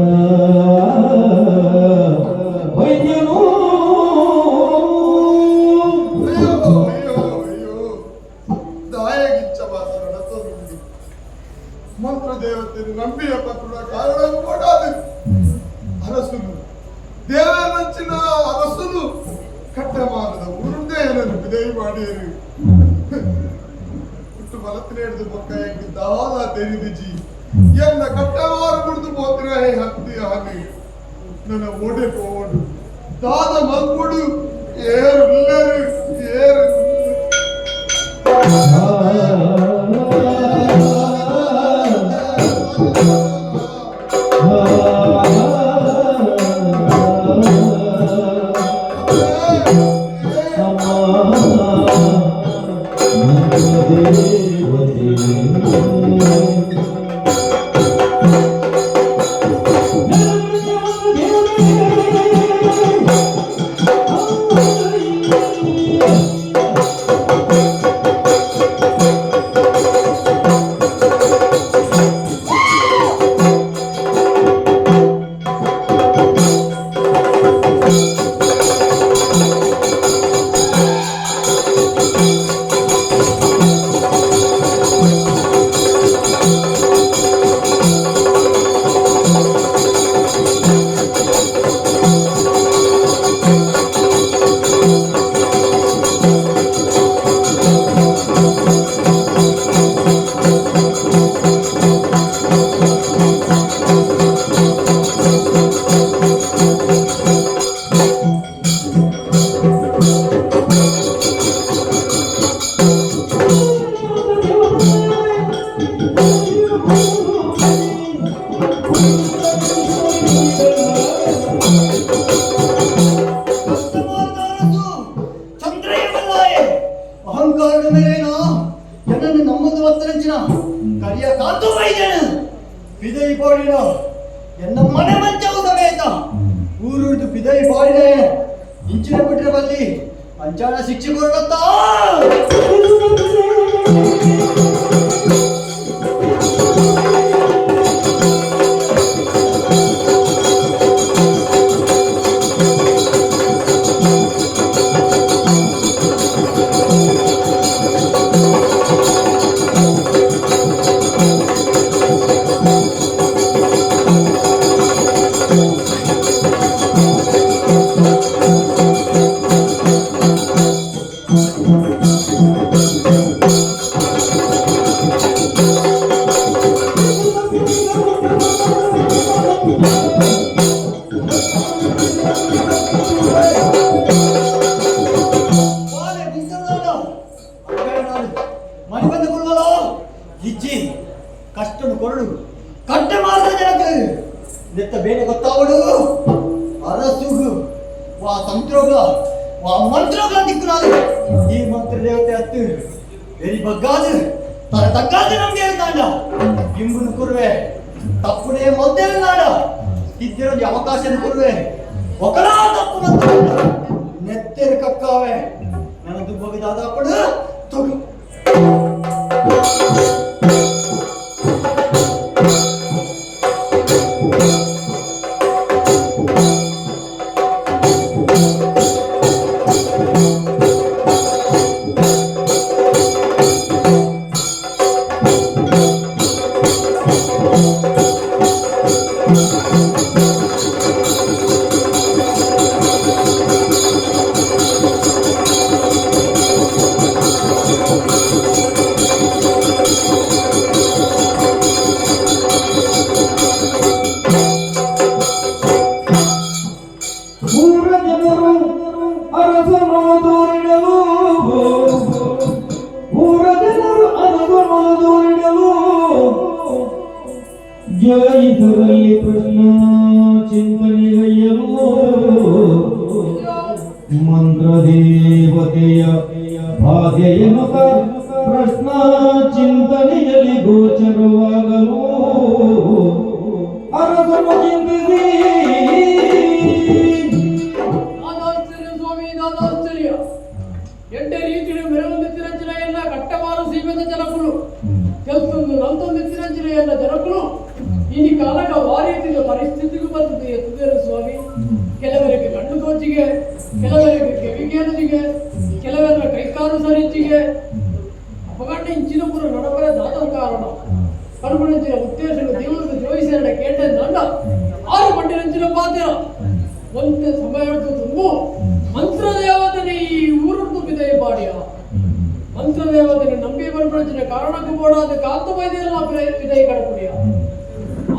ವೈದ್ಯನು ಮಂತ್ರ ದೇವತೆ ನಂಬಿಯಪ್ಪ ಕೂಡ ಕಾರಣ ಕೊಡಾದೆ ಅರಸುನು ದೇವನಂಚಿನ ಅರಸುನು ಕಟ್ಟಮಾನದ ಉರುಂದೇನನ್ನು ವಿಧೇಯ ಮಾಡಿಯರು ಹುಟ್ಟು ಬಲತ್ತಿನ ಹಿಡಿದು ಪಕ್ಕ ಹೆಂಗೆ ದಾದ ತೆರಿದಿಜಿ ಎನ್ನ ಕಟ್ಟಮಾರು ಬಿಡ್ದು ಹೋದ್ರೆ ಹತ್ತಿ ಹಾಗೆ ನನ್ನ ಓಡೆ ಹೋಡು ದಾದ ಮಲ್ಕೊಡು ಏರು ಏರು ಪಿದೈ ಪಾಡಿನ ಎನ್ನ ಮನೆ ಮಂಚವು ಸಮೇತ ಊರುಡ್ದು ಪಿದೈ ಪಾಡಿನೆ ಇಂಚಿನ ಬಿಟ್ರೆ ಬಲ್ಲಿ ಅಂಚಾಣ ಶಿಕ್ಷೆ ಕೊಡತ್ತಾ ಮನೆ ಬಂದು ಕೊಡುವಲ್ಲ ಇಜ್ಜಿ ಕಷ್ಟನು ಕೊರಡು ಕಟ್ಟ ಮಾಡಿದ ಜನಕ್ಕೆ ನೆತ್ತ ಬೇರೆ ಗೊತ್ತಾವಡು ಅರಸುಗು ವಾ ತಂತ್ರೋಗ ವಾ ಮಂತ್ರೋಗ ದಿಕ್ಕುನಾದು ಈ ಮಂತ್ರ ದೇವತೆ ಹತ್ತು ಎರಿ ಬಗ್ಗಾದು ತರ ತಗ್ಗಾದು ನಮ್ಗೆ ನಾಡ ಇಂಬುನು ಕೊರುವೆ ತಪ್ಪುನೇ ಮೊದ್ಲೇ ನಾಡ ಇದ್ದಿರೋದು ಅವಕಾಶ ಕೊರುವೆ ಒಕಲ ತಪ್ಪು ನೆತ್ತೆರು ಕಕ್ಕಾವೆ ನನ್ನ ದುಬ್ಬಗಿದಾದ ಪಡು ತೊಗು ಊರ ಜನರು ಅರಸನು ದೂರಿಡಲು ಊರ ಜನರು ಅರಸನು ದೂರಿಡಲು ಜಯಿಸರಲ್ಲಿ ಪ್ರಶ್ನ ಚಿಂತನೆಗೈಯಲು ಮಂತ್ರ ದೇವತೆಯ ಬಾಧೆಯನುತ ಪ್ರಶ್ನ ಚಿಂತನೆಯಲ್ಲಿ ಗೋಚರವಾಗಲು ಅರಸನು ಚಿಂತಿಸಿ ದಾದಾಶ್ಚರ್ಯ ಸ್ವಾಮಿ ದಾದಾಶ್ಚರ್ಯ ಎಂಟೆ ರೀತಿಯ ಮೆರವೊಂದಿತ್ತಿರಂಚಿನೆಯನ್ನ ಕಟ್ಟಮಾರು ಸೀಮೆದ ಜನಕುಲು ಕೆಲಸೊಂದು ನಲ್ತೊಂದಿತ್ತಿರಂಚಿನೆಯನ್ನ ಜನಕುಲು ಇನಿ ಕಾಲಕ ವಾರೀತಿಯ ಪರಿಸ್ಥಿತಿಗೂ ಬರ್ತದೆ ಎತ್ತುದೇರು ಸ್ವಾಮಿ ಕೆಲವರಿಗೆ ಕಣ್ಣು ತೋಚಿಗೆ ಕೆಲವರಿಗೆ ಕೆವಿಗೇನುಜಿಗೆ ಕೆಲವರ ಕೈಕಾಲು ಸರಿಚಿಗೆ ಅಪಗಂಡ ಇಂಚಿನ ಪುರ ನಡಪರ ದಾದ ಕಾರಣ ಕಣ್ಮಣಿಂಚಿನ ಉದ್ದೇಶಗಳು ದೇವರಿಗೆ ದ್ರೋಹಿಸಿದ ಕೇಂದ್ರ ದಂಡ 6 ಪಂಡಿರಂಚಿನ ಪಾತ್ರ ಒಂದೇ ಸಮಯ ತುಂಬು ಮಂತ್ರ ದೇವತನೆ ಈ ಊರುಂಟು ವಿದಯ ಪಾಡಿಯ ಮಂತ್ರ ದೇವತನೆ ನಂಬಿ ಬರ್ಪಡಿಸಿನ ಕಾರಣಕ್ಕೂ ಬೋಡಾದ ಕಾಂತ ವೈದ್ಯಲ್ಲ ವಿದಯ ಕಡಪುಡಿಯ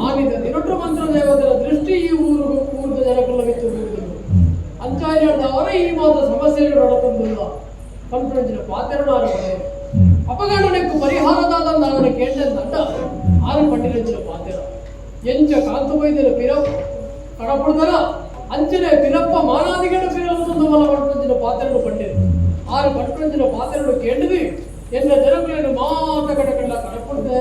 ಆನಿದ ದಿನೊಟ್ಟು ಮಂತ್ರ ದೇವತರ ದೃಷ್ಟಿ ಈ ಊರದ ಜನಕಲ್ಲವಿತ್ತು ಅಂಚಾರ್ಯದವರ ಈ ಮಾತ ಸಮಸ್ಯೆಗಳು ನಡತಂದಿಲ್ಲ ಕಣ್ಪಡಿಸಿನ ಪಾತ್ರನಾರ ಪಡೆಯ ಅಪಗಣನೆಕ್ಕು ಪರಿಹಾರದಾದ ನಾನು ಕೇಂದ್ರಂತ 6 ಪಂಡಿರಂಚಿನ ಪಾತ್ರ ಎಂಚ ಕಾಂತ ವೈದ್ಯರ ಪಿರ ಕಡಪುಡ್ದರ ಅಂಚನೆ ಪಿರಪ್ಪ ಮಾನಾದಿಗಡ ಪಿರವೊಂದು ಮಲ ಪಟ್ಪಂಚಿನ ಪಾತ್ರೆಗಳು ಪಂಡಿರು 6 ಪಟ್ಪಂಚಿನ ಪಾತ್ರೆಗಳು ಕೇಳಿದ್ವಿ ಎನ್ನ ಜನಗಳನ್ನು ಮಾತ ಕಡಕಂಡ ಕಡಪುಡ್ದೆ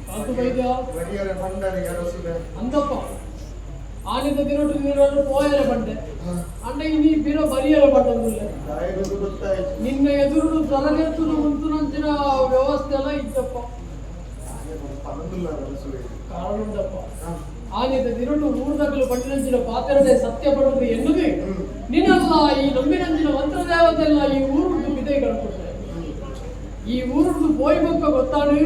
ಕಾಂತ ವೈದ್ಯ ಅಂದಪ್ಪ ಆನಿದ ದಿನೊಟ್ಟು ನೀರನ್ನು ಪೋಯರ ಬಂಡೆ ಅಣ್ಣ ಇನ್ನೀ ಬೀರ ಬರಿಯರ ಬಂಡಲ್ಲ ನಿನ್ನ ಎದುರು ತಲೆಗೆತ್ತು ಮುಂತುನಂಚಿನ ವ್ಯವಸ್ಥೆ ಎಲ್ಲ ಇದ್ದಪ್ಪ ಕಾರಣ ಉಂಟಪ್ಪ ಆನಿದ ದಿನೊಟ್ಟು ಊರ್ದಕ್ಕಲು ಬಂಡಿನಂಚಿನ ಪಾತ್ರೆ ಸತ್ಯ ಪಡುವುದು ಎನ್ನುವುದು ನಿನ್ನಲ್ಲ ಈ ನಂಬಿನಂಚಿನ ಮಂತ್ರ ದೇವತೆ ಎಲ್ಲ ಈ ಊರುಂಟು ಬಿದೈ ಕಳ್ಕೊಡ್ತಾರೆ ಈ ಊರುಂಟು ಪೋಯ್ ಬೊಕ್ಕ ಗೊತ್ತಾಡು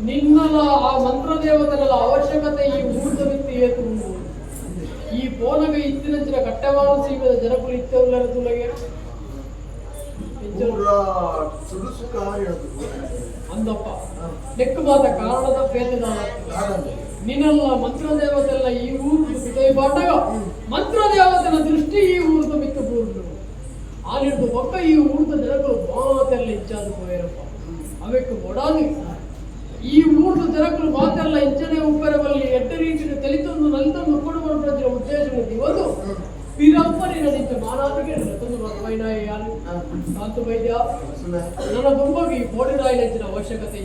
ನಿನ್ನಲ್ಲ ಆ ಮಂತ್ರ ದೇವತೆಗಳ ಅವಶ್ಯಕತೆ ಈ ಊರ್ದ ವ್ಯಕ್ತಿ ಏತು ಈ ಪೋನಗ ಇತ್ತಿನಂಚಿನ ಕಟ್ಟವಾದ ಸೀಮದ ಜನಕುಲು ಇತ್ತವಲ್ಲರ ತುಲಗೆ ಅಂದಪ್ಪ ಲೆಕ್ಕ ಮಾತ ಕಾರಣದ ಪೇತದ ನಿನ್ನಲ್ಲ ಮಂತ್ರ ದೇವತೆಲ್ಲ ಈ ಊರು ವಿಜಯ ಬಾಟಗ ಮಂತ್ರ ದೇವತೆನ ದೃಷ್ಟಿ ಈ ಊರ್ದ ಮಿತ್ತು ಪೂರ್ಣ ಆನಿಡ್ದು ಪಕ್ಕ ಈ ಊರ್ದ ಜನಕುಲು ಮಾತೆಲ್ಲ ಇಚ್ಚಾದ ಪೋಯರಪ್ಪ ಅವಕ್ಕೆ ಕೊಡಾದು ಈ ಊರ್ದ ಜನಕುಲು ಮಾತೆಲ್ಲ ಇಂಚನೆ ಉಪ್ಪರಬಲ್ಲಿ ಎಡ್ಡ ರೀತಿಯ ತೆಲಿತೊಂದು ನಲಿತೊಂದು ಕೊಡುವ ಉದ್ದೇಶ దేవతను దివదు పిరప్పని నడించ మానాదికి రతను రకమైన వేయాలి కాంతు వైద్య ನನ್ನ ದುಂಬಗಿ ಬೋಡಿರಾಯಿನಂಚಿನ ಅವಶ್ಯಕತೆ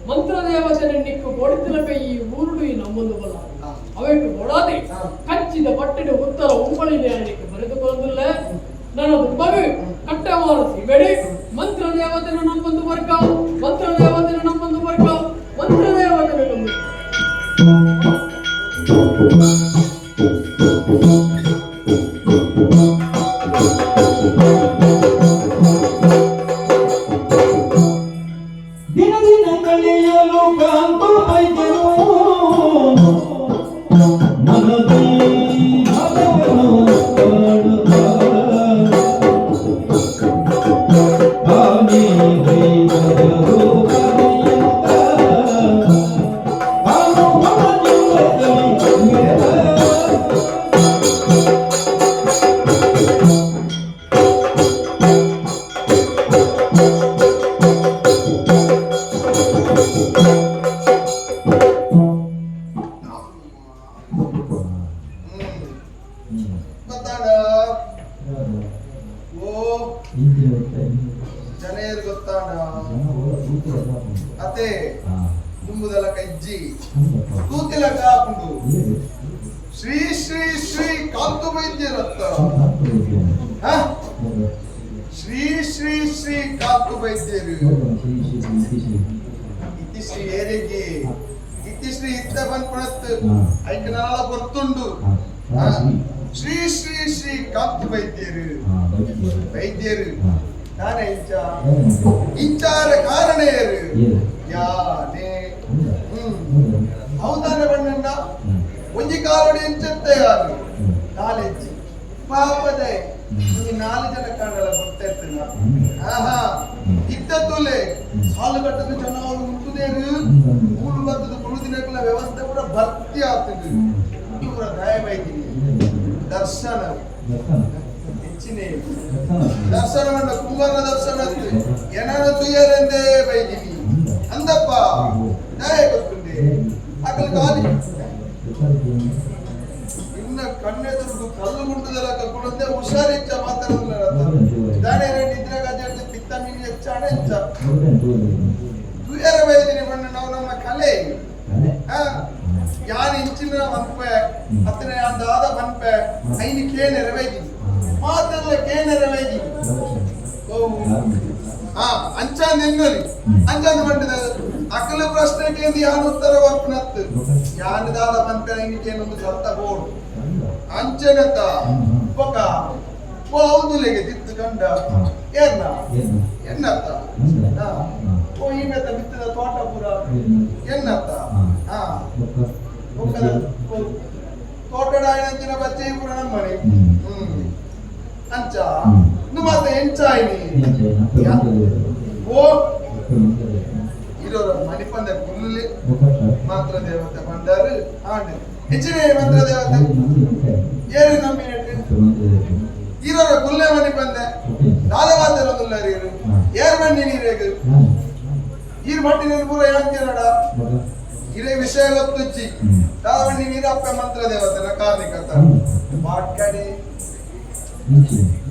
ಮಂತ್ರದೇವತೆನ ನಿಕ್ಕು ಬೋಡಿತಲಪೈ ಈ ಊರುಡು ಈ ನಮ್ಮೊಂದುವಲ್ಲ ಅವಕ್ಕೆ ಬೋಡಾದೆ ಕಚ್ಚಿದ ಪಟ್ಟೆಡು ಉತ್ತರ ಉಂಬಳಿನ ನಿಕ್ಕು ಬರೆದುಕೊಂಡಿಲ್ಲ ನನ್ನ ದುಂಬಗಿ ಕಟ್ಟೆ ಮಾರಸಿ ಬೇಡಿ ಮಂತ್ರದೇವತೆನ ನಮ್ಮೊಂದು ವರ್ಗ ಮಂತ್ರದೇವತೆನ ನಮ್ಮೊಂದು ವರ್ಗ ಮಂತ್ರದೇವತೆನ ನಮ್ಮೊಂದು ದಿನ ದಿನ ಕಳೆಯಲು ಕಾಂತು ವೈದ್ಯರು ಮನದಿ ಭಗವನು ಕಾಣಿ ವೈದ್ಯರು ಗೊತ್ತಾಡ ಓ ಜನೇರು ಗೊತ್ತಾಡ ಅತೆ ದುಂಬುದಲ ಕಜ್ಜಿ ತೂತಿಲ ಕಾಪುಂಡು ಶ್ರೀ ಶ್ರೀ ಶ್ರೀ ಕಾಂತು ವೈದ್ಯರತ್ತ ಶ್ರೀ ಶ್ರೀ ಶ್ರೀ ಕಾಂತು ವೈದ್ಯರು ಇತಿಶ್ರೀ ಏರಿಗೆ ಇತಿಶ್ರೀ ಇತ್ತ ಬಂದ್ಕೊಳತ್ತು ಐಕೆ ನಾಳ ಗೊತ್ತುಂಡು ಶ್ರೀ ಶ್ರೀ ಶ್ರೀ ಕಾಂತು ವೈದ್ಯರು ವೈದ್ಯರು ನಾನೇ ಇಂಚಾರ ಕಾರಣೇರು ಯಾನೆ ಹೌದಾನ ಬಣ್ಣಣ್ಣ ಒಂಜಿ ಕಾಲೋಡಿ ಎಂಚತ್ತೆ ಯಾರು ನಾಲೆಜ್ಜಿ ಪಾಪದೆ ಈ 4 ಜನ ಕಾಣಲ್ಲ ಗೊತ್ತಿರ್ತಿಲ್ಲ ಆಹಾ ಇದ್ದತ್ತುಲೆ ಸಾಲುಗಟ್ಟದ ಜನ ಅವರು ಮುಟ್ಟುದೇರು ಮೂರು ಬರ್ತದ ಮುಳು ದಿನಗಳ ವ್ಯವಸ್ಥೆ ಕೂಡ ಭರ್ತಿ ಆಗ್ತದೆ ಇವರ ದಯವೈದಿನಿ ದರ್ಶನ ಹೆಚ್ಚಿನ ದರ್ಶನವನ್ನ ಕುಂಭರ ದರ್ಶನ ಏನಾರು ತುಯ್ಯರೆಂದೇ ವೈದಿನಿ ಅಂದಪ್ಪ ದಯ ಗೊತ್ತುಂಡೆ ಅಕಲ್ ಕಾಲಿ ಇನ್ನ ಕಣ್ಣೆದುರು ಕಲ್ಲು ಗುಂಟದಲ್ಲ ಕಲ್ಕೊಂಡೆ ಹುಷಾರಿಚ್ಚ ಮಾತಾಡೋದಿಲ್ಲ ದಾಣೆ ನಿದ್ರೆ ಗಜ ಪಿತ್ತ ಮೀನಿ ಹೆಚ್ಚಾಣ ಹೆಚ್ಚ ತುಯ್ಯರ ವೈದಿನಿ ಬಣ್ಣ ನಾವು ನಮ್ಮ ಕಲೆ ಯಾರು ಇಂಚಿನ ಮನ್ಪೆ ಹತ್ತಿರ ದಾದ ಮನ್ಪೆ ಐನಿ ಕೇನೆರ ವೈದಿನಿ ಮಾತೆಲ್ಲ ಕೇನೆರ ವೈದಿನಿ ಅಂಚಾಂದ ಎಂಗಲಿ ಅಂಚಾಂದ ಬಂಡದ ಅಕಲ ಪ್ರಶ್ನೆಗೆ ಯಾನು ಉತ್ತರ ವರ್ಪನತ್ತು ಯಾನು ದಾದ ಮನ್ಪೆ ಐನಿ ಕೇನೊಂದು ಸತ್ತ ಬೋಡು ಅಂಚನತ ಪೊಕ ಓ ಹೌದುಲೆಗೆ ತಿತ್ತು ಕಂಡ ಏರ್ನ ಎನ್ನತ್ತ ಓ ಈ ಮೇತ ಬಿತ್ತದ ತೋಟ ಪುರ ಎನ್ನತ್ತ ತೋಟಡಾಯಿನ ಬಚ್ಚೆ ಪುರ ನಮ್ಮನೆ ಅಂಚ ಮತ್ತೆ ಎಂಚಾಯಿನಿ ಓ ಇರೋರ ಮಣಿಪಂದ ಕುಲ್ಲಿ ಮಂತ್ರ ದೇವತೆ ಬಂಡಾರು ಆಂಡ್ ಹೆಚ್ಚಿನ ಮಂತ್ರ ದೇವತೆ ಏರು ನಂಬಿನಟ್ಟು ಇರೋರ ಕುಲ್ಲೆ ಮಣಿಪಂದೆ ದಾದವಾದರೊಂದುಲ್ಲ ಇರು ಏರ್ ಮಣ್ಣಿ ನೀರೇಗು ಈರ್ ಮಟ್ಟಿನ ಪೂರ ಯಾಂಕಿರಡ ಇದೇ ವಿಷಯ ಗೊತ್ತುಚ್ಚಿ ದಾದವಣ್ಣಿ ನೀರಪ್ಪ ಮಂತ್ರ ದೇವತೆನ ಕಾರ್ಣಿಕತ ಮಾಟ್ಕಡಿ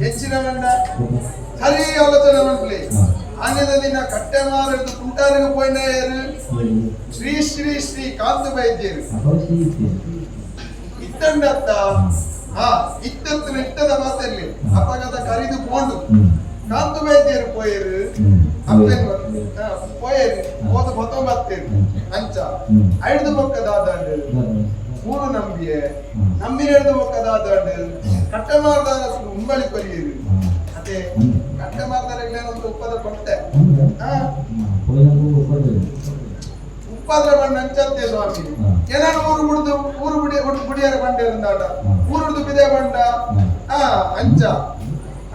ಹೆಚ್ಚಿನ ಮಂಡ ಸರಿ ಆಲೋಚನೆ ಮಂಡಲಿ ಆನೆದ ದಿನ ಕಟ್ಟೆ ಮಾರಿದ್ದು ಕುಂಟಾರಿಗೆ ಪೋಯ್ನ ಶ್ರೀ ಶ್ರೀ ಶ್ರೀ ಕಾಂತು ವೈದ್ಯರು ಇತ್ತಂಡತ್ತ ಇತ್ತತ್ತು ಇಟ್ಟದ ಮಾತಲ್ಲಿ ಅಪಘಾತ ಕರಿದು ಪೋಂಡು ಕಾಂತು ವೈದ್ಯರು ಪೋಯರು ಅಪ್ಪೇನು ಪೋಯರು ಹೋದ ಬತ್ತೊಂಬತ್ತೇರು ಅಂಚ ಐದು ಬೊಕ್ಕದಾದಂಡು ಮೂರು ನಂಬಿಯೆ ನಂಬಿನೆರಡು ಬೊಕ್ಕದಾದಂಡು ಕಟ್ಟೆ ಮಾರ್ದಾರ ಉಂಬಳಿ ಕೊರಿಯರು ಅದೇ ಕಟ್ಟೆ ಮಾರ್ದಾರೆಗಳೇನೊಂದು ಉಪ್ಪದ ಕೊಟ್ಟೆ ಉಪ್ಪಾದ್ರ ಬಣ್ಣ ಅಂಚಂತೆ ಸ್ವಾಮಿ ಏನಾರು ಊರು ಬುಡಿಯರ ಬಂಡೆ ಇರುಂದಾಟ ಊರುಡ್ದು ಬಿದೆ ಬಂಡ ಅಂಚ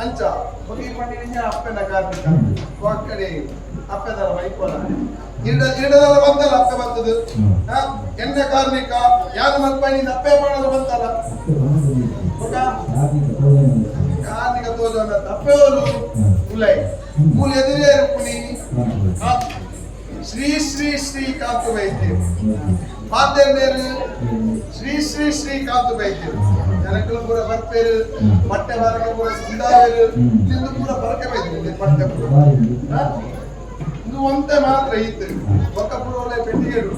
ಅಂಚ ಹೊಗೆ ಬಂಡಿನ ಅಪ್ಪನ ಕಾರ್ಮಿಕ ಒಕ್ಕಡೆ ಅಪ್ಪದರ ವೈಕೋಲ ಇಡದಲ್ಲ ಬಂದಲ್ಲ ಅಪ್ಪ ಬರ್ತದು ಎಣ್ಣೆ ಕಾರ್ಮಿಕ ಯಾರು ಮಲ್ಪನಿ ಅಪ್ಪೆ ಮಾಡೋದು ಬಂತಲ್ಲ ಕಾರ್ಮಿಕ ತೋಜನ ತಪ್ಪೆವಲು ಉಲೈ ಮೂಲ ಎದುರೇ ಪುನಿ ಶ್ರೀ ಶ್ರೀ ಶ್ರೀ ಕಾಂತು ವೈದ್ಯ ಪಾತೆಂದೇರು ಶ್ರೀ ಶ್ರೀ ಶ್ರೀಕಾಂತ್ ಬೈದ್ಯರು ಜನಕ್ಕೂ ಪೂರ ಬರ್ಪೇರು ಬಟ್ಟೆ ಬಾರಕ್ಕೆ ಪೂರ ಸುಂದಾವೇರು ಇಂದು ಪೂರ ಬರಕೆ ಬೈದ್ಯರು ಬಟ್ಟೆ ಪೂರ ಇದು ಒಂದೇ ಮಾತ್ರ ಇತ್ತು ಒಕ್ಕಪುರ ಒಳ್ಳೆ ಪೆಟ್ಟಿಗೆಡು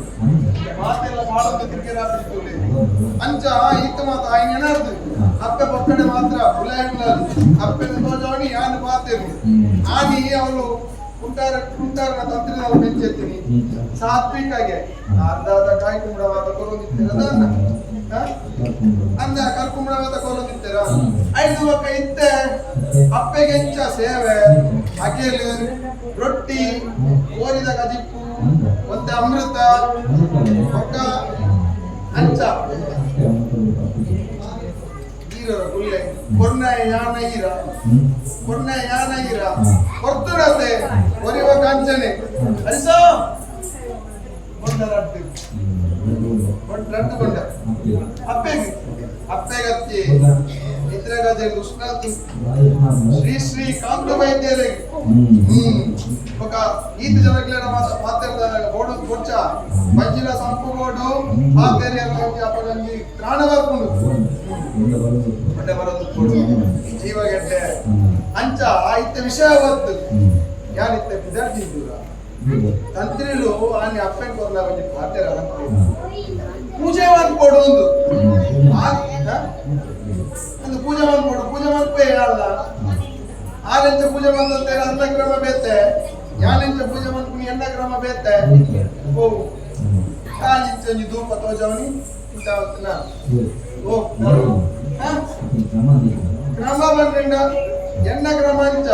ಮಾತೆಲ್ಲ ಮಾಡೋದು ಕ್ರಿಕೆಟ್ ಆಡ್ತಿತ್ತು ಅಂಚ ಇತ್ತು ಮಾತ್ರ ఆయన ಏನಾರ್ದು ಅಪ್ಪೆ ಪಕ್ಕಡೆ ಮಾತ್ರ ಬುಲಾಯಿಲ್ಲ ಅಪ್ಪೆನ ತೋಜಾವಣಿ ಯಾನು ಮಾತೇನು ಆನಿ ಅವಳು ಕುಂಟಾರನ ತಂತ್ರಿನಲ್ಲಿ ಬೆಂಚೆತ್ತೀನಿ ಸಾತ್ವಿಕಾಗೆ ಅರ್ಧ ಕಾಯಿ ಕುಂಬಳವಾದ ಕೊರೊಂದಿದ್ದೀರ ಅಂದ ಕರ್ಕುಂಬಳವಾದ ಕೊರೊಂದಿದ್ದೀರ 5 ಒಕ್ಕ ಇತ್ತೆ ಅಪ್ಪೆಗೆ ಹೆಂಚ ಸೇವೆ ಅಕೇಲು ರೊಟ್ಟಿ ಕೋರಿದ ಗಜಿಪ್ಪು ಒಂದೇ ಅಮೃತ ಒಕ್ಕ ಅಂಚ ಕುಲ್ಲೆ ಕೊರ್ನೆ ಯಾನೈರ ಕೊರ್ತುರತೆ ಒರಿವ ಕಾಂಚನೆ ಅರಿಸೋ ಕೊಂಡರಟ್ಟು ಕೊಂಡ ಅಪ್ಪೆಗತ್ತಿ ಇದ್ರಗದೆ ದುಷ್ಣಾತು ಶ್ರೀ ಶ್ರೀ ಕಾಂತ ವೈದ್ಯರೇ ఒక ఈత జరగలేడ మాత్రం గోడు కొచ్చ మంజిల సంపుగోడు మాతేరి అప్పగంజి త్రాణ వరకును ಬಂಡೆ ಬರೋದು ಜೀವಗೆಡ್ಡೆ ಅಂಚ ಆಯ್ತ ವಿಷಯವತ್ತು ಯಾನಿತ್ತೆ ವಿದ್ಯಾರ್ಥಿ ದೂರ ತಂತ್ರಿಲು ಆನಿ ಅಪ್ಪನ್ ಕೊರ್ಲ ಬಂದಿ ಪಾತೆರ ಪೂಜೆ ಮಾಡ್ಕೊಡು ಒಂದು ಪೂಜೆ ಮಾಡ್ಕೊಡು ಅಲ್ಲ ಆರೆಂಚ ಪೂಜೆ ಬಂದಂತೆ ಅನ್ನ ಕ್ರಮ ಬೇತೆ ಯಾನೆಂಚ ಪೂಜೆ ಮಾಡ್ಕೊಂಡು ಎಣ್ಣ ಕ್ರಮ ಬೇತೆ ಓ ಕಾಲಿಂಚ ಧೂಪ ತೋಜವನಿ ಇಂತ ಓ ಕ್ರಮ ಬಂದ್ರಿಂದ ಎಣ್ಣ ಕ್ರಮ ಅಂಚ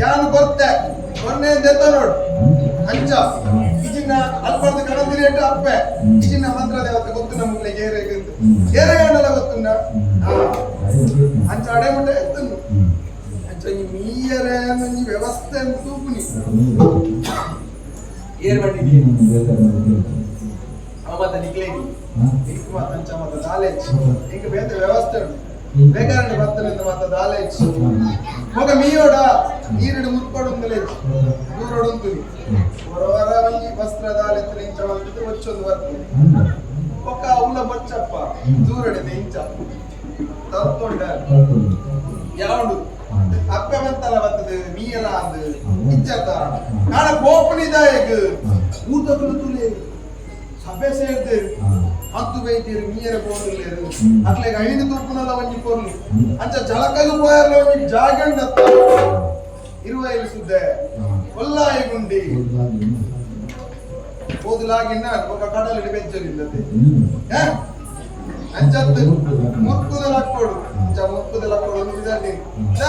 ಯಾನು ಗೊತ್ತೆ ಕೊನ್ನೆ ದೆತ್ತ ನೋಡು ಅಂಚ ಇಜಿನ ಅಲ್ಪರ್ದು ಕಣದಿರೇಟ ಅಪ್ಪೆ ಇಜಿನ ಮಂತ್ರ ದೇವತೆ ಗೊತ್ತು ನಮ್ಮಲ್ಲಿ ಏರೆಗಂಡಲ ಗೊತ್ತುಂಡ ಅಂಚ ಅಡೆಮುಟ್ಟ ಎತ್ತನ್ನು ಅಂಚ ಮೀಯರೆ ಈ ವ್ಯವಸ್ಥೆ ತೂಪುನಿ ಏರ್ ಬಂದಿದ್ದೆ ಅವತ್ತ ನಿಕ್ಲೇಗಿ ಇಂಕ ಮಾತ ಅಂಚ ಮಾತ ನಾಲೆಜ್ ಇಂಕ ಬೇತೆ ವ್ಯವಸ್ಥೆ ಉಂಟು ಬೇಕಾದ್ರೆ ಬರ್ತನಿಂದ ಮಾತ ನಾಲೆಜ್ ಮಗ ಮೀಯೋಡ ನೀರಿಡು ಮುತ್ಪಡುಂದಲೇ ದೂರಡುಂತುನಿ ಹೊರವರ ಒಂಜಿ ವಸ್ತ್ರದಾಲೆ ಇಂಚ ಬಂದಿದ್ದು ಒಚ್ಚೊಂದು ಬರ್ತದೆ ಒಕ್ಕ ಉಲ್ಲ ಬಚ್ಚಪ್ಪ ದೂರಡಿದೆ ಇಂಚ ತತ್ತೊಂಡ ಯಾವುದು ಅಪ್ಪೆ ಬಂತಲ್ಲ ಬರ್ತದೆ ಮೀಯಲ ಅದು ಇಜ್ಜತ ನಾಳೆ ಕೋಪನಿದಾಯಕ ಊಟಗಳು ತುಲೆ ಸಭೆ ಸೇರ್ದೆ ಹತ್ತು ಬೈತೀರು ಮೀಯರ ಬೋರ್ಲೇರು ಅಟ್ಲೆಗೆ 5 ತೂಪುನಲ್ಲ ಒಂಜಿ ಕೊರ್ಲು ಅಂಚ ಜಲಕಲು ಪೋಯರ್ಲ ಒಂಜಿ ಜಾಗಂಡತ್ತ 25 ಸುದ್ದೆ ಕೊಲ್ಲಾಯಿ ಗುಂಡಿ ಓದಲಾಗಿನ್ನ ఒక ಕಡಲಿಡಿ ಬೆಚ್ಚಲಿಲ್ಲದೆ ಅಂಚತ್ತು ಮುಕ್ಕುದ ಲಕ್ಕೋಡು ಅಂಚ ಮುಕ್ಕುದ ಲಕ್ಕೋಡು ಒಂದು ವಿಧಾನ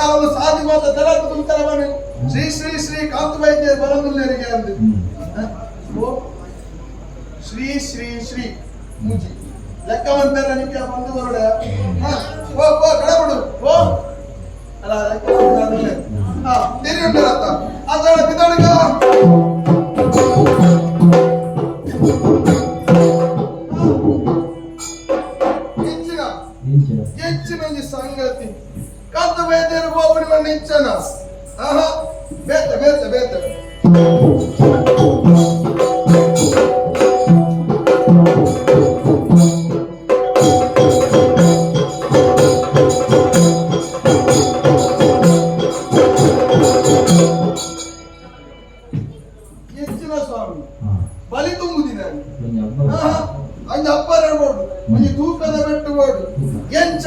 ಅವನು ಸಾಧಿ ಮಾತ ತರತ ತುಂತರ ಬನೆ ಶ್ರೀ ಶ್ರೀ ಶ್ರೀ ಕಾಂತ ವೈದ್ಯ ಬರಂದುಲ್ಲೇರಿಗೆ ಅಂದು ಶ್ರೀ ಶ್ರೀ ಶ್ರೀ ಮುಜಿ ಲೆಕ್ಕವಂತರ ನಿಮಗೆ ಬಂದು ಬರೋಡ ಓ ಕಡಬಿಡು ಓ ಅಲ್ಲ ಲೆಕ್ಕವಂತ ತಿರಿ ಉಂಟರತ್ತ ಅದರ ಬಿದಳಿಗ ಹೆಚ್ಚಿನ ಸಂಗತಿ ಕಾಂತ ವೈದ್ಯರು ಒಬ್ಬರು ಬಂದು ಹೆಚ್ಚನ ಆಹಾ ಬೇತ ಬೇತ ಬೇತ ಹೆಚ್ಚಿನ ಸ್ವಾಮಿ ಬಲಿ ತುಂಬುದಿನ ಅಂಜ ಅಪ್ಪರ ಬೋಡು ಒಂಜಿ ತೂಕದ ಬೆಟ್ಟು ಬೋಡು ಎಂಚ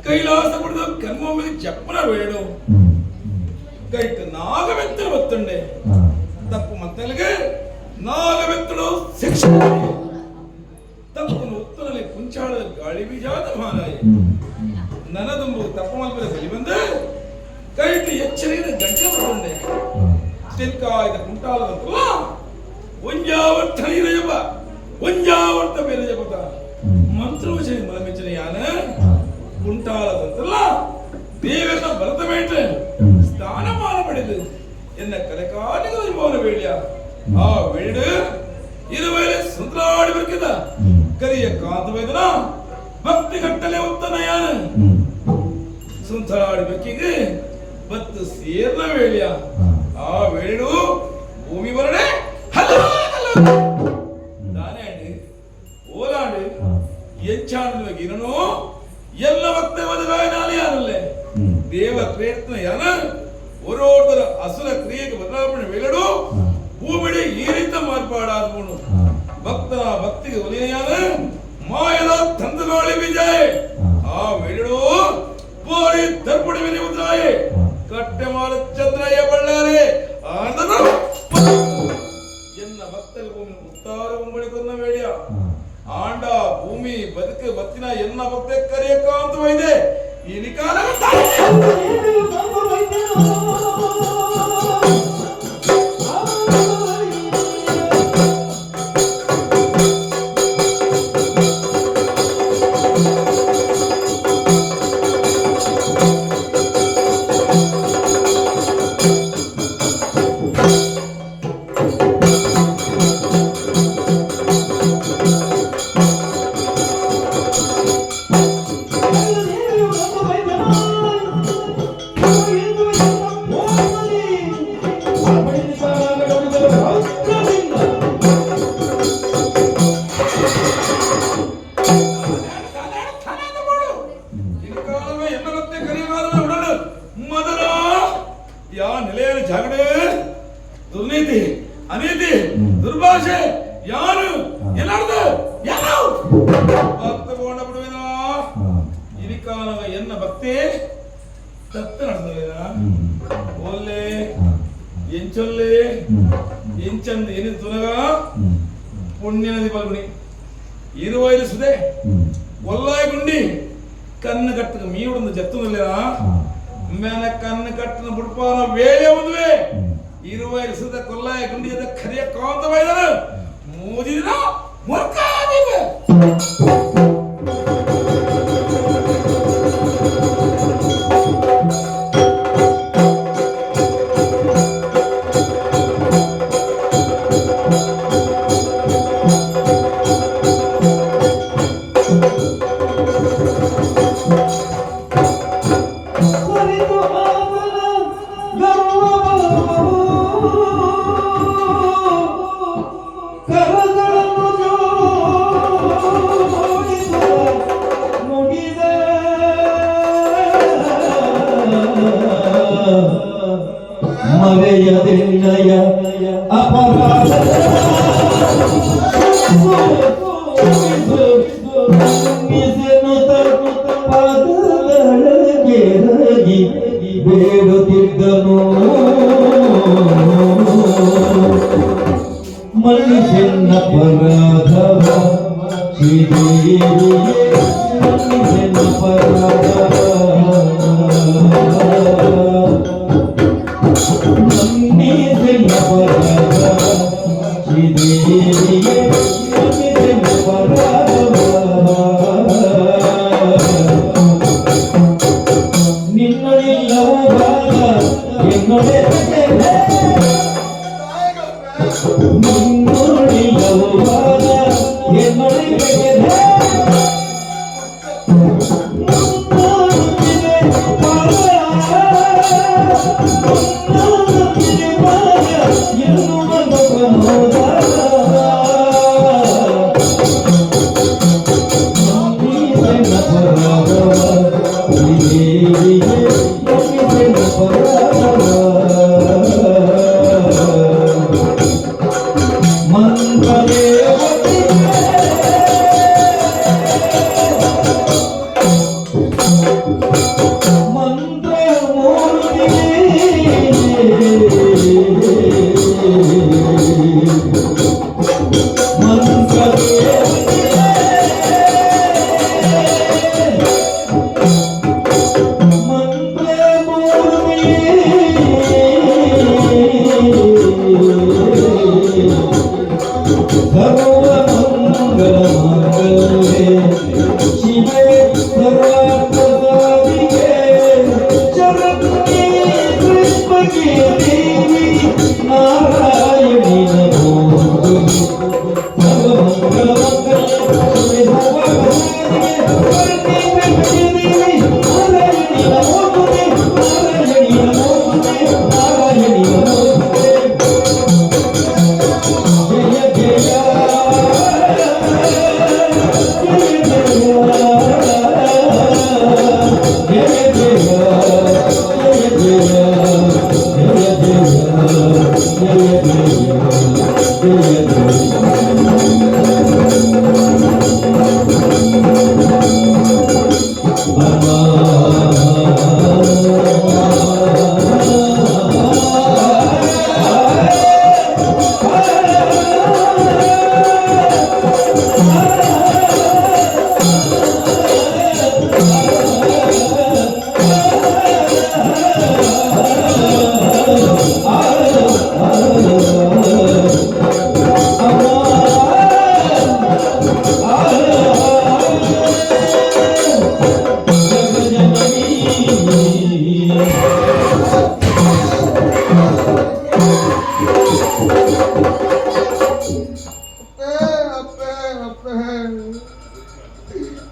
കൈലാസപ്പെടുന്ന കർമ്മത്തിൽ ചെപ്പന വേണു കൈട്ട് നാഗമെത്തൽ വത്തുണ്ടേ ತಪ್ಪು ಮತ್ತಲಿಗೆ ನಾಗವೆತ್ತಲು ಶಿಕ್ಷಣ ತಪ್ಪು ಉತ್ತರಲಿ ಕುಂಚಾಳದ ಗಾಳಿ ಬೀಜಾದ ಮಾಲಾಯ ನನದೊಂದು ತಪ್ಪು ಮಲ್ಪದ ಕಲಿ ಬಂದು ಕೈಟಿ ಎಚ್ಚರಿದ ಗಂಟೆ ಬಂದೆ ತಿಲ್ಕಾಯ್ದ ಕುಂಟಾಲದಂತಲ್ಲ ಒಂಜಾವರ್ತ ನೀರಜಪ ಒಂಜಾವರ್ತ ಬೇರಜಪತ ಮಂತ್ರವಚನ ಮಲಮೆಚ್ಚನ ಯಾನ ಕುಂಟಾಲದಂತಲ್ಲ ದೇವರನ್ನ ಬಲದ ಮೇಲೆ ಸ್ನಾನಮಾನ ಪಡೆದು என்ன கலைக்காலிக போன வேலையா வீடு இருவேளை சுந்தராடி ಬರ್ಕಿದ ಕರಿಯ ಕಾಂತ ವೇದನ ಭಕ್ತಿ ಗಟ್ಟಲೆ ಉತ್ತನಯಾನ ಸುಂದರಾಡಿ ಬೆಕ್ಕಿಗೆ ಬತ್ತು ಸೇರ್ನ ವೇಳೆಯ ವೇಳು ಭೂಮಿ ಬರಡೆ ದಾನೇಂಡು ಓಲಾಂಡು ಎಂಚಾಂಡು ಗಿರನು ಎಲ್ಲ ಭಕ್ತ ಮದುವೆಯಾನಲ್ಲೇ ದೇವ ಪ್ರಯತ್ನ ಯಾನ ಓರೋರ್ದರ ಅಸುರ ಕ್ರಿಯೆಗೆ ಬದಲಾವಣೆ ವೇಳಡು ಭೂಮಿಡಿ ಈ ರೀತ ಮಾರ್ಪಾಡಾದ್ಮೂನು ಭಕ್ತರ ಭಕ್ತಿಗೆ ಒಲಿಯಾನ ಮಾಯದ ತಂದಗಾಳಿ ವಿಜಯ ವೇಳಡು ಪೋರಿ ದರ್ಪಣಿ ವಿನಿ ಉದ್ರಾಯ ಕಟ್ಟೆ ಮಾಲ ಚಂದ್ರಯ್ಯ ಬಳ್ಳಾರಿ ಆದನು ಎನ್ನ ಭಕ್ತರ ಭೂಮಿ ಉತ್ತಾರ ಉಂಬಳಿ ಕೊನ್ನ ವೇಳ್ಯ ಆಂಡ ಭೂಮಿ ಬದುಕು ಬತ್ತಿನ ಎನ್ನ ಭಕ್ತ ಕರೆಯಕಾಂತವೈದೆ ಈ ನಿಕಾಲ ದುರ್ನೀತಿ ಅನೀತಿ ದುರ್ಭಾಷೆ ಯಾರು ಏನಾರ್ದು ಯಾರು ಭಕ್ತ ಬೋಣ ಬಿಡುವಿನ ಇರಿಕಾಲವ ಎನ್ನ ಭಕ್ತಿ ತತ್ತ ನಡೆದವೇನ ಓಲ್ಲೆ ಎಂಚೊಲ್ಲೆ ಎಂಚಂದ ಏನಿದು ತುನಗ ಪುಣ್ಯ ನದಿ ಪಲ್ಗುಣಿ ಇರುವೈದು ಸುದೆ ಒಲ್ಲಾಯಿ ಗುಂಡಿ ಕಣ್ಣು ಕಟ್ಟಗ ಮೀವುಡೊಂದು ಜತ್ತುನಲ್ಲೇನ ಮೇನ ಕಣ್ಣು ಕಟ್ಟನ ಬುಡ್ಪಾನ ವೇಳೆ ಒಂದುವೆ ಇರುವೈದು ಸುದ ಕೊಲ್ಲಾಯಿ ಗುಂಡಿಯದ ಕರಿಯ ಕಾಂತವೈದನ ಮೂದಿನ ಮುರ್ಕಾದಿವೆ ಕರಗಳನ್ನು ಬೇಡುತ್ತಿದ್ದನು ಮನುಷ್ಯನ ಪರಾಧವ ಶ್ರೀದೇವಿಯೇ ಮನುಷ್ಯನ ಪರಾಧವ ಮನುಷ್ಯನ ಪರಾಧವ ಶ್ರೀದೇವಿಯೇ ಮನುಷ್ಯನ ಪರಾಧವ ನಿನ್ನೊಳಿಲ್ಲವೂ ಬಾಲ ಎನ್ನೊಡೆ ನಿನ್ನೊಳಿಲ್ಲವೂ ಬಾಲ ಎನ್ನೊಡೆ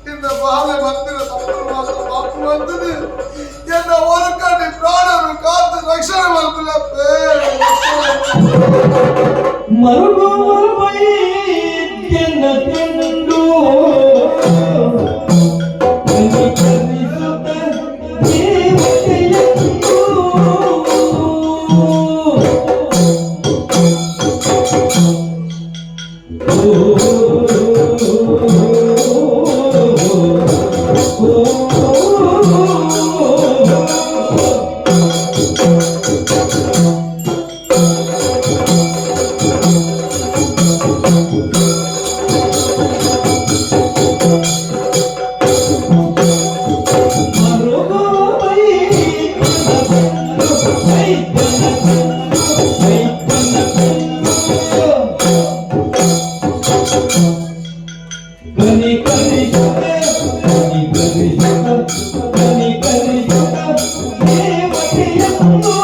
இந்த பாலை மந்திர சம்பளமாக பாப்பு வந்தது என்ன ஒரு கண்ணி பிராணம் காத்து ரಕ್ಷಣೆ ಮಾಡ್ತಿಲ್ಲಪ್ಪ ಮರುಗುವವೈ ಕೆನ್ನ ಕೆಂದು ಕಲಿಸುತ್ತ ದೇವತೆಯಂದು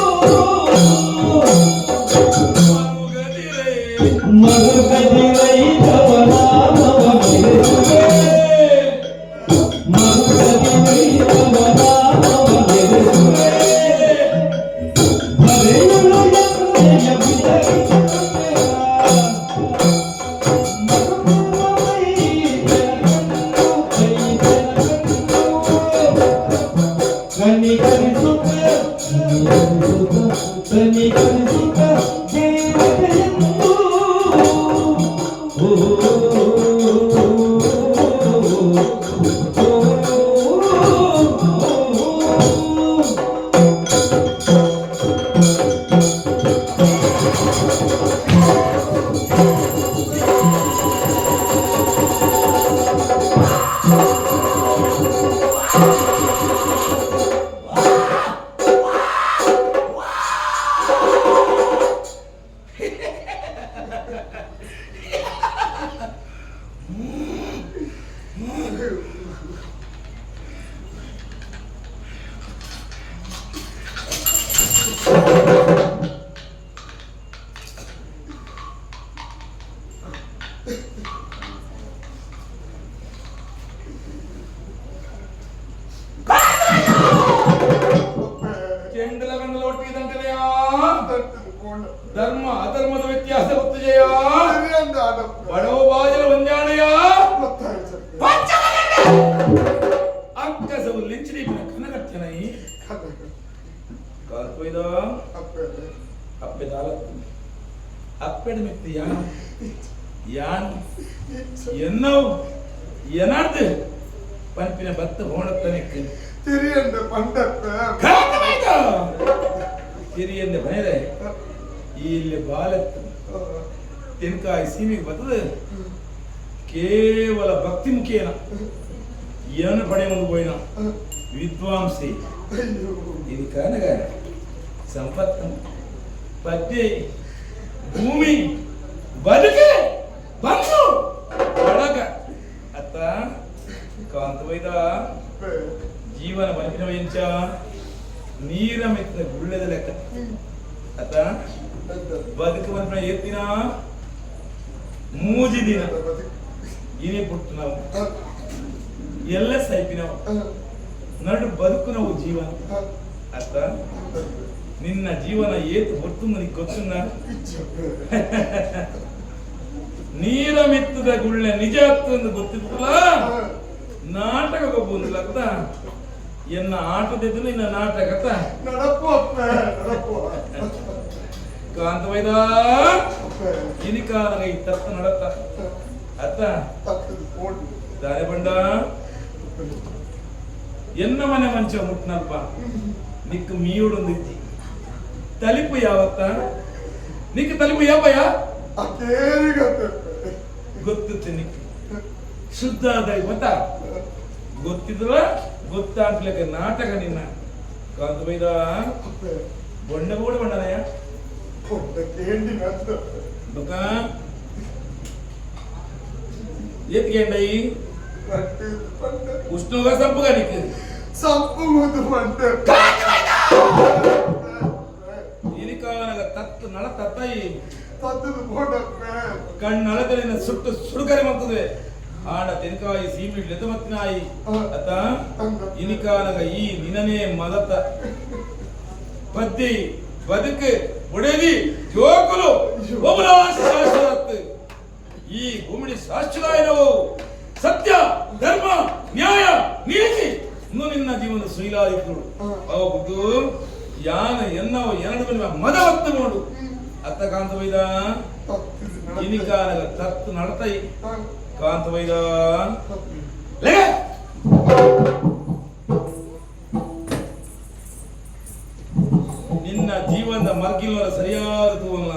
ಚೆಂಡಲ ಗಂಡಲ ಒಟ್ಟಿಗೆ ದಂಡನೆಯ ಧರ್ಮ ಅಧರ್ಮದ ವ್ಯತ್ಯಾಸ ಗೊತ್ತಿದೆಯ ಬಡವ ಬಾಜಲ ಒಂಜಾಣೆಯ ಅಕ್ಕಸವು ಲಿಂಚಿನ ಕನಗಟ್ಟನೈ ಕಾರ್ಪೊಯ್ದ ಅಪ್ಪೆದಾಲ ಅಪ್ಪೆಡ ಮೆತ್ತಿ ಯಾನ್ ಎನ್ನವು ಎನಾರ್ದು ಪಂಪಿನ ಭತ್ತ ಹೋಣತ್ತನೆಕ್ಕೆ ತಿರಿಯಂದ ಪಂಡಪ್ಪ ತಿರಿಯಂದ ಬನೆರೆ ಇಲ್ಲಿ ಬಾಲತ್ತು ತೆನ್ಕಾಯಿ ಸೀಮೆಗೆ ಬರ್ತದೆ ಕೇವಲ ಭಕ್ತಿ ಮುಖೇನ ಏನು ಪಡೆ ಮುಂದೆ ಹೋಯ್ನ ವಿದ್ವಾಂಸಿ ಇದು ಕನಗ ಸಂಪತ್ತು ಪದ್ಯ ಭೂಮಿ ಬದುಕೆ ಬಂದು ಒಳಗ ಅತ್ತ ಕಾಂತ ವೈದ ಜೀವನ ಬದುಕಿನ ವೆಂಚ ನೀರ ಮೆತ್ತಿನ ಗುಳ್ಳೆದ ಲೆಕ್ಕ ಅತ್ತ ಬದುಕು ಬಂದ ಎತ್ತಿನ ಮೂಜಿ ದಿನ ಇನೇ ಪುಟ್ಟು ನಾವು ಎಲ್ಲ ಸೈಪಿನವು ನಡು ಬದುಕು ನಾವು ಜೀವನ ಅತ್ತ ನಿನ್ನ ಜೀವನ ಏತು ಹೊತ್ತು ನನಗೆ ಗೊತ್ತುನ್ನ ನೀರ ಮೆತ್ತದ ಗುಳ್ಳೆ ನಿಜ ಅಂತ ಗೊತ್ತಿತ್ತಲ್ಲ ನಾಟಕ ಬಂದಿಲ್ಲ ಅತ್ತ ಎನ್ನ ಆಟದಿದ್ದು ನಿನ್ನ ನಾಟಕ ಕಾಂತ ವೈದ ಇನಿಕಾಲ ಈ ತತ್ತ ನಡತ್ತ ಅತ್ತ ದಾರಿ ಬಂಡ ಎನ್ನ ಮನೆ ಮಂಚ ಮುಟ್ನಲ್ಪ ನಿಕ್ ಮೀಯುಡೊಂದಿದ್ದಿ ತಲಿಪು ಯಾವತ್ತ ನಿಕ್ ತಲಿಪು ಯಾವಯ್ಯ ಗೊತ್ತಿತ್ತು ನಿಕ್ ಶುದ್ಧ ಆದ ಗೊತ್ತ ಗೊತ್ತಿದ್ರ ಗೊತ್ತಾಗ್ಲಿಕ್ಕೆ ನಾಟಕ ನಿನ್ನ ಕಾಂತ ಬೈದ ಬೊಂಡಗೂಡ ಬಂಡನಯ್ಯ ಬಕ ಎತ್ಗೆಂಡೈ ಉಷ್ಣಗ ಸಂಪುಗ ನಿಕ್ ಸಂಪು ಇನಿಕಾಲನಗ ತತ್ತು ನಳ ತತ್ತೈ ಕಣ್ಣಳಗಲಿನ ಸುಟ್ಟು ಸುಡುಕರೆ ಮಾಡ್ತದೆ ಆಡ ತೆನ್ಕಾಯಿ ಸೀಮಿ ಲೆತಮತ್ತಿನಾಯಿ ಅತ್ತ ಇನಿಕಾಲಗ ಈ ನಿನನೇ ಮದತ ಪದ್ದಿ ಬದುಕು ಒಡೆದಿ ಜೋಕುಲು ಶಾಶ್ವತ ಈ ಭೂಮಿಡಿ ಶಾಶ್ವತಾಯನವು ಸತ್ಯ ಧರ್ಮ ನ್ಯಾಯ ನೀತಿ ಇನ್ನು ನಿನ್ನ ಜೀವನ ಸುಯಿಲಾಯಿತು ಹೌದು ಯಾನ ಎನ್ನವ ಎರಡು ಮದವತ್ತು ನೋಡು ಅತ್ತ ಕಾಂತ ವೈದ ಇನಿಕಾಲಗ ತತ್ತು ನಡತೈ ಕಾಂತ ವೈದ ನಿನ್ನ ಜೀವನದ ಮರ್ಗಿಲ್ವರ ಸರಿಯಾದ ತೂವಲ್ಲ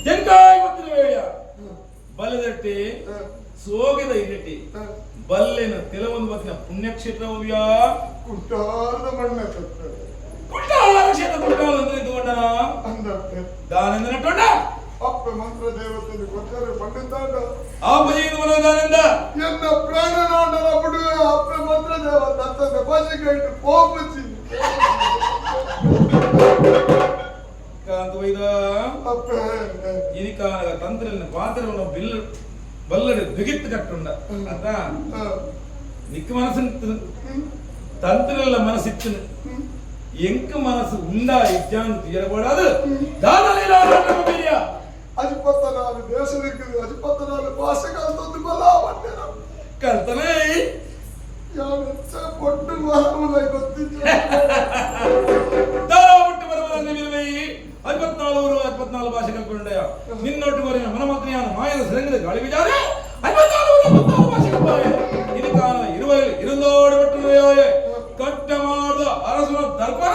ತೆಂಕಾಯಿ ಮತ್ತಿನ ವೇಳ ಬಲದಟ್ಟಿ ಸೋಗೆದ ಇರಟಿ ಬಲ್ಲೆನ ಕೆಲವೊಂದು ಬತ್ತಿನ ಪುಣ್ಯಕ್ಷೇತ್ರವ್ಯಾ ಕುಟ್ಟಾರದ ಮಣ್ಣ ಕುಟ್ಟಾಲ ಕ್ಷೇತ್ರ ಕುಟ್ಟಾಲ ಅಂದ್ರೆ ಇದುಕೊಂಡನ ದಾನೆಂದ ನಟ್ಟೊಂಡ ಅಪ್ಪ ಮಂತ್ರ ದೇವತೆಗೆ ಗೊತ್ತಾರೆ ಪಂಡಿತಾಂಡ ಆಪಜೀನ ಮನೋದಾನಂದ ಎನ್ನ ಪ್ರಾಣನಾಂಡನ ಬಿಡುವೆ ಅಪ್ಪ ಮಂತ್ರ ದೇವ ತತ್ತದ ಬಸಿಗೈಟು ಪೋಪಚಿ ಕಾಂತ ವೈದ ಅಪ್ಪ ಇನಿಕಾಲಗ ತಂತ್ರನ ಪಾತ್ರವನ್ನು ಬಲ್ಲಡೆ ಬಿಗಿತ್ತು ಕಟ್ಟುಂಡ ಅತ್ತ ನಿಕ್ಕ ಮನಸ್ಸು ತಂತ್ರಲ್ಲ ಮನಸ್ಸಿತ್ತು ಎಂಕ ಮನಸ್ಸು ಉಂಡಾ ಇಜ್ಜಾನ್ తీరకూడదు దానలీలా నాటకమేయ అజిపత్తనాలు దేశదిక్కుది అజిపత్తనాలు భాష కలుతుంది బలా పట్టేన కల్తనే యావచ్చ పొట్టు వరములై గొత్తించు దావట్టు వరములన్నీ విలువై 54 భాష కల్పండయ నిన్నొట్టు వరిన మనమత్రియాన మాయల సరంగದ ಗಾಳಿ ವಿಚಾರೆ 54 ಭಾಷ ಕಲ್ಪಾಯ ಇದು ಕಾಲ 22 ಬಟ್ಟುನಯ ಕಟ್ಟ ಮಾಡಿದ ಅರಸನ ದರ್ಪಣ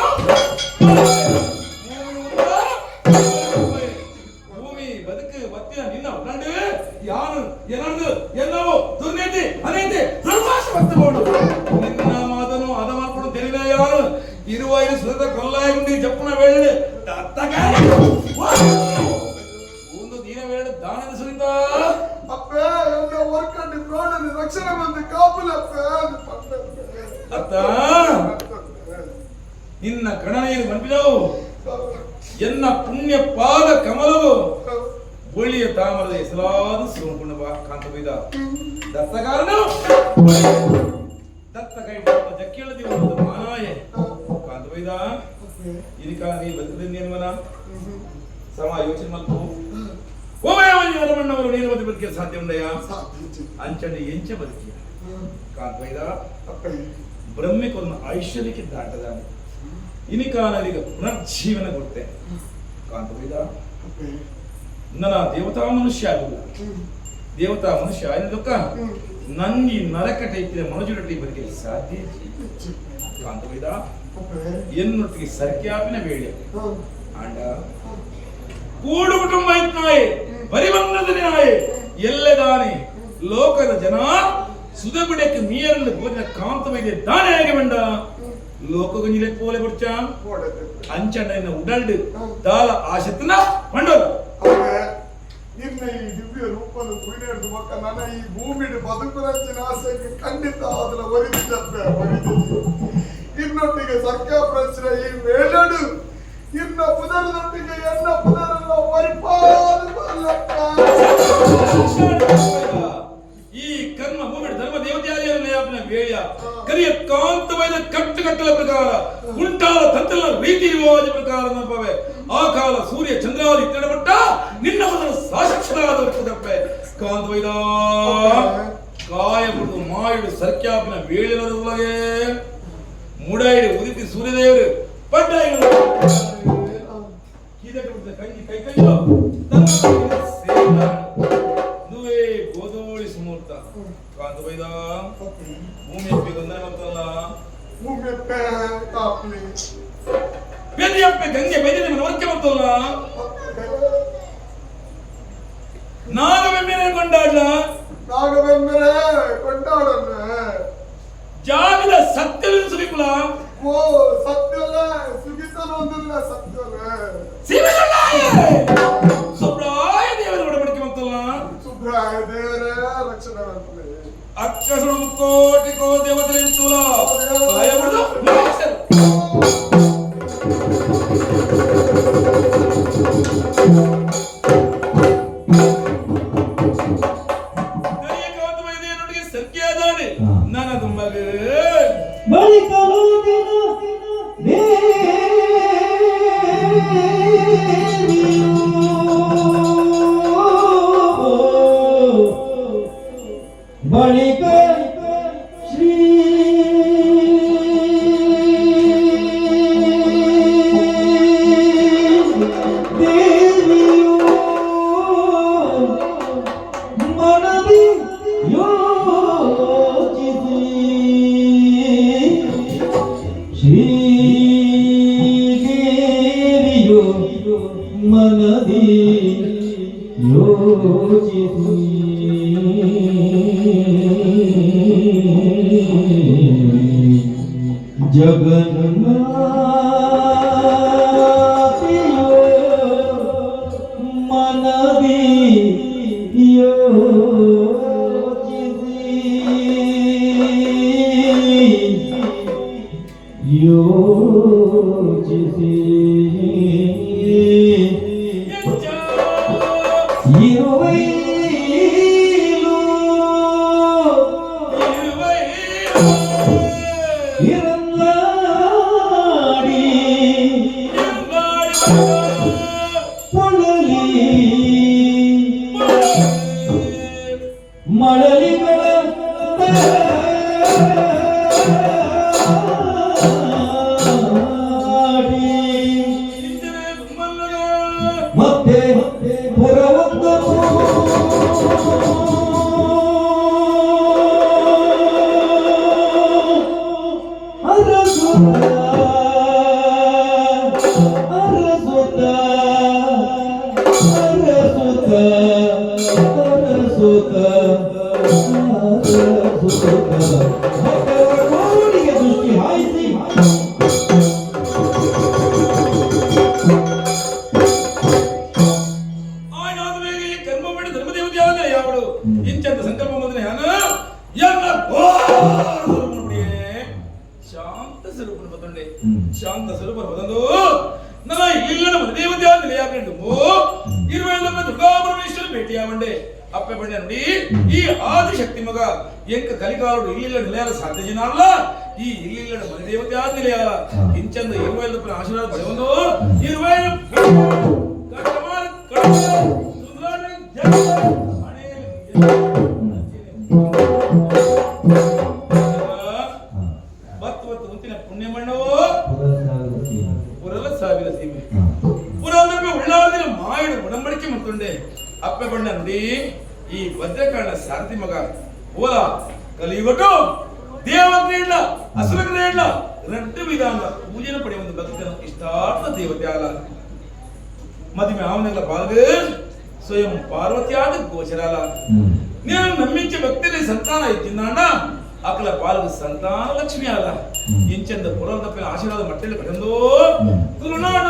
ಭೂಮಿ ಬದುಕು ಬತ್ತಿನ ನಿನ್ನ ಒಡಂಡು ಯಾನು ಏನಂದು ಎಲ್ಲವೋ ದುರ್ನೀತಿ ಅನೀತಿ ದುರ್ಭಾಷ ಬರ್ತಬಹುದು ನಿನ್ನ ಮಾತನು ಅದ ಮಾಡ್ಕೊಂಡು ತಿಳಿದ ಯಾರು ಇರುವ ಸುತ ಕೊಲ್ಲಾಯಿ ಉಂಡಿ ಜಪ್ಪನ ವೇಳೆ ಒಂದು ದಿನ ವೇಳೆ ದಾನದ ಸುರಿತ ಅಪ್ಪೇ ರಕ್ಷಣೆ ಬಂದು ಕಾಪುಲಪ್ಪ ಅತ್ತ ನಿನ್ನ ಕಣನೀರು ಮನ್ಪಿದವು ಎನ್ನ ಪುಣ್ಯ ಪಾದ ಕಮಲವು ಬೊಳಿಯ ತಾಮರದ ಹೆಸರಾದ ಸೋಮಪುಣ್ಯ ಕಾಂತ ಬೈದ ದತ್ತ ಕಾರಣ ದತ್ತ ಕೈ ಜಕ್ಕಿಳದಿ ಒಂದು ಮಾನಾಯೆ ಕಾಂತ ಬೈದ ಇದಕ್ಕ ನೀ ಬದುಕದೇನ್ವನ ಸಮ ಯೋಚನೆ ಮಲ್ಪು ಓಮಣ್ಣವರು ನೀನು ಮತ್ತೆ ಬದುಕಿಯ ಸಾಧ್ಯ ಉಂಡಯ್ಯ ಅಂಚಂಡಿ ಎಂಚ ಬದುಕಿಯ ಕಾಂತ ಬೈದ ಬ್ರಹ್ಮಿಕೊಂದು ಐಶ್ವರ್ಯಕ್ಕೆ ದಾಟದಾನೆ ಇನಿಕಾನರಿಗೆ ಪುನರ್ಜೀವನ ಕೊಡ್ತೆ ಕಾಂತ ಬೈದ ನನ್ನ ದೇವತಾ ಮನುಷ್ಯ ಆಗಿಲ್ಲ ದೇವತಾ ಮನುಷ್ಯ ಆಯ್ದಕ್ಕ ನಂಗೆ ನರಕಟ ಇತ್ತಿನ ಮನುಜುರೊಟ್ಟಿಗೆ ಬದುಕಿ ಸಾಧ್ಯ ಕಾಂತ ಬೈದ ಎನ್ನೊಟ್ಟಿಗೆ ಸರ್ಕ್ಯಾಪಿನ ಬೇಳೆ ಆಂಡ ಕೂಡು ಕುಟುಂಬ ಇತ್ನಾಯೆ ಪರಿವಂದನೆ ನಾಯೆ ಎಲ್ಲೆದಾನೆ ಲೋಕದ ಜನ ಸುಧಗುಡಕ್ಕೆ ಮೀಯರಲ್ಲಿ ಹೋದ ಕಾಂತ ಬೈದೆ ದಾನೆ ಆಗಿ ಬಂಡ ಲೋಕಗುಂಜಿಲೆ ಪೋಲೆ ಬರ್ಚ ಅಂಚಂಡ ಉಡಲ್ಡ್ ದಾಲ ಆಶತ್ನ ಮಂಡೋಲ ನಿನ್ನ ಈ ದಿವ್ಯ ರೂಪದ ಕುಯ್ನೆಡ್ದು ಮಕ್ಕ ನನ್ನ ಈ ಭೂಮಿಯ ಬದುಕುರಚ್ಚಿನ ಆಸೆಗೆ ಖಂಡಿತ ಅದರ ಒರಿದಿದ್ದೆ ಇನ್ನೊಟ್ಟಿಗೆ ಸರ್ಕಾರ ಪ್ರಶ್ನೆ ಈ ವೇಳಡು ಇನ್ನ ಪುನರದೊಟ್ಟಿಗೆ ಎನ್ನ ಪುನರನ್ನು ಪರಿಪಾಲಕ ಈ ಕರ್ಮ ಭೂಮಿ ಧರ್ಮ ದೇವತೆಯಾದ ವೇಳ್ಯ ಕರಿಯ ಕಾಂತವಾದ ಕಟ್ಟುಕಟ್ಟಲ ಪ್ರಕಾರ ಉಂಟಾದ ತಂತ್ರಗಳ ರೀತಿ ರಿವಾಜ ಪ್ರಕಾರ ನಂಬವೆ ಆ ಕಾಲ ಸೂರ್ಯ ಚಂದ್ರಾದಿ ತೆರಮಟ್ಟ ನಿನ್ನ ಮೊದಲು ಸಾಕ್ಷಾತ್ಕಾರದವರ್ತದಪ್ಪೆ ಕಾಂತವೈದ ಕಾಯ ಬಿಡುದು ಮಾಯಿಡು ಸರ್ಕ್ಯಾಪಿನ ವೇಳಿನದೊಳಗೆ ಮುಡಾಯಿಡು ಉದಿತಿ ಸೂರ್ಯದೇವರು ಪಡ್ಡಾಯಿಗಳು ಕಂಜಿ ಕೈ ಕೈಯೋ ನುವೇ ಗೋಧೋಳಿ ಸುಮೂರ್ತ ಕಾಂತವೈದ ಭೂಮಿ ಅಪ್ಪಿ ಗೊಂದಲ ಬರ್ತಲ್ಲ ಭೂಮಿ ಕಾಪ್ಲಿ ಬೆದಿಯಪ್ಪೆ ಗಂಗೆ ಬೆದಿದ ಮನವಕ್ಕೆ ಬರ್ತಲ್ಲ ನಾಗವೆಮ್ಮೆನೆ ಕೊಂಡಾಡ್ಲ ನಾಗವೆಂದರೆ ಕೊಂಡಾಡಲ್ಲ ಜಾಗದ ಸತ್ಯವನ್ನು ಸುರಿಕುಲ ಓ ಸತ್ಯಲ್ಲ ಸುಗಿತನ ಒಂದಿಲ್ಲ ಸತ್ಯಲ್ಲ ಸುಬ್ರಾಯ ದೇವರ ಒಡಬಡಿಕೆ ಬರ್ತಲ್ಲ ಸುಬ್ರಾಯ ದೇವರೇ ರಕ್ಷಣೆ ಮಾಡ್ತದೆ ಅಕ್ಕಸುಡು ಕೋಟಿಕೋ ದೇವತೆ ತುಲ ಸಹಾಯ ಮಾಡುದು ನೊಟ್ಟಿಗೆ ಸರ್ಕಿಯಾದಾನೆ ನನ್ನ ತುಂಬಗೆ ಬಳಿಕ ಶ್ರೀ ದೇವಿಯು ಮನದಿ ಯೋಚಿಸಿ ಶ್ರೀದೇವಿಯು ಮನದಿ ಯೋಚಿಸಿ ಜಗನ್ನಾಥಿಯೋ ಮನದಿ ಯೋಚಿಸಿ ಯೋಚಿಸಿ ಇರುವೈಲು ಇರಂಗಾಡಿ ಪೊಳಲಿ ಮಳಲಿಗಳ ಮತ್ತೆ ಪುರವೊಂದನು ಅರಸುತ್ತ ಅರಸುತ್ತ ಅರಸುತ್ತ ಅರಸುತ್ತ ಅರಸುತ್ತ ಭಕ್ತರ ಕೋಡಿಗೆ ದೃಷ್ಟಿ ಹಾಯಿಸಿ ಕರ್ಮ ಮಾಡಿ ಧರ್ಮದೇವತೆಯಾದ ಯಾವಳು ಇಂಚಂತ ಸಂಕಲ್ಪ ಬಂದ್ರೆ ಯಾನ ಶಾಂತ ಸ್ವರೂಪನ ಬದಂಡೆ ಶಾಂತ ಸ್ವರೂಪನ ಬದಂದು ನನ್ನ ಇಲ್ಲಿನ ಮನದೇವತೆ ನಿಲೆಯಾಕೊಂಡು 20 ದುರ್ಗಾ ಪರಮೇಶ್ವರ ಭೇಟಿಯಾವಂಡೆ ಅಪ್ಪೆ ಬಣ್ಣ ನೋಡಿ ಈ ಆದಿಶಕ್ತಿ ಮಗ ಎಂಕ ಕಲಿಕಾಲುಡು ಇಲ್ಲಿಲ್ಲ ನಿಲೆಯಲ್ಲ ಸಾಧ್ಯ ಜನ ಅಲ್ಲ ಈ ಇಲ್ಲಿಲ್ಲ ಮನದೇವತೆ ಆದ ನಿಲೆಯಲ್ಲ ಇಂಚಂದ 20 ಆಶೀರ್ವಾದ ಪಡೆಯೊಂದು 20 ಪುಣ್ಯ ಮಣ್ಣವು ಪುರಲ ಸಾವಿರ ಸೀಮೆ ಪುರಾಣಕ್ಕೆ ಉಳ್ಳಾದಿನ ಮಾಯಡು ಒಡಂಬಡಿಕೆ ಮತ್ತೊಂಡೆ ಅಪ್ಪೆ ಬಣ್ಣ ನೋಡಿ ಈ ಭದ್ರಕಾಂಡ ಸಾರಥಿ ಮಗ ಓಲ ಕಲಿಯುವಟು ದೇವತೆ ಇಲ್ಲ ಅಸುರಗ್ರಹ ಇಲ್ಲ ರಟ್ಟು ವಿಧಾನ ಪೂಜೆನ ಪಡೆಯುವ ಭಕ್ತನ ಇಷ್ಟಾರ್ಥ ದೇವತೆ ಅಲ್ಲ ಮದುವೆ ಅವನೆಲ್ಲ ಬಾಲ್ಗೆ ಸ್ವಯಂ ಪಾರ್ವತಿಯಾದ ಗೋಚರಾಲ ನೀನು ನಮ್ಮಿಂಚೆ ಭಕ್ತರಿಗೆ ಸಂತಾನ ಇತ್ತಿಂದ ಅಕಲ ಪಾಲ್ಗ ಸಂತಾನ ಲಕ್ಷ್ಮಿ ಅಲ್ಲ ಇಂಚಂದ ಪುರಂದಪ್ಪಿನ ಆಶೀರ್ವಾದ ಮಟ್ಟಲ್ಲಿ ಕಡೆಂದು ತುಳುನಾಡ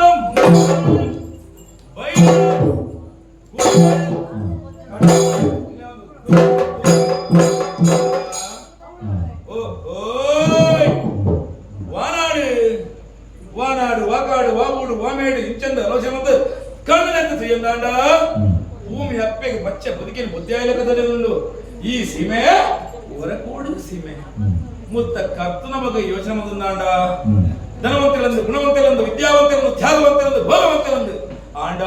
ವಾನಾಡು ವಾಕಾಡು ವಾಬೂಡು ವಾಮೇಡು ಇಂಚಂದ ಆಲೋಚನೆ ಮತ್ತು ಕಣ್ಣನೆಂದು ತುಯ್ಯಂದಾಂಡ ಭೂಮಿ ಹಪ್ಪೆಗೆ ಬಚ್ಚ ಬದುಕಿನ ಬುದ್ಧಿಯಾಗಲಕ್ಕದಲ್ಲುಂಡು ಈ ಸೀಮೆ ಹೊರಕೋಡು ಸೀಮೆ ಮುತ್ತ ಕರ್ತನ ಬಗ್ಗೆ ಯೋಚನೆ ಮದಂದಾಂಡ ಧನವಂತರಂದು ಗುಣವಂತರಂದು ವಿದ್ಯಾವಂತರಂದು ತ್ಯಾಗವಂತರಂದು ಭೋಗವಂತರಂದು ಆಂಡ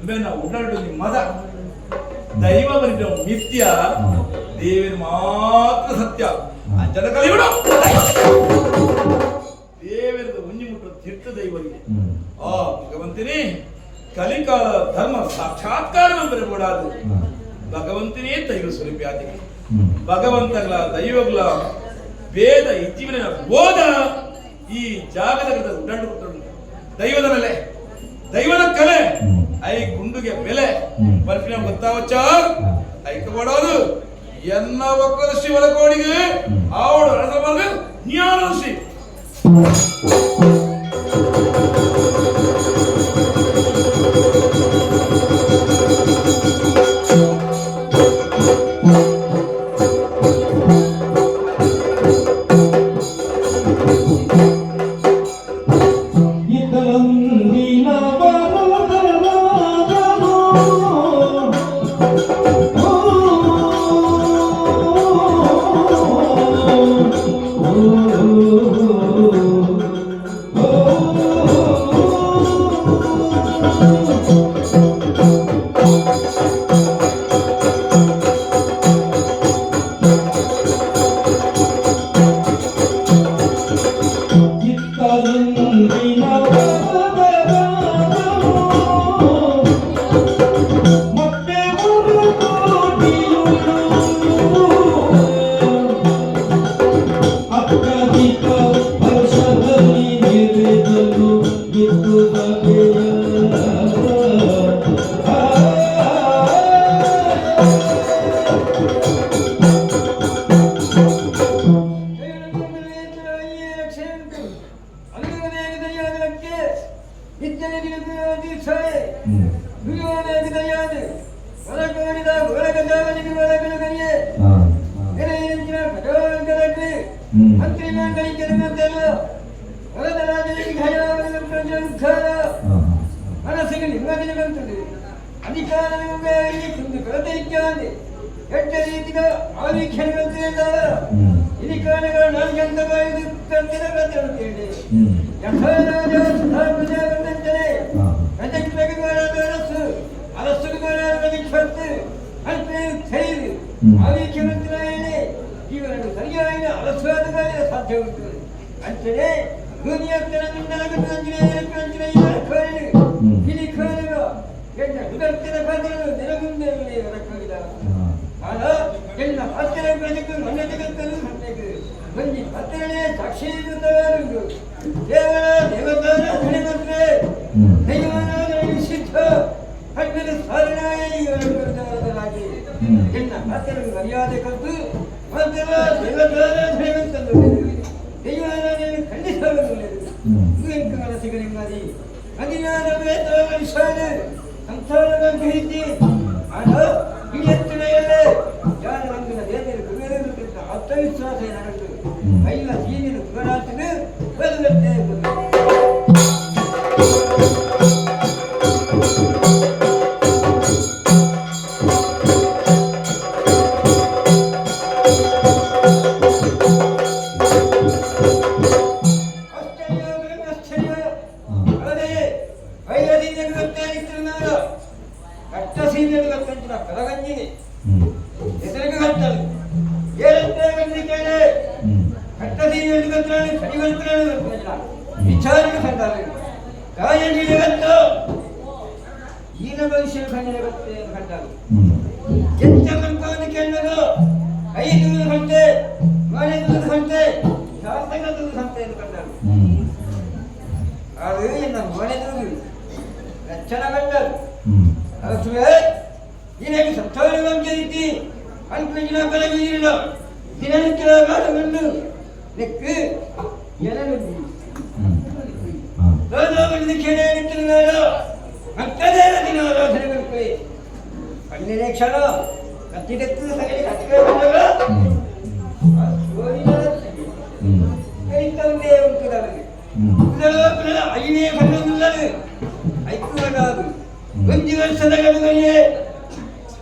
ಬೆನ್ನ ಉಡಾಡು ಮದ ದೈವ ಬರಿದ ಮಿಥ್ಯ ದೇವಿನ ಮಾತ್ರ ಸತ್ಯ ಅಂಜನ ಕಲಿಯುಡ ದೇವರದ ಉಂಜಿ ಮುಟ್ಟು ತೀರ್ಥ ದೈವರಿಗೆ ಆ ಭಗವಂತನೇ ಕಲಿಕಾಲ ಧರ್ಮ ಸಾಕ್ಷಾತ್ಕಾರವೆಂಬರಬಹುದಾದು ಭಗವಂತನೇ ದೈವ ಸ್ವರೂಪಿಯಾದಿ ಭಗವಂತಗಳ ದೈವಗಳ ವೇದ ಇಜ್ಜಿವಿನ ಬೋಧ ಈ ಜಾಗದ ಉಡಾಡು ದೈವದ ನೆಲೆ ದೈವದ ಕಲೆ ಐ ಗುಂಡುಗೆ ಬೆಲೆ ಬರ್ಫಿನ ಗೊತ್ತಾವಚ್ಚ ಐಕಬೋಡೋದು ಎನ್ನ ಒಕ್ಕದ ಶ್ರೀ ಒಳಕೋಡಿಗೆ ಆವಡು ಅಳಸಬಾರ್ದು ಜ್ಞಾನ ಶ್ರೀ ಮನಸ್ಸಿಗೆ ನೆಮ್ಮದಿನ ಬಂತದೆ ಅಧಿಕಾರವೇ ಕುಂದು ಕೊರತೆ ಇತ್ಯಾದಿ ಕೆಟ್ಟ ರೀತಿಯ ಆವೀಕ್ಷಣೆಗಳಿಂದ ಇಲಿಕಾನಗಳ ನಾಲ್ಕಂತವಾಯಿದು ಕಂತಿನ ಕಥೆಯುತ್ತೇನೆ ಯಥಾರಾಜ ಸುಧಾ ಪ್ರಜಾಪತಿಂತಲೇ ಪ್ರಜೆಗಳಾದ ಅರಸುಗಳಾದ ವಿಕ್ಷತ್ತು ಅಲ್ಪೇ ಥೈರು ಆವೀಕ್ಷಣೆ ಇವರನ್ನು ಸರಿಯಾಗಿ ಅರಸುವಾದಗಾರ ಸಾಧ್ಯ ಉಂಟು ಅಂತೆಯೇ ಮರ್ಯಾದೆ ಕಲ್ತು ಖಂಡಿಸಬೇಕು ನೆಮ್ಮದಿ ಅಧಿಕಾರವೇ ಸಂಸಾರದ ಗ್ರಹಿಸಿ ಹಣ ಈ ಎತ್ತನೆಯಲ್ಲೇ ಯಾರು ಒಂದು ದೇವರು ಆಪ್ತ ಆತ್ಮವಿಶ್ವಾಸ ನನಗೆ ಎಲ್ಲ ಸೀನಿನ ಪುರಾತನ ಬದಲತ್ತೆ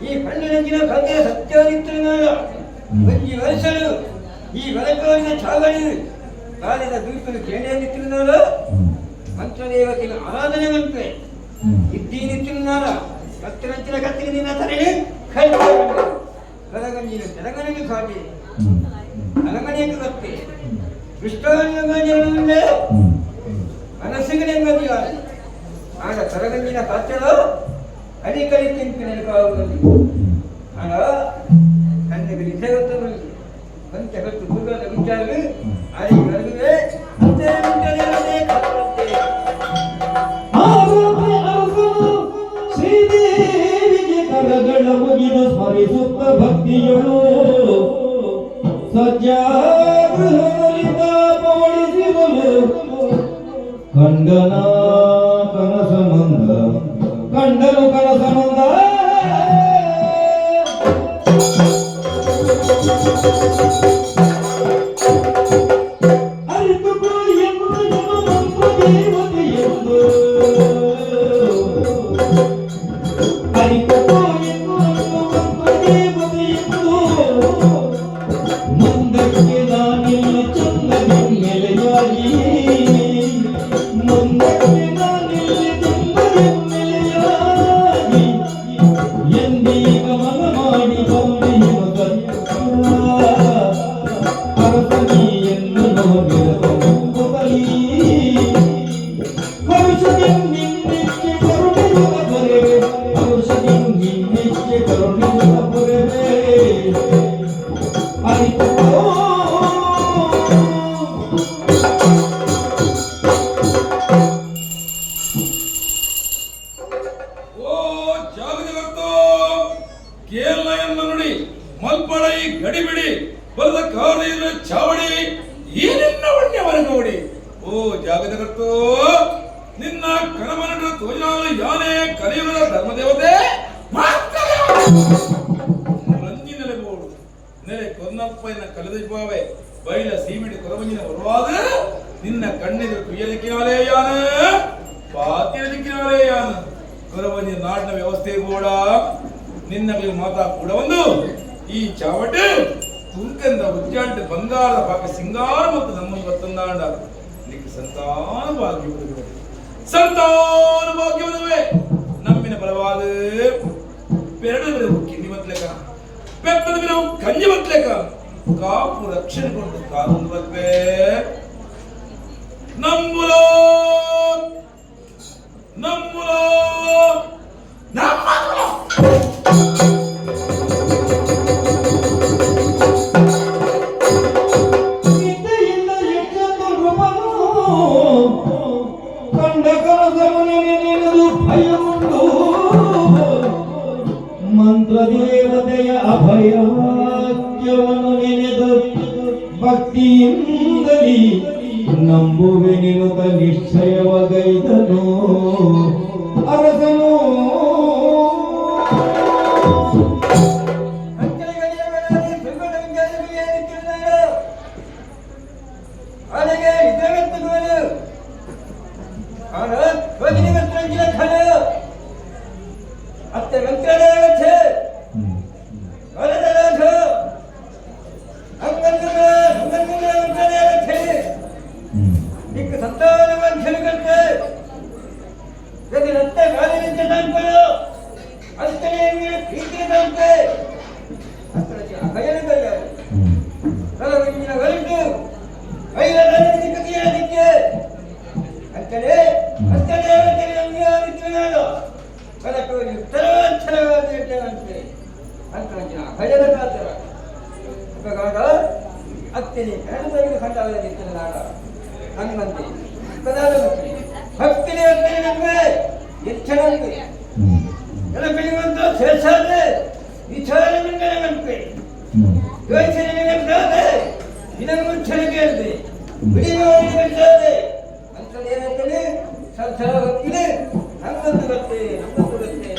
ಈ ಕಣ್ಣಿನ ಕಗೆ ಸತ್ಯವಿತ್ತು ಒಂಜಿ ವರ್ಷಲು ಈ ವರಕೋರಿನ ಚಾವಣಿ ಕಾಲಿನ ದೀಪಲು ಕೇಳಿಯಲ್ಲಿತ್ತು ನೋಡು ಮಂತ್ರದೇವತೆಯ ಆರಾಧನೆ ಮಂತ್ರೆ ಇದ್ದೀನಿತ್ತಿನಾರ ಕತ್ತಿನ ಕತ್ತಿನ ತರಳಿ ಕರಗಂಜಿನ ತೆಲಗನಿಗೆ ಕಾಟಿ ಅಲಗಣಿಗೆ ಕತ್ತಿ ಕೃಷ್ಣಗಂಜೆ ಮನಸ್ಸಿಗೆ ನೆಮ್ಮದಿಯ ಆಗ ಕರಗಂಜಿನ ಕತ್ತಲು ಅಡಿಕಡಿ ತಿಂಪಿನಲ್ಲಿ ಕಾವುದಲ್ಲಿ ಆಗ ಕಣ್ಣಿಗೆ ನಿದ್ದೆ ಗೊತ್ತದಲ್ಲಿ ಪಂಚಗತ್ತು ದುರ್ಗದ ವಿಚಾರ ಆಗಿ ಬರುವೆ ಶ್ರೀದೇವಿಗೆ ಕರಗಳ ಮುಗಿದು ಸ್ಮರಿಸುತ್ತ ಭಕ್ತಿಯಳು ಸಜ್ಜಾಗೃಹದಿಂದ ಪೋಣಿಸಿದಳು ಕಂಡನ ಕನಸ ಮಂದ ಕಂಡನು ಕನಸ ಮಂದ ಅರಿತುಕೋ ಎಂದು ಮಂತ್ರ ದೇವತೆಯೆಂದು ಅರಿತುಕೋ ಎಂದು ಮಂತ್ರ ದೇವತೆಯೆಂದು ಮುಂದಕ್ಕೆ ನಾನಿಲ್ಲ ಚಂದದಿ ನೆಲೆಯಾಗಿ ಮುಂದಕ್ಕೆ ನಾನಿಲ್ಲ ಚಂದದಿ ನೆಲೆಯಾಗಿ ಎಂದೀಗ ಮನ ಮಾಡಿ ಗೌರಿಯ ಅರಸನಿಯನ್ನು ನೋಡಿರಲಿ ಔಷಧಿನ್ನಿಚ್ಚೆ ಕರುಣಿಸುವ ಬರೆವೆ ಔಷಧಿನ್ನಿಚ್ಚೆ ಕರುಣಿಸುವ ಬರೆವೆ ಅರಿತುಕೋ ಓ ಜಾಗಜಗತ್ತು ಕೇರಳ ಎನ್ನ ನುಡಿ ಮಲ್ಪಡೈ ಗಡಿಬಿಡಿ ಬರದ ಕಾರಿನ ಚಾವಡಿ ಈ ನಿನ್ನ ವಣ್ಯವರಗೋಡಿ ಓ ಜಾಗಜಗತ್ತು ನಿನ್ನ ಕಣಮನಟ ತೋಜನಾದ ಯಾನೆ ಕಲಿಯುಗದ ಧರ್ಮದೇವತೆ ರಂಜಿನಲೆ ಬೋಡು ನೆಲೆ ಕೊನ್ನಪ್ಪನ ಕಲೆದಿಬ್ಬಾವೆ ಬೈಲ ಸೀಮಿಡಿ ಕೊರವಂಜಿನ ಬರುವಾಗ ನಿನ್ನ ಕಣ್ಣಿಗೆ ಕುಯ್ಯಲಿಕ್ಕಿನಾಲೇ ಯಾನ ಪಾತಿರಲಿಕ್ಕಿನಾಲೇ ಯಾನ ಕೊರವಂಜಿ ನಾಡಿನ ವ್ಯವಸ್ಥೆ ಕೂಡ ನಿನ್ನ ಮಾತಾ ಕೂಡ ಒಂದು ಈ ಚಾವಟು ತುರ್ಕಂದ ಉಜ್ಜಾಂಟ ಬಂಗಾರ ಪಾಕ ಸಿಂಗಾರ ಮತ್ತು ನಮ್ಮನ್ನು ಬತ್ತಂದಾಂಡ ನಿಕ್ಕೆ ಸಂತಾನ ಭಾಗ್ಯ ಸಂತಾನ ಭಾಗ್ಯವೇ ನಮ್ಮಿನ ಬಲವಾದ ಪೆರಡು ಕಿಂಡಿ ಮತ್ಲೆಕ ಬೆತ್ತದ ನಾವು ಕಂಜಿ ಮತ್ಲೆಕ ಕಾಪು ರಕ್ಷಣೆ ಕೊಂಡು ಕಾದು ಬಲ್ಪೆ ನಮ್ಮುಲೋ ನಮ್ಮುಲೋ ನಮ್ಮುಲೋ ಮಂತ್ರದೇವತೆಯ ಅಭಯವಾಕ್ಯವನ್ನು ನೆನೆದು ಭಕ್ತಿಯಿಂದಲೇ ನಂಬುವೆ ನಿನುತ ನಿಶ್ಚಯವಗೈದನು ಅರಸನು ಗಾಳಿನಿಂದ ತಂಪಲು ಅಷ್ಟೇ ಪ್ರೀತಿಯ ತಂಪೆ ಅಗಯನಗಲ್ಲ ಕಲವಿನ ಗಲಿದು ಐದರಲ್ಲಿ ಕಥೆಯಾದಿಕ್ಕೆ ಅಂತಲೇ ನಮಗೆ ಆದಿತ್ಯನಾಡು ಕಲಕವಾಗಿ ಉತ್ತರಾಂಚಲವಾಗಿ ಇರ್ತೇವಂತೆ ಅಂತ ಭಜನ ಕಾತರ ಅತ್ತಿನಿ ಕನ್ನಡದಲ್ಲಿ ಕಂಡಾಗ ನಾಡ ಹಂಗಂತೆ ಭಕ್ತಿನೇ ಅತ್ತಿನಿ ನಮಗೆ ಎಚ್ಚರಕ್ಕೆ ಎಲ್ಲ ಬೆಳೆಯುವಂತ ಸೇರ್ಸಾದ್ರೆ ವಿಚಾರ ನಂಬೆ ಯೋಚನೆ ನಂಬೆ ಇದನ್ನು ಮುಂಚೆಗೆ ಹೇಳಿದೆ ಬಿಡಿಯೋದೆ ಅಂತ ಏನಂತಲೇ ಸಂಸಾರ ಗೊತ್ತಿದೆ ಹಂಗಂತ ಗೊತ್ತೇ ಹಂಗಂತ ಗೊತ್ತೇ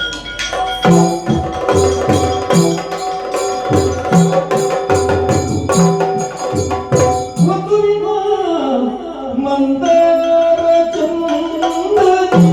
ಮೋಹನಾಗಿ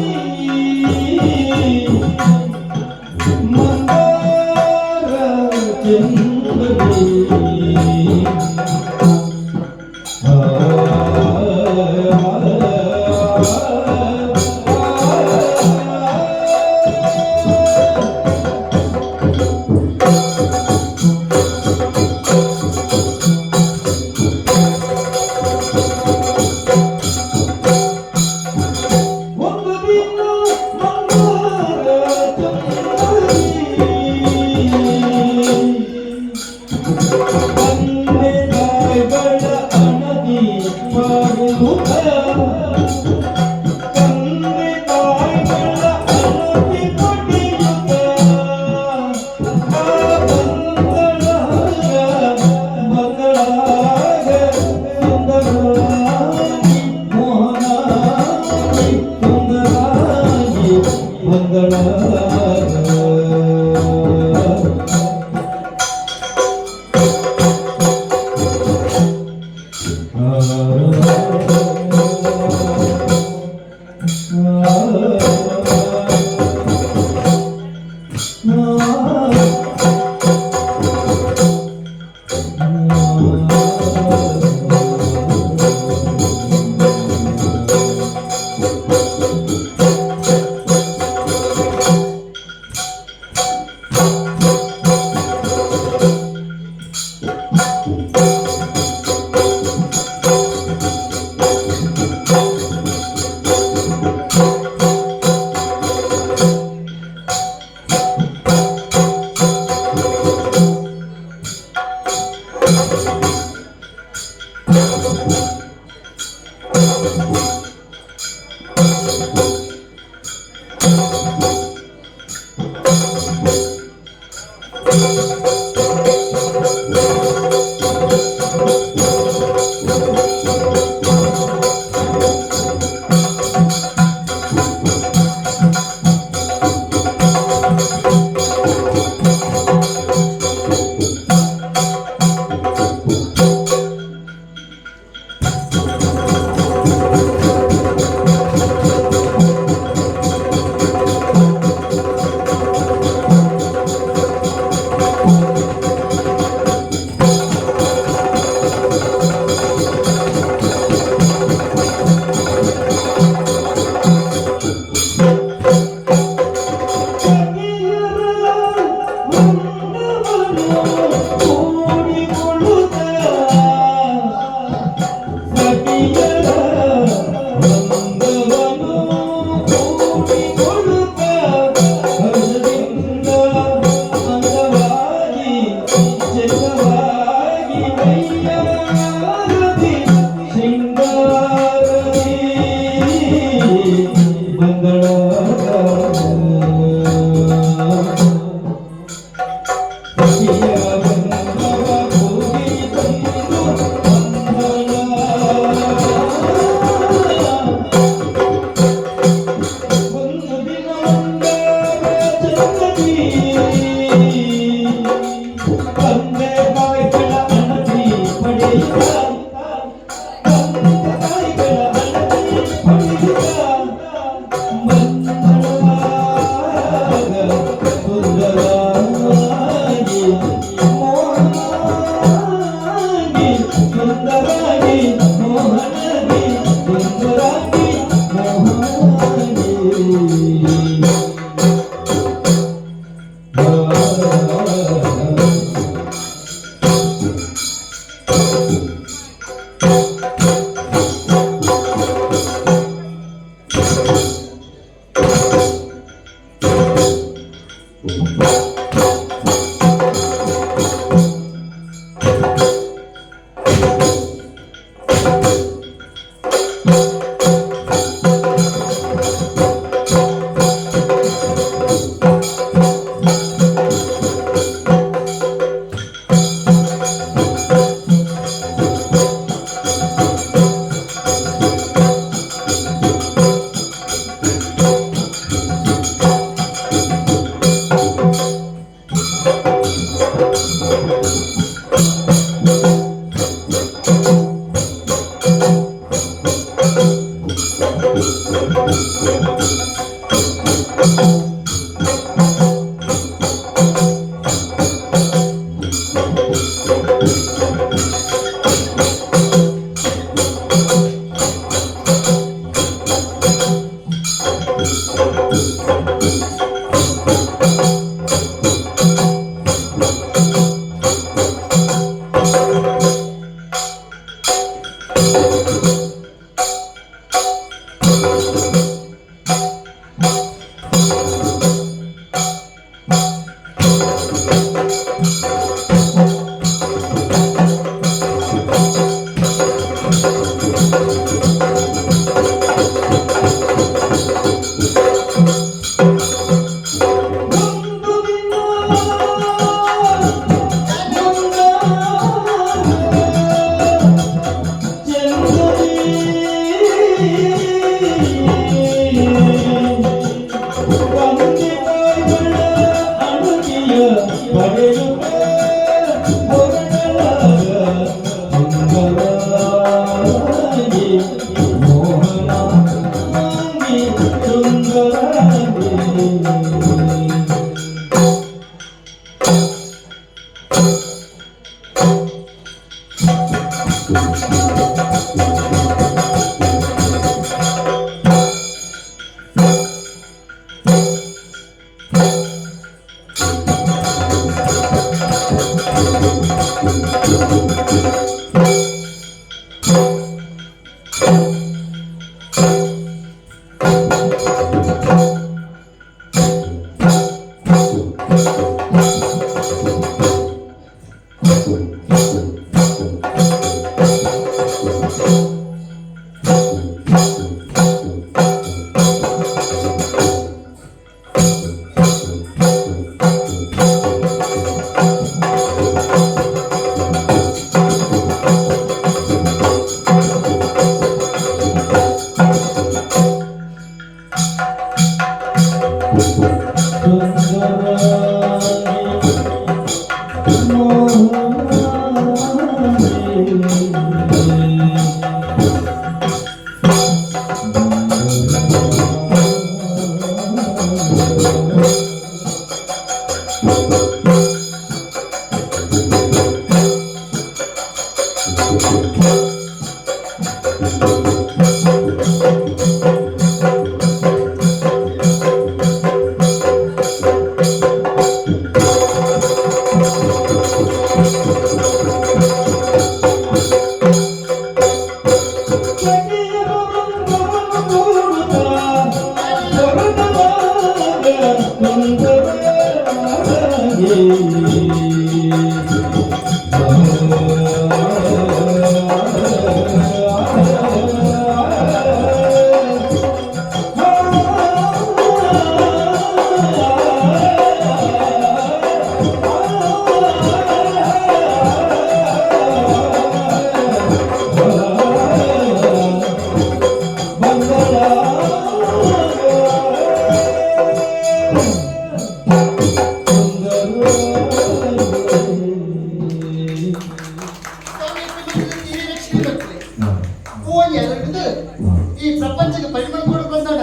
ಈ ಪ್ರಪಂಚಕ್ಕೆ ಪರಿಮಳ ಕೂಡ ಬಂದಾಡ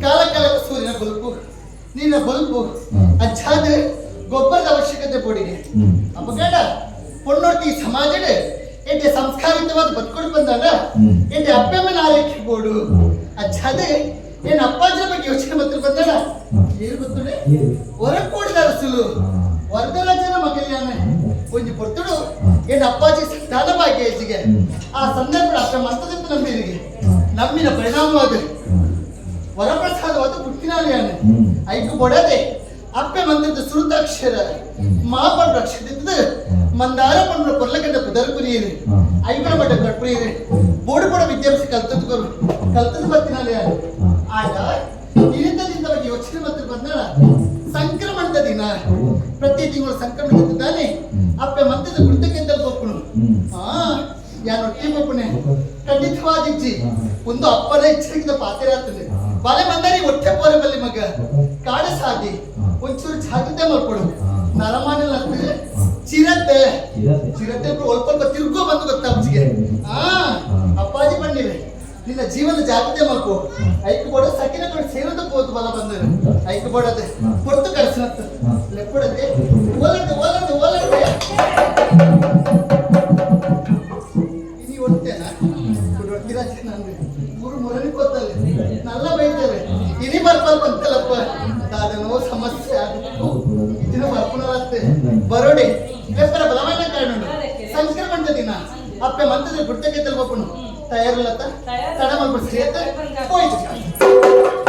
ಕಾಲ ಕಾಲಕ್ಕೆ ಸೂರ್ಯನ ಬಲ್ಪು ನೀನ ಬಲ್ಪು ಅಜ್ಜಾದ ಗೊಬ್ಬರದ ಅವಶ್ಯಕತೆ ಪಡಿಗೆ ಅಪ್ಪ ಕೇಳ ಪೊನ್ನೊಟ್ಟಿ ಸಮಾಜದ ಎಡ್ಡೆ ಸಂಸ್ಕಾರಿತವಾದ ಬದುಕೊಂಡು ಬಂದಾಡ ಎಡ್ಡೆ ಅಪ್ಪ ಮೇಲೆ ಆರೈಕೆ ಬೋಡು ಅಜ್ಜಾದ ಏನ್ ಅಪ್ಪಾಜರ ಬಗ್ಗೆ ಯೋಚನೆ ಬತ್ತು ಬಂದಾಡ ಏನು ಗೊತ್ತುಡೆ ಹೊರ ಕೂಡಿದ ಅರಸಲು ವರ್ಗರಾಜನ ಮಗಲಿಯಾನೆ ಒಂಜಿ ಪೊರ್ತುಡು ಏನ್ ಅಪ್ಪಾಜಿ ಸಂತಾನ ಭಾಗ್ಯ ಹೆಚ್ಚಿಗೆ ಆ ಸಂದರ್ಭ ಅಪ್ಪ ಮಸ್ತದಿಂದ ನಂಬಿರಿಗೆ ನಂಬಿನ ಪರಿಣಾಮವಾದ ವರಪ್ರಸಾದವಾದ ಪುಟ್ಟಿನಾಲಿಯಾನೆ ಐಕು ಬೊಡದೆ ಅಪ್ಪೆ ಮಂತ್ರದ ಸುರುತಾಕ್ಷರ ಮಾಪಡ ರಕ್ಷಿತ ಮಂದಾರ ಪಂಡ್ರ ಕೊರ್ಲಗಡ್ಡ ಪುದರ್ಪುರಿಯರಿ ಐಬರ ಬಡ್ಡ ಕಟ್ಪುರಿಯರಿ ಬೋಡು ಬೋಡ ವಿದ್ಯಾಭ್ಯಾಸ ಕಲ್ತದ ಬತ್ತಿನಾಲಿಯಾನೆ ಆಗ ಇಳಿತದಿಂದ ಬಗ್ಗೆ ಯೋಚನೆ ಮಾತ್ರ ಬಂದಳ ಸಂಕ್ರಮಣದ ದಿನ ಪ್ರತಿ ತಿಂಗಳು ಸಂಕ್ರಮಣದಿದ್ದಾನೆ ಅಪ್ಪೆ ಮಂತ್ರದ ಗುಡ್ಡಕ್ಕೆಂದ ಒಪ್ಪುನು ಯಾನು ಒಟ್ಟಿ ಒಪ್ಪುನೆ ಖಂಡಿತವಾಗಿಜ್ಜಿ ಒಂದು ಅಪ್ಪನ ಎಚ್ಚರಿಕೆದ ಪಾತ್ರ ಆಗ್ತದೆ ಬಲೆ ಬಂದರೆ ಹೊಟ್ಟೆ ಪೋರೆ ಬಲ್ಲಿ ಮಗ ಕಾಡ ಸಾಗಿ ಒಂಚೂರು ಜಾಗ್ರತೆ ಮಾಡ್ಕೊಡು ನರಮಾನೆಲ್ಲ ಚಿರತೆ ಸ್ವಲ್ಪ ತಿರ್ಗೋ ಬಂದು ಗೊತ್ತಾಪ್ಪಿಗೆ ಅಪ್ಪಾಜಿ ಬಂದಿವೆ ನಿನ್ನ ಜೀವನ ಜಾಗ್ರತೆ ಮಾಡ್ಕೋ ಐಕು ಬೋಡ ಸಕಿನ ಕೊಡಿ ಸೇರೋದ ಹೋದ್ ಬಲ ಬಂದರೆ ಐಕು ಬೋಡದೆ ಹೊತ್ತು ಕಳಿಸಿನತ್ತ ಲೆಪ್ಪಡದೆ ಓಲದೆ ಇನಿ ಹೊಟ್ಟೆನಾ ಹೊಟ್ಟಿರಾಜೆ ನಾನು ಮೂರು ಮೊರಲಿ ಗೊತ್ತಲ್ಲ ನಲ್ಲ ಬೈತಾರೆ ಇನಿ ಬರ್ಬಲ್ ಬಂತಲ್ಲಪ್ಪ ಅದನ್ನೋ ಸಮಸ್ಯೆ ಇದನ್ನ ಬರ್ಪುಣವತ್ತೆ ಬರೋಡೆ ಲೆಪ್ಪರ ಬಲವಾದ ಕಾರಣ ಸಂಸ್ಕೃತ ದಿನ ಅಪ್ಪೆ ಮಂತ್ರದ ಗುಡ್ಡಕ್ಕೆ ತಲುಪಪ್ಪನು ತಯಾರಿಲ್ಲತ್ತ ತಡ ಮಾಡ್ಬಿಟ್ಟು ಸೇತ ಹೋಯ್ತು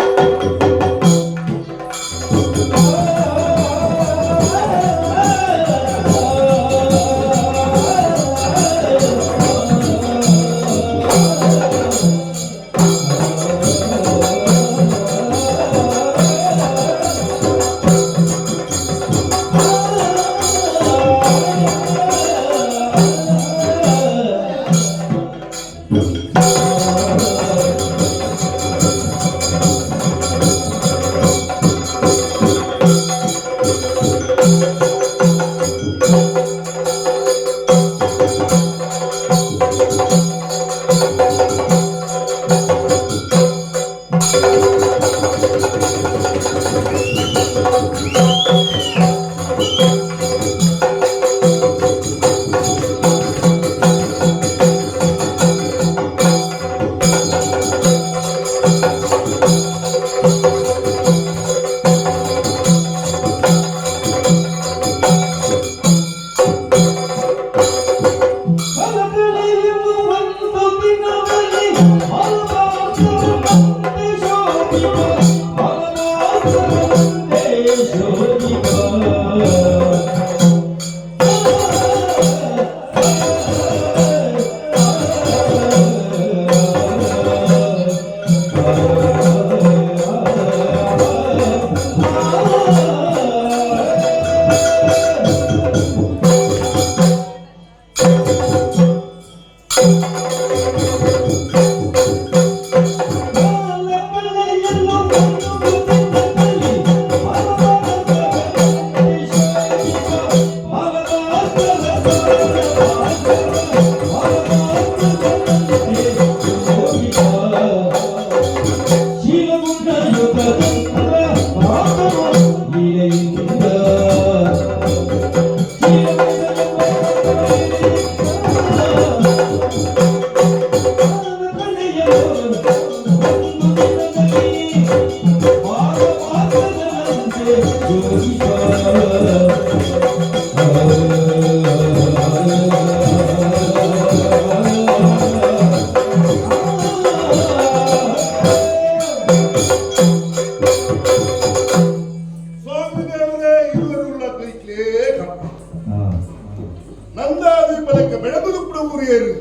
ನಂದಾದೀಪಲಕ್ಕೆ ಬೆಳಗುದು ಪ್ರಭುರಿಯರು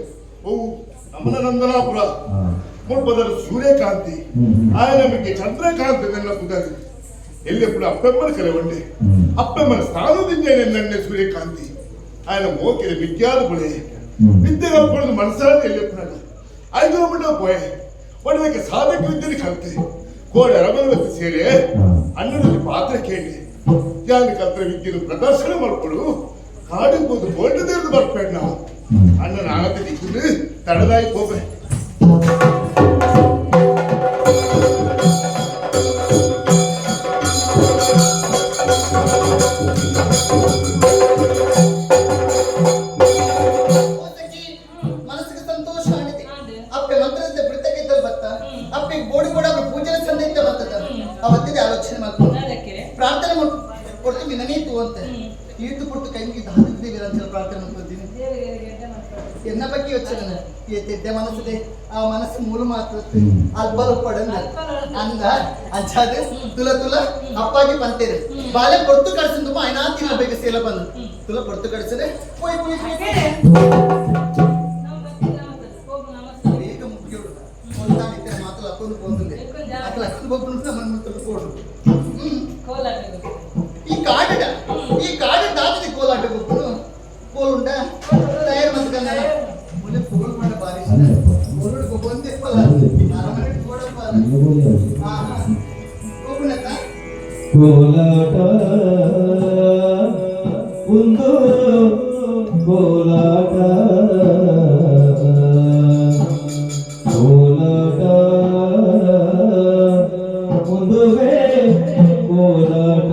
ಅವು ನಮ್ಮನ ನಂದನಾಪುರ ಮುಳ್ಪದರ ಸೂರ್ಯಕಾಂತಿ ಆಯ ನಮಗೆ ಚಂದ್ರಕಾಂತಿ ನನ್ನ ಪುದರಿ ಎಲ್ಲಿ ಕೂಡ ಅಪ್ಪೆಮ್ಮನ ಕರೆ ಒಂಡೆ ಅಪ್ಪೆಮ್ಮನ ಸ್ಥಾನದಿಂದ ನನ್ನೆ ಸೂರ್ಯಕಾಂತಿ ఆయన మోకిన విద్యాలు పుడే విద్యగా పడదు మనసాన్ని వెళ్ళిపోయినాడు 5 కిలోమీటర్ పోయే వాడికి సాధక విద్యని కలితే కోడ రమణవతి ಸೇರೆ ಅಣ್ಣನಲ್ಲಿ ಪಾತ್ರ ಕೇಳಿ ಯಾನಿಕ ಹತ್ರ ವಿದ್ಯೆಯನ್ನು ಪ್ರದರ್ಶನ ಮಾಡ್ಕೊಡು ಕಾಡಿರ್ಬೋದು ಬೋಲ್ಡ್ ತೆರೆದು ಬರ್ಬೇಡ ನಾವು ಅಣ್ಣನ ಆಗತ್ತೆ ದಿಕ್ಕಿದ್ರೆ ತಡದಾಯಿ ಹೋಗ್ಬೇ ಆಲೋಚನೆ ಮಾಡ್ಕೊಂಡು ಪ್ರಾರ್ಥನೆ ಕೊಡ್ತೀವಿ ನನೀತು ಅಂತ ಈತು ಕೊಟ್ಟು ಕೈಗೆ ದಾದಿದ್ದೇವೆ ಅಂತ ಪ್ರಾರ್ಥನೆ ಮಾಡ್ಕೊಳ್ತೀನಿ ಎನ್ನ ಬಗ್ಗೆ ಯೋಚನೆ ಎದ್ದೆ ಮನಸ್ಸಿದೆ ಆ ಮನಸ್ಸು ಮೂಲ ಮಾತು ಅಲ್ಬಲ್ ಪಡಂದ ಅಂದ ಅಜ್ಜಾದೆ ತುಲ ತುಲ ಅಪ್ಪಾಗಿ ಬಂತೇನೆ ಬಾಲೆ ಕೊಡ್ತು ಕಳ್ಸಿದ್ದು ಆಯ್ನ ತಿನ್ನಬೇಕು ಸೇಲ ಬಂದು ತುಲ ಕೊಡ್ತು ಕಳ್ಸಿದೆ ಪೋಯ್ ಪೋಯ್ ಈಗ ಮುಖ್ಯ ಮಾತಾಡಿದ್ದೆ ಮಾತು ಹಾಕೊಂಡು ಬಂದಿದೆ ಅಕ್ಕ ಹಾಕೊಂಡು ಹೋಗ್ಬಿಟ್ಟು ನಮ್ಮ ಮುತ್ತಲು ಕೊಡು ಈ ಕಾಡ ದಾದದಿ ಕೋಲಾಟ ಹೋಗ್ಬಿಡು ಕೋಲುಂಡ ತಯಾರು ಮಾಡ್ಕೊಂಡ ಮುಂದೆ ಕೋಲ್ ಮಾಡ ಬಾರಿ ಕೋಲುಡ್ ಬಂದೆ ಪಲ್ಲ ಅರಮನೆ ಕೋಡಪ್ಪ ಹೋಗ್ಬಿಡತ್ತ ಕೋಲಾಟ ಒಂದು ಕೋಲಾಟ ಕೋಲಾಟ ಒಂದುವೇ ಕೋಲಾಟ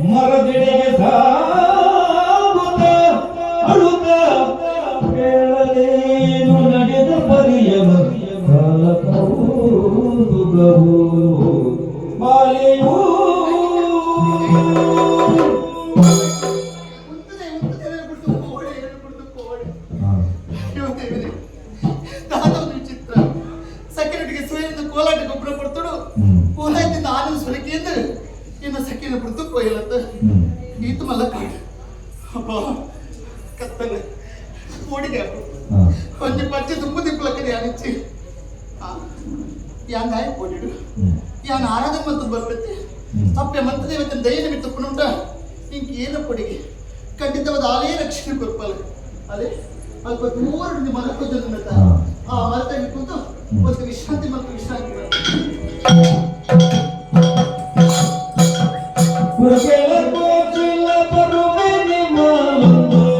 ಮರದಿಡೆಗೆ ಸಾಗುತ್ತ ಅಳುತ್ತ ಕೇಳಲೇನು ನಡೆದ ಪರಿಯವ ಕಾಲಕೌದುಗವು ಬಾಲೆಯೂ ಚಿತ್ರ ಸೆಕ್ಯೂರಿಟಿಗೆ ಸುರೇಂದ್ರ ಕೋಲಾಟ ಗೊಬ್ಬರ ಕೊಡ್ತಾಡು ಕೋಲಾಟದಿಂದ ಆನಂದ ಸುರಕಿಯಿಂದ ಇನ್ನು ಸೆಕ್ಯೂರಿಟಿ ಬಿಡ್ತು ಕೊಯ್ಲತ್ತ ಈತು ಮಲ್ಲ ಕಾಡು ಅಪ್ಪ ಕತ್ತಲೆ ಓಡಿಗೆ கொஞ்சம் பச்சை தும்பு திப்புலக்கடி அணிச்சு ಯಾನ್ ಗಾಯ ಓಡಿಡು ಯಾನ್ ಆರಾಧನೆ ಮತ್ತು ಬರ್ತೈತಿ ಅಪ್ಪೆ ಮಂತ್ರ ದೇವತೆ ದಯ ನಿಮಿತ್ತ ಪುನುಂಟ ಇಂಕ ಏನ ಕೊಡಿಗೆ ಖಂಡಿತವಾದ ಆಲಯ ರಕ್ಷಣೆ ಕೊರ್ಪಲ್ಲ ಅದೇ ಅಲ್ಪ ದೂರ ಮನಕ್ಕೆ ಜನ್ಮತ ಆ ಮರದಲ್ಲಿ ಕೂತು ಒಂದು ವಿಶ್ರಾಂತಿ ಮತ್ತು ವಿಶ್ರಾಂತಿ Porque la coche la parromene malo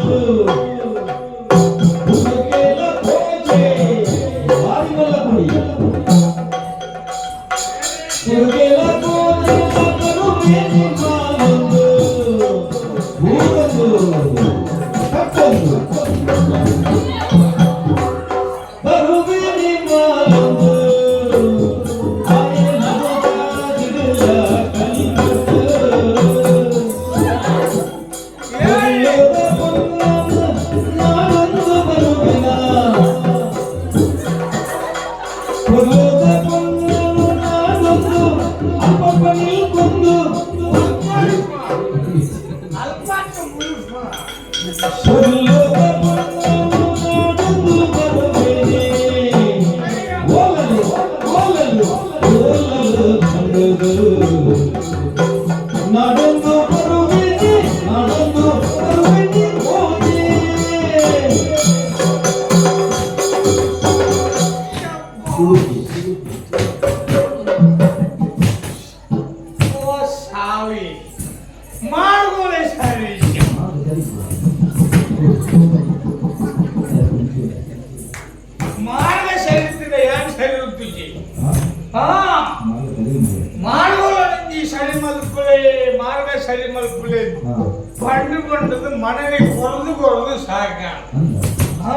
நடந்து வருவேனே நடந்து வருவேனே போதே ಓ ಸಾವಿ ಮಾಡ್ಬೋಳೆ ಸಾವಿ ಮಾರ್ಗ ಸರಿತಿದೆ ಯಾನ್ ಸರಿ ಹೋಗ್ತಿದ್ದಿ ಹಾ ಮಾಡ್ಬೋಳ ನಿಂದಿ ಸರಿ ಮಲ್ಪುಳೆ ಮಾರ್ಗ ಸರಿ ಮಲ್ಪುಳೆ ಬಂಡು ಬಂಡದು ಮನೆಗೆ ಕೊರದು ಸಾಕ ಹಾ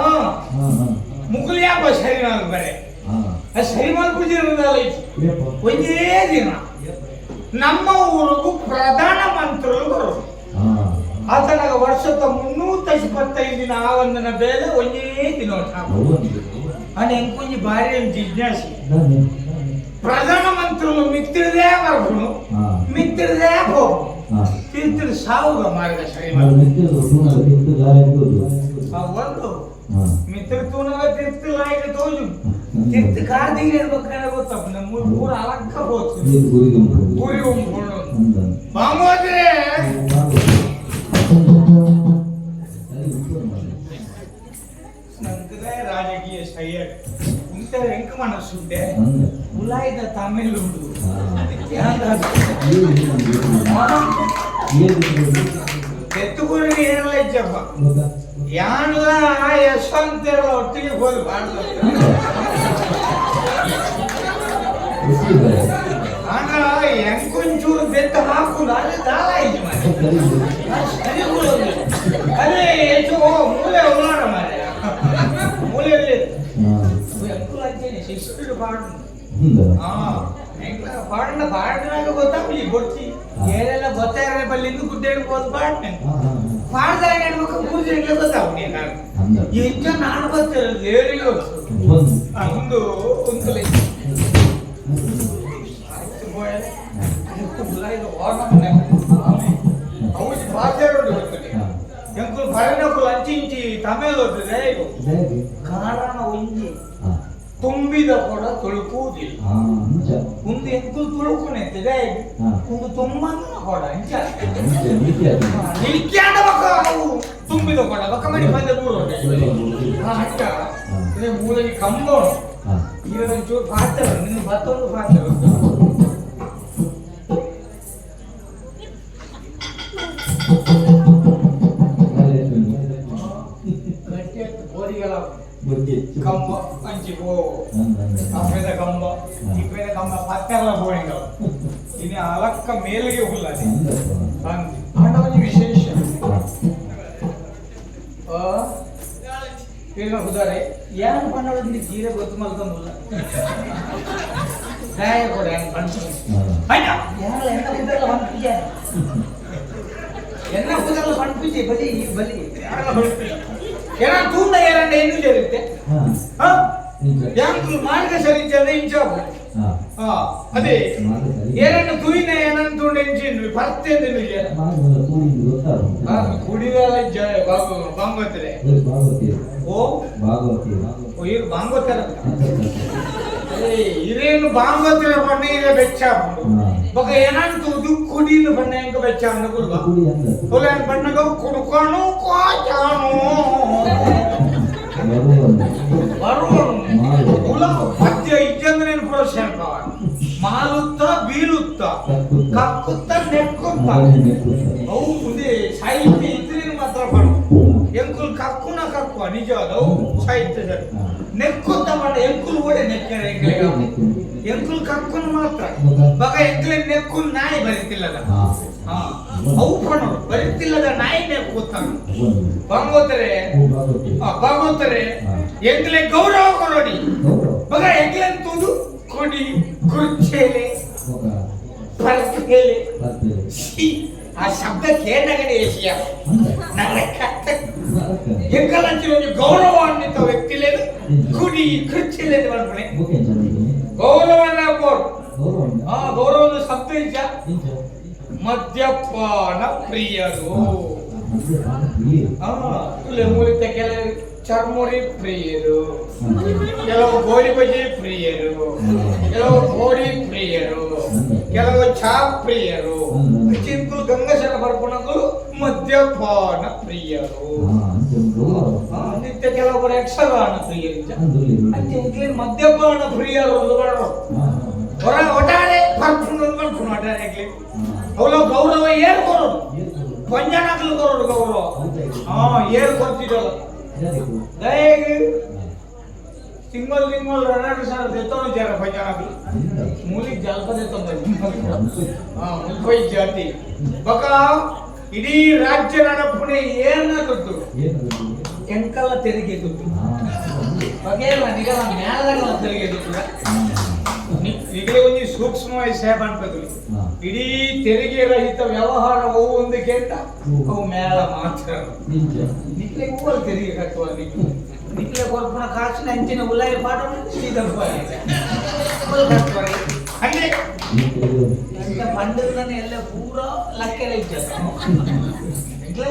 ಮುಗುಲಿಯಾಪ ಸರಿ ಮಲ್ಪರೆ ಆ ಸರಿ ಮಲ್ಪುಜಿರೋದಲ್ಲ ಒಂದೇ ದಿನ ನಮ್ಮ ಊರಿಗೂ ಪ್ರಧಾನ ಮಂತ್ರಿಗಳು ಬರೋದು ಆತನಾಗ ವರ್ಷದ 325 ದಿನ ಆವಂದನ ಬೇಲೆ ಒಂದೇ ದಿನ అని ఇంకొంచెం భార్య జిజ్ఞాసి ప్రధాన మంత్రులు మిత్రుడే వరకును మిత్రుడే పోకు తీర్థుడు సావుగా మారిన ಒಂದು ಮಿತ್ರತೂನಗ ತೀರ್ಥ ಲಾಯಕ ತೋಜು ತೀರ್ಥ ಕಾರ್ದಿಗೆ ಇರ್ಬೇಕಾದ್ರೆ ಗೊತ್ತಪ್ಪ ನಮ್ಮ ಊರ ಅಲಕ್ಕ ಹೋತು ಊರಿ ಹೋಗ್ಕೊಂಡು ಬಾಂಬೋದ್ರೆ ರಾಜಕೀಯ ಸೈಯಡ್ ಇಂತ ಹೆಂಗ ಮನಸ್ಸುಂಟೆ ಉಲಾಯ್ದ ತಮಿಳು ಎತ್ತುಗುರಿಗೆ ಏನಲ್ಲ ಇಜ್ಜಪ್ಪ ಯಾನಲ್ಲ ಯಶವಂತ ಒಟ್ಟಿಗೆ ಹೋಗಿ ಬಾಡ್ದು ಆಗ ಹೆಂಗೊಂಚೂರು ಬೆತ್ತ ಹಾಕುದು ಅಲ್ಲಿ ದಾಳ ಇಜ್ಜ ಸರಿ ಅದೇ ಹೆಚ್ಚು ಮೂಲೆ ಉಲಾಡ ಮಾರೆ ಮೂಲೆಯಲ್ಲಿ ಶಿಸ್ತು ಬಾಡು ಬಾಡಿನಾಗ ಗೊತ್ತಾಗ್ಲಿ ಗೊತ್ತಿ ಏನೆಲ್ಲ ಗೊತ್ತಾಗ ಬಲ್ಲಿಂದ ಗುಡ್ಡೇಳಿ ಹೋದ್ ಬಾಡ್ನೆ ಬಾಡ್ದಾಗ ಹೇಳ್ಬೇಕು 3 ಜನಕ್ಕೆ ಗೊತ್ತಾಗ್ಲಿ ಎಂಜ ನಾನು ಗೊತ್ತಿರೋದು ಏರಿಗೂ ಒಂದು ಒಂದಲೇ ಅವ್ರು ಬಾಜಾರೋಡು ಗೊತ್ತಿದೆ ಎಂಕುಲು ಬರನಕುಲು ಅಂಚಿಂಚಿ ತಮೇಲು ಕಾರಣ ಒಂಜಿ ತುಂಬಿದ ಕೊಡ ತೊಳುಕುವುದಿಲ್ಲ ಒಂದು ಎಂಕುಲು ತುಳುಕುನೆತ್ತಿದೆ ಒಂದು ತುಂಬಂದ ಕೊಡ ಅಂಚ ನಿಲ್ಕ್ಯಾಂಡ ಬಕ್ಕ ಅವು ತುಂಬಿದ ಕೊಡ ಬಕ್ಕ ಮಡಿ ಬಂದ ದೂರ ಅಕ್ಕ ಇದೇ ಮೂಲೆಗೆ ಕಂಬ ಈಗ ಒಂಚೂರು ಪಾತ್ರ ನಿನ್ನ ಮತ್ತೊಂದು ಪಾತ್ರ ಕಂಬ ಅಂಚಿ ಪೋ ಅಪ್ಪದ ಕಂಬ ಇಪ್ಪದ ಕಂಬ ಪತ್ತೆಲ್ಲ ಬೋಯಿಂಗ ಇನ್ನು ಅಲಕ್ಕ ಮೇಲಿಗೆ ಹುಲ್ಲದೆ ಆಟವೊಂದು ವಿಶೇಷ ಈಗ ಹುದಾರೆ ಯಾರು ಪಣ್ಣವಳಿಂದ ಜೀರೆ ಗೊತ್ತು ಮಲ್ಕೊಂಡುಲ್ಲ ನ್ಯಾಯ ಕೊಡ ಹೆಂಗ್ ಪಣ್ಣ ಯಾರು ಎಣ್ಣ ಕೂದಲ್ಲ ಹೊಂಟಿದ್ಯ ಎಣ್ಣ ಕೂದಲ್ಲ ಹೊಂಟಿದ್ದೆ ಬಲಿ ಬಲಿ ಯಾರೆಲ್ಲ ಹೊಂಟಿಲ್ಲ ಏನ ತೂಂಡ ಏರಂಡ ಏನು ಜರುತ್ತೆ ಯಾಂಕು ಮಾರ್ಗ ಸರಿಚಂದ ಇಂಚಾಬು ಅದೇ ಏರನ್ನು ತುಯಿನ ಏನಂತ ತೂಂಡ ಇಂಚಿನ್ವಿ ಪರ್ತೆಂದು ನಿಜ ಕುಡಿದಲ್ಲ ಬಾಂಗೋತ್ರೆ ಓ ಇರು ಬಾಂಗೋತ್ತರ ಇರೇನು ಬಾಂಗೋತ್ತರ ಬಣ್ಣ ಇರ ಬೆಚ್ಚ ಬಗ ಏನಂತೂ ಕುಡಿನ ಬಣ್ಣ ಹೆಂಗ ಬೆಚ್ಚ ಅನ್ನಗುಲ್ವಾ ಒಲೆನ್ ಬಣ್ಣಗ ಕುಡ್ಕೊಂಡು ಕೋಚಾನು ಮಧ್ಯ ಇಜ್ಜಂದ್ರೇನು ಪ್ರೋತ್ಸಾಹ ಮಾಲುತ್ತ ಬೀಳುತ್ತ ಕಕ್ಕುತ್ತ ನೆಕ್ಕುತ್ತ ಅವು ಮುಂದೆ ಸಾಹಿತ್ಯ ಇದ್ರೇನು ಮಾತ್ರ ಬಣ್ಣ ಎಂಕುಲ್ ಕಕ್ಕುನ ಕಕ್ಕುವ ನಿಜ ಅವು ಸಾಹಿತ್ಯದಲ್ಲಿ ನೆಕ್ಕುತ್ತ ಬಣ್ಣ ಎಂಕುಲ್ ಓಡೆ ನೆಕ್ಕರ ಎಂಕ್ಲೆಗ ಎಂಕುಲ್ ಕಕ್ಕುನ ಮಾತ್ರ ಬಗ ಎಂಕ್ಲೆ ನೆಕ್ಕುಲ್ ನಾಯಿ ಬರೀತಿಲ್ಲದ ಅವು ಪಣರು ಬರೀತಿಲ್ಲದ ನಾಯಿ ನೆಕ್ಕುತ್ತ ಬಾಂಗೋತರೆ ಬಾಂಗೋತರೆ ಎಂಕ್ಲೆ ಗೌರವ ಕೊರಡಿ ಬಗ ಎಂಕ್ಲೆ ತೂದು ಕೊಡಿ ಕುರ್ಚೇಲೆ ಪರ್ಕೇಲೆ ಆ ಶಬ್ದ ಕೇಂದ್ರಗಡೆ ಏಷಿಯ ನನ್ನ ಕತ್ತ ಎಂಕಲಂಚಿ ಒಂದು ಗೌರವಾನ್ವಿತ ವ್ಯಕ್ತಿಲೇನು ಕುಡಿ ಕುರ್ಚೇಲೆ ಮಾಡ್ಬಣೆ ಗೌರವನ ಗೌರವದ ಶಬ್ದ ಇಜ್ಜ ಮದ್ಯಪಾನ ಪ್ರಿಯರು ತುಲೆ ಮೂಲಿತ ಕೆಲವರು ಚರ್ಮುರಿ ಪ್ರಿಯರು, ಕೆಲವು ಗೋಳಿ ಬಜಿ ಪ್ರಿಯರು, ಕೆಲವು ಗೋಡಿ ಪ್ರಿಯರು, ಕೆಲವು ಚಾ ಪ್ರಿಯರು, ಚಿಂಕು ಗಂಗಸರ ಬರ್ಪಣಗಳು ಮದ್ಯಪಾನ ಪ್ರಿಯರು, ನಿತ್ಯ ಕೆಲವೊಬ್ಬರು ಯಕ್ಷಗಾನ ಪ್ರಿಯರು, ಮದ್ಯಪಾನ ಪ್ರಿಯರು ಒಟ್ಟಾರೆ ಬರ್ಪಣ ಒಟ್ಟಾರೆ ಅವಳ ಗೌರವ ಏನ್ ಕೊರೋಡು ಪಂಜಾನಾಗ್ಲು ಕೊರೋಡು ಗೌರವ ಏನ್ ಕೊಡ್ತಿದ್ದಲ್ಲ ಸಿಂಗಲ್ ಸಿಂಗಲ್ ರನ್ನಾಡು ಸಾರ್ ದೇತೋನು ಜಾರ ಪಂಜಾನಾಗ್ಲು ಮೂಲಿಗೆ ಜಾಲ್ಪದ ಮುಲ್ಪೈ ಜಾತಿ ಬಕ ಇಡೀ ರಾಜ್ಯ ನಡಪುಣೆ ಏನ ದುಡ್ಡು ಎಂಕಲ ತೆರಿಗೆ ದುಡ್ಡು ಬಗೆಲ್ಲ ನಿಗಲ ಮ್ಯಾಲಗಳ ತೆರಿಗೆ ದುಡ್ಡು ಈಗಲೇ ಒಂದು ಸೂಕ್ಷ್ಮವಾಗಿ ಸೇವೆ ಅನ್ಕೋತೀವಿ ಇಡೀ ತೆರಿಗೆ ರಹಿತ ವ್ಯವಹಾರ ಹೋಗು ಒಂದಕ್ಕೆ ಅಂತ ಅವು ಮೇಳ ಮಾತ್ರ ನಿಕ್ಲೆ ಹೂವಲ್ಲಿ ತೆರಿಗೆ ಕಟ್ಟುವ ನಿಕ್ಲೆ ಕೊರ್ಪುಣ ಕಾಸಿನ ಅಂಚಿನ ಉಲ್ಲಾಯ ಪಾಠ ಹಂಗೆ ಪಂಡದನ್ನ ಎಲ್ಲ ಪೂರ ಲಕ್ಕೆಲ್ಲ ಇಜ್ಜ ನಿಕ್ಲೆ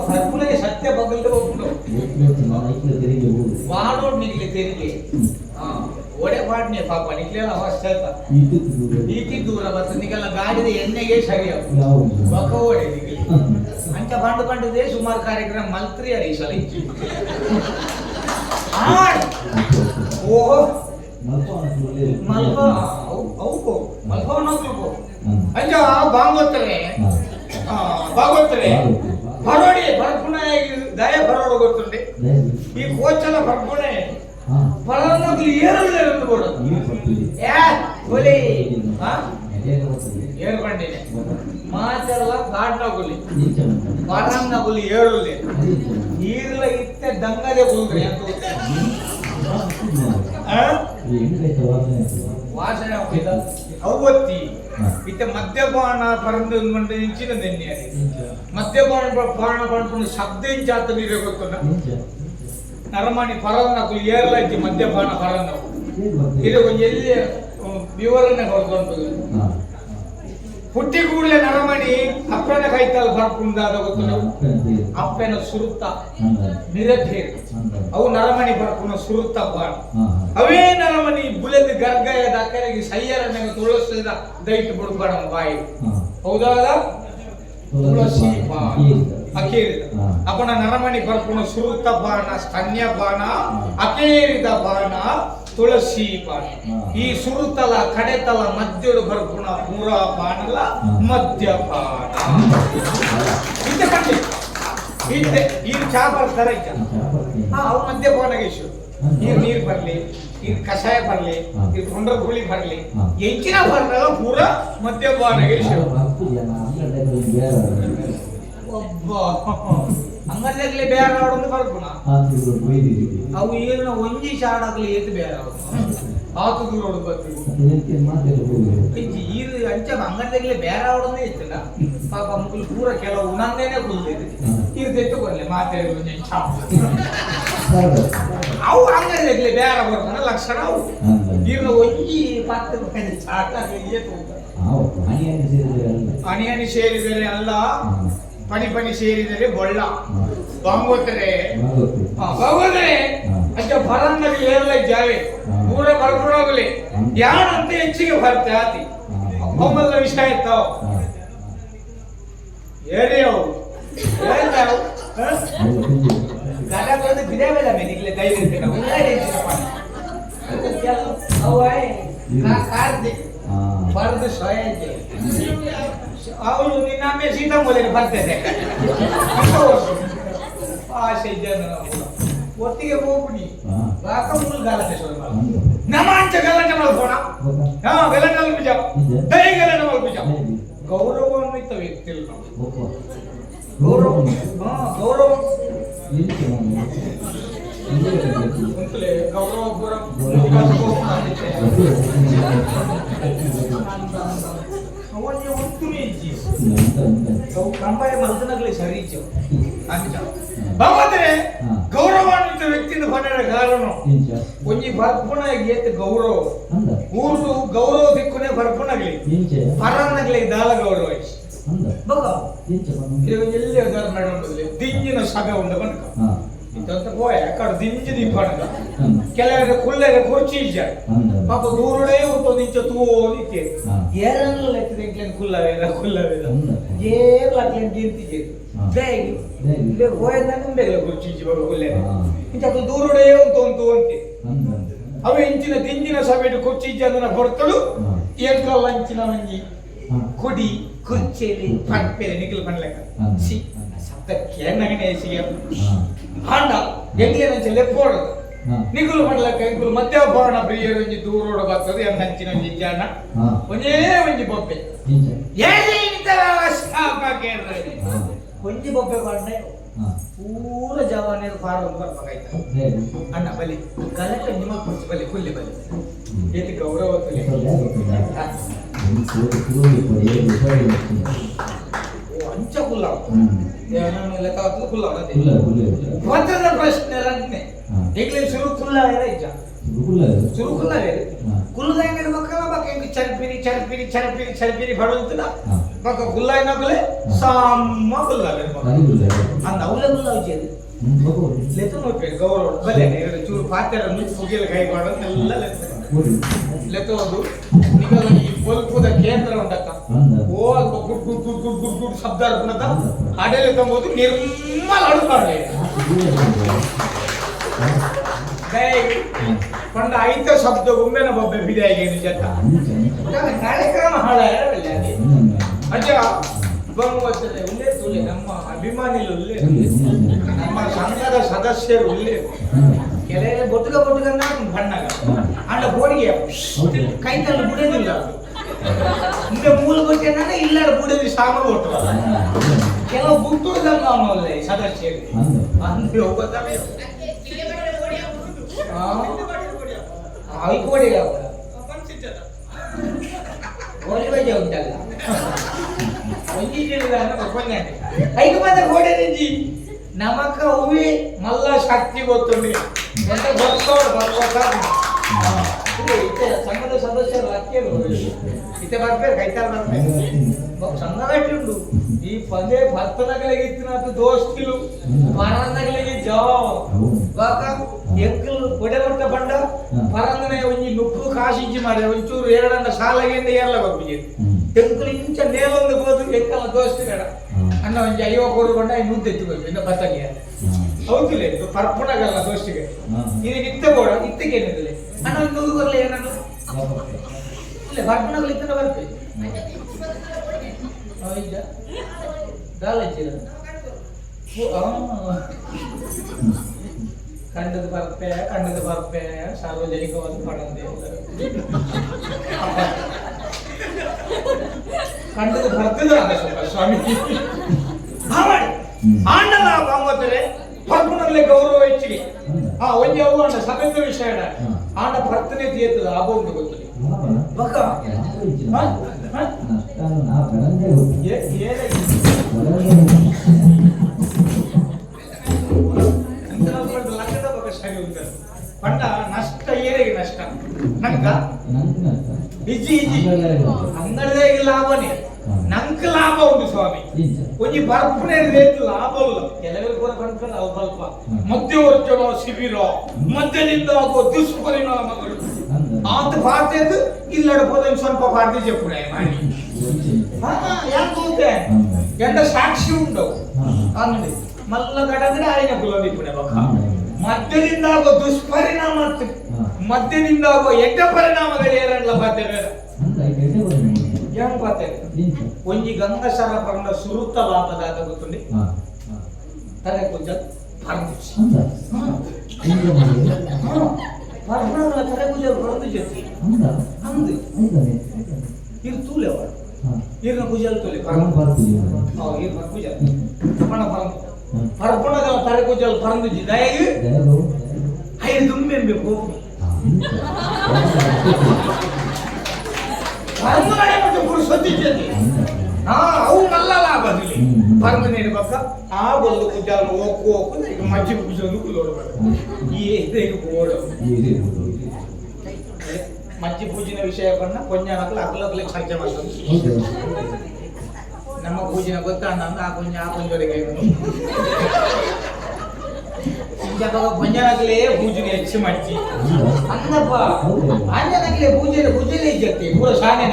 ಫರ್ಮುಲೆ ಸತ್ಯ ಬಗಲ್ದೆ ಹೋಗ್ಬಿಟ್ಟು ಮಾಡೋಡ್ ನಿಕ್ಲೆ ತೆರಿಗೆ ಒಡೆ ಪಾಡ್ನೆ ಪಾಪ ನಿಕ್ಲೆಲ್ಲ ಅವಸ್ಥೆ ಈತಿ ದೂರ ಬರ್ತದೆ ನಿಗೆಲ್ಲ ಗಾಡಿದ ಎಣ್ಣೆಗೆ ಸರಿಯಾಗ ಬಕ ಓಡೆ ನಿಕ್ಲೆ ಅಂಚ ಬಂಡು ಬಂಡದೆ ಸುಮಾರು ಕಾರ್ಯಕ್ರಮ ಮಲ್ತ್ರಿ ಅರಿ ಸಲ ಇಚ್ಚಿ ಓಹೋ ಮಲ್ಪ ಅವು ಮಲ್ಪವನ್ನೋ ಅಂಚ ಭಾಗವತರೆ ಬರೋಡಿ ಬರ್ಪುಣ ದಯ ಬರೋಡು ಗೊತ್ತುಂಡೆ ಈ ಕೋಚಲ ಬರ್ಪುಣೆ ಫಲಾನುಭವಿ ಏರಲ್ಲ ಕೂಡ ಏರ್ಕೊಂಡಿದೆ ಮಾತೆಲ್ಲ ಕಾಡ್ನಗುಲಿ ಫಲಾನುಭವಿ ಏರುಲ್ಲ ಈರ್ಲ ಇತ್ತೆ ದಂಗದೆ ಹೋಗ್ರಿ ಅಂತ ವಾಸನೆ ಹೋಗಿದ ಅವತ್ತಿ ಇತ್ತೆ ಮದ್ಯಪಾನ ಪರಂದು ಇಂಚಿನ ದೆನ್ನೆ ಮದ್ಯಪಾನ ಪಾನ ಪಂಡು ಶಬ್ದ ಇಂಚಾತ ನೀರೇ ಗೊತ್ತುಂಡ ನರಮಣಿ ಪರನ್ನಕು ಏರ್ಲಜ್ಜಿ ಮದ್ಯಪಾನ ಪರನ್ನಕು ಇದು ಎಲ್ಲಿ ವಿವರಣೆ ಹೊರದಂತದ್ದು ಹುಟ್ಟಿ ಕೂಡಲೇ ನರಮಣಿ ಅಪ್ಪನ ಕೈತಲ್ ಬರ್ಪುಂದಾದ ಗೊತ್ತು ಅಪ್ಪನ ಸುರುತ್ತ ನಿರಖೇರ್ ಅವು ನರಮಣಿ ಬರ್ಪುನ ಸುರುತ್ತ ಬಾಣ ಅವೇ ನರಮಣಿ ಬುಲೆದ ಗರ್ಗಯದ ಅಕ್ಕನಿಗೆ ಸಯ್ಯರನ್ನ ತುಳಸಿದ ದೈಟ್ ಬಿಡ್ಬೇಡ ಬಾಯಿ ಹೌದಾದ ತುಳಸಿ ಬಾಣ ಅಕೇರಿದ ಅಪ್ಪನ ನರಮಣಿ ಬರ್ಪುನ ಸುರುತ್ತ ಬಾಣ ಸ್ತನ್ಯ ಬಾಣ ಅಕೇರಿದ ಬಾಣ ತುಳಸಿ ಬಾಣ ಈ ಸುರುತಲ ಕಡೆತಲ ಮಧ್ಯಡು ಬರ್ಪುಣ ಪೂರ ಬಾಣಲ ಮದ್ಯಪಾನ ಇತ್ತೆ ಪಟ್ಟಿ ಇತ್ತೆ ಈ ಚಾ ಬರ್ತಾರೆ ಅವು ಮದ್ಯಪಾನಗೆ ಇಶ್ಯೂ ನೀರು ಬರ್ಲಿ ಇದು ಕಷಾಯ ಬರ್ಲಿ ಇದು ಕೊಂಡ್ರ ಗುಳಿ ಬರ್ಲಿ ಎಂಚಿನ ಬರ್ದಾಗ ಪೂರ ಮದ್ಯಪಾನಗೆ ಇಶ್ಯೂ ಒಬ್ಬ ಅಂಗಡಿಯಾಗಲಿ ಬೇರೆ ಆಡೋದು ಬರ್ಪುಣ ಅವು ಏನು ಒಂಜಿ ಶಾಡಾಗ್ಲಿ ಏತು ಬೇರೆ ಆತು ದೂರ ಬರ್ತೀವಿ ಈರು ಅಂಚ ಅಂಗಡಿಯಾಗಲಿ ಬೇರೆ ಆಡೋದೇ ಇತ್ತಲ್ಲ ಪಾಪ ಮಕ್ಕಳು ಪೂರ ಕೆಲವು ಉಣಂದೇನೆ ಕುಲ್ದಿದೆ ಇದು ತೆತ್ತು ಕೊಡ್ಲಿ ಮಾತಾಡಿ ಅವು ಅಂಗಡಿಯಾಗಲಿ ಬೇರೆ ಬರ್ತಾನೆ ಲಕ್ಷಣ ಅವು ಈರ್ನ ಒಂಜಿ ಪಾತ್ರ ಚಾಟಾಗ್ಲಿ ಏತು ಅಣಿಯಣಿ ಸೇರಿದರೆ ಅಲ್ಲ ಪಣಿ ಪಣಿ ಸೇರಿದರೆ ಬೊಳ್ಳ ಬಾಂಗೋತರೆ ಅಂಚ ಫಲಂದಲ್ಲಿ ಏರಲ ಜಾವೆ ಪೂರ ಬರ್ಕೊಡೋಗಲಿ ಯಾರಂತ ಹೆಚ್ಚಿಗೆ ಬರ್ತೆ ಆತಿ ಒಮ್ಮಲ್ಲ ವಿಷಯ ಇರ್ತಾವ ಏರಿ ಅವು ಗಡ ಬಂದು ಬಿದೆ ಬೇಡ ನಿಗ್ಲೆ ಧೈರ್ಯ ಇರ್ತೇನೆ ಅವು ಕಾರ್ದೆ ಬರ್ದು ಸ್ವಯಂತೆ ಅವಳು ನಿನ್ನಮ್ಮೆ ಸೀತಾ ಮೊದಲಿಗೆ ಬರ್ತದೆ ಆಸೆ ಜನ ಒಟ್ಟಿಗೆ ಹೋಗ್ಬಿಡಿ ಬಾಕ ಮುಳು ಗಲಾಟೆ ಶುರು ಮಾಡಿ ನಮಾಂಚ ಗಲಾಟೆ ಮಾಡ್ಬೋಣ ಗಲಾಟೆ ಮಲ್ಪಿಜ ದೈ ಗಲಾಟೆ ಮಲ್ಪಿಜ ಗೌರವಾನ್ವಿತ ವ್ಯಕ್ತಿ ಗೌರವ ಗೌರವ ಗೌರವ ಪೂರ ಅವನಿಗೆ ಒತ್ತುನೇ ಇಜ್ಜಿ ಅವು ಕಂಬಾಯ ಮಲ್ತನಗಲೇ ಸರಿ ಇಜ್ಜಿ ಅಂಚ ಬಾಬಾದ್ರೆ ಗೌರವಾನ್ವಿತ ವ್ಯಕ್ತಿಯಿಂದ ಬಂದ ಕಾರಣ ಒಂಜಿ ಬರ್ಪುಣ ಏತ್ ಗೌರವ ಊರ್ದು ಗೌರವ ದಿಕ್ಕುನೆ ಬರ್ಪುಣಗ್ಲಿ ಪರನ್ನಗ್ಲಿ ದಾಲ ಗೌರವ ಬಕ ಇದು ಎಲ್ಲಿ ಅದರ ನಡುವೆ ದಿಂಜಿನ ಸಭೆ ಉಂಟು ಕಣಕ ಇದಂತ ಹೋಯ ಕಡ ದಿಂಜಿ ದೀಪಣಗ ಕೆಲವರ ಕುಳ್ಳರ ಕುರ್ಚಿ ಇಜ್ಜ ಪಾಪ ದೂರಡೆ ಉಂಟು ನಿಂಚ ತೂನಿತೆ ಏರನ್ನ ಲೆಕ್ಕದ ಕುಲ್ಲವೇದ ಏರ್ ಲಕ್ಲೆನ್ ಗಿಂತಿಜೆ ಬೇಗಿ ಇಲ್ಲೇ ಹೋಯ ನಾನು ಬೇಗಲ ಕುರ್ಚಿ ಇಜ್ಜ ಬಗ ಕುಲ್ಲೆ ಇಂಚ ದೂರಡೆ ಉಂಟು ಅಂತೆ ಅವೆ ಇಂಚಿನ ದಿಂಜಿನ ಸಭೆಡು ಕುರ್ಚಿ ಇಜ್ಜ ಅದನ್ನ ಹೊರತಳು ಏಕಲ್ಲ ಇಂಚಿನ ಮಂಜಿ ಕುಡಿ ಕುರ್ಚಿಯಲ್ಲಿ ಪಂಪೆರೆ ನಿಖಿಲ್ ಪಂಡ್ಲೆಕ ಸಿ ಸತ್ತಕ್ಕೆ ನಗನೆ ಸಿಗ ಹಾಂಡ ಎಂಗ್ಲೇನ ಚೆಲ್ಲೆ ಪೋಡದು ನಿಖಿಲ್ ಪಂಡ್ಲೆಕ ಇಂಕುಲು ಮಧ್ಯಾಹ್ನ ಪ್ರಿಯರು ಒಂಜಿ ದೂರೋಡ ಬರ್ತದೆ ಎಂದ ಹಂಚಿನ ಒಂಜಿ ಜಾನ ಒಂಜೇ ಒಂಜಿ ಬೊಬ್ಬೆ ಏನೇ ಇಂತರ ಶಾಪ ಕೇಳ್ರೆ ಒಂಜಿ ಬೊಬ್ಬೆ ಪಂಡೆ ಪೂರ ಜವಾನೇರು ಪಾಡೊಂದು ಬರ್ಬೇಕಾಯ್ತ ಅಣ್ಣ ಬಲಿ ಕಲೆಕ್ಟ ನಿಮ್ಮ ಕುರ್ಚಿ ಬಲಿ ಕುಲ್ಲಿ ಬಲಿ ಏತಿ ಗೌರವ ಅಂಚ ಕುಲ್ಲ ಮೊದಲ ಪ್ರಶ್ನೆ ರನ್ನೆ ಈಗಲೇ ಶುರು ಕುಲ್ಲ ಇಜ್ಜ ಶುರು ಕುಲ್ಲ ಕುಲ್ಲದ ಮಕ್ಕಳ ಬಗ್ಗೆ ಚರ್ಪಿರಿ ಚರ್ಪಿರಿ ಚರ್ಪಿರಿ ಚರ್ಪಿರಿ ಬಡುತ್ತದ ಮಕ್ಕ ಕುಲ್ಲ ಏನಕಲೆ ಸಾಮ ಕುಲ್ಲ ಅಂದ ಅವಲೆ ಕುಲ್ಲ ಇಜ್ಜೇದು ಲೆತ್ತು ನೋಡ್ಬೇಕು ಗೌರವ ಬಲೆ ಚೂರು ಪಾತ್ರೆ ಮುಗಿಲ ಕೈ ಮಾಡೋದೆಲ್ಲ ಲೆತ್ತೋದು ನಿಗಲ ಈ ಬಲ್ಪುದ ಕೇಂದ್ರ ಉಂಟಕ್ಕ ಓ ಅಲ್ಪ good good good good good good ಶಬ್ದ ಅರ್ಪಣದ ಅಡೆಲೆ ತಂಬೋದು ನಿರ್ಮಲ ಅಡುಪಾಡೆ ಪಂಡ ಐತ ಶಬ್ದ ಒಮ್ಮೆನ ಬೊಬ್ಬೆ ಬಿಡಿಯಾಗೇನು ಜತ್ತ ಕಾರ್ಯಕ್ರಮ ಹಾಳಾಗಲ್ಲ ಅಜ್ಜ ಬಂಗುವತ್ತಲೆ ಉಲ್ಲೇ ತುಲೆ ನಮ್ಮ ಅಭಿಮಾನಿಗಳು ಉಲ್ಲೇ ನಮ್ಮ ಸಂಘದ ಸದಸ್ಯರು ಉಲ್ಲೇ ಕೆಲವೇ ಬೊಟ್ಟುಗ ಬಣ್ಣಗ ಅಂಡ ಬೋಡಿಗೆ ಕೈತಲ್ಲಿ ಬುಡದಿಲ್ಲ ಮುಂದೆ ಮೂಲ ಬಟ್ಟೆನ ಇಲ್ಲ ಬುಡದಿ ಸಾಮ ಒಟ್ಟು ಕೆಲವು ಬುಟ್ಟುದಂಗ ಅವನಲ್ಲೇ ಸದಸ್ಯರು ಅಂದ್ರೆ ಹೋಗುತ್ತಾನೆ ಐಕೋಡಿಗೆ ಓಡಿ ಬಜೆ ಉಂಟಲ್ಲ ಒಂಜಿ ಐದು ಮಾತ್ರ ಗೋಡೆ ನಮಕ ಹೂವಿ ಮಲ್ಲ ಶಕ್ತಿ ಗೊತ್ತುಂಡಿ ಎಂತ ಸಂಘದ ಸದಸ್ಯರು ಅಕ್ಕೇರು ಇತ್ತೆ ಬರ್ಬೇಕು ಕೈತಾರ ಬರ್ಬೇಕು ಸಂಘಗಟ್ಟಿ ಉಂಟು ಈ ಪದೇ ಭರ್ತನಗಳಿಗಿತ್ತಿನ ದೋಸ್ತಿಲು ಪರಂದಗಳಿಗೆ ಜಾಗ ಎಂಕಲ್ ಕೊಡೆಲೊಟ್ಟ ಬಂಡ ಪರಂದನೆ ಒಂಜಿ ನುಪ್ಪು ಕಾಶಿಂಚಿ ಮಾಡಿ ಒಂಚೂರು ಎರಡನ್ನ ಸಾಲಗೆಂದ ಏರ್ಲ ಬರ್ಬಿಜಿ ಎಂಕಲ್ ಇಂಚ ನೇಲೊಂದು ಹೋದು ಎಂಕಲ್ಲ ದೋಸ್ತಿ ಬೇಡ ಅನ್ನ ಒಂಜಿ 50 ಕೊಡುಕೊಂಡ ಮುದ್ದೆ ಎತ್ತಿಬೇಕು ಇನ್ನು ಬತ್ತಗೆ ಹೌದಿಲ್ಲ ಇದು ಪರ್ಪಣಗಲ್ಲ ದೋಸ್ತಿಗೆ ಇದು ಇತ್ತೆ ಬೋಡ ಇತ್ತಕ್ಕೇನಿಲ್ಲ ಅಣ್ಣ ಒಂದು 100 ಬರಲಿ ಏನನ್ನು ಇಲ್ಲ ಪರ್ಪಣಗಳು ಇತ್ತನ ಬರ್ಬೇಕು ಹೌದಾ ದಾಲಜ್ಜಿಲ್ಲ ಕಂಡದ ಬರ್ಪೆ ಸಾರ್ವಜನಿಕವಾಗಿ ಪಡಂದೆ ಕಂಡದ ಬರ್ತದ ಸ್ವಾಮಿ ಆಂಡಲ ಬಾಂಬತ್ತರೆ ಪರ್ಪಣಲ್ಲೇ ಗೌರವ ಹೆಚ್ಚಿಗೆ ಒಂಜಿ ಅವು ಅಂಡ ಸಮೇತ ವಿಷಯ ಆಂಡ ಭರ್ತನೆ ತೀರ್ತದ ಆಬ ಉಂಟು ಗೊತ್ತಿಲ್ಲ ಲಕ್ಷದ ಬಗ್ಗೆ ಸರಿ ಉಂಟು ಪಂಡ ನಷ್ಟ ಏರಿಗೆ ನಷ್ಟ ನಂಕ ಇಜ್ಜಿ ಅಂಗಡಿದಾಗ ಲಾಭನೇ ನಂಕ ಲಾಭ ಉಂಟು ಸ್ವಾಮಿ ಒಂಜಿ ಬರ್ಪಣೆ ರೇಟ್ ಲಾಭ ಇಲ್ಲ ಕೆಲವರು ಕೂಡ ಬರ್ಪಣೆ ಅವು ಸ್ವಲ್ಪ ಮಧ್ಯವರ್ತಿಯ ಶಿಬಿರ ಮಧ್ಯದಿಂದ ಆಗುವ ದುಷ್ಪರಿಣಾಮಗಳು ಆತ ಪಾತೆದು ಇಲ್ಲಡ ಹೋದ ಸ್ವಲ್ಪ ಪಾರ್ಟಿ ಚೆಪ್ಪುನೆ ಮಾಡಿ ಯಾಕೆ ಎಂತ ಸಾಕ್ಷಿ ಉಂಟು ಅಂಗಡಿ ಮಲ್ಲ ಕಡಂದ್ರೆ ಆಯ್ನ ಕುಲದಿಪ್ಪುನೆ ಬಕ್ಕ ಮಧ್ಯದಿಂದ ಆಗುವ ದುಷ್ಪರಿಣಾಮ ಮಧ್ಯದಿಂದ ಆಗುವ ಎಡ್ಡ ಪರಿಣಾಮಗಳು ಏರಲ್ಲ ಬಾಧ್ಯರ ಒಂಜಿ ಗಂಗಸರ ಪಂಡ ಸುರುತ ಲಾಭದಾದ ಗೊತ್ತುಂಡಿ ತಲೆ ಕುಂಜ ತಲೆ ಕುಂಜ ಬರಂದು ಜೊತೆ ಅಂದು ಇದು ತೂಲೆವ ಈರ್ನ ಕುಜಲ್ ತೂಲೆ ಈರ್ನ ಕುಜ ಪಣ ಪರಂದು ಪರಪಣದ ತಲೆ ಕುಜಲ್ ಪರಂದು ದಯಗೆ ಐದು ದುಂಬೆಂಬೇಕು ಅವು ಮಲ್ಲ ಲಾಭ ಪರಂದು ನೀಡಬೇಕ ಆ ಒಂದು ಕುಜಾಲ ಹೋಗು ಈಗ ಮಜ್ಜಿ ಕುಜಲು ಕುಲೋಡ್ಬೇಕು ಮಜ್ಜಿ ಪೂಜಿನ ವಿಷಯ ಬಂದ ಕೊಂಚ ಮಕ್ಕಳು ಅಕ್ಕಲಕ್ಕಲೆ ಚರ್ಚೆ ಮಾಡ್ತಾರೆ ನಮ್ಮ ಪೂಜೆನ ಗೊತ್ತಾಂಡ ಆ ಕೊಂಜೊಳಗೆ ಪಂಜನಾಗಲೇ ಪೂಜೆನೆ ಹೆಚ್ಚು ಮಾಡ್ತಿ ಅಂದಪ್ಪ ಆಂಜನಾಗಲೇ ಪೂಜೆನೇ ಇಜ್ಜತ್ತೆ ಪೂರ ಶಾನೆ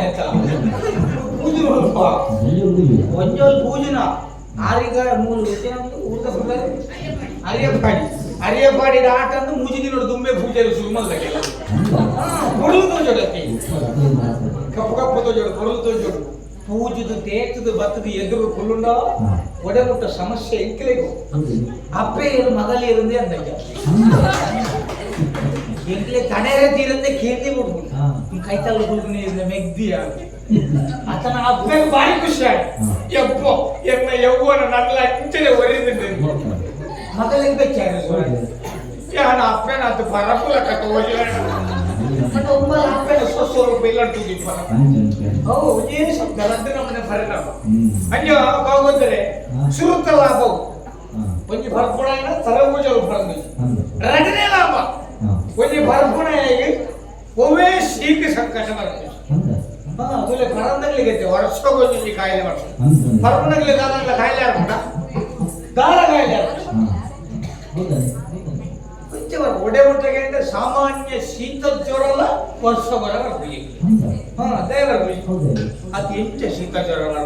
ಪೂಜೆ ನೋಡಪ್ಪ ಒಂಜೋಲ್ ಪೂಜೆನ ಆರಿಗ ಮೂರು ಊರ್ದ ಅರಿಯಪಾಡಿ ಆಟ ಅಂದ್ರೆ ಮೂಜಿನಿ ನೋಡಿ ದುಂಬೆ ಪೂಜೆ ಸುಮ್ಮಲ್ದಾಗೆ ಕೊಡಲು ತೋಜೋಡತ್ತೆ ಕಪ್ಪು ತೋಜೋಡು ಕೊಡಲು ತೋಜೋಡು ಪೂಜೆದು ತೇಟದು ಬತ್ತದು ಎದುರು ಕೊಲ್ಲುಂಡ ಒಡೆಮುಟ್ಟ ಸಮಸ್ಯೆ ಎಂಕಲೆಗು ಅಪ್ಪೆಯರು ಮಗಲಿಯರಂದೇ ಅಂದಯ್ಯ ಎಂಕ್ಲೆ ತಡೆರೆ ತೀರಂದೆ ಕೇಂದ್ರಿ ಬಿಡ್ಬೋದು ಕೈತಲ್ಲ ಕುಲ್ಕುನಿ ಮೆಗ್ದಿಯ ಆತನ ಅಪ್ಪೆಗೆ ಭಾರಿ ಖುಷಿ ಯಪ್ಪೋ ಎನ್ನ ಯವ್ವನ ನನ್ಲ ಇಂಚನೆ ಒರಿದಿದ್ದೆ ಮಗಲಿಗೆ ಬೆಚ್ಚಾರ ಯಾನ ಅಪ್ಪೆನ ಅದು ಪರಪುಲ ಕಟ್ಟು ಹೋಗಿ ಮತ್ತೆ ಒಬ್ಬ ಅಪ್ಪೆನ ₹100 ಇಲ್ಲ ಟೂಗಿ ಪರ ಓ ಏ ಶಬ್ದ ರದ್ದ ನಮ್ಮನೆ ಪರಿಣಾಮ ಅಯ್ಯೋ ಬಾಗೋದರೆ ಸುರುತ್ತ ಲಾಭ ಒಂಜಿ ಭರ್ಪುಣಾಯಿನ ತರಭುಜಲು ಬರಂದು ರಜನೆ ಲಾಭ ಒಂಜಿ ಭರ್ಪುಣಾಯಿಗೆ ಒವೇ ಶೀಘ್ರ ಸಂಕಟ ಬರ್ತದೆ ತುಲೆ ಪರಂದಗಳಿಗೆ ವರ್ಷಗೊಂಜಿ ಕಾಯಿಲೆ ಬರ್ತದೆ ಭರ್ಪುಣಗಳಿಗೆ ದಾನ ಕಾಯಿಲೆ ಆಡ್ಕೊಂಡ ದಾರ ಕಾಯಿಲೆ ಒಡೆ ಮುಟ್ಟಗೆ ಅಂದ್ರೆ ಸಾಮಾನ್ಯ ಶೀತ ಜ್ವರ ಅಲ್ಲ ವರ್ಷ ಬರ ಬರ್ತದೆ ಅದೇ ಬರ್ತದೆ ಅದು ಎಂಚ ಶೀತ ಜ್ವರ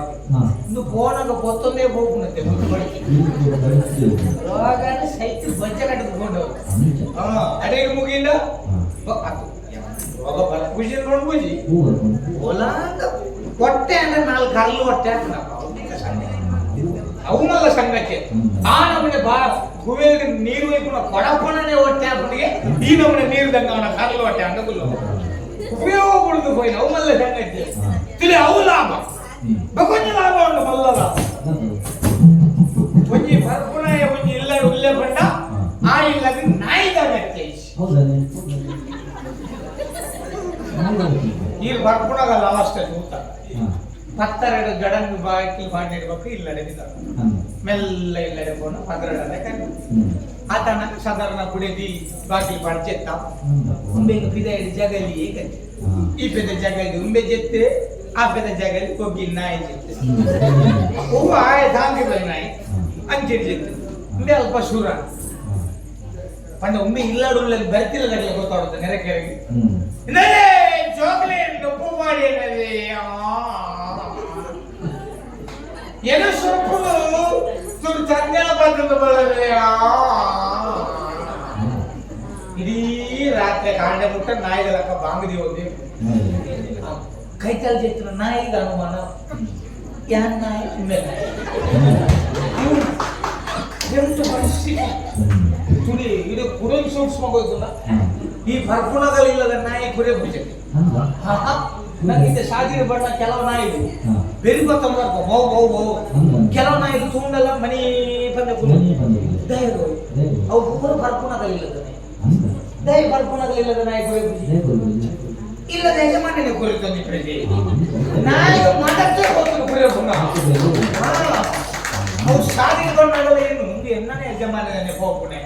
ಇನ್ನು ಫೋನಾಗ ಪೊತ್ತೊಂದೇ ಹೋಗ್ಬಿಡುತ್ತೆ ಸೈತ್ ಬಜ್ಜ ಕಟ್ಟಿಕೊಂಡು ಅಡಿಗೆ ಮುಗಿಂದ ಖುಷಿ ನೋಡ್ಬೂಜಿ ಹೊಲಾಂಗ ಹೊಟ್ಟೆ ಅಂದ್ರೆ 4 ಕಲ್ಲು ಹೊಟ್ಟೆ ಅವನಲ್ಲ ಸಂಘಕ್ಕೆ ಆ ನಮ್ಮನೆ ಬಾ ಕುವೇಲ್ ನೀರು ಕೊಡಪಣನೆ ಹೊಟ್ಟೆ ಅವನಿಗೆ ಈ ನಮ್ಮನೆ ನೀರು ದಂಗ ಅವನ ಕಲ್ಲು ಹೊಟ್ಟೆ ಅಂಗಗುಲ್ಲ ಉಪಯೋಗ ಬಿಡುದು ಹೋಯ್ನ ಅವನಲ್ಲ ಸಂಘಕ್ಕೆ ತಿಳಿ ಅವು ಲಾಭ ಬಕೊಂಜ ಲಾಭ ಉಂಟು ಮಲ್ಲದ ಒಂಜಿ ಬರ್ಪುಣಯ ಒಂಜಿ ಇಲ್ಲ ಉಲ್ಲೆ ಬಂಡ ಆ ಇಲ್ಲದ ನಾಯಿದಾಗತ್ತೆ ಈ ಬರ್ಪುಣಗಲ್ಲ ಅಷ್ಟೇ ಊಟ ಪತ್ತೆರಡು ಜಡಂಗ್ ಬಾಕಿ ಮಾಡಿಡ್ಬೇಕು ಇಲ್ಲಡೆ ಮೆಲ್ಲ ಇಲ್ಲಡೆ ಕೊಂಡು ಪದರಡನೆ ಕಂಡು ಆತನ ಸಾಧಾರಣ ಕುಡಿದಿ ಬಾಕಿ ಪಡ್ಚೆತ್ತ ಉಂಬೆಗೆ ಪಿದ ಹಿಡಿ ಜಗಲಿ ಕಚ್ಚೆ ಈ ಪೆದ ಜಗಲಿ ಉಂಬೆ ಜೆತ್ತೆ ಆ ಪೆದ ಜಗಲಿ ಕೊಗ್ಗಿ ನಾಯಿ ಜೆತ್ತೆ ಹೂವು ಆಯ ದಾಂಗಿ ಬೈ ನಾಯಿ ಅಂಚಿಡಿ ಜೆತ್ತೆ ಉಂಬೆ ಅಲ್ಪ ಶೂರ ಪಂಡ ಉಂಬೆ ಇಲ್ಲಾಡುಳ್ಳಲ್ಲಿ ಬೆರ್ತಿಲ್ಲದಾಗಲಿ ಗೊತ್ತಾಡುತ್ತೆ ನೆರೆಕೆರೆಗೆ ಜೋಗ್ಲಿ ನೊಪ್ಪು ಮಾಡಿ ಏನದೆ ಏನು ಸೊಪ್ಪು ತುರು ಚಂದನ ಬಂದ ಬರಲೇ ಇಡೀ ರಾತ್ರಿ ಕಾಂಡೆ ಮುಟ್ಟ ನಾಯಿಗಳಕ್ಕ ಬಾಂಗದಿ ಹೋಗಿ ಕೈತಲ್ ಜೆತ್ತಿನ ನಾಯಿಗೆ ಅನುಮಾನ ಯಾನ್ ನಾಯಿ ಉಮ್ಮೆ ಎಂತ ಪರಿಸ್ಥಿತಿ ತುಳಿ ಇದು ಕುರಲ್ ಸೂಕ್ಷ್ಮ ಹೋಯ್ತಲ್ಲ ಈ ಭರ್ಪುಣಗಳಿಲ್ಲದ ನಾಯಿ ಕುರೆ ಭುಜ ನನಗೆ ಸಾಗಿರ ಬಣ್ಣ ಕೆಲವು ನಾಯಿಗಳು ಬೆರಿ ಗೊತ್ತಂಬ ಬೌ ಬೌ ಬೌ ಕೆಲವು ನಾಯಿಗಳು ತುಂಡಲ್ಲ ಮನಿ ಬಂದ ದಯರು ಅವು ಪೂರ ಭರ್ಪುಣಗಳಿಲ್ಲದ ದಯ ಭರ್ಪುಣಗಳಿಲ್ಲದ ನಾಯಿ ಕುರೆ ಭುಜ ಇಲ್ಲದ ಯಜಮಾನ್ಯನೇ ಕುರೆ ತಂದಿ ಪ್ರಜೆ ನಾಯಿ ಮಠಕ್ಕೆ ಹೋಗ್ತಾರೆ ಕುರೆ ಭುಣ ಅವು ಸಾಗಿರ ಬಣ್ಣಗಳ ಏನು ಮುಂದೆ ಎನ್ನನೇ ಯಜಮಾನ್ಯನೇ ಹೋಗ್ಪುಣೆ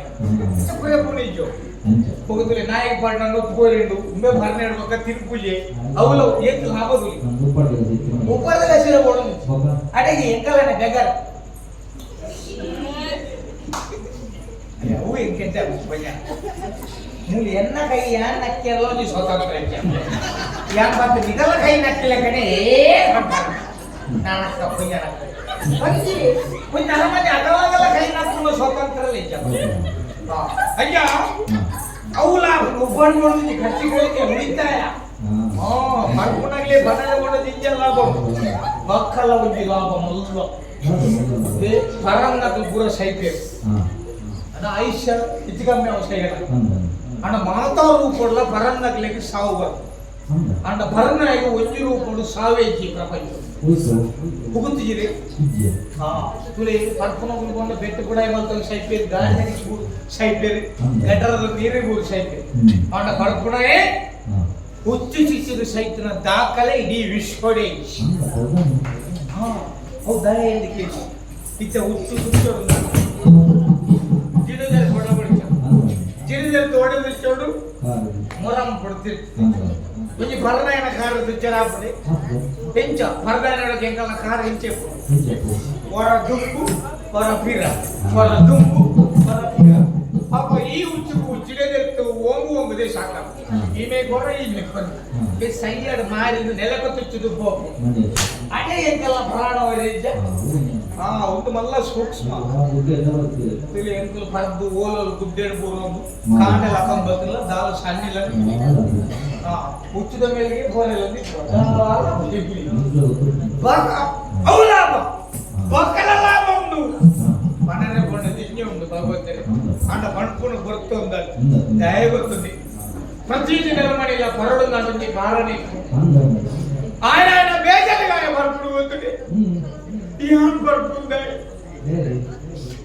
ಕುರೆ ಪುಣಿಜು ಹೋಗುತ್ತಲೆ ನಾಯಕ ಪಾಡ್ನ ನೋಡ್ಕೋರಿಂಡು ಉಂಬೆ ಭರಣೆ ಇಡ್ಬೇಕ ತಿರುಪೂಜೆ ಅವಳು ಏತು ಲಾಭದು ಉಪ್ಪರದಲ್ಲ ಸಿರ ಬೋಡು ಅಡೆಗೆ ಎಂಕಲನೆ ಬೆಗರ್ ಅವು ಎಂಕೆಂತ ಬಣ್ಣ ನೀವು ಎನ್ನ ಕೈ ಯಾನ್ ನಕ್ಕಿರಲ್ಲ ನೀವು ಸ್ವತಂತ್ರ ಯಾನ್ ಬಂದು ನಿಗಲ ಕೈ ನಕ್ಕಿಲ್ಲ ಕಣೆ ನಾನಕ್ಕ ಪುಣ್ಯ ಬಂದಿ ಪುಣ್ಯ ನಮ್ಮನೆ ಅಗವಾಗಲ್ಲ ಕೈ ನಕ್ಕೊಂಡು ಸ್ವತಂತ್ರ ಅಯ್ಯ ಅವಳ ಒಬ್ಬರು ನೋಡಿದ್ರೆ ಖರ್ಚಿಗಳಿಗೆ ಉಳಿತಾಯ ಮರ್ಪುಣಾಗ್ಲಿ ಬಣ್ಣದ ಕೊಂಡು ನಿಜ ಲಾಭ ಮಕ್ಕಳ ಒಂದು ಲಾಭ ಮೊದಲು ಪರಂಗಕ್ಕೆ ಪೂರ ಸೈತೆ ಅಣ್ಣ ಆಯುಷ್ಯ ಹೆಚ್ಚು ಕಮ್ಮಿ ಅವಶ್ಯ ಅಣ್ಣ ಮಾತಾ ರೂಪಡ್ಲ ಪರಂಗಕ್ಕೆ ಸಾವು ಬರ್ತದೆ ಅಣ್ಣ ಭರನಾಗಿ ಒಂಜಿ ರೂಪಡು ಸಾವೇ ಇಜ್ಜಿ ಪ್ರಪಂಚ ಮುಗುತ್ತಿದ್ದೀರಿ ತುಳಿ ಪರ್ಪುನ ಉಳ್ಕೊಂಡು ಬೆಟ್ಟು ಕೂಡ ಇವತ್ತು ಸೈಪೇರಿ ಗಾಡಿ ಸೈಪೇರಿ ಗಟರದ ನೀರಿಗೆ ಊರು ಸೈಪೇರಿ ಅಣ್ಣ ಪರ್ಪುಣೇ ಹುಚ್ಚು ಶಿಕ್ಷಿದ ಸೈತನ ದಾಖಲೆ ಇಡೀ ವಿಶ್ವಡೇ ಹೌದಾ ಎಂದು ಇತ್ತ ಹುಚ್ಚು ಹುಚ್ಚು ಜಿಡದಲ್ಲಿ ಕೊಡಬಡಿಸ ಜಿಡದಲ್ಲಿ ತೋಡಿ ಬಿಚ್ಚೋಡು ಮೊರಂ ಕೊಡ್ತಿರ್ತೀವಿ ಒಂಜಿ ಭರಣಯನ ಕಾರದ ಚರಾಪಡೆ ಎಂಚ ಮರದಾನೊಳಗೆ ಎಂಕಲ್ಲ ಕಾರ ಎಂಚೆಪ್ಪು ಹೊರ ದುಂಬು ಹೊರ ಪಿರ ಹೊರ ದುಂಬು ಹೊರ ಪಿರ ಪಾಪ ಈ ಉಚ್ಚಿಗೆದೆತ್ತು ಓಂಗುದೇ ಸಾಕ ಈಮೆ ಗೊರ ಈಮೆ ಕೊರ ಸೈಯಡ್ ಮಾರಿದು ನೆಲಕೊತ್ತುಚ್ಚುದು ಹೋಗು ಅದೇ ಎಂಕಲ್ಲ ಪ್ರಾಣವರಿದ್ದ ಒಂದು ಮಲ್ಲ ಸೂಕ್ಷ್ಮ ತಿಳಿ ಎಂಕಲ್ ಪರದ್ದು ಓಲಲು ಗುಡ್ಡೆಡ್ ಬೂರೋದು ಕಾಣೆಲ್ಲ ಕಂಬತ್ತಿಲ್ಲ ದಾಲ ಸಣ್ಣಿಲ್ಲ ಉಚ್ಚಿದ ಮೇಲೆಗೆ ಗೋರೆಲ್ಲ ಲಾಭ ಬೊಕ್ಕಲ ಲಾಭ ಉಂಟು ಮನೆ ಕೊಂಡ ದಿಜ್ಞೆ ಉಂಟು ಭಗವಂತನೇ ಅಂಡ ಪಣ್ಪುಣ ಗೊತ್ತು ಉಂಟು ದಯ ಗೊತ್ತದೆ ಪ್ರತಿದಿನ ನೆಲಮಣಿಲ್ಲ ಪರಡು ನಾಟಿ ಕಾರಣೆ ఆయన ಬೇಜಾರಿಗಾಯ ಬರ್ಬಿಡು ಗೊತ್ತದೆ ಯಾನ್ ಬರ್ಬುಂದ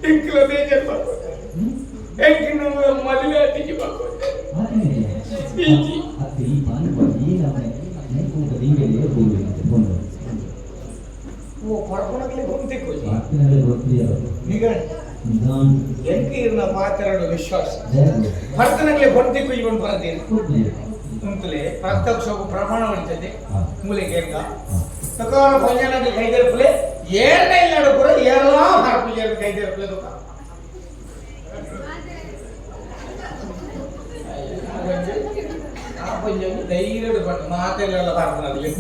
ಎಂಕಲ ಬೇಜಾರು ಬರ್ಬೋದು ಎಂಕಿನ ಮದುವೆ ಅತಿಗೆ ಬರ್ಬೋದು ಓ ಪಡ್ಕೊಳಕ್ಲೆ ಬಂತಿಕ್ಕು ಎಂಕಿರ್ನ ಮಾತಾಡೋ ವಿಶ್ವಾಸ ಭರ್ತನಗ್ಲೆ ಬಂತಿಕ್ಕು ಇವನ್ ಬರ್ತೀನಿ ಉಂಟಲೆ ಪ್ರತ್ಯಕ್ಷ ಪ್ರಮಾಣ ಹೊಡಿತದೆ ಮೂಲೆಗೆ ಎಂಗ ತಕಾರ ಪಂಜನಕ್ಕೆ ಕೈದೆರಪಲೆ ಏನೇ ಇಲ್ಲಾಡು ಕೂಡ ಎಲ್ಲ ಹರಪಿಗೆ ಕೈದೆರಪಲೆ ತಕ ಆ ಪಂಜನ ಧೈರ್ಯದ ಬಟ್ ಮಾತೆಲ್ಲ ಬರ್ತನಗ್ಲೆ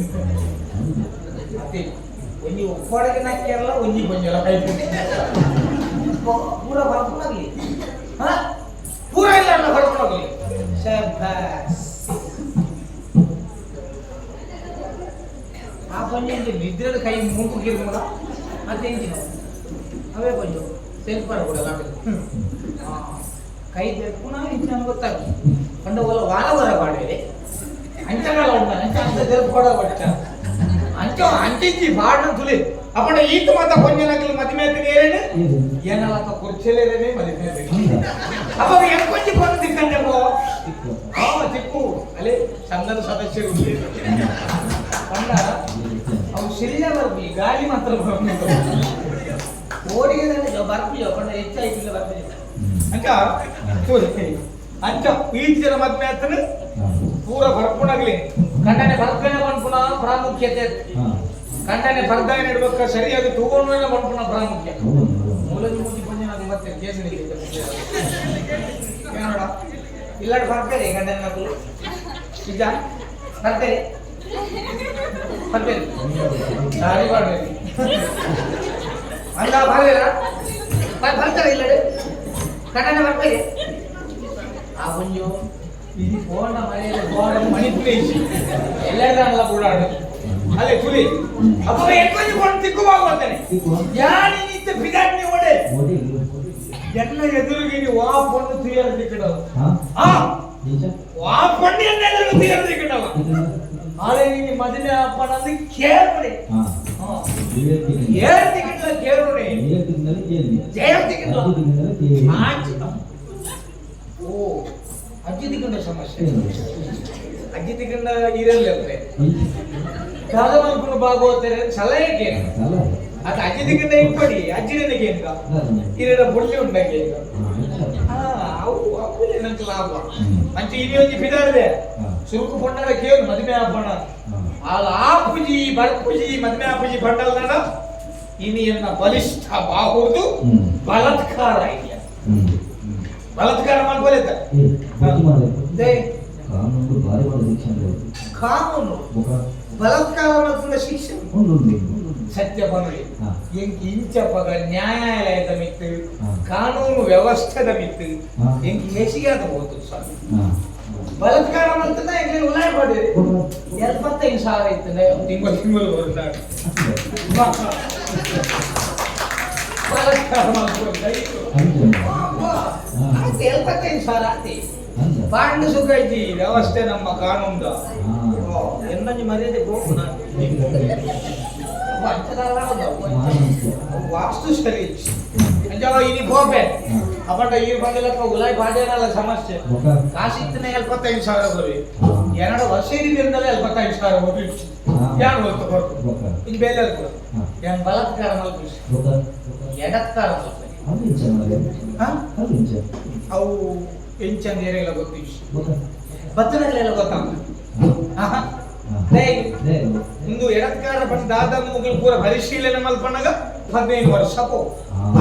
ಅತಿ ಒಂಜಿ ಒಪ್ಪಡಕ್ಕೆ ನಾಕ್ಯಾರಲ್ಲ ಒಂಜಿ ಪಂಜಲ ಕೈದೆ ಪೂರ ಬರ್ತನಗ್ಲಿ ಹಾ ಪೂರ ಇಲ್ಲ ಬರ್ತನಗ್ಲಿ ಶಬಾಸ್ ಆ ಪಂಜೆ ನಿದ್ರೆದ ಕೈ ಮೂಗುಗಿರ್ ಕೂಡ ಮತ್ತೆ ಎಂಚಿನ ಅವೇ ಪಂಜು ಸೆಲ್ಫ್ ಕೂಡ ಕೈ ಪುನಃ ಹೆಚ್ಚಿನ ಗೊತ್ತಾಗಿ ಪಂಡ ವಾರ ವಾರ ಪಾಡಿದೆ ಅಂಚಗಾಲ ಉಂಟಾನೆ ಅಂಚ ಸೆಲ್ಫ್ ಕೂಡ ಬಟ್ಟ ಅಂಚ ಅಂಚಿಂಚಿ ಬಾಡ್ನ ತುಳಿ ಅಪ್ಪಣ ಈತ ಮಾತ ಪಂಜನಗಲಿ ಮದಿಮೇತಗೆ ಏರೇನೆ ಏನಲ್ಲ ಕುರ್ಚೆಲೇರೇನೆ ಮದಿಮೇತಗೆ ಅವಾಗ ಎಂಕೊಂಚಿ ಬಂದು ದಿಕ್ಕಂಡೆ ಪೋ ಚಿಕ್ಕು ಅಲ್ಲೇ ಸಂಘದ ಸದಸ್ಯರು ಪಂಡ ಅವು ಸಿರಿಯ ಬರ್ಬಿ ಗಾಳಿ ಮಾತ್ರ ಬರ್ಬೇಕು ಓಡಿಗೆ ಬರ್ಬಿಯೋ ಪಂಡ ಹೆಚ್ಚಾಯ್ತಿಲ್ಲ ಬರ್ಬಿಲ್ಲ ಅಂಚ ಅಂಚ ಈಚಿನ ಮದ್ಮೆ ಆತನ ಪೂರ ಬರ್ಪುಣಾಗ್ಲಿ ಕಂಡನೆ ಬರ್ಕನೆ ಬಂದ್ಪುಣ ಪ್ರಾಮುಖ್ಯತೆ ಕಂಡನೆ ಬರ್ದಾಯ ಇಡ್ಬೇಕ ಸರಿಯಾಗಿ ತಗೊಂಡು ಬಂದ್ಪುಣ ಪ್ರಾಮುಖ್ಯ ಮೂಲದ ಮೂತಿ ಪಂಜನ ಮತ್ತೆ ಕೇಸರಿ ಏನೋಡ ಇಲ್ಲಾಡು ಬರ್ತಾರೆ ಗಂಡನ ಮಕ್ಕಳು ನಿಜ ಬರ್ತಾರೆ ಬರ್ತಾರೆ ದಾರಿ ಮಾಡ್ಬೇಕು ಅಂದ ಬರಲಿಲ್ಲ ಬರ್ತಾರೆ ಇಲ್ಲಡೆ ಕನ್ನಡ ಬರ್ತಾರೆ ಆ ಕುಂಜು ಇದು ಫೋನ್ ಮನೆಯಲ್ಲಿ ಗೋಡ ಮಣಿಪುರೇಶಿ ಎಲ್ಲರಲ್ಲ ಓಡಾಡು ಅಲ್ಲೇ ತುಲಿ ಅಪ್ಪ ಎಕ್ಕೊಂದು ಕೊಂಡು ತಿಕ್ಕುವಾಗುವಂತಾನೆ ಯಾನಿ ನಿಂತ ಬಿಗಾಡ್ನಿ ಓಡೆ ಎಲ್ಲ ಎದುರಿಗೆ ನೀವು ಆ ಪೊಣ್ಣು ತುಯ್ಯರು ದಿಕ್ಕಡಲ್ಲ ಆ ಪೊಣ್ಣೆನ್ನೆಲ್ಲರೂ ತುಯ್ಯರು ದಿಕ್ಕಡಲ್ಲ ಆದ್ರೆ ನೀನು ಮದುವೆ ಅಪ್ಪನಂದು ಕೇಳ್ಬಿಡಿ ಏಳು ತಿಂಗಳ ಕೇಳ್ಬಿಡಿ ಜಯ ತಿಂಗಳ ಓ ಅಜ್ಜಿ ತಿಂಗಳ ಸಮಸ್ಯೆ ಅಜ್ಜಿ ತಿಂಗಳ ಇರಲ್ಲ ಅಂದ್ರೆ ಕಾಲಮಲ್ಪುನ ಭಾಗವತರೆ ಸಲಹೆಗೆ ಅದು ಅಜ್ಜಿ ತಿಂಗಳ ಇಪ್ಪಡಿ ಅಜ್ಜಿನಿಗೆ ಅಂತ ಇರ ಬುಳ್ಳಿ ಉಂಡಂಗೆ ಅವು ಏನಂತ ಲಾಭ ಅಂಚೆ ಇಲ್ಲಿ ಒಂದು ಬಿದಾಡಿದೆ ಸುರುಕು ಪೊಂಡರ ಕೇಳು ಮದುವೆ ಹಬ್ಬಣ ಆ ಪೂಜಿ ಬರ್ಪೂಜಿ ಮದುವೆ ಪೂಜಿ ಬಂಡಲ್ನ ಇನಿಯನ್ನ ಬಲಿಷ್ಠ ಬಾಹುದು ಬಲಾತ್ಕಾರ ಇದೆಯಾ ಬಲಾತ್ಕಾರ ಮಾಡ್ಬೋದ ಕಾನೂನು ಬಲಾತ್ಕಾರ ಮಾಡ್ಕೊಂಡ ಶಿಕ್ಷೆ ಸತ್ಯ ಬಂದ್ರೆ ಎಂಕಿ ಇಂಚಪ್ಪಗ ನ್ಯಾಯಾಲಯದ ಮಿತ್ತು ಕಾನೂನು ವ್ಯವಸ್ಥೆದ ಮಿತ್ತು ಎಂಕಿ ಹೆಚ್ಚಿಗೆ ಆಗಬಹುದು ಸ್ವಾಮಿ ಬಲಾತ್ಕಾರ ಮಾಡ್ತದ ಎಂಕಿ ಉಲಾಯ ಮಾಡಿರಿ 75,000 ಇತ್ತು ತಿಂಗಳು ಬರ್ತಾರೆ ಬಲಾತ್ಕಾರ ಮಾಡ್ಕೊಂಡು 75,000 ಆತಿ ಪಾಂಡು ಸುಖೈತಿ ವ್ಯವಸ್ಥೆ ನಮ್ಮ ಕಾನೂನು ಎನ್ನಂಜಿ ಮರ್ಯಾದೆ ಹೋಗುಣ ವಾಸ್ತು ಸರಿ ಇನಿ ಹೋಗ್ಬೇ ಅಪಟ ಈ ಬಂದಲಕ್ಕ ಉಲಾಯ್ ಬಾಡೇನಲ್ಲ ಸಮಸ್ಯೆ ಕಾಸಿತ್ತನೆ 75,000 ಬರಿ ಎರಡು ವರ್ಷ ಇದ್ದಿರ್ದಲ್ಲ 75,000 ಹೋಗಿ ಯಾರು ಹೋಗ್ತಾ ಬರ್ತು ಇದು ಬೇರೆ ಯಾನ್ ಬಲಾತ್ಕಾರ ಮಾಡ್ತೀವಿ ಎಡತ್ಕಾರ ಅವು ಎಂಚಂದ ಏರೆಲ್ಲ ಗೊತ್ತಿವಿ ಬತ್ತನಗಳೆಲ್ಲ ಗೊತ್ತಾಗ ಒಂದು ಇಂದು ಎಡತ್ಕಾರ ಬಂದಾದ ಮುಗಿಲು ಪೂರ ಪರಿಶೀಲನೆ ಮಲ್ಪನಾಗ 15 ವರ್ಷ ಪೋ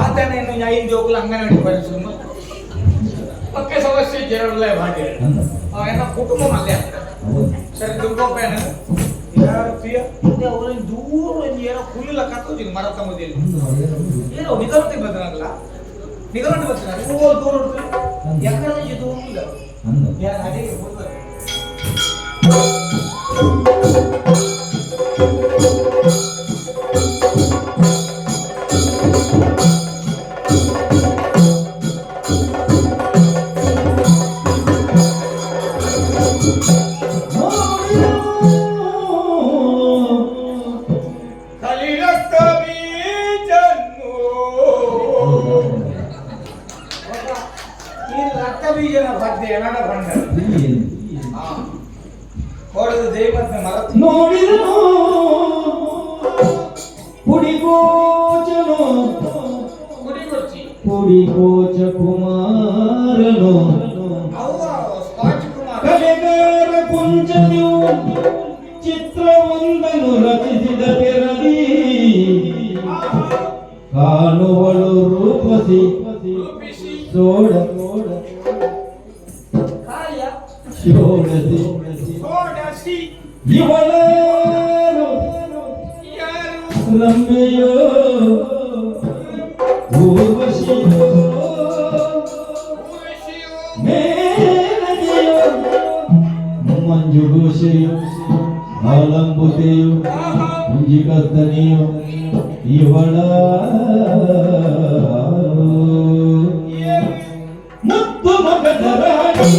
ಆತನೇನು ಐದು ಜೋಗುಲು ಅಂಗನವಾಡಿ ಪರಿಶೀಲನೆ ಪಕ್ಕೆ ಸಮಸ್ಯೆ ಜರಲೇ ಭಾಗ್ಯ ಅವನ ಕುಟುಂಬ ಮಲ್ಯ ಸರಿ ದುರ್ಗೋಪೇನ ಯಾರು ತಿಯ ಇಂದೆ ಅವರನ್ನು ದೂರ ಏನೋ ಕುಲ್ಲ ಕತ್ತೋಜಿನ ಮರತ ಮಧ್ಯೆ ಏನೋ ನಿಗಮತೆ ಬದಲಾಗಲ್ಲ ನಿಗಮತೆ ಬದಲಾಗಲ್ಲ ಓ ದೂರ ಯಾಕಂದ್ರೆ ದೂರ ಇಲ್ಲ ಯಾರು ಅದೇ ಹೋಗ್ತಾರೆ ನೋಡಿದನು ಪುಡಿಗೋಚನು ಪುಡಿಗೋಚ ಕುಮಾರನು ಕಲೆಗಾರ ಕುಂಚನು ಚಿತ್ರವೊಂದನು ರಚಿಸಿದ ತೆರದಿ ಕಾಣುವಳು ರೂಪಸಿ ಸೋಡ ಷೋಡಸಿ ಇವಳರು ರಮ್ಯೆಯೋ ಊರ್ವಶಿಯೋ ಮೇನಗೆಯೋ ಮಂಜುಘೋಷೆಯೋ ಆಲಂಬುತೆಯೋ ಮುಂಜಿಕತ್ತನೆಯೋ ಇವಳ ಮುತ್ತು ಮಗದ ರಾಣಿ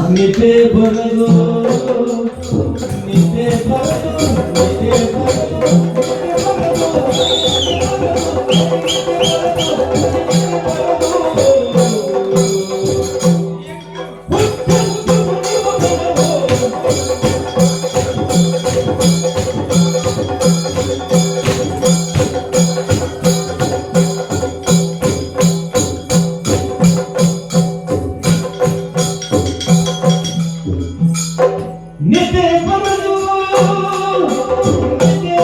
ನಿತೆ ಬರದು ನಿತೆ ಬರದು ನಿತೆ ನಿತೆ ಬರದು ನಿತೆ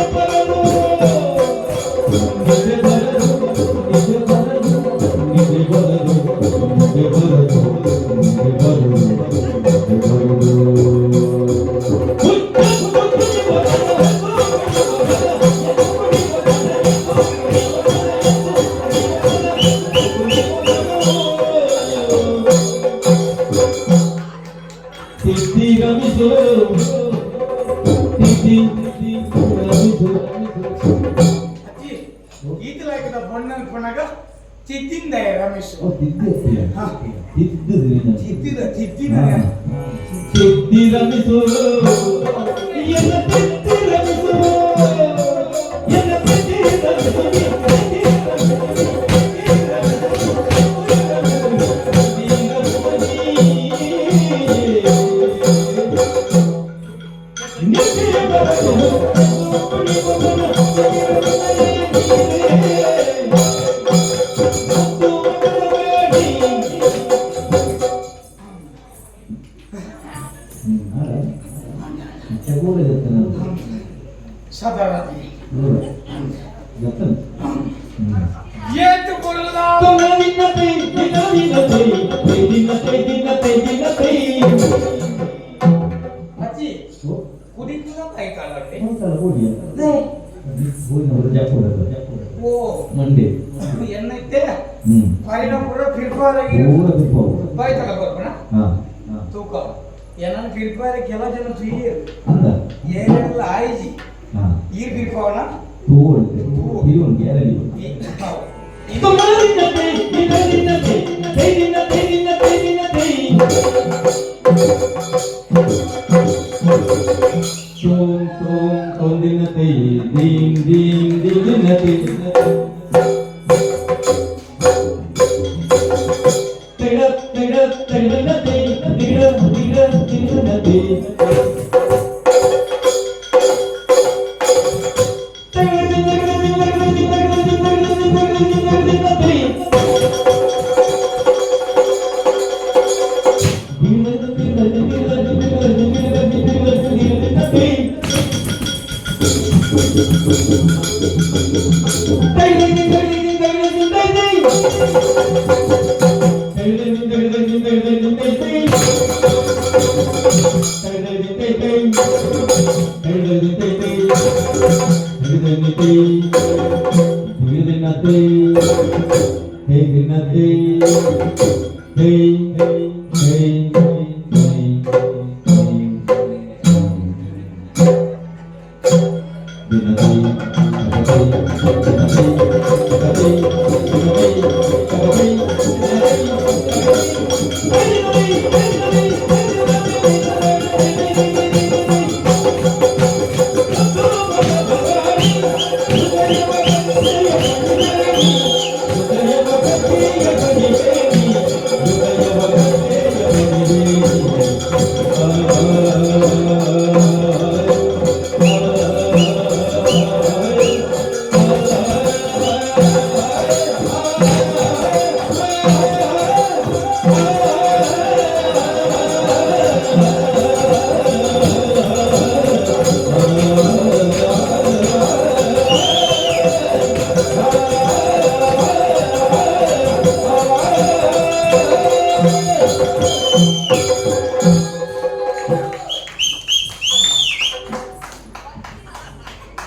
ಅಜ್ಜಿ ಈತಲಾಗಿದ್ದ ಬಣ್ಣನ ಕೊನಾಗ ಚಿದ್ದಿಂದ ರಮೇಶ್ ಚಿದ್ದಿದ ಚಿದ್ದಿನ ರಮಿಸು ಎನ್ನ ತಿದ್ದಿ ರಮಿಸು ಎನ್ನ ತಿದ್ದಿ ಸಾಧಾರಣ ಏತು ಕೊಡಲ್ಲ ಅಜ್ಜಿ ಕುಡಿತಿಲ್ಲ ಕೈ ಕಾಲಕ್ಕೆ ಓ ಮಂಡೆ ಏನೈತೆ ಪಾರಿನ ಪೂರ ಫಿರ್ಫಾರಾಗಿ ಬಾಯ್ ತಗೋಬರ್ಬಣ ತೂಕ ಏನನ್ನ ಫಿರ್ಫಾರ ಕೆಲ ಜನ ಫ್ರೀ ಏನೆಲ್ಲ ಆಯ್ಜಿ ಈ ಫಿರ್ಫಾವನ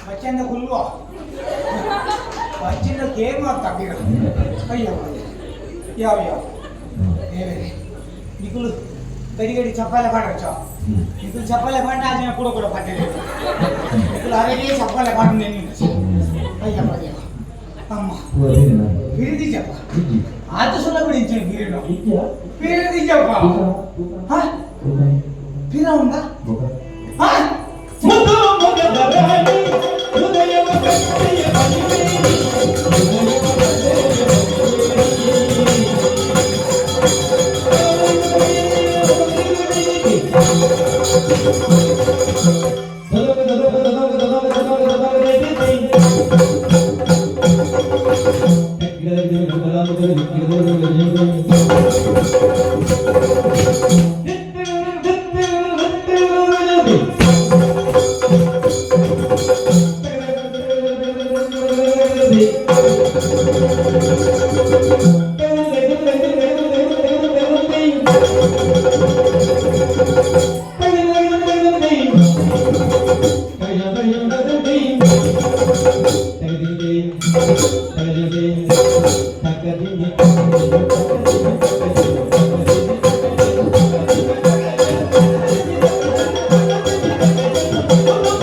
ಬಚ್ಚಂದ ಹುಲ್ಲು ಬಚ್ಚಿನ ಕೇರ್ ಮಾಡ್ತಾಗ ಅಯ್ಯೋ ಯಾವ ಯಾವ ಬೇರೆ ನಿಕುಲು ಗಡಿ ಗಡಿ ಚಪ್ಪಾಲೆ ಮಾಡಚ್ಚ ನಿಕುಲು ಚಪ್ಪಾಲೆ ಮಾಡಿ ಆಜನ ಕೂಡ ಕೂಡ ಪತ್ತೆ ನಿಕುಲು ಅರೆಗೆ ಚಪ್ಪಾಲೆ ಮಾಡಿ ನೆನಿ ಅಯ್ಯ ಅಯ್ಯ ಅಮ್ಮ ಬಿರಿದಿ ಚಪ್ಪ ಆತ ಸುಲ ಬಿಡಿಂಚೆ ಬಿರಿನೋ ಬಿರಿದಿ ಚಪ್ಪ ಹಾ ಬಿರ ಉಂಟಾ ಹಾ Thank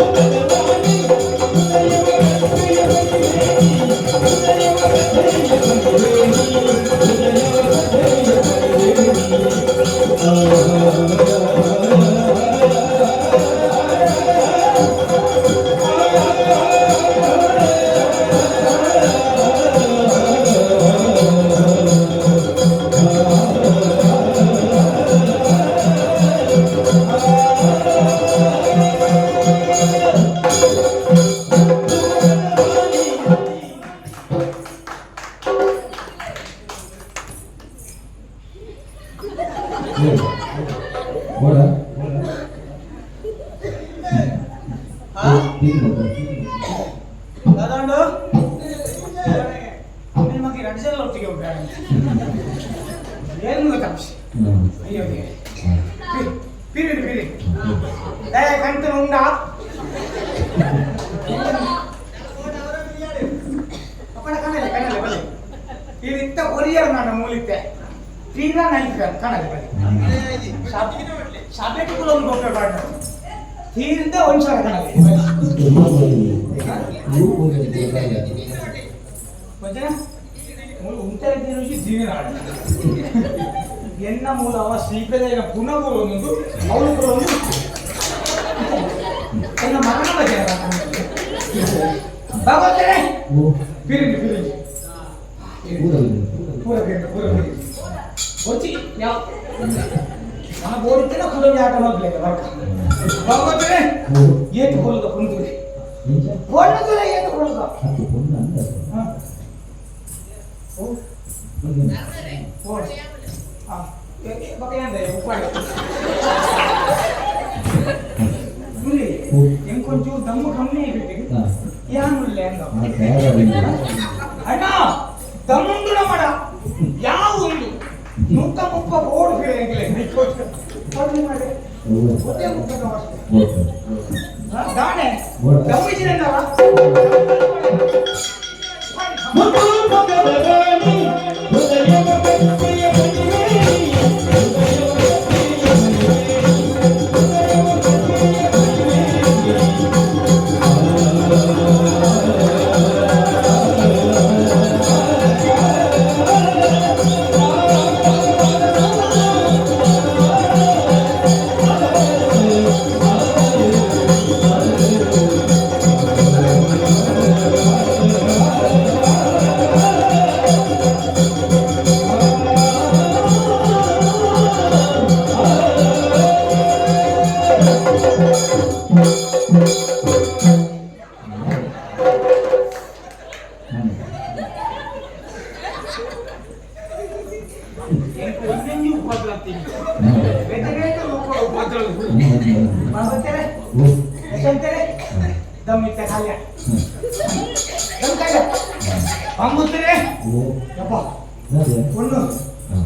you. ಅದೊಂದು ನಿಮಗೆ ರಡ್ಜೆಲ್ಲ ಒಟ್ಟಿಗೆ ಉಂಟಾಗ ಏನು ತಪ್ಪಿಸಿ ಅಯ್ಯೋ ಪೀರಿಯಡ್ ಕಂತು ಉಂಡಾ ಕಣಲೆ ಕಣಲೆ ಬಲೆ ಇತ್ತ ಒರಿಯರ್ ನಾನು ಮೂಲಿತ್ತೆ ತೀರಾ ನೈಕ ಕಣಲೆ ಬಲೆ ಶಾಪೆಟಿಗಳು ಒಂದು ಗೊಬ್ಬರ ಬಾಡ ತೀರಿಂದ ಒಂದ್ಸಲ ಕಣಲೆ ಉಂಟಾಗಿ ಜೀವನ ಎನ್ನ ಮೂಲ ಅವ ಶ್ರೀಪೇದ ಪುನಃ ಒಂದು ಅವಳು ಒಂದು ಎನ್ನ ಮರಣ ಬಗ್ಗೆ ಭಗವಂತನೇ ಪಿರಿಂಡಿ ಪಿರಿಂಡಿ ಪೂರ వచ్చి మన బోడితేనే కులం ఆట మొదలైంది వర్క భగవంతుడే ఏటు కొలుదా పొందుతుంది పొందుతులే ఏటు కొలుదా ఇంకొంచెం దమ్ము కమ్మి పెట్టి యానులే అన్నా దమ్ముండున మడ యావుండు ನುಕ್ಕ ಮುಪ್ಪ ಓಡು ಫಿರಂಗಿಲ್ಲ ಒಟ್ಟೆ ಮುಕ್ಕ ದಾಣೆ ದಮ್ಮಿಜಿನಲ್ಲ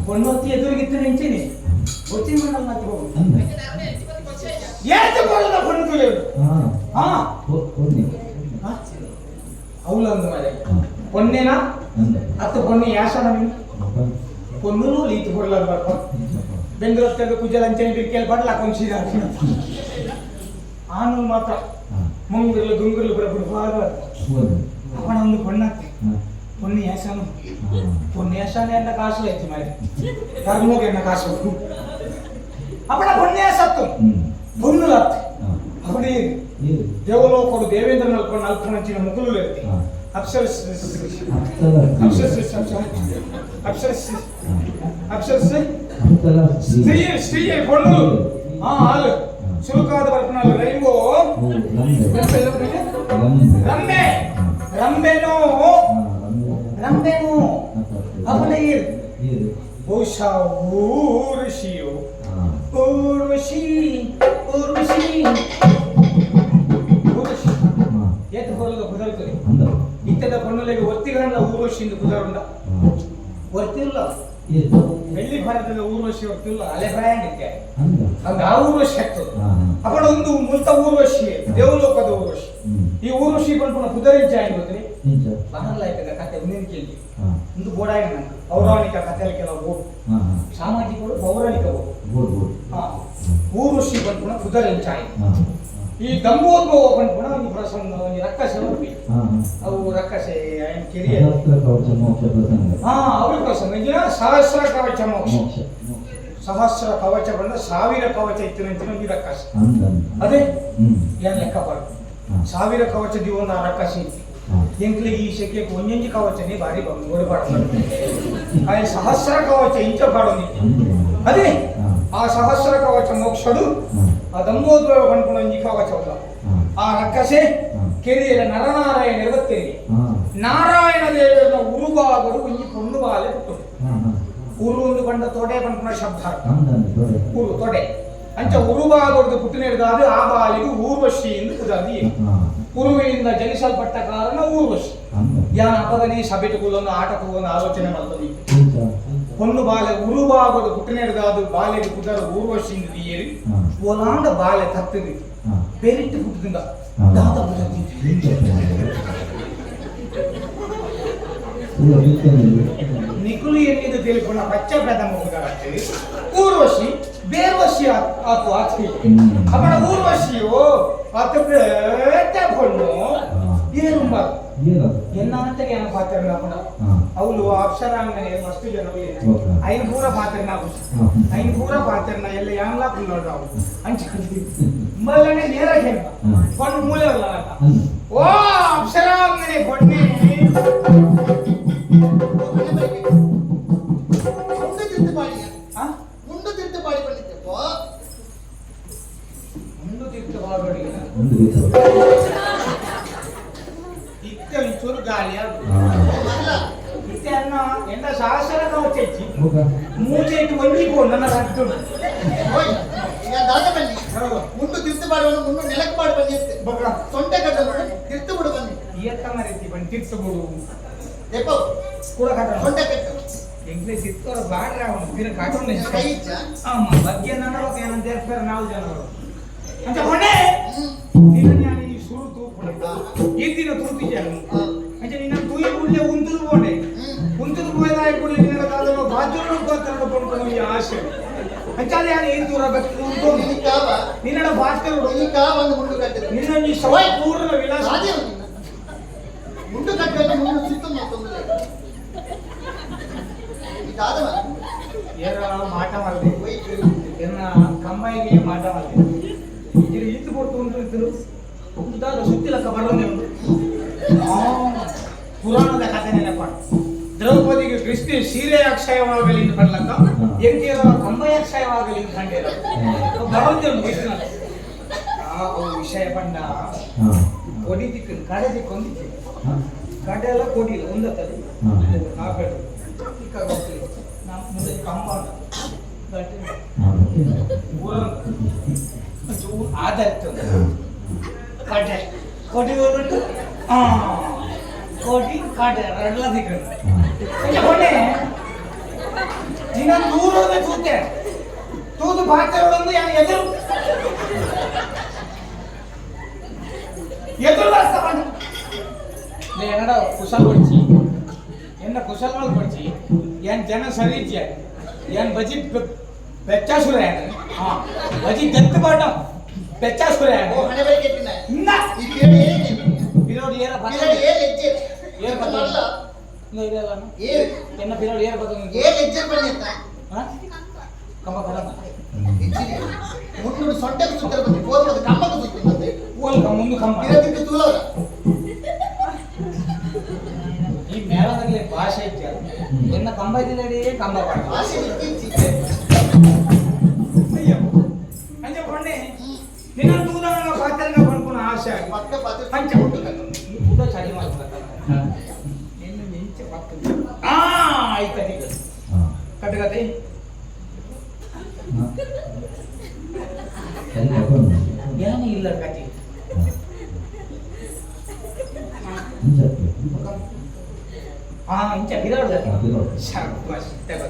పొన్నొత్తి ఎదురుగిత్తు నుంచిని వచ్చి మనం ఏడుకోలేదా పొన్నులేదు అవునందు మరి పొన్నేనా అత్త పొన్ను యాసనమి పొన్నులు లీతి పొడల ಬರ್ಪ ಬೆಂಗಳೂರು ಕುಜಲಂಚನೆ ಬಿರ್ಕೆಲ್ ಬಡ್ಲ ಕೊಂಚಿದ ಆನು ಮಾತ್ರ ಮುಂಗುರ್ಲು ಗುಂಗುರ್ಲು ಬರಬಿಡು ಬಾಗ ಅವನ ಒಂದು పొన్నತ್ತೆ పొన్ని యాసను పొన్ని యాసనే అన్న కాసులు ఎత్తి మరి కర్మోకి అన్న కాసు అప్పుడు పొన్ని యాసత్తు పొన్నులు అత్తి అప్పుడు దేవలోకుడు దేవేంద్ర నల్పొంచిన ముగ్గులు ఎత్తి స్త్రీ పొన్నులు ఆలు చురుకాದ ಬರ್ಪನಲ್ಲ ರೈನ್ಬೋ ರಂಬೆ ರಂಬೆನೋ ರಂಬೆನೋ ಅವನ ಬಹುಶಃ ಊರ್ವಶಿಯೋ ಊರ್ವಶಿ ಊರ್ವಶಿ ಊರ್ವಶಿ ಏತು ಹೊರಗ ಕುದಲ್ತದೆ ಇತ್ತದ ಪಣ್ಣುಲೆಗೆ ಒತ್ತಿಗಳನ್ನ ಊರ್ವಶಿಯಿಂದ ಕುದರುಂಡ ಒತ್ತಿಲ್ಲ ಬೆಳ್ಳಿ ಭಾರತದ ಊರ್ವಶಿ ಹೊತ್ತಿಲ್ಲ ಅಲೆ ಪ್ರಯಾಣಿಕೆ ಹಂಗ ಆ ಊರ್ವಶಿ ಆಗ್ತದೆ ಅక్కడ ಒಂದು ಮುಲ್ತ ಊರ್ವಶಿ ದೇವಲೋಕದ ಊರ್ವಶಿ ಈ ಊರ್ವಶಿ ಬಂದ್ಕೊಂಡು ಕುದರಿಂಚ ಆಗಿಬಿಟ್ರಿ ಬಹಳ ಕತೆ ಮುಂದಿನ ಕೇಳಿ ಒಂದು ಬೋಡಾಗ ಪೌರಾಣಿಕ ಕಥೆಯಲ್ಲಿ ಕೆಲವು ಬೋರ್ಡ್ ಸಾಮಾಜಿಕಗಳು ಪೌರಾಣಿಕ ಬೋರ್ಡ್ ಊರ್ವಶಿ ಬಂದ್ಕೊಂಡು ಕುದರಿಂಚ ಆಯ್ತು ಈ ದಂಬೋದ್ಭವ ಬಂದ್ಕೊಂಡು ಒಂದು ಪ್ರಸಂಗ ಒಂದು ರಕ್ಕಸೆ ಅವು ರಕ್ಕಸೆ ಕೆರಿಯ ಅವ್ರ ಪ್ರಸಂಗ ಸಹಸ್ರ ಕವಚ ಮೋಕ್ಷ ಸಹಸ್ರ ಕವಚ ಬಂದ 1000 ಕವಚ ಇತ್ತು ಅಂತಿನ ಈ ರಕ್ಕಸೆ ಅದೇ ಏನ್ ಲೆಕ್ಕ ಬರ್ತದೆ 1000 ಕವಚ ದಿವನ ರಕ್ಕಸೆ ಎಂಕ್ಲೆ ಈ ಶೆಕೆ ಒಂಜೊಂಜಿ ಕವಚನೆ ಬಾರಿ ಓಡಬಾರ್ದು ಆ ಸಹಸ್ರ ಕವಚ ಇಂಚ ಬಾಡೋನಿ ಅದೇ ಆ ಸಹಸ್ರ ಕವಚ ಮೋಕ್ಷಡು ಆ ದಂಬೋದ್ಭವ ಬಂದ್ಕೊಂಡು ಒಂಜಿ ಕವಚ ಆ ರಕ್ಕಸೆ ಕೆರಿಯರ ನರನಾರಾಯಣ ಇರುತ್ತೇನೆ ನಾರಾಯಣ ದೇವರ ಉರುಬಾಗರು ಒಂಜಿ ಪೊಣ್ಣು ಬಾಲೆ ಪುಟ್ಟು ಉರು ಒಂದು ಬಂಡ ತೊಡೆ ಬಂದ್ಕೊಂಡ ಶಬ್ದ ಉರು ತೊಡೆ ಅಂಚ ಉರುಬಾಗರದು ಪುಟ್ಟಿನ ಹಿಡಿದಾದ ಆ ಬಾಲಿಗೆ ಊರ್ವಶಿ ಎಂದು ಕುದಾದಿ ಕುರುವಿನಿಂದ ಜನಿಸಲ್ಪಟ್ಟ ಕಾರಣ ಊರ್ವಶಿ ಯಾನ ಅಪಗನೆ ಸಭೆಟುಗಳನ್ನು ಆಟಕವನ್ನು ಆಲೋಚನೆ ಮಾಡ್ತದೆ ಹೊನ್ನು ಬಾಲೆ ಉರುವಾಗದ ಕುಟನೆಡ್ದಾದು ಬಾಲೆಗೆ ಕುದರ ಊರ್ವಶಿಯಿಂದ ಏರಿ ಒಲಾಂಡ ಬಾಲೆ ತಪ್ಪಿದೆ ಬೇರಿಟ್ಟು ಹುಟ್ಟಿದಿಂದ ದಾದ ನಿಕುಲು ಎನ್ನಿದು ತಿಳಿಕೊಂಡ ಪಚ್ಚ ಪ್ರಥಮ ಊರ್ವಶಿ ಬೇರ್ವಶಿ ಆತು ಆಚೆ ಅವನ ಊರ್ವಶಿಯು ಆತ ಬೇಟ ಹೊಣ್ಣು ಏನು ಮಾತು ಎನ್ನಾಂತಗೆ ಏನು ಪಾತ್ರ ಅವನ ಅವಳು ಅಕ್ಷರಾಂಗನೆ ಮಸ್ತು ಜನ ಐದು ಪೂರ ಪಾತ್ರ ನಾವು ಐದು ಪೂರ ಪಾತ್ರ ಎಲ್ಲ ಯಾಂಗ್ಲಾ ನೋಡ್ರ ಅವು ಅಂಚೆ ಮಲ್ಲನೆ ನೇರ ಹೆಣ್ಣ ಕೊಂಡು ಮೂಲೆ ಅಲ್ಲ ಓ ಅಕ್ಷರಾಂಗನೆ ಕೊಡ್ನೆ ಮುಂಡು ತಿರ್ತು ಮಾಡಿ ಬಂದಿದ್ದೆಪ್ಪ ಮುಂದು ತಿರ್ತು ಬಾಡಿ ಇತ್ತ ಒಂಚೂರು ಗಾಳಿ ಇತ್ತ ಎಂದ ಶಾಸನ ಕವಚಿ ಮೂಚೆಟ್ಟು ಒಂದಿಗೂ ನನ್ನ ರದ್ದು ದಾದ ಬನ್ನಿ ಮುಂಡು ತಿರ್ತು ಮಾಡುವ ಮುಂಡು ನೆಲಕ್ಕೆ ಮಾಡಿ ಬನ್ನಿ ಸೊಂಟೆ ಕಟ್ಟ ತಿರ್ತು ಬಿಡು ಬನ್ನಿ ಎತ್ತ ಮರೀತಿ ಬನ್ನಿ ತಿರ್ತು ಬಿಡು ಎಪ್ಪ ಕೂಡ ಕಟ್ಟ ಸೊಂಟೆ ಕಟ್ಟು ಇಂಗ್ಲಿಷ್ ಇತ್ತೋರ ಬಾಡ್ರ ಅವನು ದಿನ ಕಾಟೊಂದು ಕೈ ಇಚ್ಚ ಬಗ್ಗೆ ನನಗೆ ಏನಂತ ಹೇಳ್ತಾರೆ ನಾವು ಜನರು ಅಂತ ಹೊಣೆ ದಿನ ನಾನು ಈ ಸುರು ತೂಪುಡೆ ಈ ದಿನ ತೂತಿದ್ಯಾನು అంటే నిన్న తూయి ఉండే ఉంతులు పోండి ఉంతులు పోయేదాయి కూడా నిన్న కాలంలో బాధ్యులు పోతాడు పడుకుని ఆశ అంటే అది ఆయన ఏం దూర వ్యక్తులు ఉంటుంది నిన్న భాస్కరుడు ಒಂದು ಮುಂಡು ಕಟ್ಟಿದ್ರು నిన్న నీ సవై పూర్ణ విలాస ರಾಜೇ ಮುಂಡು ಕಟ್ಟಿದ್ರೆ ಮುಂಡು ಸುತ್ತ ಮಾತೊಂದಿಲ್ಲ ಈ ದಾದವ ಏರ ಮಾಟ ಮಾಡಿದೆ ಎನ್ನ ಕಮ್ಮಾಯಿಗೆ ಮಾಟ ಮಾಡಿದೆ ಇದು ಈತು ಕೊಟ್ಟು ಉಂಟು ಉದ್ದಾದ ಸುತ್ತಿಲಕ್ಕ ಬರೋದೇ ಉಂಟು ಪುರಾಣದ ಕಥೆ ನೆನಪ ದ್ರೌಪದಿಗೆ ಕೃಷ್ಣ ಸೀರೆ ಅಕ್ಷಯವಾಗಲಿ ಅಂತ ಬರ್ಲಕ್ಕ ಎಂಟಿಯರ ಕಂಬೈ ಅಕ್ಷಯವಾಗಲಿ ಅಂತ ಕಂಡಿರ ಬರೋದೇ ಕೃಷ್ಣ ವಿಷಯ ಪಂಡ ಕೊಡಿ ದಿಕ್ಕು ಕಡೆ ದಿಕ್ಕು ಒಂದಿಕ್ಕೆ ಕಡೆ ಎಲ್ಲ ಕೊಡಿಲ್ಲ ಒಂದತ್ತದು ಹಾಕಡು ಮುಂದೆ ಕಂಬ ಆದರ್ತ ಕಡೆ ಕೋಟಿ ಹೋಗ್ಬಿಟ್ಟು ಕೋಟಿ ಕಾಟೆ ಎರಡ್ಲ ದಿಕ್ಕ ಹೊಣೆ ದಿನ ದೂರದ ತೂತೆ ತೂದು ಬಾಟೆರೊಳಂದು ಎದುರು ಎದುರು ಬರ್ತ ಬಂದು ಏನಡ ಕುಶಲ್ ಪಡಿಸಿ ಎನ್ನ ಕುಶಲ್ ಮೇಲೆ ಪಡಿಸಿ ಏನ್ ಜನ ಸರಿ ಇದ್ಯಾ ಏನ್ ಬಜಿ ಬೆಚ್ಚಾಸುರ ಬಜಿ ದತ್ತ ಬಾಟ ಬೆಚ್ಚಾಸುರ ಮನೆ ಬಳಿ ಕೆಟ್ಟಿನ ಇನ್ನ ಈ ಕೇಳಿ ಏನೇ ಬಿರೋಡಿ ಏರ ಬಿರಡಿ ಏ ಹೆಜ್ಜೆ ಏರ್ ಬದಲ್ಲ ಇದೆಲ್ಲ ಏ ಎನ್ನ ಬಿರೋಡಿ ಏರ್ ಬದಲ್ಲ ಏ ಹೆಜ್ಜೆ ಬನ್ನಿ ಅಂತ ಕಂಬ ಕಡಮ ಇಚ್ಚಿರಿ ಮುನ್ನೂರು ಸೊಂಟಕ್ಕೆ ಸುತ್ತರ ಬಂದಿ ಕೋರ್ಮದ ಕಂಬಕ್ಕೆ ಸುತ್ತಿಂದಂತೆ ಓಲ್ ಮುಂದೆ ಕಂಬ ಇರದಿದ್ದು ತೂಲವರ ಈ ಮೇಳದಲ್ಲಿ ಭಾಷೆ ಇತ್ತು ಎನ್ನ ಕಂಬ ಇದ್ದಿಲ್ಲಡಿ ಕಂಬ ಪಾಡ ಭಾಷೆ ಇಚ್ಚಿರಿ ಅಂಜೆ ಕೊಂಡೆ ನಿನ್ನ ತೂದನ ಪಾತ್ರನ ಬಂದ್ಕೊನ ಆಶೆ ಪಕ್ಕ ಪಾತ್ರ ಪಂಚ ಹುಟ್ಟು ಕೂಡ ಚಾಡಿ ಮಾಡ್ತಾರೆ ನಿನ್ನ ನಿಂಚೆ ಪಕ್ಕ ಆಯ್ತದೆ ಕಟ್ಟಗತೆ ಏನು ಇಲ್ಲ ಕತಿ ಇಂಚ ಬಿರಾಡ್ದ ಶಾಬಾಷ್ ತಗೋ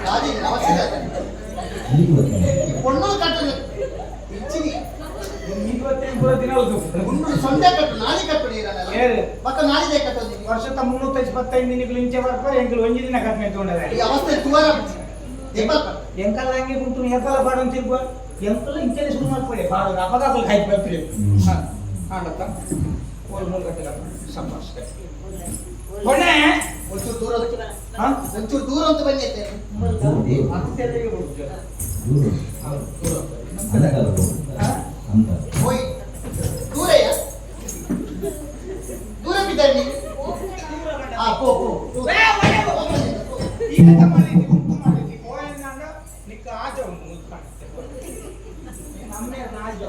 ರಾಜಿ ನಮಸ್ಕಾರ பொண்ணு கட்டணும் இச்சினி ದಿನ ಹೌದು ಮುನ್ನೂರು ಸೊಂಟೆ ಕಟ್ಟು ನಾಳೆ ಕಟ್ಟು ನೀರಲ್ಲ ಏರು ಮತ್ತೆ ನಾಳಿದೆ ಕಟ್ಟೋದು ವರ್ಷದ 355 ದಿನಗಳು ಇಂಚೆ ಬರ್ತಾರೆ ಎಂಕಲ್ ಒಂಜಿ ದಿನ ಕಟ್ಮೆ ತಗೊಂಡರೆ ಈ ಅವಸ್ಥೆ ತೂರ ಎಂಕಲ್ ಹಂಗೆ ಕುಂತು ಎಂಕಲ ಬಾಡು ಅಂತ ತಿಳ್ಕೊ ಎಂಕಲ್ ಇಂಚೆನೆ ಶುರು ಮಾಡ್ಕೊಳ್ಳಿ ಬಾಡು ಅಪಗಾಪಲ್ ಕಾಯ್ತು ಬರ್ತೀರಿ ಆಡತ್ತ ಓಲ್ ಮೂಲ ಕಟ್ಟಿಲ್ಲ ಸಂಭಾಷ ಕೊನೆ ಒಂಚೂರು ದೂರ ಅಂತ ಬನ್ನಿ ಅತ್ತೆರಿಗೆ ಹೋಗ್ತೀರ ಹೋಯ್ ದೂರಯ್ಯ ದೂರ ಬಿದ್ದಾಡಿ ಪೋ ಈಗ ಮಾಡಿದ್ವಿ ಗುಂಪು ಮಾಡಿದ್ವಿ ಹೋಯಂಗ ನಿಕ್ಕ ಆಜ ನಮ್ಮೆ ಆಜ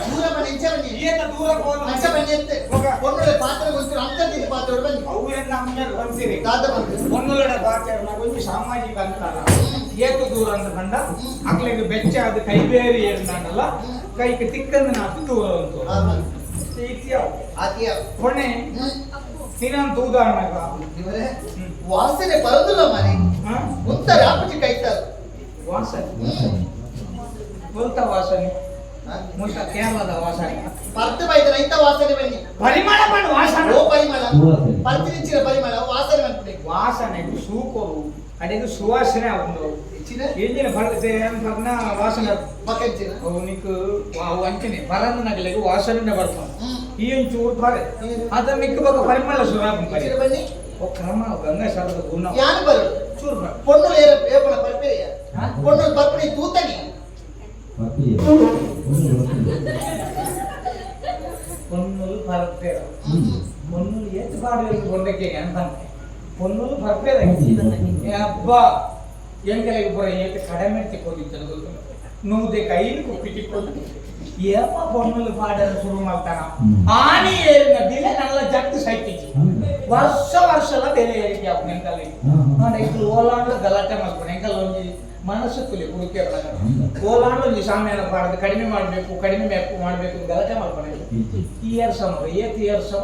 ದೂರ ಬನ್ನಿ ಇಂಚೆ ಬನ್ನಿ ಏಕ ದೂರ ಅಂಚೆ ಬನ್ನಿ ಅಂತೆ ಒನ್ನೊಳ್ಳೆ ಪಾತ್ರ ಒಂಚೂರು ಅಂತರ್ದಿದ್ದು ಪಾತ್ರ ಬನ್ನಿ ಅವು ಎಲ್ಲ ನಮ್ಮನೆ ಬಂದಿರಿ ದಾದ ಬಂದು ಒನ್ನೊಳ್ಳೆ ಪಾತ್ರ ಒಂದು ಸಾಮಾಜಿಕ ಅಂತಾರ ಏತು ದೂರ ಅಂತ ಕಂಡ ಅಕ್ಲಿಗೆ ಬೆಚ್ಚ ಅದು ಕೈ ಬೇರೆ ಏನಲ್ಲ ಕೈಗೆ ತಿಕ್ಕಂದ ನಾತು ದೂರ ಅಂತ ಆತಿಯ ಕೊನೆ ನೀನಂತ ಉದಾಹರಣೆಗ ಇವರೇ ವಾಸನೆ ಬರೋದಿಲ್ಲ ಮಾರಿ ಮುಂತ ರಾಪಚಿ ಕೈತಾರ ವಾಸನೆ ಬಲ್ತ ವಾಸನೆ ಮುಷ್ಟ ಕೇರಳದ ವಾಸನೆ ಪರ್ತ ಬೈದ ರೈತ ವಾಸನೆ ಬನ್ನಿ ಪರಿಮಳ ಬಣ್ಣ ವಾಸನೆ ಓ ಪರಿಮಳ ಪರ್ತಿನಿಚ್ಚಿನ ಪರಿಮಳ ವಾಸನೆ ಬಂದ್ಬಿಡಿ ವಾಸನೆಗೂ ಸೂಕೋರು ಅಡಿಗೂ ಸುವಾಸನೆ ಆಗುಂಡು ಇಚ್ಚಿನ ಎಂಜಿನ ಬರ್ತದೆ ಅಂತ ವಾಸನೆ ಮಕ್ಕಂಚಿನ నీకు అంచనే బలంద నగలేకు వాసన పడతాం ఈ చూడు పడే అద మీకు ఒక పరిమళ సురాపం పడి ఇచ్చిన బన్ని ఒక క్రమ గంగా సరద గుణ యాన బరు చూడు పొన్ను ఏపన పరిపేయ పొన్ను పర్పని తూతని పొన్నులు పరపేర పొన్నులు ఏతి పాడలేదు కొండకే అంతం పొన్నులు పరపేర అబ్బా ಎಂಗಲಿಗೆ ಬರ ಏಕೆ ಕಡಿಮೆ ತೆಕ್ಕೋದಿತ್ತು ನೂದೆ ಕೈಲಿ ಕುಪ್ಪಿಟ್ಟಿಕೊಂಡು ಏಪ ಬೊಮ್ಮಲು ಪಾಡಲು ಶುರು ಮಾಡ್ತಾನ ಆನೆ ಏರಿನ ಬೆಲೆ ನಲ್ಲ ಜಗ್ಗು ಸೈತಿಜಿ ವರ್ಷಲ ಬೆಲೆ ಏರಿಕೆ ಆಗ ನೆಂಕಲ್ಲಿ ನೆಂಕಲು ಓಲಾಂಡ್ಲ ಗಲಾಟೆ ಮಾಡ್ಕೊಂಡು ನೆಂಕಲ್ ಒಂಜಿ ಮನಸ್ಸು ತುಲಿ ಹುಡುಕಿ ಓಲಾಂಡ್ಲ ಒಂಜಿ ಸಾಮ್ಯಾನ ಪಾಡದು ಕಡಿಮೆ ಮಾಡಬೇಕು ಕಡಿಮೆ ಮ್ಯಾಪು ಮಾಡಬೇಕು ಗಲಾಟೆ ಮಾಡ್ಕೊಂಡು ಈ ಏರ್ಸವ ಏತ್ ಏರ್ಸವ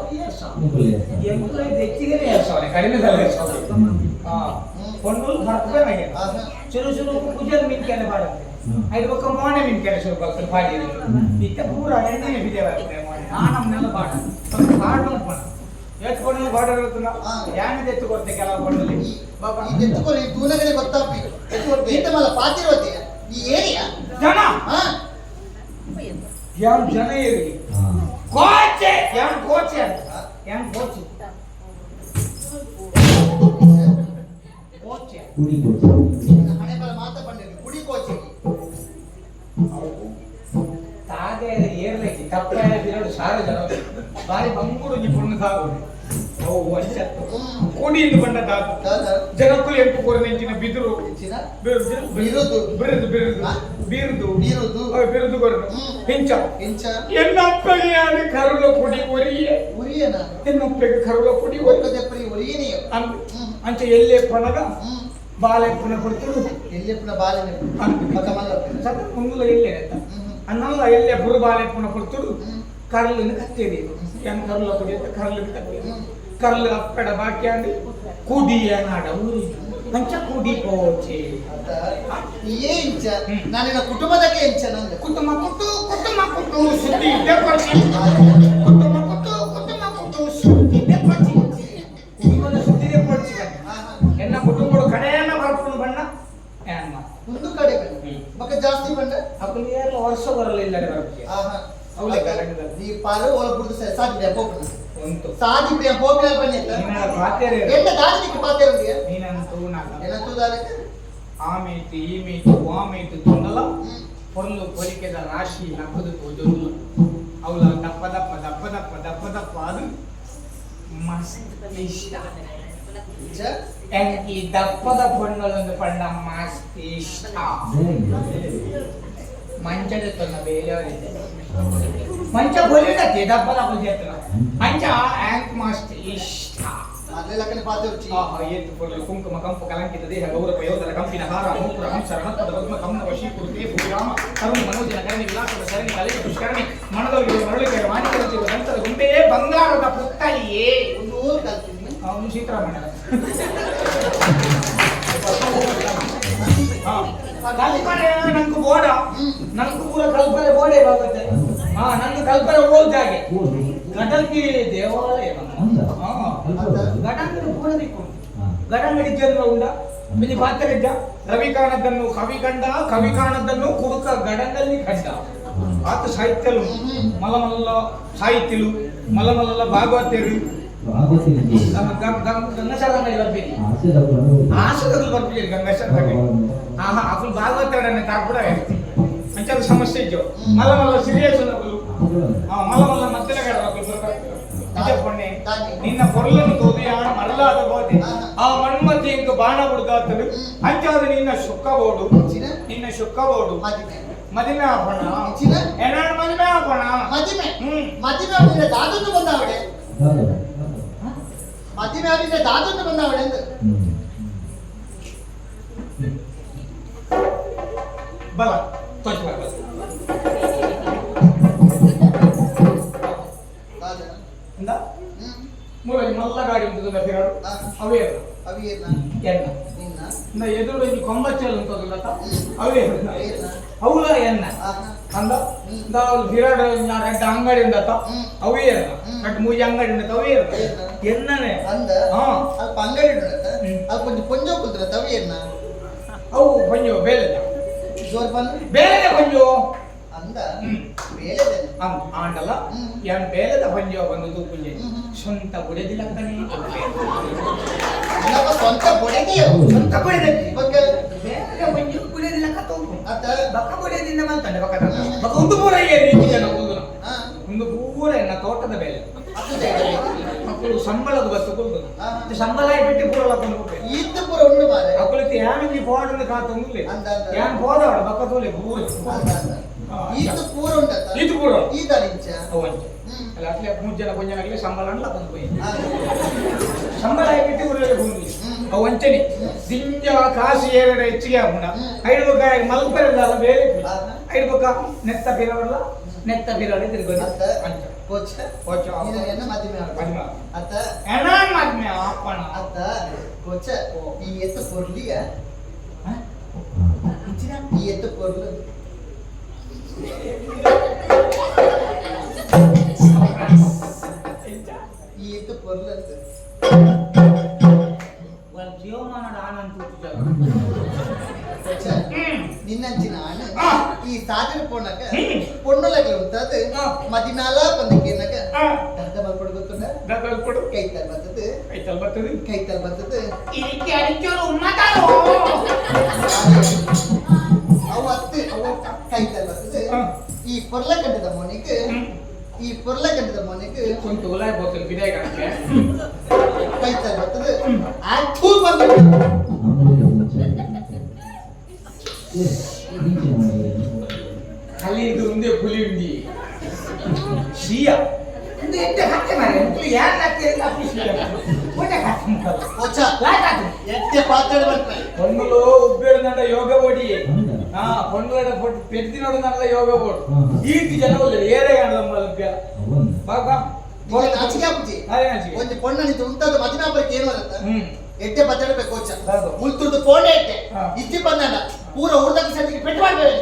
ಎಂಬುದು ಹೆಚ್ಚಿಗೆ ಏರ್ಸವ ಕಡಿಮೆ ದರ ಏರ್ಸವ పొన్నులు భర్తమే చెరు చెరు పూజలు మిన్కేనే పాడండి ఐదు ఒక్క మోనే మిన్కేనే శురు భక్తులు పాడేది ఇక్క పూర ఎన్నే విజయవాడ మోనే ఆనం నెల పాడ పాడడం పడ ఏట్ పొన్నులు పాడరుతున్నా యాని తెచ్చుకొస్తే ಕೆಲ పొన్నులు ಬಾಬಾ ಈ ಎತ್ತುకొని ದೂನಗಡೆ ಗೊತ್ತಾಪಿ ಎತ್ತುಕೊಂಡು ಬೇಟಮಲ್ಲ ಪಾತಿರೋತಿ ಈ ಏರಿಯಾ ಜನ ಹಾ ಯಾನ್ ಜನ ಏರಿ ಕೋಚೆ ಯಾನ್ ಕೋಚೆ ಯಾನ್ ಕೋಚೆ ಕುಡಿ ಹಣೆ ಬಲ ಮಾತಾ ಬಂದಿರಿ ಕುಡಿ ಕೋಚಿ ತಾಗೆ ಏರ್ಲೈತಿ ತಪ್ಪಾಯ ಬಿರೋಡು ಸಾರ ಜನ ಬಾರಿ ಬಂಗುಡು ನಿಪುಣ ಕಾಗೋಡು ಅವು ವರ್ಷ ಕೋಡಿಯಿಂದ ಬಂದ ಜನಕ್ಕೂ ಎಂಟು ಕೊರನೆಂಚಿನ ಬಿದಿರು ಬಿರುದು ಕೊರನು ಹೆಂಚ ಎನ್ನಪ್ಪಗೆ ಯಾರು ಕರುಳ ಕುಡಿ ಒರಿಯೆ ಉರಿಯನ ಎನ್ನಪ್ಪಗೆ ಕರುಳ ಕುಡಿ ಒಕ್ಕದೆಪ್ಪರಿ ಒರಿಯನೆಯ ಅಂಚೆ ಎಲ್ಲೇ ಪಣಗ ಬಾಲೆಪ್ಪನ ಕೊಡ್ತಿರು ಎಲ್ಲೆಪ್ಪನ ಬಾಲೆನೆ ಮಕಮಲ್ಲ ಸತ್ತ ಮುಂಗುಲ ಎಲ್ಲೇ ಅನ್ನಲ್ಲ ಎಲ್ಲೇ ಬುರು ಬಾಲೆಪ್ಪನ ಕೊಡ್ತಿರು ಕರ್ಲಿನ ಕತ್ತೇರಿ ಏನು ಕರ್ಲ ಕುಡಿ ಅಂತ ಕರ್ಲಿನ ಕತ್ತೇರಿ ಕರ್ಲು ಅಪ್ಪಡ ಬಾಕಿ ಅಂದು ಕುಡಿಯ ನಾಡ ಊರಿ ಅಂಚ ಕುಡಿ ಕೋಚೆ ಏ ಇಂಚ ನಾನಿನ ಕುಟುಂಬದಕ್ಕೆ ಇಂಚ ನಂದು ಕುಟುಂಬ ಕುಟ್ಟು ಸುದ್ದಿ ಇದ್ದೇ ಕೊಡ್ಸಿ ಕುಟುಂಬ ಕುಟ್ಟು ಸುದ್ದಿ ಇದ್ದೇ ಕೊಡ್ಸಿ ಕುಟುಂಬದ ಸುದ್ದಿನೇ ಕೊಡ್ಸಿ ಎನ್ನ ಕುಟುಂಬದ ಕಡೆಯನ್ನ ಬರ್ಕೊಂಡು ಬಣ್ಣ ಏನ್ ಒಂದು ಕಡೆ ಮಕ್ಕ ಜಾಸ್ತಿ ಬಂದ ಅಪ್ಪನಿಗೆ ಎಲ್ಲ ವರ್ಷ ಬರಲಿಲ್ಲ ಬರುತ್ತೆ ಅವಳೆ ಕರೆಂಟ್ ಈ ಪಾಲು ಒಳ ಬಿಡುದು ಸಾಧ್ಯ ಹೋಗ್ಬಿಡು ಉಂಟು ಸಾಧಿ ಪ್ರಿಯ ಹೋಗ್ಬಿಡ ಬನ್ನಿತ್ತ ನೀನ ಪಾತೆರೆ ಎಂತ ದಾದಿಗೆ ಪಾತೆರೊಂದಿಗೆ ನೀನಂತೂ ನಾಗ ಏನಂತೂ ದಾದಕ್ಕೆ ಆಮೇತು ಈಮೇತು ವಾಮೇತು ತೊಂದಲ పొర్లు కోరికెద రాశి నప్పదు తోజోలు అవుల దప్ప దప్ప దప్ప దప్ప దప్ప దప్ప ಅದು ಮಸ್ತ್ ಇಷ್ಟ ಎಂಕಿ ದಪ್ಪದ ಪೊಣ್ಣಲೊಂದು ಪಂಡ ಮಸ್ತ್ ಇಷ್ಟ ಮಂಚದ ತೊನ್ನ ಬೇರೆಯವರಿದೆ ಮಂಚ ಬೋಲಿಡತ್ತೆ ದಪ್ಪದ ಪುಜೆತ್ತನ ಮಂಚ ಆಂಕ್ ಮಸ್ತ್ ಇಷ್ಟ ಮೊದಲೇ ಪಾತೆರುಚಿ ಏತು ಪೊರ್ಲು ಕುಂಕುಮ ಕಂಪು ಕಲಂಕಿತ ದೇಹ ಗೌರ ಪ್ರಯೋಗದ ಕಂಪಿನ ಹಾರ ಮೂಪುರ ಹಂಸರ ಮತ್ತದ ಪದ್ಮ ಕಮನ ವಶೀಕೃತಿ ಭೂರಾಮ ಕರುಣಿ ಮನೋಜಿನ ಕರಣಿ ವಿಲಾಸದ ಸರಣಿ ಕಲೆಗೆ ಪುಷ್ಕರಣಿ ಮನದೊಳಗೆ ಮರಳಿಕೆಯ ಮಾನಿಕರಿಸುವ ನಂತರ ಗುಂಬೆ ಬಂಗಾರದ ಪುತ್ತಲಿಯೇ ಒಂದು ಊರು ಕಲ್ತೀನಿ ಅವನು ಸೀತಾರಾಮಣ್ಣ ಕಲ್ಪನೆ ನಂಗೆ ಬೋಡ ನಂಗೆ ಪೂರ ಕಲ್ಪನೆ ಬೋಡೆ ಬಾಗುತ್ತೆ ನಂಗೆ ಕಲ್ಪನೆ ಓಲ್ದಾಗೆ ಗಡಂಗಿ ದೇವಾಲಯ ಗಡಂಗಡಿ ಪೂರ ದಿಕ್ಕು ಗಡಂಗಡಿ ಜನರ ಉಂಡ ಬಿನಿ ಪಾತ್ರರಿದ್ದ ರವಿ ಕಾಣದನ್ನು ಕವಿ ಕಂಡ ಕವಿ ಕಾಣದನ್ನು ಕುಡುಕ ಗಡಂಗಲ್ಲಿ ಕಂಡ ಆತ ಸಾಹಿತ್ಯಲು ಮಲಮಲ್ಲ ಸಾಹಿತ್ಯಲು ಮಲಮಲ್ಲ ಭಾಗವತರು ಗಂಗಾಶರ ಬರ್ತೀನಿ ಆಸದಲ್ಲಿ ಬರ್ತೀನಿ ಗಂಗಾಶರ ಅಸಲು ಭಾಗವತರನ್ನ ತಾರ್ಪಡ ಅಂಚದ ಸಮಸ್ಯೆ ಇದ್ದವು ಮಲಮಲ್ಲ ಸೀರಿಯಸ್ ಮಲಮಲ್ಲ ಮಧ್ಯೆ ನಿನ್ನ పొరలను తోదియాన మరలాద పోతే ఆ మన్మతి ఇంక బాణ బుడగాతడు అంచాది నిన్న శుక్కబోడు మదిమే ఆపణ ఎనాడు మదిమే ఆపణ ಮದಿಮೆ ಅವನಿಗೆ ದಾದನ್ನು ಬಂದಾವಡೆ ಮದಿಮೆ ಅವನಿಗೆ ದಾದನ್ನು ಬಂದಾವಡೆ ಎಂದು ಬಲ ತೋಚ್ ಬಲ ರಾಜನ ಇಂದ ಹ್ಮ್ ಮೂಲ ಮಲ್ಲ ಗಾಡಿ ಉಂಟು ಫಿರಾಡು ಅವೇ ಅವಿಯನ್ನ ಎನ್ನ ನಿನ್ನ ಇಂದ ಎದುರು ಈ ಕೊಂಬಚ್ಚಲ್ ಉಂಟು ಅವೇ ಅವಿಯನ್ನ ಅವಳ ಎನ್ನ ಆಹಾ ಅಂದ ದಾಲ್ ಫಿರಾಡು ರೆಡ್ ಅಂಗಡಿ ಉಂದತ್ತ ಅವೇ ರೆಡ್ ಮೂಜಿ ಅಂಗಡಿ ಉಂದತ್ತ ಅವೇ ಎನ್ನನೆ ಅಂದ ಹಾ ಅಲ್ಪ ಅಂಗಡಿ ಉಂಟತ್ತ ಅಲ್ಪ ಕೊಂಚ ಪೊಂಜೋ ಕುಲ್ದ್ರ ತವಿಯನ್ನ ಅವು ಕೊಂಚ ಬೇಲೆ ಜೋರ್ ಬಂದು ಬೇರೆ ಕೊಂಚ ಅಂದ ಬೇಳೆದೆ ಆಂಡಲ್ಲ ಯಾನ್ ಬೇಲೆದ ಪಂಜ ಬಂದು ಪುಂಜೆ ಸ್ವಂತ ಬುಡೆದಿಲ್ಲ ಕಣಿ ನಮ್ಮ ಸ್ವಂತ ಬೊಡೆದಿಯೋ ಸ್ವಂತ ಬುಡೆದಿ ಬಗ್ಗೆ ಬೇರೆ ಪಂಜ ಬುಡೆದಿಲ್ಲ ಕತ್ತು ಅತ್ತ ಬಕ್ಕ ಬುಡೆದಿಂದ ಮಂತಂಡೆ ಬಕ್ಕ ಬಕ್ಕ ಒಂದು ಪೂರ ಏರಿ ಜನ ಕುಲ್ದುನ ಹಾ ಒಂದು ಪೂರ ಎನ್ನ ತೋಟದ ಬೇಲೆ ಅತ್ತೆ ಮಕ್ಕಳು ಸಂಬಳದ ಬಸ್ಸು ಕುಲ್ದುನ ಹಾ. ಸಂಬಳ ಬಿಟ್ಟು ಪೂರ ಲಕೊಂಡು ಹೋಗ್ಬೇಕು ಈತ ಪುರ ಉಂಡು ಮಾರೆ ಅಕ್ಕಳಿತಿ ಯಾನಿಗೆ ಪೋಡನ್ನು ಕಾತೊಂದಿಲ್ಲ ಅಂದ ಅಂದ ಯಾನ್ ಹೋದವಳ ಬಕ್ಕ ತೋಲೆ ಪೂರ ಅಂದ ಅಂದ ಈತ ಪೂರ ಉಂಟತ್ತ ಇದು ಪೂರ ಈತ ನಿಂಚ ಅವಂಚ ಹ್ಮ್ ಅಲ್ಲ ಅಟ್ಲೆ ಮೂರು ಜನ ಕೊಂಜನಾಗಲಿ ಸಂಬಳ ಅಲ್ಲ ಬಂದು ಹೋಯಿ ಹಾ. ಸಂಬಳ ಬಿಟ್ಟು ಊರಲ್ಲಿ ಹೋಗಿ ಅವು ವಂಚನೆ ದಿಂಜ ಕಾಸು ಏರಡ ಹೆಚ್ಚಿಗೆ ಆಗುಣ ಐಡ್ಬೇಕ ಮಲ್ಪರಲ್ಲ ಬೇರೆ ಐಡ್ಬೇಕ ನೆತ್ತ ಬಿರವಲ್ಲ ನೆತ್ತ ಬಿರವಲ್ಲ ತಿರ್ಗೋದು ಅತ್ತ ಅಂಚ ಕೋಚ ಕೋಚ ನೀನು ಎನ್ನ ಮದ್ಮೆ ಆಗ ಮದ್ಮೆ. ಅತ್ತ ಎಣ ಮಾದ್ಮೆ ಅಪ್ಪಣ ಅತ್ತ ಕೋಚ ಈ ಎತ್ತು ಪೊರ್ಲಿಯ ಈ ಎತ್ತು ಪೊರ್ಲು ಈ ಎತ್ತು ಪೊರ್ಲು ಅಂತ ಒಂದು ಜೀವಮಾನದ ಆನಂದ ಕೋಚ ನಿನ್ನಂಚಿನ ಆನೆ ಈ ಸಾಧನೆ ಪೋಣಕ ಪೊಣ್ಣಲಗೆ ಉಂಟದು ಮದಿನಾಲ ಬಂದಕ್ಕೇನಕ ದಂಡ ಬರ್ಕೊಡು ಗೊತ್ತುಂಡ ಕೊಡು ಕೈತಲ್ ಬರ್ತದೆ ಐತಲ್ ಬರ್ತದೆ ಕೈತಲ್ ಬರ್ತದೆ ಇದಕ್ಕೆ ಅಡಿಚೋರು ಉಮ್ಮತಾರೋ ಅವು ಅತ್ತೆ ಕೈತಲ್ ಬರ್ತದೆ ಈ ಪೊರ್ಲ ಕಂಡದ ಮೊನಿಗೆ ಈ ಪೊರ್ಲ ಕಂಡದ ಮೊನಿಗೆ ಒಂದು ಉಲಾಯ್ ಬೋತಲ್ ಬಿದಾಯ ಕಣಕ್ಕೆ ಕೈತಲ್ ಬರ್ತದೆ ಆ ಥೂ ಬಂದು ಅಲ್ಲಿ ಇದು ಮುಂದೆ ಪುಲಿ ಉಂಡಿ ಸಿಯ ಇದು ಎಂತ ಹತ್ತೆ ಮಾರೆ ಮಕ್ಕಳು ಯಾರು ಹಾಕ್ತಾರೆ ಆಫೀಸ್ ಒಳ್ಳೆ ಹತ್ತೆ ಮುಖಲ್ಲ ಕೋಚ ಲಾಟಾಕು ಎತ್ತೆ ಪಾತ್ರ ಬರ್ತಾರೆ పొన్నులో ఉబ్బేడుదండ యోగ బోడి పొన్నుల పెట్టి నడుదండ యోగ బోడు ఈటి జనవలు ఏరే గంటల బాగా ಈಗ ನಾಚಿಕೆ ಆಗ್ಬಿಟ್ಟಿ ಅದೇ ನಾಚಿಕೆ ಒಂದು ಪೊಣ್ಣ ನಿಂತು ಉಂಟದ ಮದುವೆ ಹಬ್ಬಕ್ಕೆ ಏನು ಬರುತ್ತೆ ಎಟ್ಟೆ ಬತ್ತಾಡಬೇಕು ಕೋಚ ಹೌದು. ಮುಲ್ತುರ್ದು ಫೋನೆ ಎಟ್ಟೆ ಹಾ. ಇತ್ತಿ ಬಂದಾಡ ಪೂರ ಊರ್ದಕ್ಕೆ ಸದ್ಯಕ್ಕೆ ಪೆಟ್ಟು ಮಾಡ್ಬೇಕು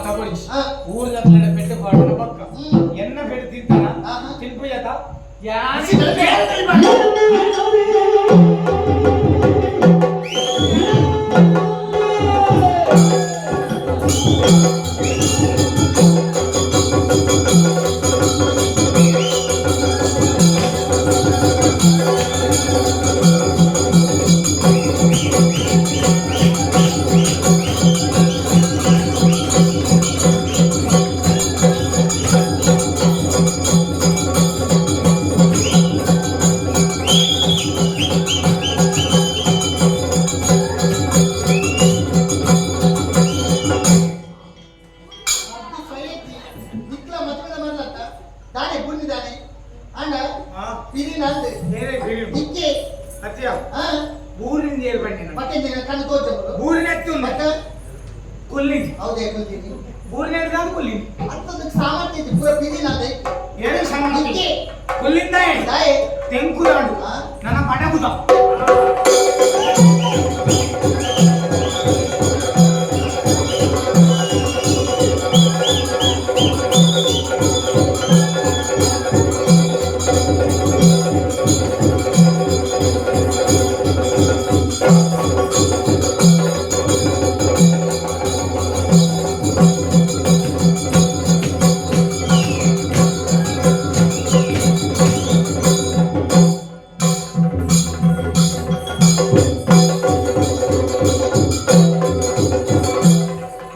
తపడి ఆ. ఊరు దగ్గర పెట్టి పాడిన పక్క ఉమ్. ఎన్న పెట్టి తింటానా ఆహా. తినిపోయేత ಹಸಿ ಬೆಳಗ್ಗೆ ಮಾಡಿ. ಅದು ಸೈಯತಿ. ನಿಕ್ಲ ಮದುವೆ ಮಾಡ್ಲತ್ತ ದಾನೆ ಬುಣ್ಣಿದಾನೆ ಅಂಡ ಪಿರಿ ನಂದು ನಿಕ್ಕೆ ಅತ್ಯ ಆ ಊರಿಂದ ಏರ್ ಬಂದಿನ ಮತ್ತೆ ಜನ ಕಣ್ಣು ತೋಚಬಹುದು ಊರಿನ ಎತ್ತು ಮತ್ತೆ ಕೊಲ್ಲಿ ಹೌದೇ ಕುಂತೀನಿ ಊರಿನ ಎಡ್ದಾದ ಕೊಲ್ಲಿ ಅಂತದಕ್ಕೆ ಸಾಮರ್ಥ್ಯ ಇದೆ ಪೂರ ಪಿರಿ ನಂದೆ ಏನೇ ಸಂಗತಿ ನಿಕ್ಕೆ ಕೊಲ್ಲಿಂದ ದಾಯೆ ತೆಂಕುರಾಡು ಆ? ನನ್ನ ಪಟಗುದ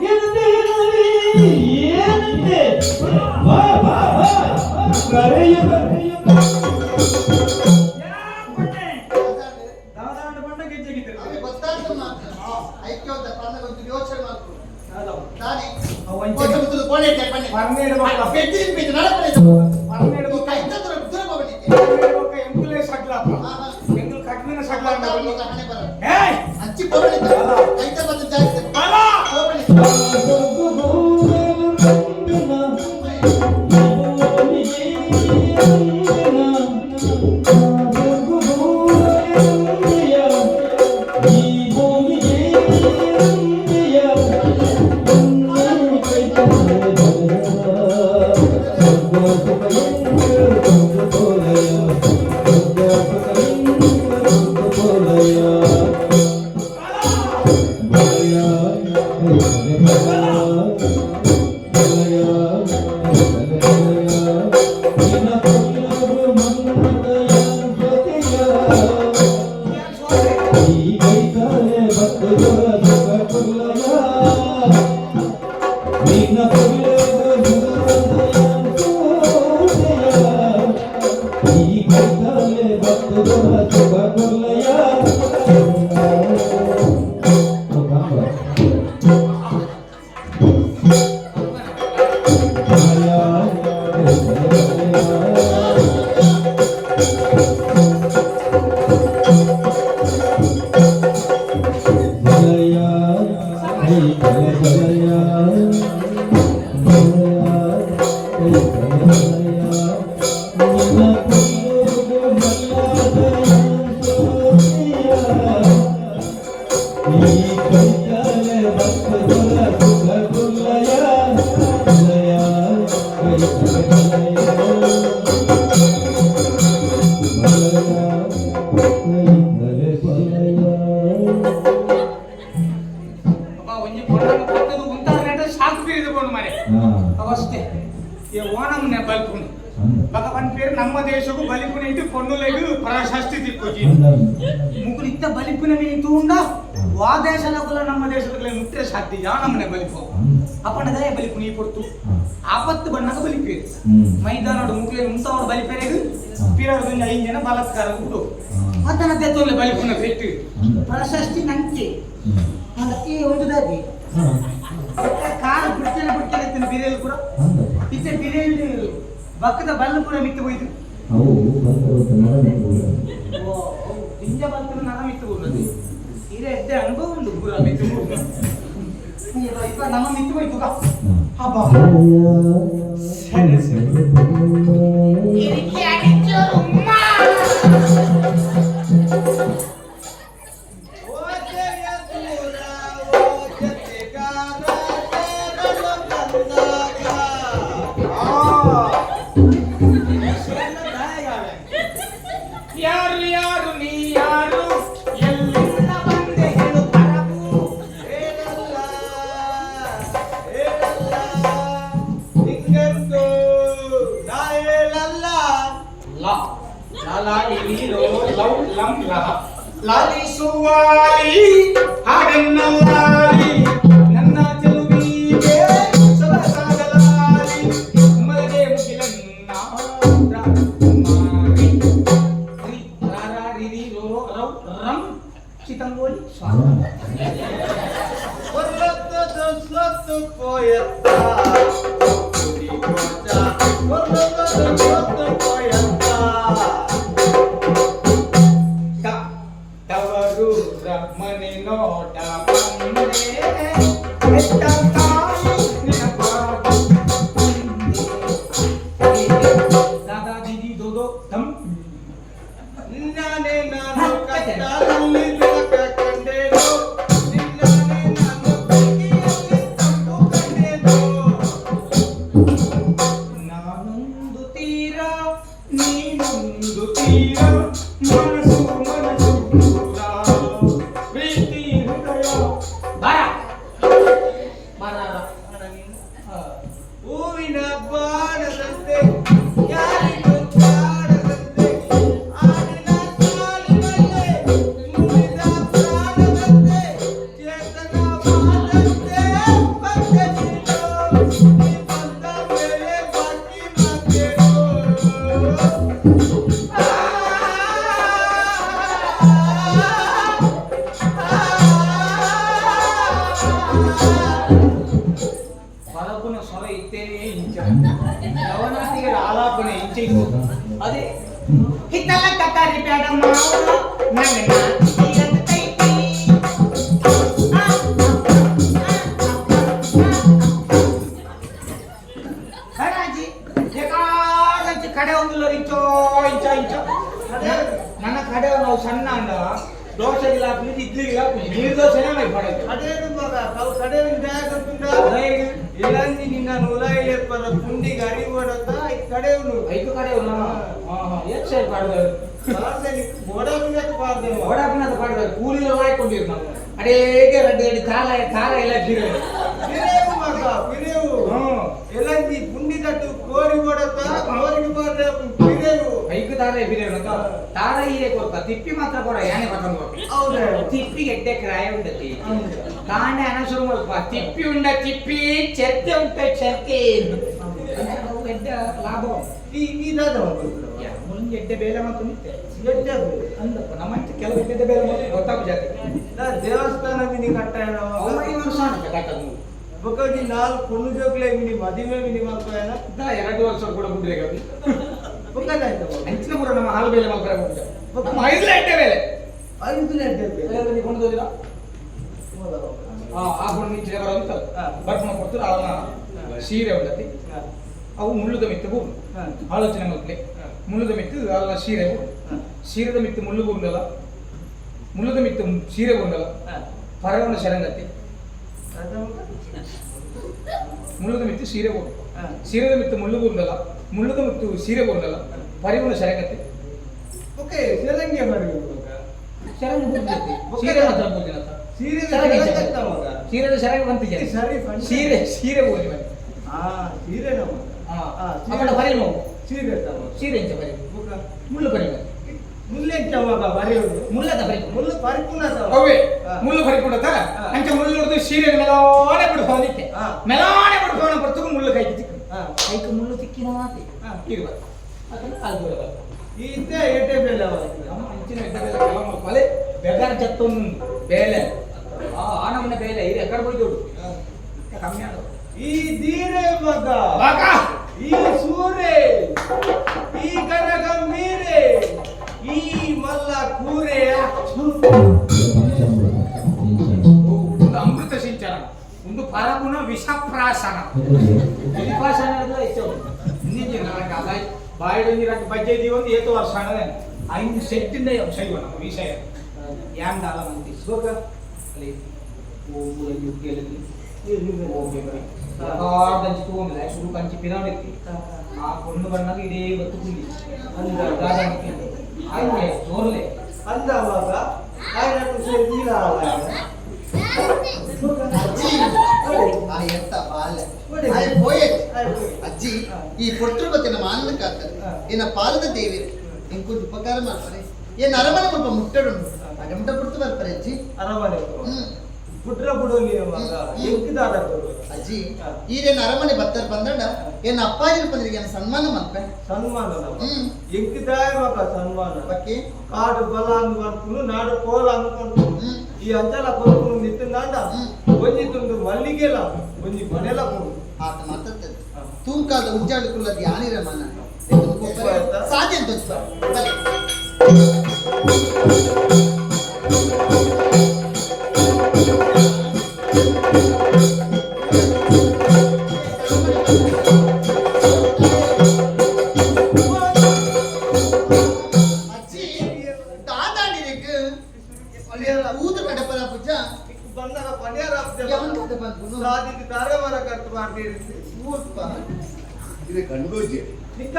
ಏನಂತೆ ಏನಂತೆ ಬಾ ಬಾ ಬಾ ಕರೆಯ ಕರೆಯ ದಾದಾಂಡ ಬಂಡ ಗೆಜ್ಜೆಗಿದ್ದರು ಅವೇ ಗೊತ್ತಾಗ್ತದೆ ಮಾತ್ರ ಐಕ್ಯ ಅಂತ ಪಂದಗೊಂದು ಯೋಚನೆ ಮಾಡ್ತು ದಾನೆ ಅವಂಚೆ. ಕೋಚ ಮುತ್ತಲು ಕೋಣೆ ಇಟ್ಟೆ ಬನ್ನಿ ಪರ್ನೇಡು ಮಕ್ಕ. ಬೆಟ್ಟಿ ಬಿಟ್ಟು ನಡಪಡೆ ಪರ್ನೇಡು ಈ ಮಕ್ಕ. ಕೈ ದೂರ ದೂರ ಹೋಗ್ಬಿಟ್ಟಿದ್ದೆ ಪರ್ನೇಡು ಮಕ್ಕ ಎಂಕುಲೇ ಸಗ್ಲಾಪ ಆಹಾ. ಎಂಕುಲ್ ಕಟ್ಮಿನ ಸಗ್ಲ ಹಣೆ ಬರ ಏಯ್ ಹಂಚಿ ಬರೋಣಿದ್ದ ಕೈತ ಬಂದು ಜಾಸ್ತಿ ಬಲ ಹೋಗ್ಬಿಡಿ ಒಂಜಿ ಪೊಣ್ಣನ ಪತ್ತದು ಉಂಟಾದ್ರೆ ಸಾಕು ಹಿಡಿದುಕೊಂಡು ಮನೆ ಅವಷ್ಟೇ ಈ ಓಣಂನೆ ಬಲ್ಪುನು ಭಗವಾನ್ ಪೇರು ನಮ್ಮ ದೇಶಕ್ಕೂ ಬಲಿಪುನ ಇಟ್ಟು ಪೊಣ್ಣುಲೆಗೂ ಪ್ರಶಸ್ತಿ ತಿಕ್ಕೋಜಿ ಮುಗುಲು ಇತ್ತ ಬಲಿಪುನ ಮೀನು ತೂಂಡ ವಾ ದೇಶದಲ್ಲ ನಮ್ಮ ದೇಶದಲ್ಲ ಮುಟ್ರೆ ಸಾಧ್ಯ ಯಾ ನಮ್ಮನೆ ಬಲಿಪು ಅಪ್ಪಣದೇ ಬಲಿಪುನ ಈ ಕೊಡ್ತು ಆಪತ್ತು ಬಣ್ಣದ ಬಲಿಪೇರು ಮೈದಾನೋಡು ಮುಗುಲೆ ಮುಂತಾವಡು ಬಲಿಪೇರೆಗೂ ಪೀರಾಡದಿಂದ 5 ಜನ ಬಲಾತ್ಕಾರ ಕೊಡು ಅದನ್ನ ತೆತ್ತೊಳ್ಳೆ ಬಲಿಪುನ ಪೆಟ್ಟು ಪ್ರಶಸ್ತಿ ನಂಗೆ ಈ ಒಂದು ದಾದಿ ಕಾಲು ಬಿಡ್ತೇನೆ ಬಿರಿಯಲ್ಲಿ ಕೂಡ ಇತ್ತೆ ಬಿರಿಯಲ್ಲಿ ಬಕ್ಕದ ಬಲ್ಲು ಕೂಡ ಮಿತ್ತು ಹೋಯ್ತು ಇಂಜ ಬಲ್ತು ನರ ಮಿತ್ತು ಹೋಗ್ತದೆ ಇದೇ ಎದ್ದೆ ಅನುಭವ ಉಂಟು ಪೂರ ಮಿತ್ತು ನಮ್ಮ ಮಿತ್ತು ಹೋಯ್ತು ಹಬ್ಬ ಸರಿ ಸರಿ ಲಾಲಿಸುವಾಲಿ ಹಾಡನ್ನಲ್ಲಾಲಿ ನನ್ನ ಚೆಲುವಿಗೆ ಸೊಗಸಾಗಲಾಲಿ ಮಲಗೆ ಮುಗಿಲನ್ನ ರಾಜಕುಮಾರಿ ರಾರಿ ರಂ ಚಿತಂಗೋಲಿ Orlando poeta, ತವರು ಮನೆ ನೋಟ ಬಂದೆ ಎತ್ತ ತಾಯಿ ನೆನಪಾಗಿ ದಾದಾ ದೀದಿ ದೋದೋ ತಮ್ ನಾನೇ ನಾನು ಕತ್ತಲಲ್ಲಿ ಬೆಳಕ ಕಂಡೆನು ನಿನ್ನನೆ ನಾನು ಬೆಳಕಿನಲ್ಲಿ ತಂಪು ಕಂಡೆನು ನಾನೊಂದು ತೀರ ನೀನೊಂದು ತೀರ ಮನಸ್ಸು ದೂರ ಪ್ರೀತಿ ಹೃದಯ ಹೂವಿನ ಬಾಣದಂತೆ ಯಾರಿಗೂ ಕಾಣದಂತೆ ಆಡಿನ ಸಾಲಿನಲ್ಲೇ ಮುರಿದ ಪ್ರಾಣದಂತೆ ಚೇತನವಾದಂತೆ ಪಕ್ಕಜಿರೋ ನೀ ಬಂದ ಮೇಲೆ ಬಾಕಿ ಮಾತೇನೋ పదకున్న స్వర ఇత్తేనే ఇంచ నవనాటిగల ఆలాపనే ఇంచ అదే హితల కట్టారి పేడ మావ నంగన తీరతైతి సరాజి ఎకాలంచి కడే ఉందులో ఇంచో ನನ್ನ ಕಡೆ ನಾವು ಸಣ್ಣ ಅಂಡ ದೋಸೆ ಗಿಲಾಪಿ ಇಡ್ಲಿ ಗಿಲಾಪಿ ನೀರು ದೋಸೆನೇ ಮೈ ಪಡೋದು ಅದೇನು ಮಗ ತಾವು ಕಡೆಯಿಂದ ಬ್ಯಾಗ್ ಅಂತಿಂದ ಇಲ್ಲಂದಿ ನಿನ್ನ ನೂಲಾಯಿಲೆ ಪರ ಪುಂಡಿಗೆ ಅರಿವಡತ ಈ ಕಡೆ ಉನು 5 ಕಡೆ ಉನ್ನ ಎಷ್ಟು ಸೈಡ್ ಪಾಡೋದು ಪಾರ್ದೇನಿ ಬೋಡಾಪಿನಕ್ಕೆ ಪಾರ್ದೇನಿ ಪಾಡೋದು ಕೂಲಿలో వాయిಕೊಂಡಿరు ನಾವು ಅಡೇಗೆ ರಡ್ಡಿ ಕಾಲ ಎಲ್ಲ ಬೀರೆ ಬಿರೆ ತಾರ ಹೀರೆ ಕೊಡ್ತ ತಿಪ್ಪಿ ಮಾತ್ರ ಕೊಡ ಯಾನೆ ಪಟ್ಟಣ ಹೌದಾ ತಿಪ್ಪಿ ಗೆಡ್ಡೆ ಕ್ರಾಯ ಉಂಡತಿ ಕಾಂಡೆ ಅನಸರು ಮಲ್ಪ ತಿಪ್ಪಿ ಉಂಡ ತಿಪ್ಪಿ ಚರ್ತೆ ಉಂಟ ಚರ್ತೆ ಗೆಡ್ಡೆ ಲಾಭ ಇದಾದ ಮುಂದೆ ಎಡ್ಡೆ ಬೇಲೆ ಮಾತು ನಿಂತೆ ಎಡ್ಡೆ ಅಂದಪ್ಪ ನಮ್ಮ ಕೆಲವು ಎಡ್ಡೆ ಬೇಲೆ ಮಾತು ಗೊತ್ತಾಗ ಜಾತಿ ದೇವಸ್ಥಾನ ಮಿನಿ ಕಟ್ಟಾಯ ಅವರಿಗೆ ವರ್ಷ ಕಟ್ಟದು ಬೊಕ್ಕಿ ನಾಲ್ ಪೊಣ್ಣು ಜೋಕ್ಲೆ ಮಿನಿ ಮದುವೆ ಮಿನಿ ಮಾಡ್ತಾಯನ 2 ವರ್ಷ ಕೂಡ ಬಿಡ್ರೆ ಗವಿ ಬೊಕ್ಕನಾಯ್ತು ಅಂಚಿನ ಕೂಡ ನಮ್ಮ ಹಾಲು ಬೇಲೆ ಮಾಡ್ತಾರೆ ನಮ್ಮ 5 ಎಡ್ಡೆ ಬೇಲೆ 5 ಎಡ್ಡೆ ಬೇಲೆ ನೀವು ಕೊಂಡೋದಿಲ್ಲ ಆ ಕೊಂಡು ನಿಂಚೆ ಬರಂತ ಬರ್ಪಣ ಕೊಡ್ತಾರೆ ಅವನ ಸೀರೆ ಉಂಟತಿ ಅವು ಮುಳ್ಳುದ ಮಿತ್ತು ಬೋದು ಆಲೋಚನೆ ಮಕ್ಕಳೆ ಮುಳ್ಳುದ ಮಿತ್ತು ಅಲ್ಲ ಸೀರೆ ಸೀರೆದ ಮಿತ್ತು ಮುಳ್ಳು ಬೋಂಡಲ್ಲ ಮುಳ್ಳುದ ಮಿತ್ತು ಸೀರೆ ಬೋಂಡಲ್ಲ ಪರವನ ಶರಂಗತಿ ಮುಳ್ಳುದ ಮಿತ್ತು ಸೀರೆ ಬೋಂಡು ಸೀರೆದ ಮಿತ್ತು ಮುಳ್ಳು ಬೋಂಡಲ್ಲ ಮುಳ್ಳುದ ಮಿತ್ತು ಸೀರೆ ಬೋಂಡಲ್ಲ ಪರಿವನ ಶರಂಗತಿ ಓಕೆ ಶರಂಗೆ ಬರಬೇಕು ಸೀರೆ ಮಾತ್ರ ಬೋದಿನ ಸೀರೆದ ಶರಂಗ ಬಂತಿದೆ ಸೀರೆ ಸೀರೆ ಬೋದಿ ಬನ್ನಿ ಸೀರೆ ನಮ್ಮ ಅವಳ ಬರಿ ನೋವು ಸೀರೆ ಸೀರೆ ಇಂಚ ಬರಿ ಮುಳ್ಳು ಬರಿ ಮುಲ್ಲೆ ಚವಾಗ ಬರೆಯುವುದು ಮುಳ್ಳದ ಬರಿ ಮುಳ್ಳು ಪರಿಪೂರ್ಣ ಅವೇ ಮುಳ್ಳು ಬರಿಕೊಂಡ ಅಂಚ ಮುಳ್ಳು ಹೊಡೆದು ಸೀರೆ ಮೆಲಾನೆ ಬಿಡ್ಸೋದಿಕ್ಕೆ ಮೆಲಾನೆ ಬಿಡ್ಸೋಣ ಬರ್ತಗೂ ಮುಳ್ಳು ಕೈಗೆ ಸಿಕ್ಕ ಕೈಗೆ ಮುಳ್ಳು ಸಿಕ್ಕಿನ ಮಾತಿ ಇರುವ ಅದನ್ನು ಕಾಲ್ಗೋಡ ಇದ್ದೇ ಎಡ್ಡೆ ಬೇಲೆ ನಮ್ಮ ಅಂಚಿನ ಎಡ್ಡೆ ಬೇಲೆ ಕೆಲವು ಮಲೆ ಬೆಗಾರ ಜತ್ತೊಂದು ಬೇಲೆ ಆ ನಮ್ಮನೆ ಬೇಲೆ ಇದು ಎಕಡೆ ಹೋಯ್ದೋಡು ಕಮ್ಮಿ ಆದ ಈ ಧೀರೆ ಮಗ ಈ ಸೂರೆ ಈ ಗಣಗಂಭೀರೆ ಈ ಮಲ್ಲ ಕೂರೆ ಒಂದು ಅಮೃತ ಸಿಂಚನ ಒಂದು ಪರಗುಣ ವಿಷಪ್ರಾಶನ ವಿಷಪ್ರಾಶನ ಹೆಚ್ಚು ಹಿಂದಿನ ಬಾಯಿಡು ನೀರಾಗಿ ಬಜ್ಜೆ ಒಂದು ಏತು ವರ್ಷ 5 ಸೆಟ್ಟಿಂದ ಶೈವ ನಮ್ಮ ವಿಷಯ ಯಾಂದಾಲ ಮಂದಿ ಸ್ವರ್ಗ ಅಲ್ಲಿ ದಂಚಿ ತಗೊಂಡಿಲ್ಲ ಶುರು ಕಂಚಿ ಪಿರಾಮಿಡ್ ಆ ಕೊಂಡು ಬಣ್ಣದ ಇಡೀ ಗೊತ್ತು ಕುಂಡಿ ಆಯ್ತು ಜೋರ್ಲೆ ಅಂದವಾಗ ಅಜ್ಜಿ ಈ ಪೊಟ್ರು ಗೊತ್ತಿನ ಮಾನದ ಕಾತಾರೆ ಏನ ಪಾಲದ ದೇವಿ ಇಂಕೊಂದು ಉಪಕಾರ ಮಾಡ್ತಾರೆ ಏನ್ ಅರಮನೆ ಸ್ವಲ್ಪ ಮುಟ್ಟಡುಂಟು ಅಗಂಟ ಬಿಡ್ತು ಬರ್ತಾರೆ ಅಜ್ಜಿ ಅರಮನೆ ಪುಟ್ರ ಬಿಡೋಲಿ ಎಂಕಿದಾರ ಅಜ್ಜಿ ಈರೇನ್ ಅರಮನೆ ಬತ್ತರ ಬಂದಡ ಏನ್ ಅಪ್ಪಾಜಿನ ಬಂದ್ರಿಗೆ ಏನ್ ಸನ್ಮಾನ ಮಾಡ್ತಾರೆ ಸನ್ಮಾನ ಎಂಕಿದಾಯ ಮಗ ಸನ್ಮಾನ ಬಕ್ಕೆ ಕಾಡು ಬಲ ಅಂದು ಬರ್ಕೊಂಡು ನಾಡು ಕೋಲ ಅಂದ್ಕೊಂಡು ಈ ಅಂಚಲ ಕೊಡ್ಕೊಂಡು ನಿಂತಾಂಡ ಒಂಜಿ ತುಂಡು ಮಲ್ಲಿಗೆಲ ಒಂಜಿ ಕೊನೆಲ ಕೊಡು ಆತ ಮಾತಾಡ್ತದೆ ತೂಕಾದ ಉಜ್ಜಾಡುಕೊಳ್ಳದ ಯಾನಿರ ಮನ ಸಾಧ್ಯ ಅಂತ ఇది కన్నుగోజే నిన్న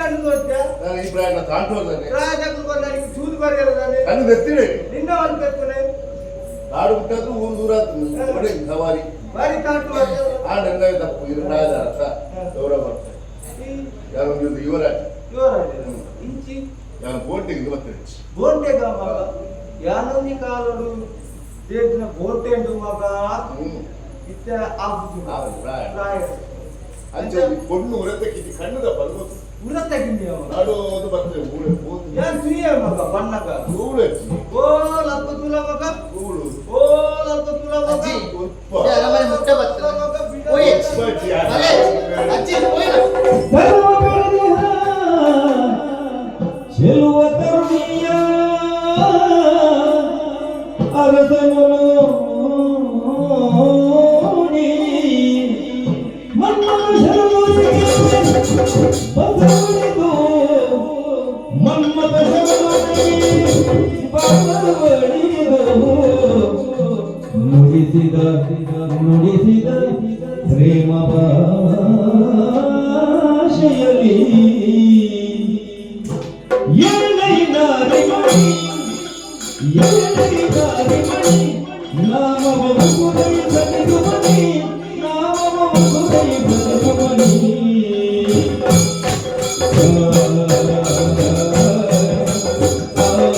ఈ ప్రాణ తాంటోర్దనే రాజకులు కొన్నానికి చూదు పరిగెడదానే కన్ను నెత్తిడే నిన్న వాళ్ళు పెట్టుకునే నాడు పుట్టదు ఊరు దూరాదు ఒడే సవారి వారి తాంటు ఆ నిర్ణయం తప్పు ఇది రాజా అర్థ గౌరవ ಯಾರು ನೀವು ಯುವರಾಜ ಇಂಚಿ ಯಾರು ಬೋಟಿಗೆ ಇವತ್ತು ಬೋಟೆ ಮಗ ಯಾನೊಂದಿ ಕಾಲಡು ದೇಶನ ಬೋಟೆ ಮಗ ಇತ್ತ ಅಂಚೆ பொண்ணு உரத்தಕ್ಕೆ ಕಣ್ಣದ ಬರ್ಬೋದು ಉರತ್ತಗಿಂದಿ ನಾಡೋದು ಬರ್ತದೆ ಊಳೆ ಹೋದು ಯಾನ್ ಸುರಿಯ ಮಗ ಬಣ್ಣಗ ಊಳಜ್ಜಿ ಓ ಲಪ್ಪ ತುಲ ಮಗ ಊಳು ಓ ಲಪ್ಪ ತುಲ ಮಗ ಅಜ್ಜಿ ಅರಮನೆ ಮುಟ್ಟ ಬರ್ತದೆ ಓಯ್ ಅಜ್ಜಿ ಓಯ್ ಚೆಲುವ ತರುಣಿಯ ಅರಸನು ಮನ್ಮತ ನುಡಿಸಿದ ಪ್ರೇಮ ಭಾಷೆಯಲ್ಲಿ ಎನ್ನೈದಾರಿ ಮಣಿ ನಾಮವ ಮಗುರೈ ಸತಿದು ಮಣಿ ನಾಮವ ಮಗುರೈ ಸತಿದು ಮಣಿ Oh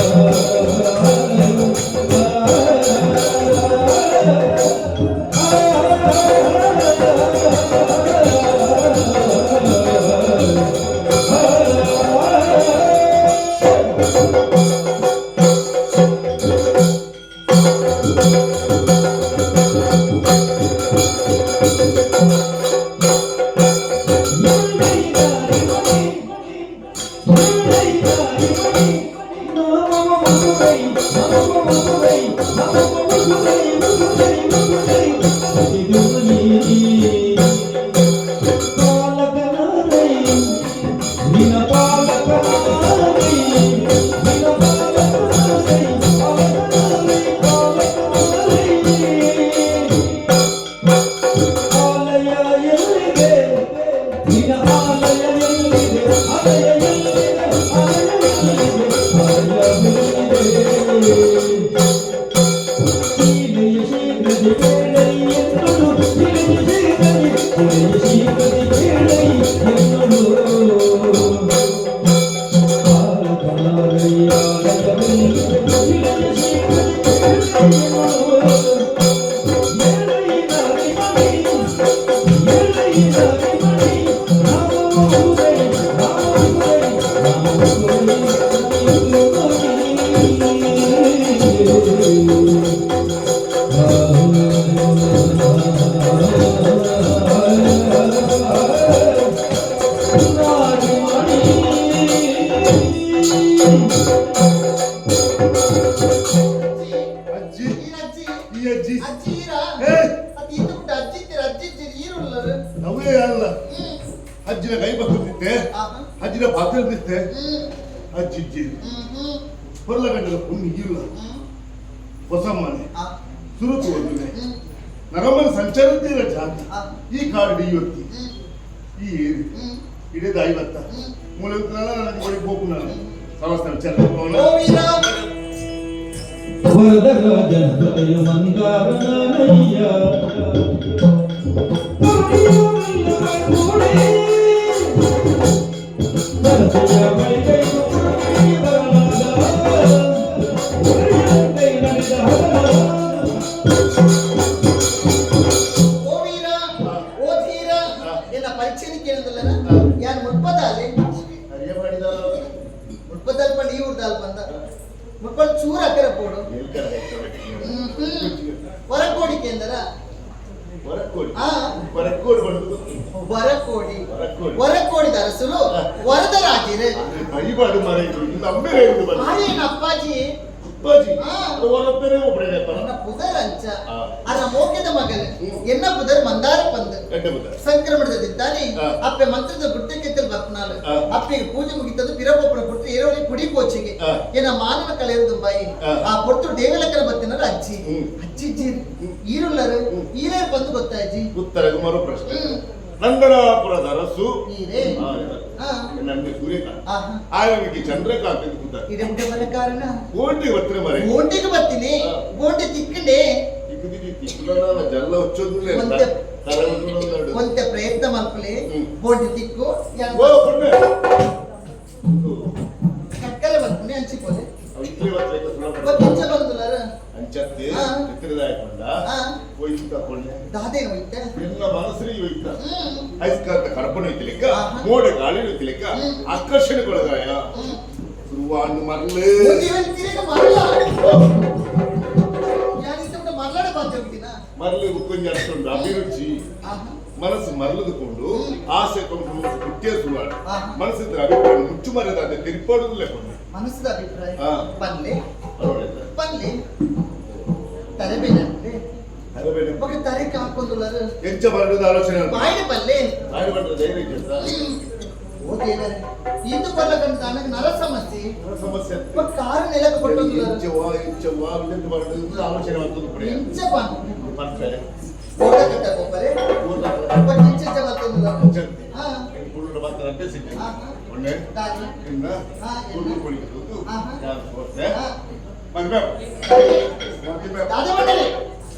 ಅಜ್ಜಿ ಅಜ್ಜಿ ಈ ಅಜ್ಜಿ ಅಜ್ಜಿರಾ ಏ ಅದು ಇದು ಬಿಟ್ಟು ಅಜ್ಜಿ ಅಜ್ಜಿ ಈರುಳ್ಳರು ನವೇ ಅಲ್ಲ ಅಜ್ಜಿನ ಕೈ ಬಗ್ಗಿದ್ದೆ ಅಜ್ಜಿನ ಪಾತ್ರ ಬಿದ್ದೆ ಅಜ್ಜಿ ಹೊರಗಂಡಲ ಪುಣ್ಯ ಇಲ್ಲ ಹೊಸ ಮನೆ ಸುರುತು ಒಂದಿದೆ ನರಮನ ಸಂಚಾರದ್ದೀರ ಜಾತಿ ಈ ಕಾಡು ಇವತ್ತಿ ಈ ಇಡೇದ 50 ಮೂಲ ನನಗೆ ಬಳಿ ಹೋಗು ನಾನು ಸಮಸ್ತ ವಿಚಾರ ವರದರಾಜನ ಜೊತೆಯು ಮಂದಾರನಯ್ಯ ಸರಸೆಯ ಬಳಿಗೈ ಪರೀಕ್ಷೆ ಕೇಳಿದಲ್ಲ ಯಾರು ಮುಟ್ಪದ ಅಲ್ಲಿ ಮುಟ್ಪದಲ್ಲಿ ಪಂಡ ಈ ಊರ್ದಾಲ್ ಬಂದ ಮುಟ್ಪಲ್ ಚೂರ ಅಕ್ಕರ ಪೋಡು ಹೊರಕೋಡಿಕೆ ಅಂದರ ಹೊರಕೋಡಿದ ಅರಸರು ವರದ ರಾಜರೇ ಅಪ್ಪಾಜಿ ಪುದರಂಚ ಅರ ಮೋಕೆದ ಮಗಲು ಎನ್ನ ಪುದರ್ ಮಂದಾರ ಪಂದ್ ಸಂಕ್ರಮಣದಿದ್ದಾನೆ ಅಪ್ಪೆ ಮಂತ್ರದ ಗುಟ್ಟೆಕೆತ್ತಲ್ ಬತ್ನಾಳು ಅಪ್ಪೆಗೆ ಪೂಜೆ ಮುಗಿತದ್ದು ಪಿರಪೊಪ್ಪನ ಪುಟ್ಟ ಏರೋಳಿ ಪುಡಿ ಕೋಚಿಗೆ ಏನ ಮಾನವ ಕಳೆಯದು ಬಾಯಿ ಆ ಪೊಟ್ಟು ದೇವಲಕ್ಕನ ಬತ್ತಿನರು ಅಜ್ಜಿ ಅಜ್ಜಿ ಈರುಳ್ಳರು ಈರೇ ಬಂದು ಗೊತ್ತಾಯ್ಜಿ ಉತ್ತರ ಮರು ಪ್ರಶ್ನೆ ನಂದನಾಪುರದ ಅರಸು ನನಗೆ ಸೂರ್ಯಕಾಂತ್ ಆಯನಿಗೆ ಚಂದ್ರಕಾಂತ್ ಇದಕ್ಕೆ ಬರ ಕಾರಣ ಓಟಿಗೆ ಬರ್ತೀನಿ ಮರೆ ಓಟಿಗೆ ಬರ್ತೀನಿ ಓಟಿ ತಿಕ್ಕಂಡೆ ಜಲ್ಲ ಹಚ್ಚೋದು ಒಂತೆ ಪ್ರಯತ್ನ ಮಾಡ್ಕೊಳ್ಳಿ ಬೋಟಿ ತಿಕ್ಕು ಕಕ್ಕಲೆ ಬರ್ತೀನಿ ಹಂಚಿಕೊಳ್ಳಿ ಕಿಂಚ ಬಂದುಲಾರ ಅಂಚತ್ತೆ ಚಿತ್ರದಾಯಕೊಂಡ ಹೋಯ್ತು ತಕೊಂಡೆ ದಾದೇನು ಹೋಯ್ತೆ ಎಲ್ಲ ಮನಸ್ಸರಿ ಹೋಯ್ತ ಐಸ್ಕಾರ್ತ ಕರ್ಪಣ ಹೋಯ್ತಿಲಿಕ್ಕ ಮೋಡ ಗಾಳಿ ಹೋಯ್ತಿಲಿಕ್ಕ ಆಕರ್ಷಣೆಗೊಳಗಾಯ ಶುರುವಾಂಡು ಮರಳೆ ಮರಳಾಡ ಬಾಂತಿನ ಮರಳು ಉತ್ಕೊಂಡಿ ಅಷ್ಟೊಂದು ಅಭಿರುಚಿ ಮನಸ್ಸು ಮರಳದುಕೊಂಡು ಆಸೆ ಕೊಂಡು ಹುಟ್ಟಿಯ ಸುರುವಾಡು ಮನಸ್ಸಿದ್ರೆ ಅಭಿಪ್ರಾಯ ಮುಚ್ಚು ಮರೆದಾದ ತಿರ್ಪಾಡುದಿಲ್ಲ ಕೊಂಡು ಮನಸ್ಸಿದ ಅಭಿಪ್ರಾಯ ಪಲ್ಲೆ ಪಲ್ಲೆ ತರಬೇನೆ ಬಗ್ಗೆ ತರಕ್ಕೆ ಹಾಕೊಂಡುಳ್ಳರು ಎಂಚ ಬರಡದ ಆಲೋಚನೆ ಬಾಯಿನ ಪಲ್ಲೆ ಬಾಯಿ ಬರ್ತದೆ ಧೈರ್ಯ ಓದಿದ್ದಾರೆ ಇದು ಬರಲಕ್ಕಂತ ನನಗೆ ನರ ಸಮಸ್ಯೆ ಸಮಸ್ಯೆ ಕಾರು ನೆಲಕ್ಕೆ ಕೊಟ್ಟೊಂದುಳ್ಳರು ಇಂಚವ್ವ ವಿಜಂತ ಬರಡದ ಆಲೋಚನೆ ಮಾಡ್ತದೆ ಪಡೆ ಇಂಚ ಬರ್ತಾರೆ ಓಡಕಟ್ಟ ಕೊಬ್ಬರೆ ಇಂಚ ಬರ್ತೊಂದುಳ್ಳರು ಹಾ ಕುಳ್ಳ ಬರ್ತಾರೆ ಅಭ್ಯಸಿದ್ದೆ ಒಳ್ಳೆ ದಾರಿ ಇನ್ನ ಕುಳ್ಳು ಕುಳಿತು ಯಾರು ಸೋತೆ ಮದ್ವೆ ದಾದೆ ಮಂಡಲೆ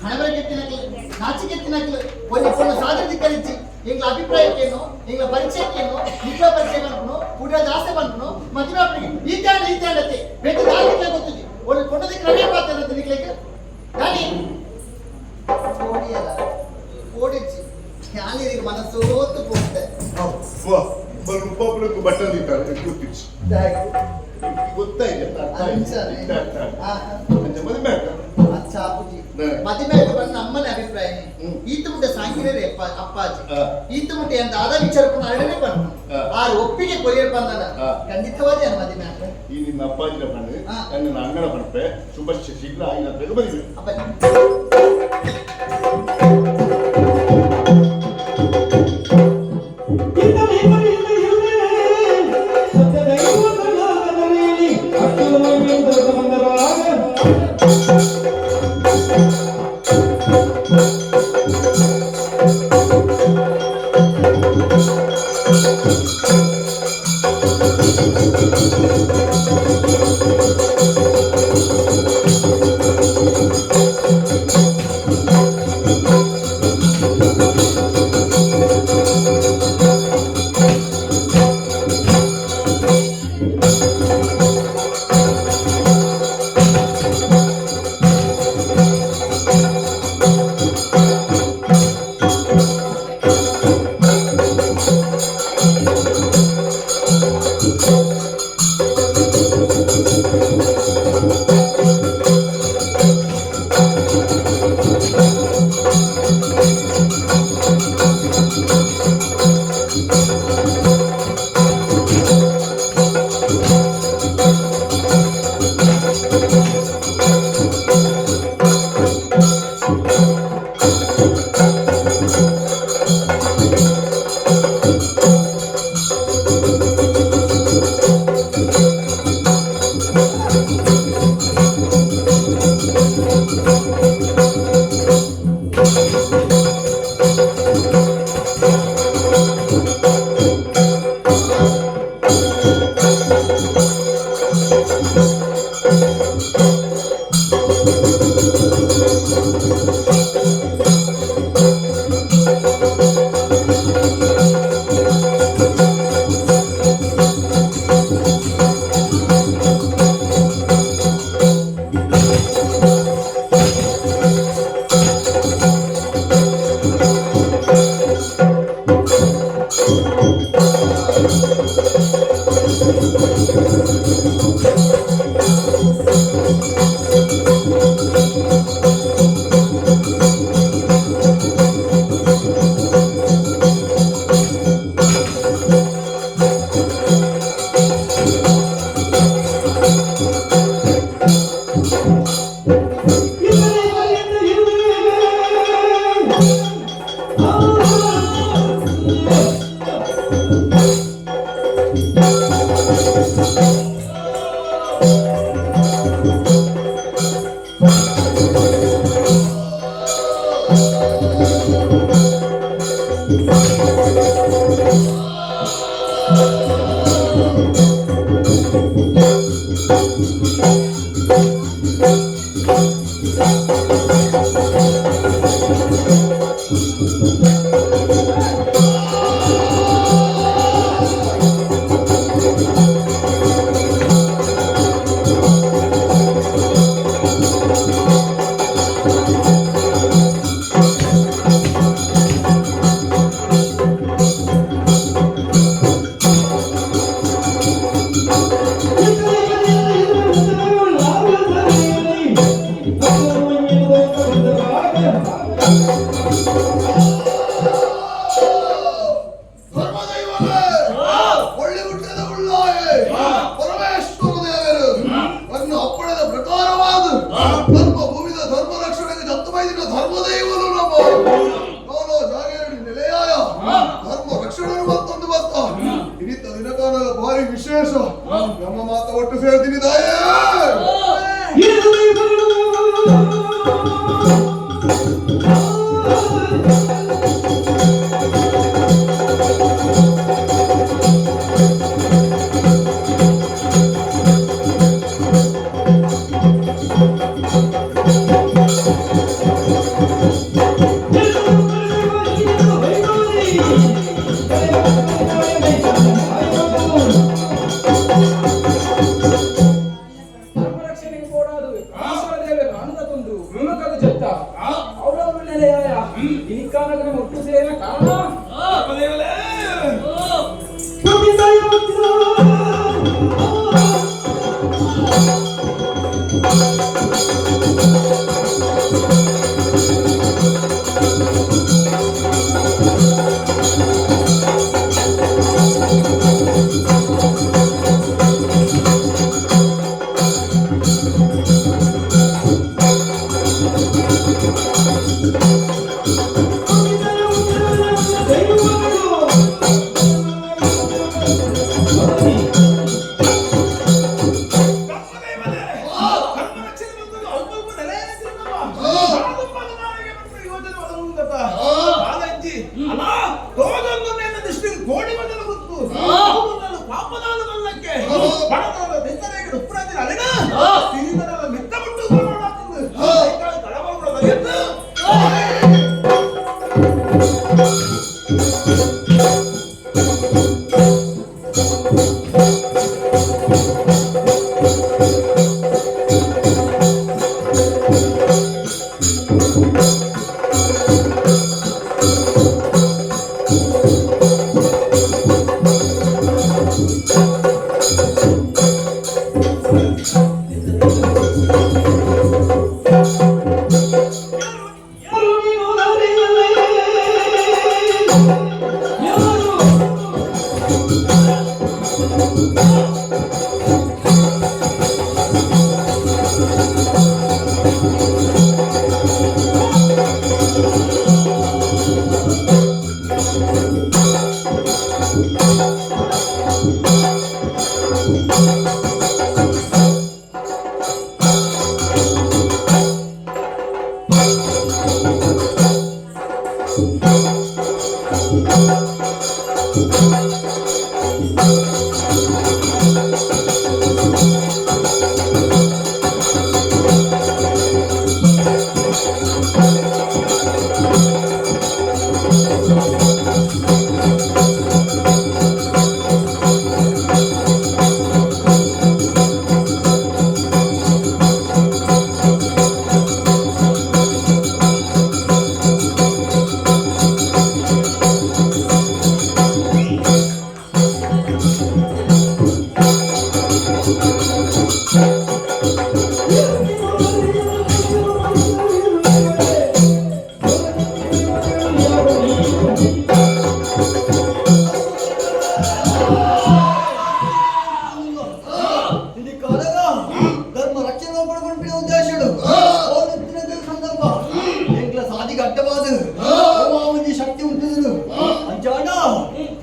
ಹಣಬರ ಕೆತ್ತಿನಕ್ಲೆ ನಾಚಿಕೆತ್ತಿನಕ್ಲೆ ಒಂದು ಸಾಧನೆ ಕಲಿಸಿ ಎಂಗ್ಲ ಅಭಿಪ್ರಾಯಕ್ಕೇನು ಎಂಗ್ಲ ಪರಿಚಯಕ್ಕೇನು ನಿಜ ಪರಿಚಯ ಮಾಡ್ಕೊನು ಊಟ ಜಾಸ್ತಿ ಮಾಡ್ಕೊನು ಮದುವೆ ಅಪ್ಪನಿಗೆ ಈ ತಾಂಡತ್ತೆ ಬೆಟ್ಟ ದಾರಿಕೆ ಗೊತ್ತಿದೆ ಒಂದು ಕೊಂಡದಕ್ಕೆ ರವೆ ಪಾತ್ರ ನಿಕ್ಲಿಕ್ಕೆ ನಾನಿ ಕೋಡಿಯಲ್ಲ ಕೋಡಿಚ್ಚಿ ಯಾನಿಗೆ ಮನಸ್ಸು ಹೊತ್ತು ಹೋಗ್ತೆ ಒಬ್ಬೊಬ್ಬರಿಗೆ ಬಟ್ಟನ್ ಇದ್ದಾರೆ ಕೂತಿಚ್ಚಿ ಗೊತ್ತಾಯ್ತು ಮದುವೆ ಮದುವೆ ನಮ್ಮನೆ ಅಭಿಪ್ರಾಯ ಈತ ಮುಟ್ಟೆ ಸಾಂಗಿರೇ ಅಪ್ಪಾಜಿ ಈತ ಮುಟ್ಟೆ ಅಂತ ಆದ ವಿಚಾರಕೊಂಡು ಅರಡನೇ ಬಂದು ಆ ಒಪ್ಪಿಗೆ ಕೊರಿಯರ್ ಬಂದನ ಖಂಡಿತವಾಗಿ ನನ್ನ ಮದುವೆ ಈ ನಿನ್ನ ಅಪ್ಪಾಜಿನ ಬಂದು ನನ್ನ ಅಣ್ಣನ ಬಂದ್ರೆ ಶುಭ ಶೀಘ್ರ ಆಗಿನ ಬಂದಿದೆ ಧರ್ಮದೈವವೇ, ಒಳ್ಳೆ ಹುಟ್ಟಿದ ಉಳ್ಳಾಯೆ, ಪರಮೇಶ್ವರ ದೇವರು ನನ್ನ ಅಪ್ಪಣದ ಪ್ರಕಾರವಾದ ಧರ್ಮ ಭೂಮಿದ ಧರ್ಮ ರಕ್ಷಣೆಗೆ ಜತ್ತು ಬೈದಿನ ಧರ್ಮದೈವನು ನಮ್ಮ ನಾನೋ ಜಾಗೇರಿ ನೆಲೆಯಾಯ ಧರ್ಮ ರಕ್ಷಣೆ ಮತ್ತೊಂದು ಬತ್ತ ಇನಿತ ದಿನಕಾಲದ ಭಾರಿ ವಿಶೇಷ ನಮ್ಮ ಮಾತ ಒಟ್ಟು ಸೇರ್ತೀನಿ ತಾಯೇ. ಧರ್ಮರಕ್ಷಣೆಗೆ ಹೋರಾದು ಈಶ್ವರ ದೇವರು ಅನ್ನದೊಂದು ಮುಳುಕದ ಜತ್ತ ಅವರವರು ನೆಲೆಯಾಯ ಈ ಕಾಲದಲ್ಲಿ ಒಟ್ಟು ಸೇರಿನ ಕಾರಣ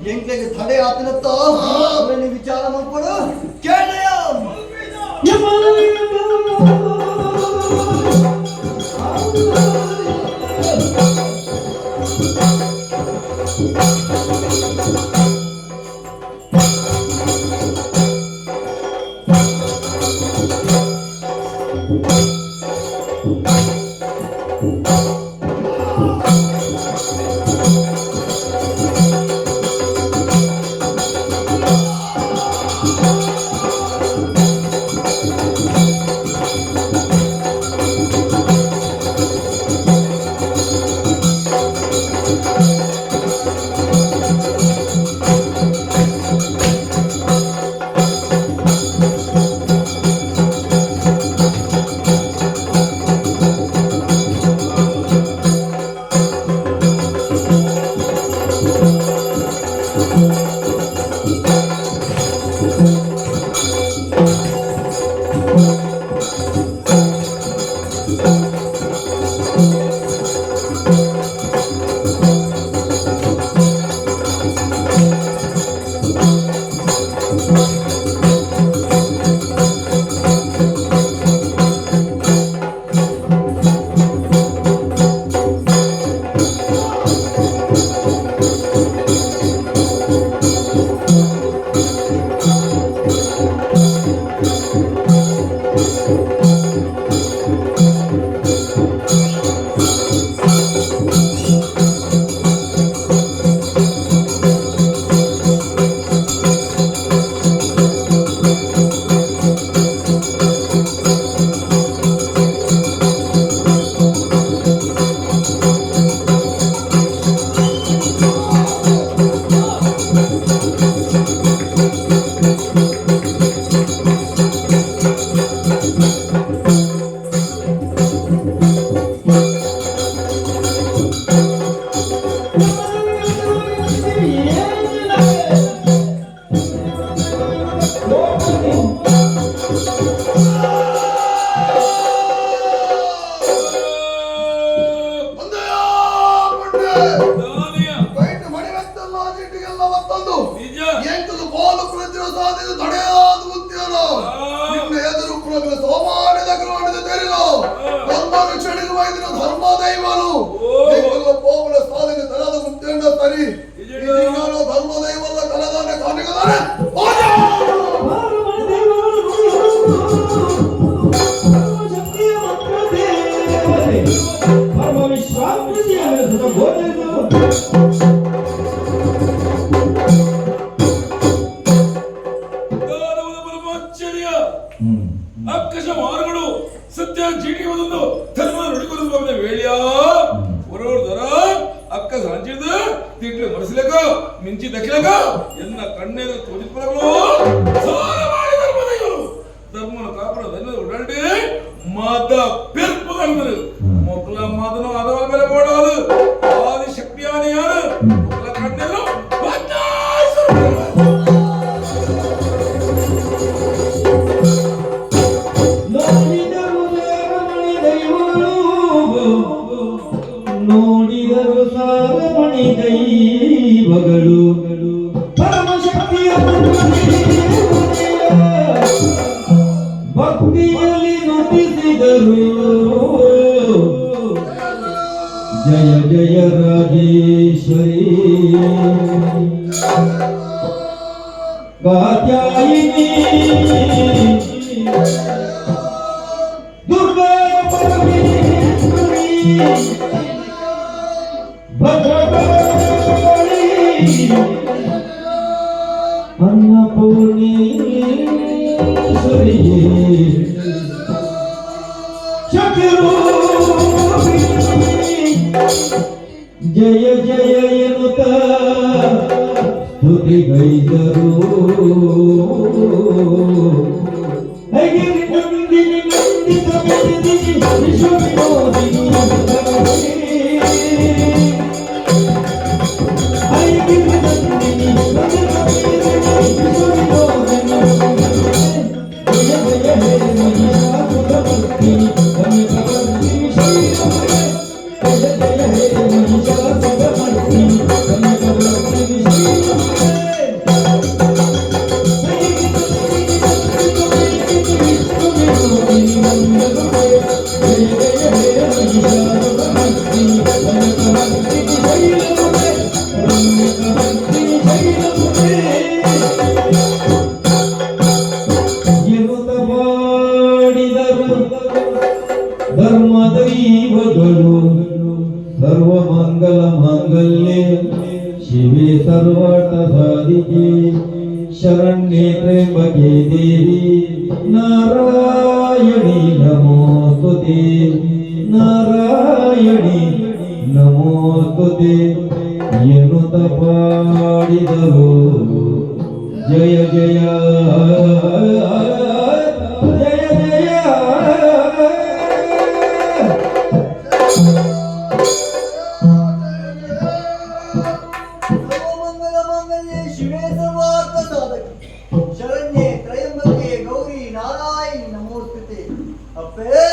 ಎಂಕ್ಲೆಗೆ ತಡೆ ಆತನತ್ತ ಅವರಲ್ಲಿ ವಿಚಾರ ಮಾಡ್ಕೊಡು ಕೇಳಯ್ಯ. Thank you. ದಾನಿಯ ಬೈಟ್ ಮಣಿವೆತ್ತಲ್ಲ ಚಿಟ್ಟಿಗೆಲ್ಲ ಮತ್ತೊಂದು ನಿಜ ಎಂಟು ಕೋಲು ಪ್ರತಿರೋ ಸಾಧಿದ ತಡೆಯಾದ ಮುತ್ತಿಯನು ನಿನ್ನ ಎದುರು ಕುಲಗಳ ಸೋಮಾನ್ಯದ ಗ್ರಹಣದ ತೆರಿಲು ಧರ್ಮನು ಕ್ಷಣಿಗೆ ವೈದ್ಯನ ಧರ್ಮ ದೈವನು ಎಂಕಲ್ಲ ಕೋಮಲ ಸಾಧನೆ ತರದ ಮುತ್ತಿಯಣ್ಣ ಸರಿ ಇದೀಗಾನು ಧರ್ಮ ದೈವಲ್ಲ ಕಲದಾನೆ ಕಾಣಿಗದಾನೆ ದಾನವನ ಪರಮಾಶ್ಚರ್ಯ ಅಕ್ಕಶ ಮಾರುಗಳು ಸತ್ಯ ಚೀಟಿ ಒಂದು ಧರ್ಮ ನುಡಿಕೊಂಡು ವೇಳ್ಯ ಹೊರದರ ಅಕ್ಕ ಸಾಂಚಿದ ತಿಂಗಳು ಮನಸ್ಸಿಲಕ ಮಿಂಚಿ ದಕ್ಕಿಲಕ ಎನ್ನ ಕಣ್ಣೇರು ತೋರಿಸ್ಕೊಳ್ಳಲು ಸಾರ ಮಾಡಿ ಧರ್ಮದೈವರು ಧರ್ಮನ ಕಾಪಡ ಧನ್ಯದ ಉಡಲ್ಡಿ ಮಾದ ಪೆರ್ಪುಗಳು ಮೊಕ್ಕಲ ಮಾದನು ಅದರ ಮೇಲೆ ಓಡೋದು ಆದಿ ಶಕ್ತಿಯಾನಿ ಯಾರು ಮೊಕ್ಕಲ ಕಣ್ಣೆರು ನೋಡಿದರು ಸಾರಮಣಿ ದೈವಗಳು ಪರಮಶಕ್ತಿಯ ಭಕ್ತಿಯಲ್ಲಿ ನುಡಿಸಿದರು ಜಯ ಜಯ ರಾಜೇಶ್ವರಿ ಕಾತ್ಯಾಯಿನಿ ದುರ್ಗಾ ಪರಮೇಶ್ವರಿ ಭದ್ರಕಾಳಿ ಅನ್ನಪೂರ್ಣೇಶ್ವರಿ ಶಕ್ತಿರೂಪಿಣಿ ಜಯ ಜಯ ಎನ್ನುತ್ತ ಸ್ತುತಿಗೈದರು ನಂದಿನಿ ನಂದಿತ ವಿಶ್ವವಿನೋದಿನಿ ಧರ್ಮದೈವಗಳು ಸರ್ವಮಂಗಲ ಮಾಂಗಲ್ಯೆ ಶಿವೆ ಸರ್ವಾರ್ಥ ಸಾಧಿಕೆ ಶರಣ್ಯೆ ತ್ರ್ಯಂಬಕೆ ದೇವಿ ನಾರಾಯಣಿ ನಮೋಸ್ತುತೆ ನಾರಾಯಣಿ ನಮೋಸ್ತುತೆ ಎನ್ನುತ್ತ ಪಾಡಿದರು ಜಯ ಜಯ ಜಯ ಜಯ ಸರ್ವಮಂಗಲ ಮಾಂಗಲ್ಯೆ ಶಿವೆ ಸರ್ವಾರ್ಥ ಸಾಧಕೆ ಶರಣ್ಯೆ ತ್ರಯಂಬಕೆ ಗೌರಿ ನಾರಾಯಣಿ ನಮೋಸ್ತುತೆ ಅಪ್ಪೇ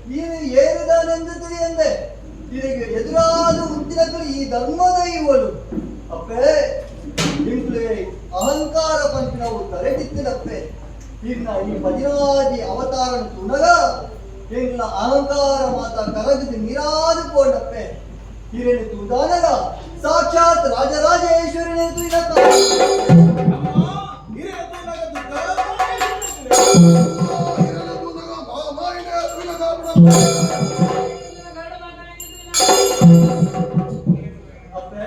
ನೀನು ಏರಿದಾನೆಂದು ತಿಳಿಯಂದೆ ಇದಕ್ಕೆ ಎದುರಾದ ಉತ್ತಿನಗಳು ಈ ಧರ್ಮದ ಇವಳು ಅಪ್ಪೇ ನಿಂತಲೇ ಅಹಂಕಾರ ಪಂಚಿನವು ತಲೆದಿತ್ತಿನಪ್ಪೆ ಇನ್ನ ಈ ಬದಿರಾದಿ ಅವತಾರನ ತುಣಗ ಎಂಗ್ಲ ಅಹಂಕಾರ ಮಾತ ಕರಗಿದು ನೀರಾದುಕೊಂಡಪ್ಪೆ ಹಿರೇನು ತೂದಾನಗ ಸಾಕ್ಷಾತ್ ರಾಜರಾಜೇಶ್ವರನೇ ತುಯ್ಯತ್ತ ಅಪ್ಪೇ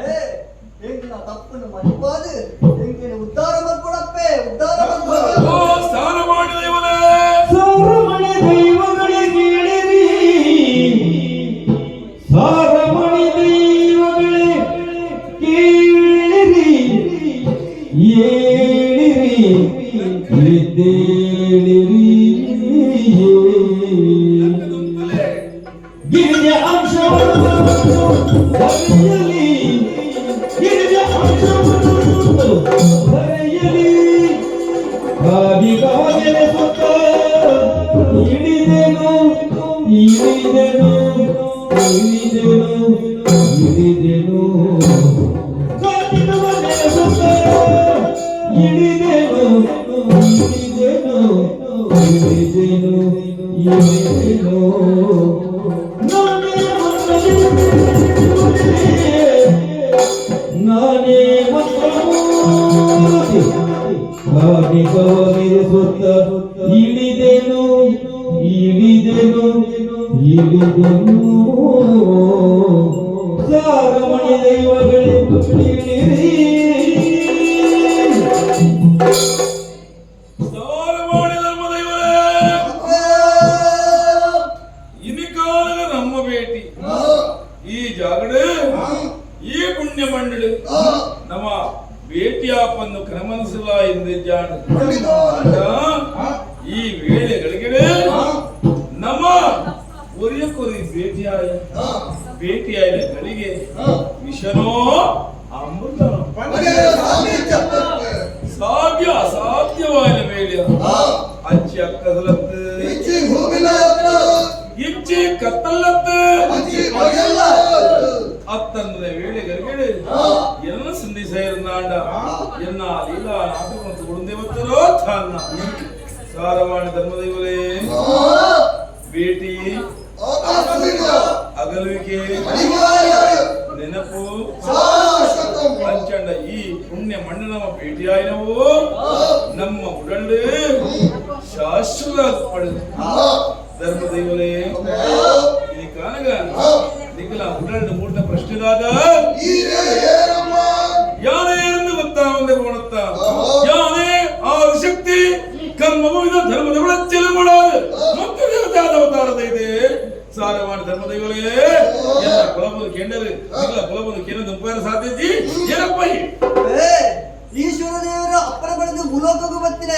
ಎಂಕಿನ ತಪ್ಪನ್ನು ಮರಿಬಾದು ಎಂಕಿನ ಉದ್ಧಾರ ಮಾಡ್ಕೊಡಪ್ಪೆ ಉದ್ಧಾರ ಮಾಡ್ಕೊಡ ಓ ಸ್ನಾನ ಮಾಡಿದ ಇವನೇ ಸಾರಮಣಿ ದೈವಗಳೇ ಕೇಳಿರಿ, ಸಾರಮಣಿ ದೈವಗಳೇ ಕೇಳಿರಿ, ಏಳಿರಿ ಎದ್ದೇಳಿರಿ. ಗಿರಿಯ ಅಂಶವನ್ನು ಬರೆಯಲಿ, ಗಿರಿಯ ಅಂಶವನ್ನು ಬರೆಯಲಿ, ಕಾದಿಗಾಗಲೇ ಸುತ್ತ ಇಳಿದೆನು ಇಳಿದೆನು ಇಳಿದೆನು ಇಳಿದೆನು, ಕಾದಿಗಾಗಲೇ ಸುತ್ತ ಇಳಿದೆನು ಇಳಿದೆನು ಇಳಿದೆನು ಇಳಿದೆನು. ನಾನೇ ಮಂತ್ರಮೂರ್ತಿ ಕಾದಿಗಾಗಲೇ ಸುತ್ತ ಇಳಿದೆನು ಇಳಿದೆನು ಇಳಿದೆನು. ಸಾರಮಣಿ ದೈವಗಳೇ ಇಳಿರಿ. ಸ್ನಾನ ಮಾಡಿದ ಧರ್ಮದ ಇವನೇ ಇನಿಕಾಲಗ ನಮ್ಮ ಭೇಟಿ ಈ ಜಾಗಡೆ ಈ ಪುಣ್ಯ ಮಂಡಳಿ ನಮ್ಮ ಭೇಟಿಯಾಪನ್ನು ಕ್ರಮನಿಸಲ ಎಂದಿದ್ದಾಣ. ಈ ವೇಳೆಗಳಿಗೆ ನಮ್ಮ ಕೊರಿಯ ಭೇಟಿಯಾದ ಗಳಿಗೆ ವಿಷನೋ ಅಮೃತನೋ ಸಾಧ್ಯ ಅಸಾಧ್ಯವಾದ ವೇಳೆ ಅಚ್ಚಿ ಅಕ್ಕದಲತ್ತು ಇಚ್ಚಿ ಕತ್ತಲ್ಲತ್ತು ಅತ್ತನ್ನದ ವೇಳೆಗಳಿಗೆ ಎಲ್ಲ ಸಂದೇಶ ಇರುತ್ತಾಂಡ ಎನ್ನ ಲೀಲಾ ನಾಟಕವನ್ನು ಕೊಡುತ್ತೇವತ್ತರೋ ತಾನ್ನ ಸಾರವಾಣಿ ಧರ್ಮದೈವಲೇ ಭೇಟಿ ಅಗಲುವಿಕೆ ನೆನಪು ಪಂಚಂಡ ಈ ಪುಣ್ಯ ಮಣ್ಣು ನಮ್ಮ ಭೇಟಿಯಾಯಿನವು ನಮ್ಮ ಉಡಂಡು ಶಾಶ್ವತ ಪಡೆದು ಧರ್ಮದೈವಲೇ ಈ ಕಾನಗ ನಿಖಲ ಉಡಂಡು ಮೂಟ ಪ್ರಶ್ನೆದಾದ ಯಾನೇ ಎಂದು ಗೊತ್ತಾವಂದೆ ಕೊಡುತ್ತ ಯಾನೇ ಆದಿಶಕ್ತಿ ಕರ್ಮವಿದ ಧರ್ಮದವಳ ಚೆಲುಗೊಳ್ಳಾದು ಮತ್ತು ದೇವತಾದ ಅವತಾರದ ಇದೆ ಸಾರವಾಣಿ ಧರ್ಮದೈವಲೇ ಎಲ್ಲ ಕುಲಬಂದು ಕೆಂಡರು ನಿಖಲ ಕುಲಬಂದು ಕೆಂಡ ಉಪಕಾರ ಸಾಧ್ಯಜಿ ಏನಪ್ಪ ಈಶ್ವರ ದೇವರ ಅಪ್ಪನ ಪಡೆದು ಭೂಲೋಕಕ್ಕೂ ಬರ್ತಿನ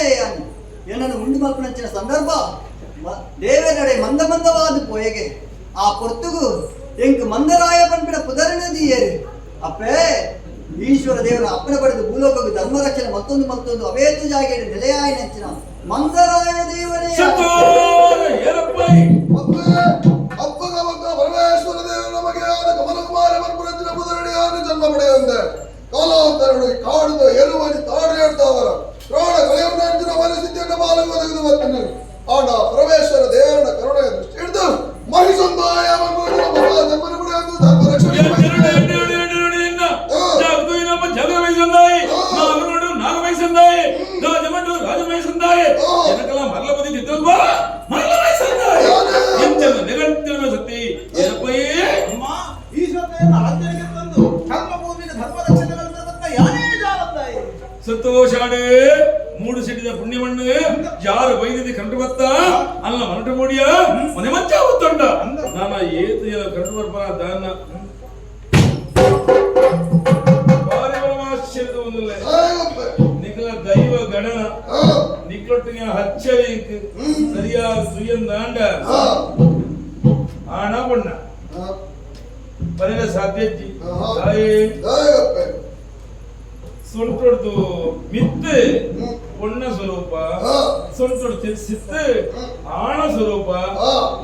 ಏನನ್ನು ಉಂಡು ಮಲ್ಪನಂಚಿನ ಸಂದರ್ಭ ದೇವನಡೆ ಮಂದ ಮಂದವಾದ ಪೋಯಗೆ ಆ ಪೊರ್ತುಗು ಎಂಕ್ ಮಂದರಾಯ ಪಂಪಿನ ಪುದರನದಿಯೇರು ಅಪ್ಪೇ ಈಶ್ವರ ದೇವರ ಅಪ್ಪನ ಪಡೆದು ಭೂಲೋಕಕ್ಕೂ ಧರ್ಮ ರಕ್ಷಣೆ ಮತ್ತೊಂದು ಅವೇತು ಜಾಗೆ ನೆಲೆಯಾಯಿನಂಚಿನ ಮಂದರಾಯ ದೇವರೇ ಏನಪ್ಪ ಪರಮೇಶ್ವರ ದೇವರು ನಮಗೆ ಆದ ಕಮಲಕುಮಾರ ಮರ್ಪುರಂಚಿನ ಪುದರಣಿಯಾದ ಜನ್ಮ ಪಡೆಯುವಂತೆ ಕಾಲಾಂತರಗಳು ಕಾಡುದು ಎರುವನಿ ತಾಡು ಹೇಳ್ತಾವರ ಶ್ರವಣ ಕಳೆಯುವಂಚಿನ ಮನಸ್ಥಿತಿಯನ್ನು ಬಾಲಕ ಒದಗಿದು ಬರ್ತಿದ್ದರು ಆಡ ಪರಮೇಶ್ವರ ದೇವರ ಕರುಣೆಯ ದೃಷ್ಟಿ ಹಿಡಿದು ಮಹಿಸಂದಾಯ ಜನ್ಮನ ಪಡೆಯುವಂತೆ ಧರ್ಮ ರಕ್ಷಣೆ ಸಂತೋಷಾಡೆ ಮೂಡು ಸಿಟ್ಟಿದ ಪುಣ್ಯ ಮಣ್ಣು ಯಾರು ವೈದ್ಯದಿ ಕಂಡು ಬತ್ತ ಅಲ್ಲ ಮನಟು ಮೂಡಿಯ ಮನೆ ಮಂಚ ಉತ್ತೊಂಡ ನಾನ ಏತು ಎಲ್ಲ ಕಂಡು ಬರ್ಬ ದಾನ ಭಾರಿ ಪರಮಾಶ್ಚರ್ಯದ ಒಂದಿಲ್ಲ ನಿಖಲ ದೈವ ಗಣನ ನಿಕ್ಲೊಟ್ಟಿಗೆ ಹಚ್ಚಲಿಂಕ್ ಸರಿಯಾದ ಸುಯ್ಯಂದಾಂಡ ಆಣ ಬಣ್ಣ ಬರಲ ಸಾಧ್ಯಜ್ಜಿ ತಾಯಿ ಸೊಂಟೊಡ್ದು ಮಿತ್ತು ಪೊಣ್ಣ ಸ್ವರೂಪ ಸೊಂಟೊಡ್ದು ಸಿತ್ತು ಆಣ ಸ್ವರೂಪ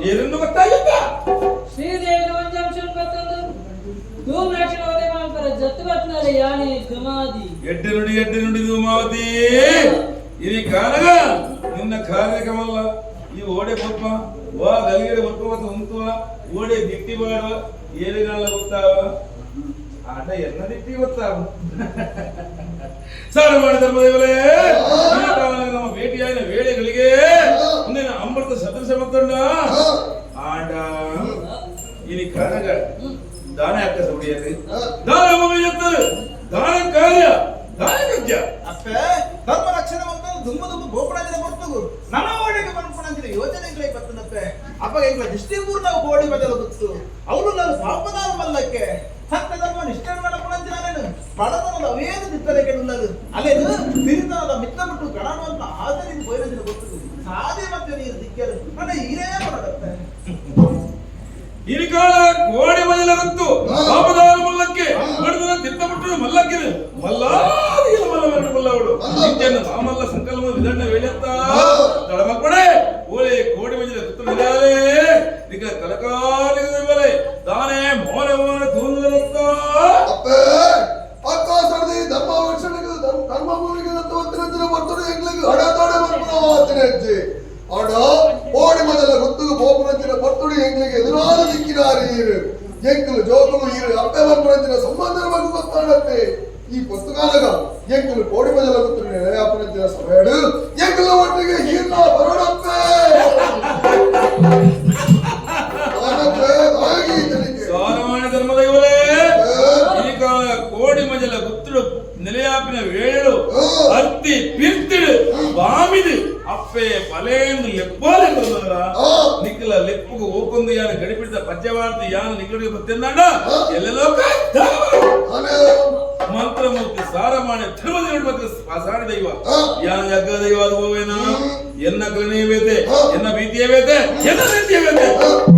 ಏನೆಂದು ಗೊತ್ತಾಗಿತ್ತ ಶ್ರೀದೇವಿ ವಂಶಾಂಶನ್ ಗೊತ್ತಂದು ಧೂಮ್ ರಕ್ಷಣ ಒದೆ ಮಾಂಕರ ಜತ್ತು ಬತ್ನಲೆ ಯಾನಿ ಧುಮಾದಿ ಎಡ್ಡೆ ನುಡಿ ಧೂಮಾವತಿ ಇನಿ ಕಾನಗ ನಿನ್ನ ಕಾರ್ಯಕ್ರಮಲ್ಲ ಈ ಓಡೆ ಗೊಪ್ಪ ವಾ ಗಲಿಗೆ ಗೊತ್ತ ಉಂತುವ ಓಡೆ ದಿಟ್ಟಿ ಮಾಡುವ ಏನಿನಲ್ಲ ಗೊತ್ತಾವ ಆಟ ಎನ್ನದಿಟ್ಟಿ ಗೊತ್ತಾ ಸಾರ ಮಾಡಿದ ಧರ್ಮದೇವರೇ ನಮ್ಮ ಭೇಟಿಯಾದ ವೇಳೆಗಳಿಗೆ ಮುಂದಿನ ಅಮೃತ ಸದೃಶ ಮತ್ತೊಂಡ ಆಟ ಇಲ್ಲಿ ಕನಗ ದಾನ ಅಕ್ಕ ಸೌಡಿಯಲ್ಲಿ ದಾನ ಎತ್ತರು ದಾನ ಕಾರ್ಯ ದಾನ ಕಜ್ಜ ಅಪ್ಪೆ ಧರ್ಮ ರಕ್ಷಣೆ ಮಾಡ್ತಾರೆ ದುಮ್ಮದು ಗೋಪುರಾಂಜನ ಬರ್ತದು ನನ್ನ ಓಡಿಗೆ ಬಂದ್ಕೊಂಡಂತಿನ ಯೋಜನೆಗಳೇ ಬರ್ತದಪ್ಪೆ ಅಪ್ಪ ಈಗ ದೃಷ್ಟಿಪೂರ್ಣ ಗೋಡಿ ಬದಲು ಗೊತ್ತು ಅವನು ನಾನು ಪಾಪದಾರ ಮಲ್ಲಕ್ಕೆ ಸತ್ಯ ಧರ್ಮ ನಿಷ್ಠೆ ಮಾಡ್ಕೊಂಡಂತಿನ ನಾನು ಬಡತನದ ಅವೇನು ದಿತ್ತಲೆ ಕೆಡುಲ್ಲದು ಅಲ್ಲೇನು ಸಿರಿತನದ ಮಿತ್ರ ಬಿಟ್ಟು ಗಣವಂತ ಆದರಿಂದ ಬಯಲಂದಿನ ಗೊತ್ತದು ಸಾಧೆ ಮತ್ತೆ ನೀರು ದಿಕ್ಕರು ನನ್ನ ಹೀರೇ ಮಾಡದಪ್ಪೆ ಈ ಕಾಲ ಕೋಡಿ ಮಜಲ ಗೊತ್ತು ಪಾಪದಾರ ಮಲ್ಲಕ್ಕೆ ಬಡತನ ತಿತ್ತಬಿಟ್ಟು ಮಲ್ಲಕ್ಕೆ ಮಲ್ಲಾದಿಯ ಮಲ್ಲವೆರಡು ಮಲ್ಲವಳು ನಿತ್ಯನ ಮಾಮಲ್ಲ ಸಂಕಲ್ಪ ವಿಧಣ್ಣ ವೇಳೆತ್ತ ತಳಮಕ್ಕಡೆ ಓಳೆ ಕೋಡಿ ಮಜಲ ಗೊತ್ತು ನಿಧಾಲೆ ನಿಗ ಕಲಕಾಲಿಗ ಬಲೆ ದಾನೆ ಮೋನೆ ಮೋನೆ ತೂಂದರತ್ತ ಅಪ್ಪೇ ಆಕಾಶದಲ್ಲಿ ಧರ್ಮ ರಕ್ಷಣೆಗೆ ಧರ್ಮ ಭೂಮಿಗೆ ತವತ್ತಿನ ಬರ್ತದೆ ಎಂಗ್ಲಿಗೆ ಹಡತಾಡೆ ಬರ್ಪುರವಾತನೆ ಅಜ್ಜಿ ಆಡ ಓಡಿ ಮೊದಲ ಗೊತ್ತುಗೆ ಬೋಪುರಂಚಿನ ಬರ್ತುಡಿ ಎಂಗ್ಲಿಗೆ ಎದುರಾದ ದಿಕ್ಕಿನಾರಿ ಎಂಕಲು ಜೋಕಲು ಈರು ಅಪ್ಪೆ ಬರ್ಪುರಂಚಿನ ಸಂಬಂಧದ ಬಗ್ಗೆ ಗೊತ್ತಾಡತ್ತೆ ಈ ಪುಸ್ತಕಾಲಗ ಎಂಕಲು ಕೋಡಿ ಮೊದಲ ಗೊತ್ತು ನೆಲೆಯಾಪುರಂಚಿನ ಸಭೆಡು ಎಂಕಲ ಒಟ್ಟಿಗೆ ಹೀರ್ನ ಬರೋಡಪ್ಪೆ ಸಾರವಾಣಿ ಧರ್ಮದೈವಲೇ ಈ ಕಾಲ ಕೋಡಿ ಮಜಲ ಗುತ್ತುಡು ನೆಲೆಯಾಪಿನ ವೇಳು ಅತ್ತಿ ಪಿರ್ತಿಡು ಬಾಮಿದು ಅಪ್ಪೆ ಬಲೆಂದು ಲೆಪ್ಪಾಲೆಂದು ನಿಕ್ಕಲ ಲೆಪ್ಪುಗು ಓಕೊಂದು ಯಾನ ಗಡಿಪಿಡಿದ ಪದ್ಯವಾರ್ತಿ ಯಾನ ನಿಕ್ಕಡಿಗೆ ಬತ್ತೆಂದಾಂಡ ಎಲ್ಲೆಲ್ಲೋ ಮಂತ್ರಮೂರ್ತಿ ಸಾರಮಾಣಿ ಧರ್ಮದೇವ ಮತ್ತೆ ಪಾಸಾಡಿ ದೈವ ಯಾನ ಯಜ್ಞ ದೈವ ಅದು ಹೋವೇನ ಎನ್ನ ಕರುಣೆಯವೇತೆ ಎನ್ನ ಭೀತಿಯವೇತೆ ಎನ್ನ ರೀತಿಯವೇತೆ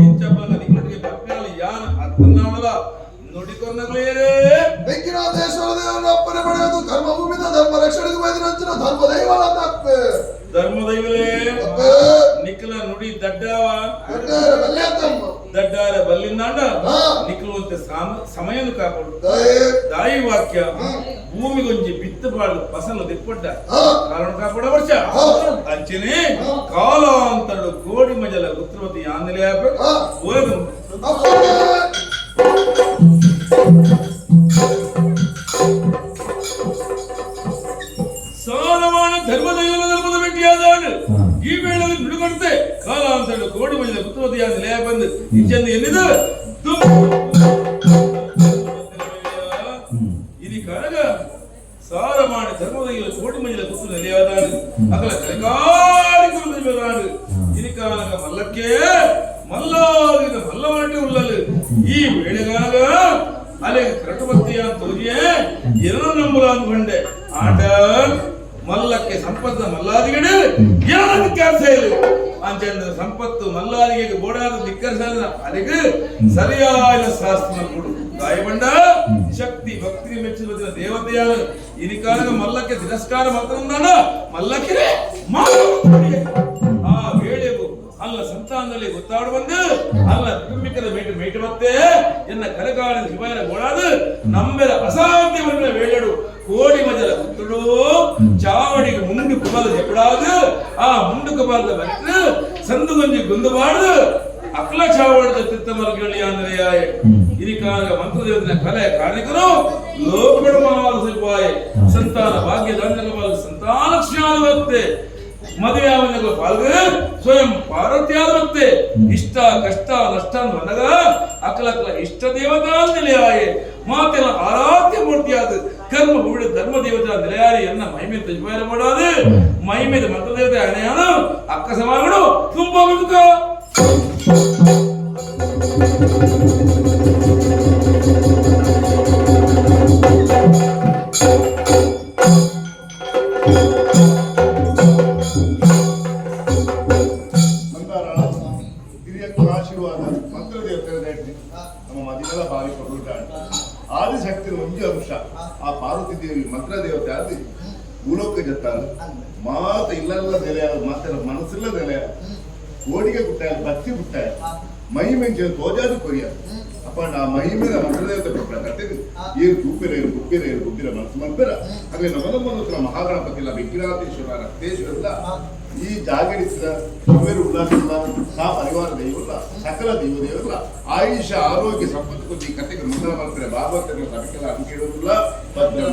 ಇಂಚಪ್ಪನ ನಿಕ್ಕಡಿಗೆ ಬತ್ತೆಯಲ್ಲಿ ಯಾನ ಅರ್ಥನಾಳದ ನುಡಿಕೊಂಡೇ ಬೆಂಕಿನಾಥೇಶ್ವರ ದೇವರ ಅಪ್ಪನೆ ಪಡೆಯೋದು ಕರ್ಮಭೂಮಿದ ಧರ್ಮ ರಕ್ಷಣೆಗೆ ಬಯದಿನ ಧರ್ಮ ದೈವನ ತಪ್ಪೆ ಧರ್ಮದೈವಲೇ ನಿಖಲ ನುಡಿ ದಡ್ಡವ ದಡ್ಡಾರ ಬಲ್ಲಿಂದಾಂಡ ನಿಖಲುವಂತೆ ಸಮಯನು ಕಾಪಾಡು ದಾಯಿ ವಾಕ್ಯ ಭೂಮಿಗೊಂಜಿ ಬಿತ್ತಬಾರ್ದು ಫಸಲು ದಿಪ್ಪಡ್ಡ ಕಾರಣ ಕಾಪಾಡ ವರ್ಷ ಅಂಚನೆ ಕಾಲಾಂತರಡು ಕೋಡಿ ಮಜಲ ಗುತ್ರವತಿ ಆಂದಲೇ ಓದು ಸಾರವಾಣ ಧರ್ಮದೈವನ ಧರ್ಮದ ಭೇಟಿಯಾದ ಈ ವೇಳೆಯಲ್ಲಿ ನುಡಿಕೊಡುತ್ತೆ ಕಾಲಾಂತರಡು ಕೋಡಿ ಮಜಲ ಗುತ್ರವತಿ ಆಂದಲೇ ಬಂದು ಇಂಚಂದು ಎನ್ನಿದು ఇది కనుక సారమాణ ధర్మదైవ కోటి మధ్యల కూర్చుని నిలవదాడు అక్కడ కలకాడి కురుదాడు ఇది కనుక మల్లకే మల్లాదిన మల్లవంటి ఉల్లలు ఈ వేళగానగ అలే క్రటుపత్తియ తోజియే ఎర్ర నంబులాన్ బండే ఆట ಮಲ್ಲಕ್ಕೆ ಸಂಪತ್ತು ಮಲ್ಲಾದಿಗಡೆ ಯಾರು ಧಿಕ್ಕರಿಸಲು ಅಂಚೆಂದ ಸಂಪತ್ತು ಮಲ್ಲಾದಿಗೆ ಬೋಡಾದ ಧಿಕ್ಕರಿಸಲು ಅದಕ್ಕೆ ಸರಿಯಾದ ಶಾಸ್ತ್ರ ಕೊಡು ಗಾಯಬಂಡ ಶಕ್ತಿ ಭಕ್ತಿಗೆ ಮೆಚ್ಚಿದ ದೇವತೆಯಾದ ಈ ಕಾರಣ ಮಲ್ಲಕ್ಕೆ ತಿರಸ್ಕಾರ ಮಾತ್ರ ಮಲ್ಲಕ್ಕೆ ಆ ವೇಳೆಗೂ ಅಲ್ಲ ಸಂತಾನದಲ್ಲಿ ಗೊತ್ತಾಡು ಬಂದು ಅಲ್ಲ ಕುಟುಂಬಿಕರ ಮೇಟು ಮತ್ತೆ ಎನ್ನ ಕಲಗಾಡಿದ ಶಿವಾಯನ ಗೋಡಾದು ನಮ್ಮೆರ ಅಸಾಧ್ಯವನ್ನು ವೇಳೆಡು ಕೋಡಿ ಮಜಲ ಗುತ್ತುಡು ಚಾವಡಿಗೆ ಮುಂಡು ಕುಬಾಲ ಜಪಡಾದು ಆ ಮುಂಡು ಕುಬಾಲದ ಬಟ್ಟು ಸಂದುಗೊಂಜಿ ಗುಂದುಬಾರ್ದು ಅಕ್ಲ ಚಾವಡದ ತಿತ್ತಮರಗಳಿ ಆಂದ್ರೆಯಾಯ ಇರಿ ಕಾಲ ಮಂತ್ರದೇವನ ಕಲೆ ಕಾರ್ಣಿಕರು ಲೋಕಡಮಾಲ ಸಿಪಾಯ ಸಂತಾನ ಭಾಗ್ಯ ದಂಡಕವಾದ ಸಂತಾನ ಕ್ಷಾದವತ್ತೆ ಮದುವೆ ಅವನಿಗೆ ಪಾಲ್ಗ ಸ್ವಯಂ ಪಾರ್ವತಿಯಾದವತ್ತೆ ಇಷ್ಟ ಕಷ್ಟ ನಷ್ಟ ಬಂದಾಗ ಅಕಲಕಲ ಇಷ್ಟ ದೇವತಾ ನಿಲಯಾಯೆ ಮಾತೆಲ್ಲ ಆರಾಧ್ಯ ಮೂರ್ತಿಯಾದ ಕರ್ಮ ಭೂಮಿಯ ಧರ್ಮ ದೇವತಾ ನಿಲಯಾರಿ ಎನ್ನ ಮಹಿಮೆ ತಜ್ವಾರ ಮಾಡಾದು ಮಹಿಮೆದ ಮಂತ್ರ ದೇವತೆ ಅನೆಯಾನು ಅಕ್ಕ ಸಮಾಗಳು ತುಂಬಾ ಬದುಕ ಆಶೀರ್ವಾದ ಮಂತ್ರ ದೇವತೆ ನಮ್ಮ ಮದಿನೆಲ್ಲ ಬಾರಿ ಕೊಡುತ್ತಾಳೆ ಆದಿಶಕ್ತಿ ಒಂದೇ ಅಂಶ ಆ ಪಾರ್ವತಿ ದೇವಿ ಮಂತ್ರ ದೇವತೆ ಆದಿ ಭೂಲೋಕ ಜತ್ತಾರು ಮಾತ ಇಲ್ಲೆಲ್ಲ ನೆಲೆ ಮಾತ್ರ ಮನಸ್ಸಿಲ್ಲ ನೆಲೆ ಕೋಡಿಗೆ ಬಿಟ್ಟಾಯ ಭಕ್ತಿ ಬಿಟ್ಟಾಯ ಮೈ ಮೆಂಚಿನ ತೋಜಾದು ಕೊರಿಯ ಅಪ್ಪ ನಾ ಮಹಿಮೆಯ ಮಂಗಳದೇವತೆ ಕಟ್ಟಿದ್ದು ಏನು ಗುಬ್ಬಿರ ಮನಸ್ಸು ಮಂದಿರ ಹಾಗೆ ನವನಮ್ಮನ ಮಹಾಗಣಪತಿ ಇಲ್ಲ ವಿಗ್ರಹಾಧೀಶ್ವರ ರಕ್ತೇಶ್ವರ ಇಲ್ಲ ಈ ಜಾಗರಿಸಿದ ಸುವೇರು ಉಲ್ಲಾಸಲ್ಲ ಸಾ ಪರಿವಾರ ದೈವಲ್ಲ ಸಕಲ ದೇವದೇವಲ್ಲ ಆಯುಷ ಆರೋಗ್ಯ ಸಂಪತ್ತು ಕೊಟ್ಟು ಈ ಕಥೆಗೆ ಮುಂದೆ ಮಾಡ್ತಾರೆ ಭಾಗವತನ ಸಭೆಗೆಲ್ಲ ಅಂಕೆ ಇರೋದಿಲ್ಲ ಭದ್ರ